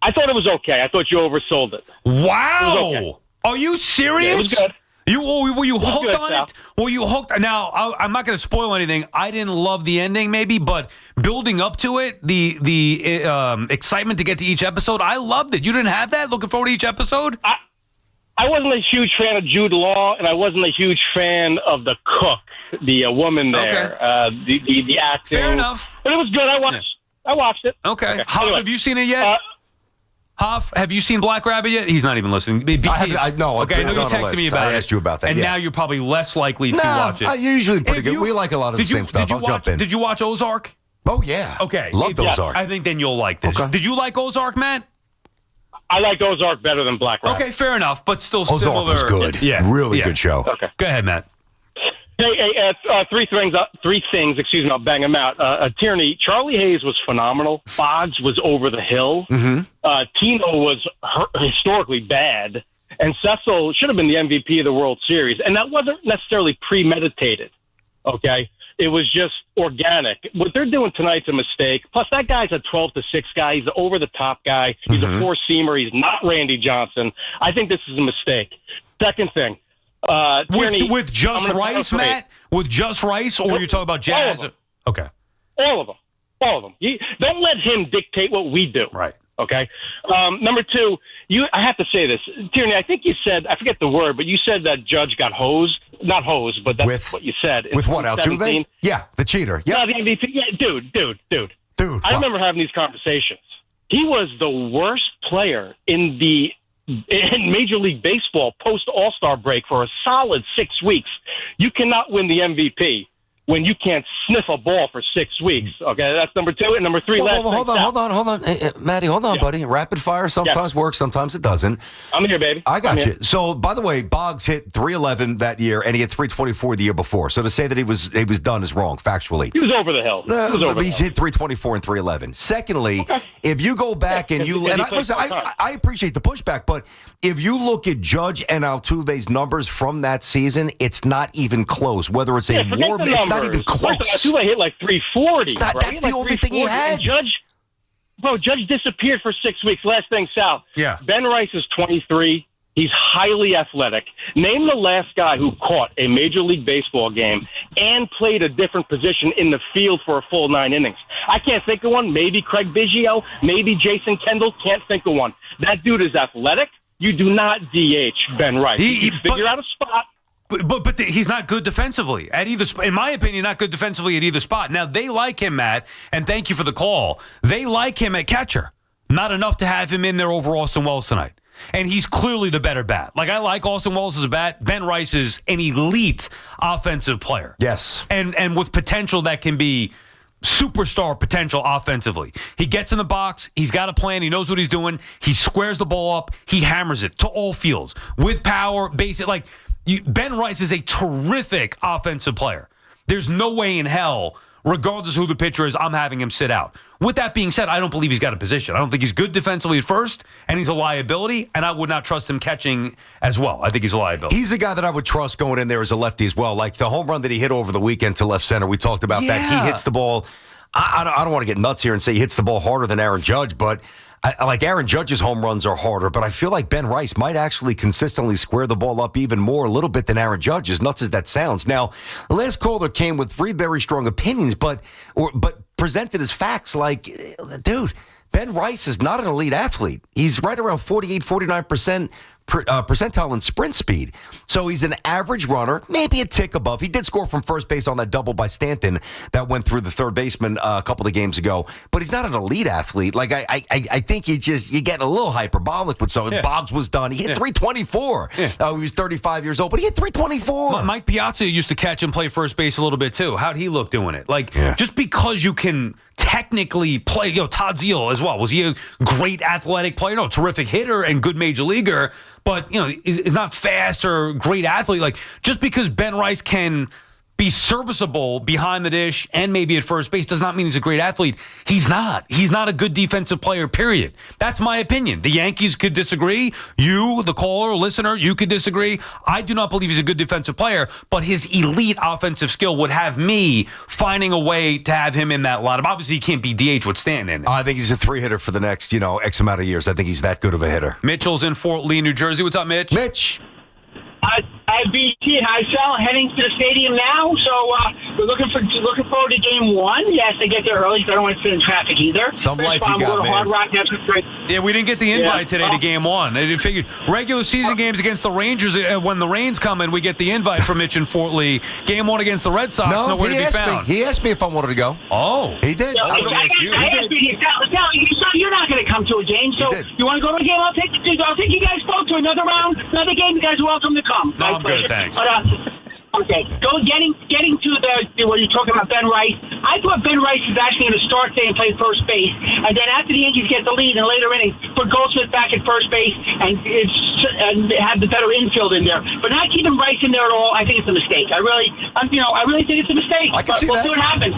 I thought it was okay. I thought you oversold it. Wow. It was okay. Are you serious? Yeah, it was good. Were you hooked good, on Sal. it? Were you hooked? Now, I'm not going to spoil anything. I didn't love the ending, maybe, but building up to it, the excitement to get to each episode, I loved it. You didn't have that? Looking forward to each episode? I wasn't a huge fan of Jude Law, and I wasn't a huge fan of the cook, the woman there, the acting. Fair enough. But it was good. I watched it. Okay. Hoff, have you seen it yet? Hoff, have you seen Black Rabbit yet? He's not even listening. I know. Okay, I know you texted me about it. I asked you about that. And now you're probably less likely to watch it. Usually pretty good. We like a lot of the same stuff. I'll jump in. Did you watch Ozark? Oh, yeah. Okay. Loved Ozark. I think then you'll like this. Okay. Did you like Ozark, Matt? I like Ozark better than Black Rabbit. Okay, fair enough, but still Ozark similar. was good. Yeah. Really good show. Okay. Go ahead, Matt. Hey, three things. Excuse me, I'll bang them out. Tierney, Charlie Hayes was phenomenal. Boggs was over the hill. Mm-hmm. Tino was historically bad, and Cecil should have been the MVP of the World Series. And that wasn't necessarily premeditated. Okay, it was just organic. What they're doing tonight's a mistake. Plus, that guy's a 12-6 guy. He's an over-the-top guy. He's a four-seamer. He's not Randy Johnson. I think this is a mistake. Second thing. Tierney, with just Rice, Matt? With just Rice, or you're talking about Jazz? All of them. Okay. All of them. Don't let him dictate what we do. Right. Okay. Number two, I have to say this. Tierney, I think you said, I forget the word, but you said that Judge got hosed. Not hosed, but that's what you said. With what, Altuve? Yeah, the cheater. Yeah. No, the MVP. Yeah, dude. I remember having these conversations. He was the worst player in Major League Baseball post All-Star break for a solid 6 weeks. You cannot win the MVP when you can't sniff a ball for 6 weeks. Okay, that's number two. And number three, hold on. Hey, Matty, hold on, buddy. Rapid fire sometimes works, sometimes it doesn't. I'm here, baby. I got you. So, by the way, Boggs hit 311 that year, and he hit 324 the year before. So to say that he was done is wrong, factually. He was over the hill. He's hit 324 and 311. Secondly, if you go back and you I appreciate the pushback, but if you look at Judge and Altuve's numbers from that season, it's not even close. Whether it's a war, it's not even close. Altuve hit like 340. That's the only thing he had. Judge disappeared for 6 weeks. Last thing, Sal. Yeah. Ben Rice is 23. He's highly athletic. Name the last guy who caught a Major League Baseball game and played a different position in the field for a full 9 innings. I can't think of one. Maybe Craig Biggio. Maybe Jason Kendall. Can't think of one. That dude is athletic. You do not DH Ben Rice. You figure out a spot. But he's not good defensively at either. In my opinion, not good defensively at either spot. Now they like him, Matt, and thank you for the call. They like him at catcher. Not enough to have him in there over Austin Wells tonight. And he's clearly the better bat. Like, I like Austin Wells as a bat. Ben Rice is an elite offensive player. Yes. And with potential that can be superstar potential offensively. He gets in the box. He's got a plan. He knows what he's doing. He squares the ball up. He hammers it to all fields with power. Ben Rice is a terrific offensive player. There's no way in hell, regardless of who the pitcher is, I'm having him sit out. With that being said, I don't believe he's got a position. I don't think he's good defensively at first, and he's a liability, and I would not trust him catching as well. I think he's a liability. He's the guy that I would trust going in there as a lefty as well. Like the home run that he hit over the weekend to left center, we talked about that. He hits the ball. I don't want to get nuts here and say he hits the ball harder than Aaron Judge, but like Aaron Judge's home runs are harder, but I feel like Ben Rice might actually consistently square the ball up even more a little bit than Aaron Judge, as nuts as that sounds. Now, the last caller came with 3 very strong opinions, but presented as facts like, dude, Ben Rice is not an elite athlete. He's right around 48, 49% percentile in sprint speed. So he's an average runner, maybe a tick above. He did score from first base on that double by Stanton that went through the third baseman a couple of games ago, but he's not an elite athlete. Like, I think you're getting a little hyperbolic with something. Boggs was done. He hit 324. He was 35 years old, but he hit 324. Mike Piazza used to catch and play first base a little bit too. How'd he look doing it? Like, just because you can technically play, Todd Zeile as well. Was he a great athletic player? No, terrific hitter and good major leaguer, but, is not fast or great athlete. Like, just because Ben Rice can be serviceable behind the dish and maybe at first base does not mean he's a great athlete. He's not. He's not a good defensive player, period. That's my opinion. The Yankees could disagree. You, the caller, listener, you could disagree. I do not believe he's a good defensive player, but his elite offensive skill would have me finding a way to have him in that lineup. Obviously, he can't be DH with Stanton. I think he's a 3-hitter for the next, X amount of years. I think he's that good of a hitter. Mitchell's in Fort Lee, New Jersey. What's up, Mitch? Mitch. Hi, BT. Hi, Sal. Heading to the stadium now, so we're looking forward to Game 1. Yes, they get there early, so I don't want to sit in traffic either. Some life you got, man. Hard Rock, that's great. Yeah, we didn't get the invite today to Game 1. I figured regular season games against the Rangers, when the rain's coming, we get the invite from Mitch in Fort Lee. Game 1 against the Red Sox, nowhere to be found. He asked me if I wanted to go. Oh. He did. I asked you, Sal, you're not going to come to a game, so you want to go to a game? I'll take you guys both to another round, another game. You guys are welcome to come. No, I'm good, thanks. But, okay, getting to what you're talking about, Ben Rice. I thought Ben Rice was actually going to start there and play first base, and then after the Yankees get the lead in later innings, put Goldsmith back at first base and have the better infield in there. But not keeping Rice in there at all, I think it's a mistake. I really think it's a mistake. I can see we'll that. see what happens.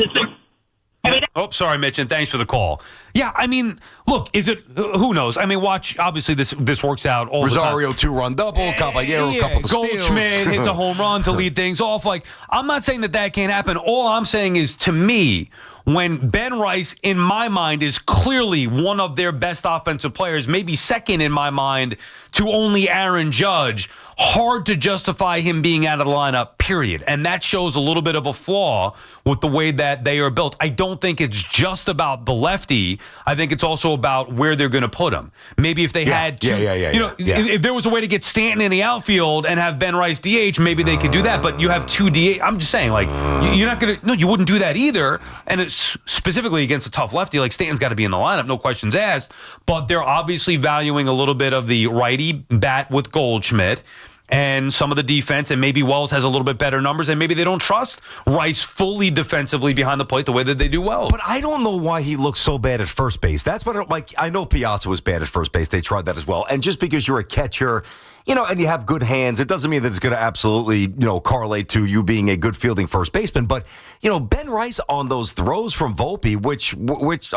Sorry, Mitch, and thanks for the call. Yeah, I mean, look, is it? Who knows? I mean, watch. Obviously, this works out all Rosario, the time. 2-run double, Caballero, couple of steals. Goldschmidt hits a home run to lead things off. Like, I'm not saying that can't happen. All I'm saying is, to me, when Ben Rice, in my mind, is clearly one of their best offensive players, maybe second in my mind to only Aaron Judge, hard to justify him being out of the lineup, period. And that shows a little bit of a flaw with the way that they are built. I don't think it's just about the lefty. I think it's also about where they're going to put him. Maybe if they had two, if there was a way to get Stanton in the outfield and have Ben Rice DH, maybe they could do that. But you have two DH. I'm just saying, like, you're not going to, no, you wouldn't do that either. And it's specifically against a tough lefty, like Stanton's got to be in the lineup, no questions asked. But they're obviously valuing a little bit of the righty bat with Goldschmidt and some of the defense, and maybe Wells has a little bit better numbers, and maybe they don't trust Rice fully defensively behind the plate the way that they do well. But I don't know why he looks so bad at first base. That's what I know Piazza was bad at first base. They tried that as well. And just because you're a catcher, and you have good hands, it doesn't mean that it's going to absolutely, correlate to you being a good fielding first baseman. But, Ben Rice on those throws from Volpe, which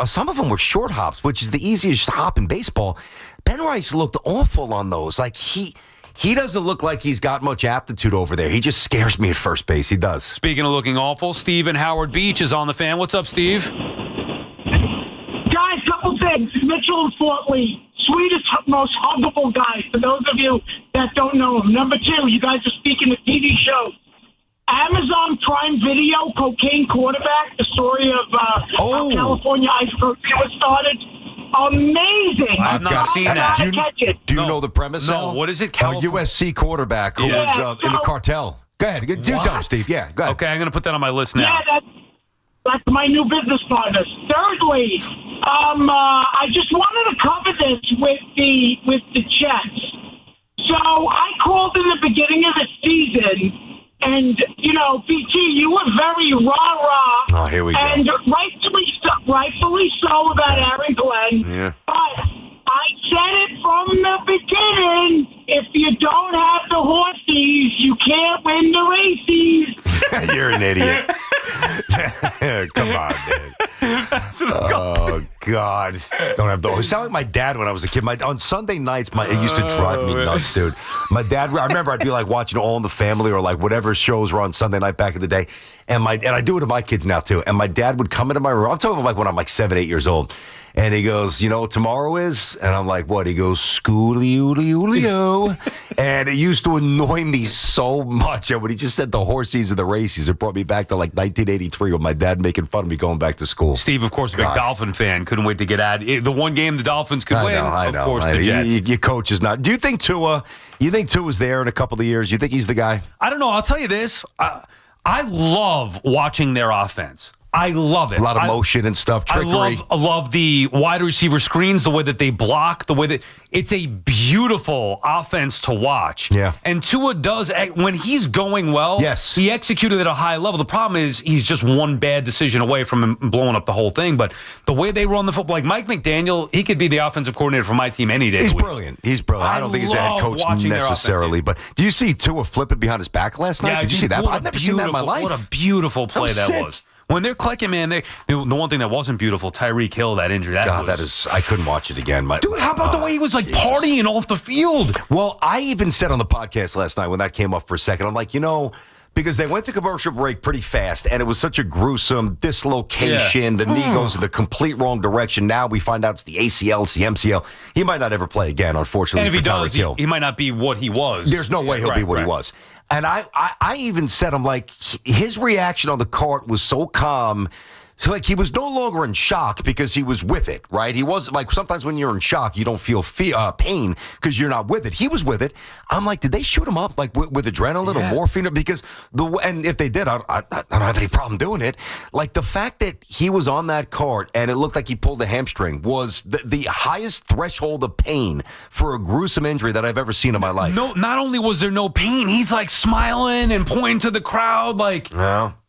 some of them were short hops, which is the easiest hop in baseball. Ben Rice looked awful on those. Like he doesn't look like he's got much aptitude over there. He just scares me at first base. He does. Speaking of looking awful, Steve in Howard Beach is on the fan. What's up, Steve? Guys, couple things. Mitchell and Fort Lee. Sweetest, most huggable guy, for those of you that don't know him. Number 2, you guys are speaking of TV shows. Amazon Prime Video, Cocaine Quarterback, the story of how California Ice was started. Amazing. I've not seen that. Do you know the premise? No, what is it? USC quarterback who was in the cartel. Go ahead. Do tell him, Steve. Yeah, go ahead. Okay, I'm going to put that on my list now. Yeah, that's my new business partner. Thirdly, I just wanted to cover this with the Jets. So I called in the beginning of the season, and, BT, you were very rah-rah. Oh, here we go. And rightfully so about Aaron Glenn. Yeah. But I said it from the beginning. If you don't have the horses, you can't win the races. You're an idiot. Come on, man. Oh, God. Don't have the horses. Sound like my dad when I was a kid. On Sunday nights, it used to drive me nuts, dude. My dad, I remember I'd be like watching All in the Family or like whatever shows were on Sunday night back in the day. And I do it to my kids now, too. And my dad would come into my room. I'm talking like when I'm like 7, 8 years old. And he goes, you know what tomorrow is? And I'm like, what? He goes, schooly-ooly-ooly-oo. And it used to annoy me so much. And when he just said the horses and the races, it brought me back to like 1983 with my dad making fun of me going back to school. Steve, of course, a big Dolphin fan. Couldn't wait to get at it. The one game the Dolphins could win, I know. Of course, the Jets. Your coach is not. Do you think Tua's there in a couple of years? You think he's the guy? I don't know. I'll tell you this. I love watching their offense. I love it. A lot of motion and stuff, trickery. I love the wide receiver screens, the way that they block, the way that it's a beautiful offense to watch. Yeah. And Tua does, when he's going well, yes, he executed at a high level. The problem is he's just one bad decision away from blowing up the whole thing. But the way they run the football, like Mike McDaniel, he could be the offensive coordinator for my team any day. He's brilliant. I don't think he's a head coach necessarily. But do you see Tua flipping behind his back last night? Yeah, Did you see that? I've never seen that in my life. What a beautiful play that was. When they're clicking, man, the one thing that wasn't beautiful, Tyreek Hill, that injury. I couldn't watch it again. Dude, how about the way he was partying off the field? Well, I even said on the podcast last night when that came up for a second, I'm like, because they went to commercial break pretty fast, and it was such a gruesome dislocation. The knee goes in the complete wrong direction. Now we find out it's the ACL, it's the MCL. He might not ever play again, unfortunately. And if he does, he might not be what he was. There's no way he'll be what he was. And I even said, I'm like, his reaction on the court was so calm. Like, he was no longer in shock because he was with it, right? He wasn't like, sometimes when you're in shock, you don't feel pain because you're not with it. He was with it. I'm like, did they shoot him up like with adrenaline or morphine? Because and if they did, I don't have any problem doing it. Like, the fact that he was on that court and it looked like he pulled a hamstring was the highest threshold of pain for a gruesome injury that I've ever seen in my life. No, not only was there no pain, he's like smiling and pointing to the crowd like...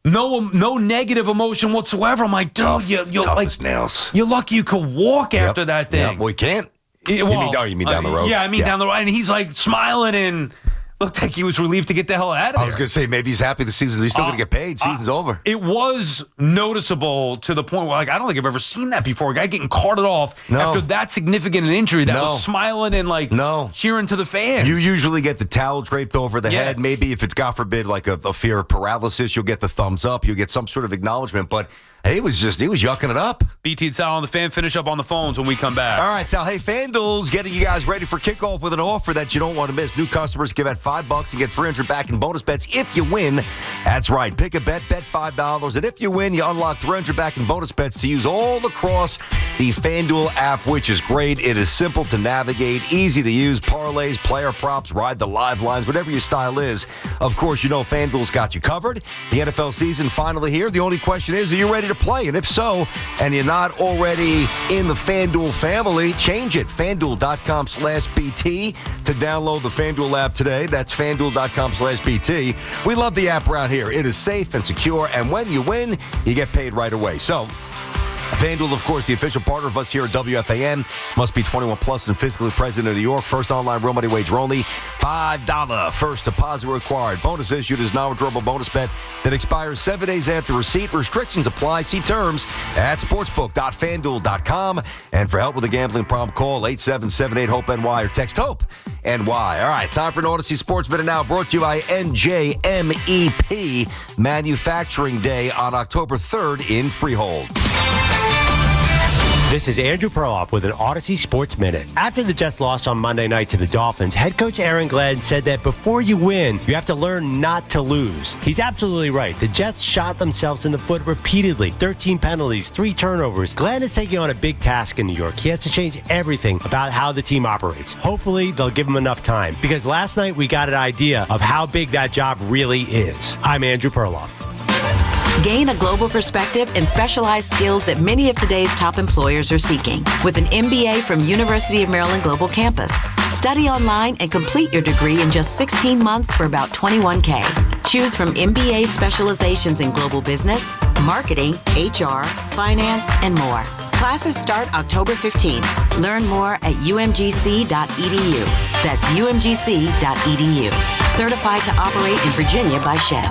No negative emotion whatsoever. I'm like, dude, you're tough like as nails. You're lucky you could walk after that thing. Yeah, well, he can't. You mean down the road? Yeah, I mean down the road. And he's like smiling and looked like he was relieved to get the hell out of there. I was going to say, maybe he's happy the season. He's still going to get paid. Season's over. It was noticeable to the point where, I don't think I've ever seen that before. A guy getting carted off after that significant an injury that was smiling and cheering to the fans. You usually get the towel draped over the head. Maybe if it's, God forbid, like a fear of paralysis, you'll get the thumbs up. You'll get some sort of acknowledgement. But he was yucking it up. BT Sal on the Fan finish up on the phones when we come back. All right, Sal. Hey, FanDuel's getting you guys ready for kickoff with an offer that you don't want to miss. New customers give out $5 and get $300 back in bonus bets if you win. That's right. Pick a bet $5, and if you win, you unlock $300 back in bonus bets to use all across the FanDuel app, which is great. It is simple to navigate, easy to use. Parlays, player props, ride the live lines, whatever your style is. Of course, FanDuel's got you covered. The NFL season finally here. The only question is, are you ready to play? And if so, and you're not already in the FanDuel family, change it. FanDuel.com/BT to download the FanDuel app today. That's FanDuel.com/BT. We love the app around here. It is safe and secure, and when you win, you get paid right away. So, FanDuel, of course, the official partner of us here at WFAN. Must be 21 plus and physically present in New York. First online real money wager only. $5 first deposit required. Bonus issued is non-withdrawable bonus bet that expires 7 days after receipt. Restrictions apply. See terms at sportsbook.fanduel.com. And for help with a gambling problem, call 877-8-HOPE-NY or text HOPE-NY. All right, time for an Odyssey Sports Minute now, brought to you by NJMEP Manufacturing Day on October 3rd in Freehold. This is Andrew Perloff with an Odyssey Sports Minute. After the Jets lost on Monday night to the Dolphins, head coach Aaron Glenn said that before you win, you have to learn not to lose. He's absolutely right. The Jets shot themselves in the foot repeatedly. 13 penalties, 3 turnovers. Glenn is taking on a big task in New York. He has to change everything about how the team operates. Hopefully, they'll give him enough time, because last night we got an idea of how big that job really is. I'm Andrew Perloff. Gain a global perspective and specialized skills that many of today's top employers are seeking with an MBA from University of Maryland Global Campus. Study online and complete your degree in just 16 months for about $21K. Choose from MBA specializations in global business, marketing, HR, finance, and more. Classes start October 15th. Learn more at umgc.edu. That's umgc.edu. Certified to operate in Virginia by Chev.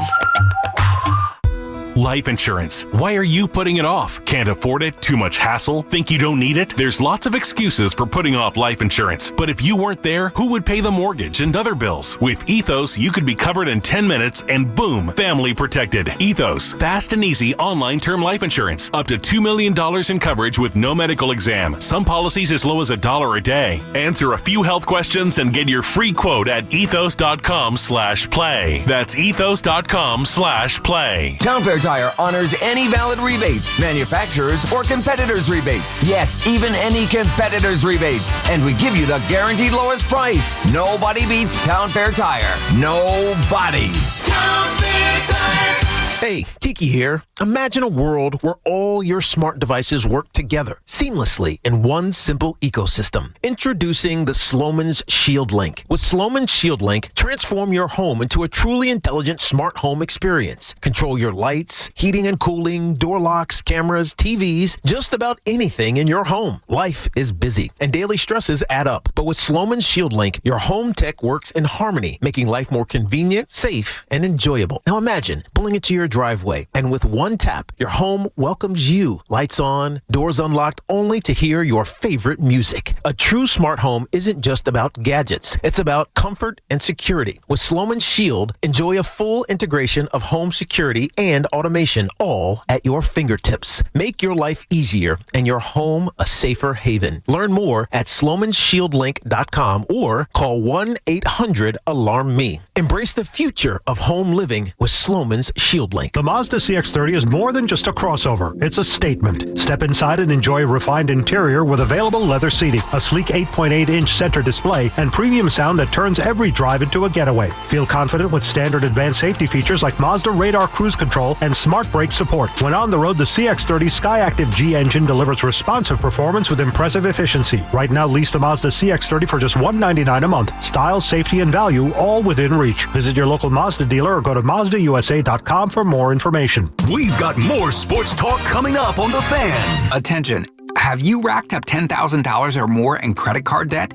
Life insurance. Why are you putting it off? Can't afford it? Too much hassle? Think you don't need it? There's lots of excuses for putting off life insurance. But if you weren't there, who would pay the mortgage and other bills? With Ethos, you could be covered in 10 minutes and boom, family protected. Ethos, fast and easy online term life insurance. Up to $2 million in coverage with no medical exam. Some policies as low as $1 a day. Answer a few health questions and get your free quote at ethos.com/play. That's ethos.com/play. Town Fair Tire honors any valid rebates, manufacturers or competitors' rebates. Yes, even any competitors' rebates. And we give you the guaranteed lowest price. Nobody beats Town Fair Tire. Nobody. Town Fair Tire. Hey, Tiki here. Imagine a world where all your smart devices work together seamlessly in one simple ecosystem. Introducing the Sloman's Shield Link. With Sloman's Shield Link, transform your home into a truly intelligent smart home experience. Control your lights, heating and cooling, door locks, cameras, TVs, just about anything in your home. Life is busy and daily stresses add up. But with Sloman's Shield Link, your home tech works in harmony, making life more convenient, safe, and enjoyable. Now imagine pulling into your driveway, and with one tap, your home welcomes you. Lights on, doors unlocked, only to hear your favorite music. A true smart home isn't just about gadgets. It's about comfort and security. With Sloman's Shield, enjoy a full integration of home security and automation, all at your fingertips. Make your life easier and your home a safer haven. Learn more at slomanshieldlink.com or call 1-800-ALARM-ME. Embrace the future of home living with Sloman's Shield Link. The Mazda CX-30 is more than just a crossover. It's a statement. Step inside and enjoy a refined interior with available leather seating, a sleek 8.8-inch center display, and premium sound that turns every drive into a getaway. Feel confident with standard advanced safety features like Mazda Radar Cruise Control and Smart Brake Support. When on the road, the CX-30 Skyactiv G engine delivers responsive performance with impressive efficiency. Right now, lease the Mazda CX-30 for just $199 a month. Style, safety, and value all within reach. Visit your local Mazda dealer or go to MazdaUSA.com for more information. We've got more sports talk coming up on The Fan. Attention. Have you racked up $10,000 or more in credit card debt?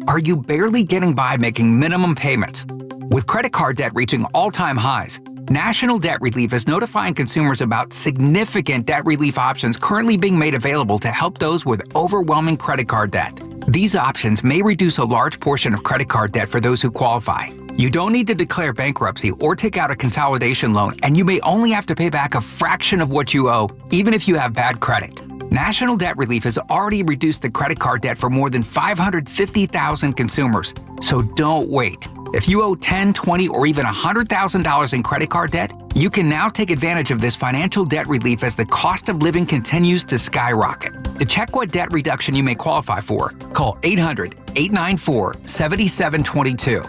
Are you barely getting by making minimum payments? With credit card debt reaching all-time highs, National Debt Relief is notifying consumers about significant debt relief options currently being made available to help those with overwhelming credit card debt. These options may reduce a large portion of credit card debt for those who qualify. You don't need to declare bankruptcy or take out a consolidation loan, and you may only have to pay back a fraction of what you owe, even if you have bad credit. National Debt Relief has already reduced the credit card debt for more than 550,000 consumers, so don't wait. If you owe $10,000, $20,000, or even $100,000 in credit card debt, you can now take advantage of this financial debt relief as the cost of living continues to skyrocket. To check what debt reduction you may qualify for, call 800-894-7722.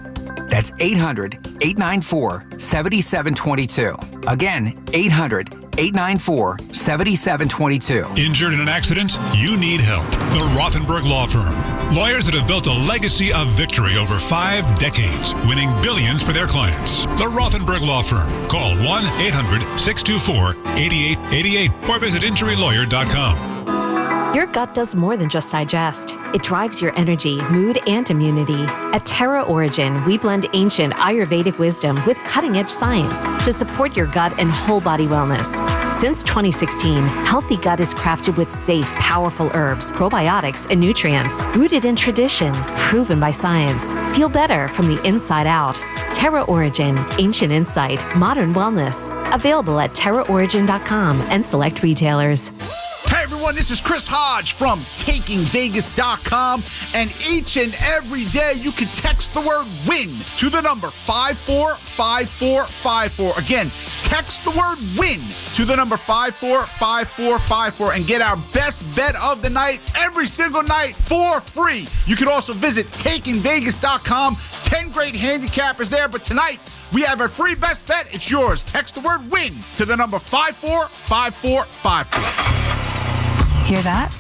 That's 800-894-7722. Again, 800-894-7722. Injured in an accident? You need help. The Rothenberg Law Firm. Lawyers that have built a legacy of victory over 5 decades, winning billions for their clients. The Rothenberg Law Firm. Call 1-800-624-8888 or visit injurylawyer.com. Your gut does more than just digest. It drives your energy, mood, and immunity. At Terra Origin, we blend ancient Ayurvedic wisdom with cutting-edge science to support your gut and whole body wellness. Since 2016, Healthy Gut is crafted with safe, powerful herbs, probiotics, and nutrients, rooted in tradition, proven by science. Feel better from the inside out. Terra Origin, ancient insight, modern wellness. Available at terraorigin.com and select retailers. Hey everyone, this is Chris Hodge from TakingVegas.com, and each and every day you can text the word WIN to the number 545454. Again, text the word WIN to the number 545454 and get our best bet of the night every single night for free. You can also visit TakingVegas.com. 10 great handicappers there, but tonight we have a free best bet. It's yours. Text the word WIN to the number 545454. Hear that?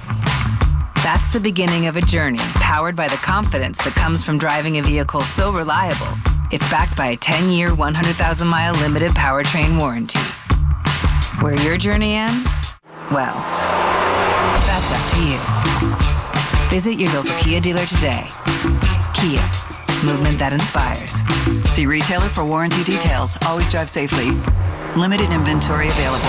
That's the beginning of a journey powered by the confidence that comes from driving a vehicle so reliable, it's backed by a 10-year, 100,000-mile limited powertrain warranty. Where your journey ends? Well, that's up to you. Visit your local Kia dealer today. Kia, movement that inspires. See retailer for warranty details. Always drive safely. Limited inventory available.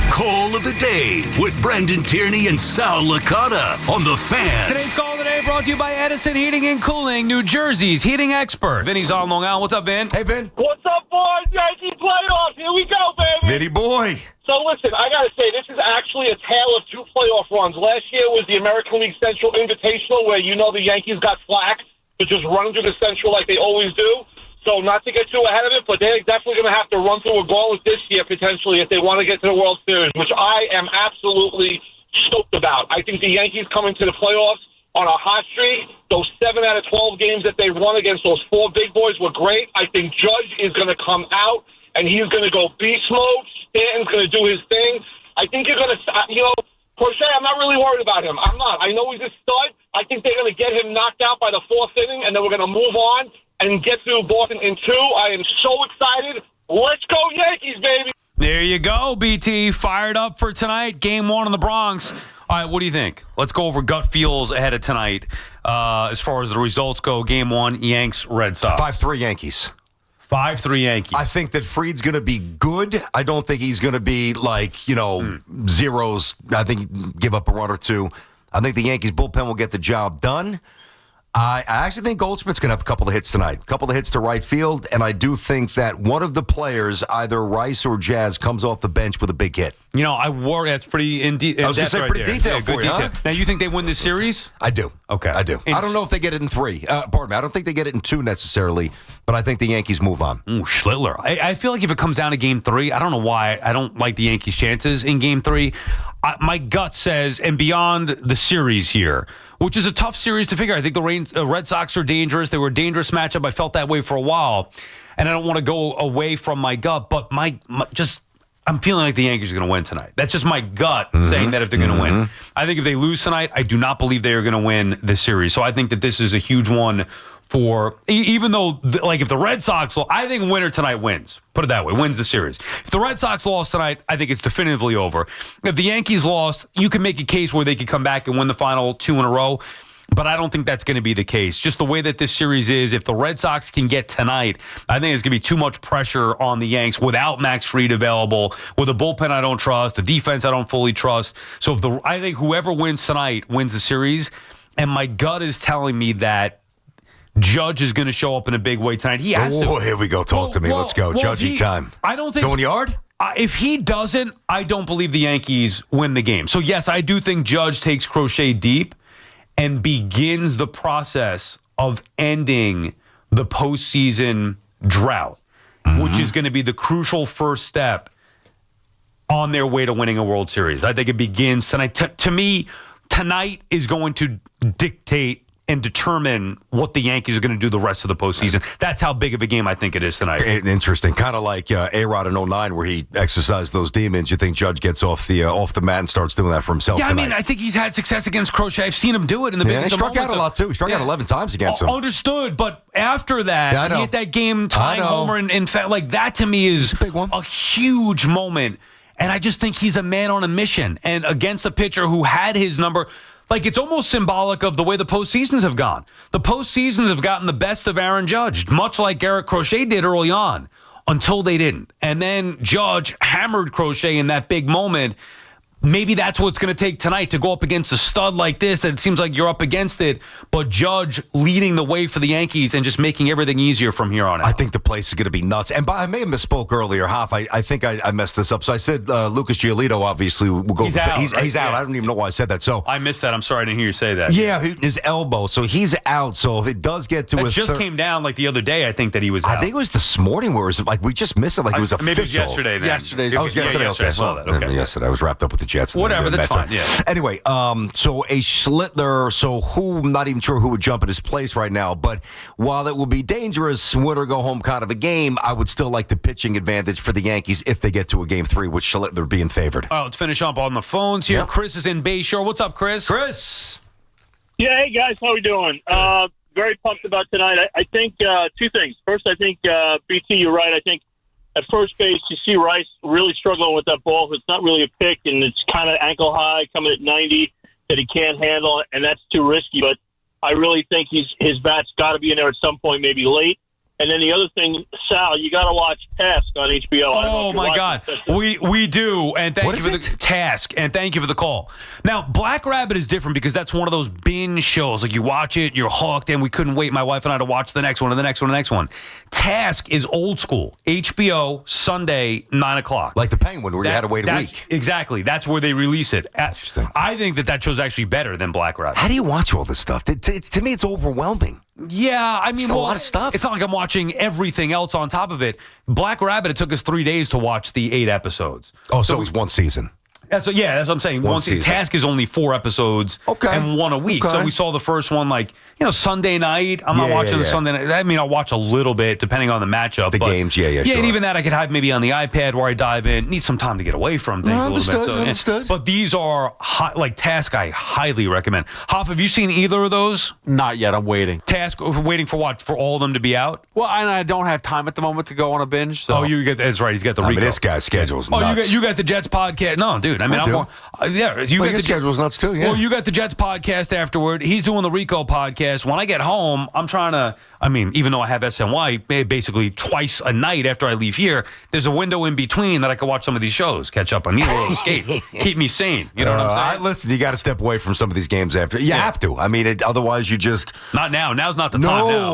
Call of the Day with Brendan Tierney and Sal Licata on The Fan. Today's Call of the Day brought to you by Edison Heating and Cooling, New Jersey's heating expert. Vinny's on Long Island. What's up, Vin? Hey, Vin. What's up, boys? Yankee playoffs. Here we go, baby. Vinny boy. So, listen, I got to say, this is actually a tale of two playoff runs. Last year was the American League Central Invitational, where the Yankees got flack for just running through the Central like they always do. So not to get too ahead of it, but they're definitely going to have to run through a gauntlet this year, potentially, if they want to get to the World Series, which I am absolutely stoked about. I think the Yankees come into the playoffs on a hot streak. Those 7 out of 12 games that they won against those 4 big boys were great. I think Judge is going to come out, and he's going to go beast mode. Stanton's going to do his thing. I think you're going to, Crochet, I'm not really worried about him. I'm not. I know he's a stud. I think they're going to get him knocked out by the 4th inning, and then we're going to move on and get through Boston in 2. I am so excited. Let's go Yankees, baby. There you go, BT. Fired up for tonight. Game 1 in the Bronx. All right, what do you think? Let's go over gut feels ahead of tonight. As far as the results go, Game 1, Yanks, Red Sox. 5-3 Yankees. 5-3 Yankees. I think that Fried's going to be good. I don't think he's going to be zeros. I think give up a run or two. I think the Yankees bullpen will get the job done. I actually think Goldschmidt's going to have a couple of hits tonight, a couple of hits to right field, and I do think that one of the players, either Rice or Jazz, comes off the bench with a big hit. I worry that's pretty in detail. I was going to say right pretty there. detailed for you, huh? Now, you think they win this series? I do. Okay. I do. I don't know if they get it in 3. Pardon me. I don't think they get it in 2 necessarily, but I think the Yankees move on. Ooh, Schlittler. I feel like if it comes down to Game 3, I don't know why I don't like the Yankees' chances in Game 3. My gut says, and beyond the series here, which is a tough series to figure. I think the Red Sox are dangerous. They were a dangerous matchup. I felt that way for a while, and I don't want to go away from my gut, but I'm feeling like the Yankees are going to win tonight. That's just my gut saying that if they're going to win. I think if they lose tonight, I do not believe they are going to win this series. So I think that this is a huge one for, even though, if the Red Sox, I think winner tonight wins. Put it that way, wins the series. If the Red Sox lost tonight, I think it's definitively over. If the Yankees lost, you can make a case where they could come back and win the final 2 in a row. But I don't think that's going to be the case. Just the way that this series is, if the Red Sox can get tonight, I think it's going to be too much pressure on the Yanks without Max Fried available, with a bullpen I don't trust, a defense I don't fully trust. So I think whoever wins tonight wins the series, and my gut is telling me that Judge is going to show up in a big way tonight. He has to. Here we go. Talk to me. Let's go. Judgey time. I don't think going yard. If he doesn't, I don't believe the Yankees win the game. So yes, I do think Judge takes Crochet deep and begins the process of ending the postseason drought, which is going to be the crucial first step on their way to winning a World Series. I think it begins tonight. To me, tonight is going to dictate and determine what the Yankees are going to do the rest of the postseason. That's how big of a game I think it is tonight. Interesting. Kind of like A-Rod in 09 where he exercised those demons. You think Judge gets off the mat and starts doing that for himself tonight? I mean, I think he's had success against Crochet. I've seen him do it in the biggest he struck out a lot, too. He struck out 11 times against him. Understood, but after that, he hit that game-tying homer. And in fact, that to me is a huge moment. And I just think he's a man on a mission. And against a pitcher who had his number... it's almost symbolic of the way the postseasons have gone. The postseasons have gotten the best of Aaron Judge, much like Garrett Crochet did early on, until they didn't. And then Judge hammered Crochet in that big moment. Maybe that's what it's going to take tonight to go up against a stud like this, that it seems like you're up against it, but Judge leading the way for the Yankees and just making everything easier from here on out. I think the place is going to be nuts. And I may have misspoke earlier, Hoff. I think I messed this up. So I said Lucas Giolito obviously will go. He's out. He's out. I don't even know why I said that. So I missed that. I'm sorry I didn't hear you say that. Yeah, his elbow. So he's out. So if it does get to it just came down the other day, I think that he was out. I think it was this morning where it was we just missed it it was official. Maybe it was yesterday then. Yesterday. Okay. I saw that. Okay. Yesterday. I was wrapped up with the Jets. Whatever, that's fine. Yeah. Anyway, so a Schlittler, I'm not even sure who would jump in his place right now, but while it will be dangerous, win or go home kind of a game, I would still like the pitching advantage for the Yankees if they get to a Game 3, with Schlittler being favored. Let's finish up on the phones here. Yep. Chris is in Bayshore. What's up, Chris? Chris! Yeah, hey, guys, how we doing? Very pumped about tonight. I think 2 things. First, I think, BT, you're right. I think at first base, you see Rice really struggling with that ball. It's not really a pick, and it's kind of ankle high, coming at 90, that he can't handle, and that's too risky. But I really think his bat's got to be in there at some point, maybe late. And then the other thing, Sal, you got to watch Task on HBO. Oh my God, we do, and thank you for the Task, and thank you for the call. Now, Black Rabbit is different because that's one of those binge shows. Like you watch it, you're hooked, and we couldn't wait, my wife and I, to watch the next one, and the next one, and the next one. Task is old school. HBO Sunday 9:00, like the Penguin, where you had to wait a week. Exactly, that's where they release it. Interesting. I think that show's actually better than Black Rabbit. How do you watch all this stuff? To me, it's overwhelming. Yeah, I mean, a lot of stuff. It's not like I'm watching everything else on top of it. Black Rabbit, it took us 3 days to watch the 8 episodes. Oh, so it was one season. That's what I'm saying. One season. Task is only 4 episodes and one a week. Okay. So we saw the first one Sunday night. I'm not watching the Sunday night. I mean, I'll watch a little bit depending on the matchup. The games, yeah, sure. And even that I could have maybe on the iPad where I dive in. Need some time to get away from things a little bit. Understood. But these are, Task I highly recommend. Hoff, have you seen either of those? Not yet. I'm waiting. Task, waiting for what? For all of them to be out? Well, and I don't have time at the moment to go on a binge. So. Oh, that's right. He's got the Rico. This guy's schedule's nuts. You got the Jets podcast. No, dude. I mean, I'm more... you got the schedule's nuts too. Yeah. Well, you got the Jets podcast afterward. He's doing the Rico podcast. When I get home, I'm trying to. I mean, even though I have SNY basically twice a night after I leave here, there's a window in between that I can watch some of these shows, catch up. I need a little escape, keep me sane. You know what I'm saying? Listen, you got to step away from some of these games after. You have to. I mean, otherwise you just not now. Now's not the time. Now.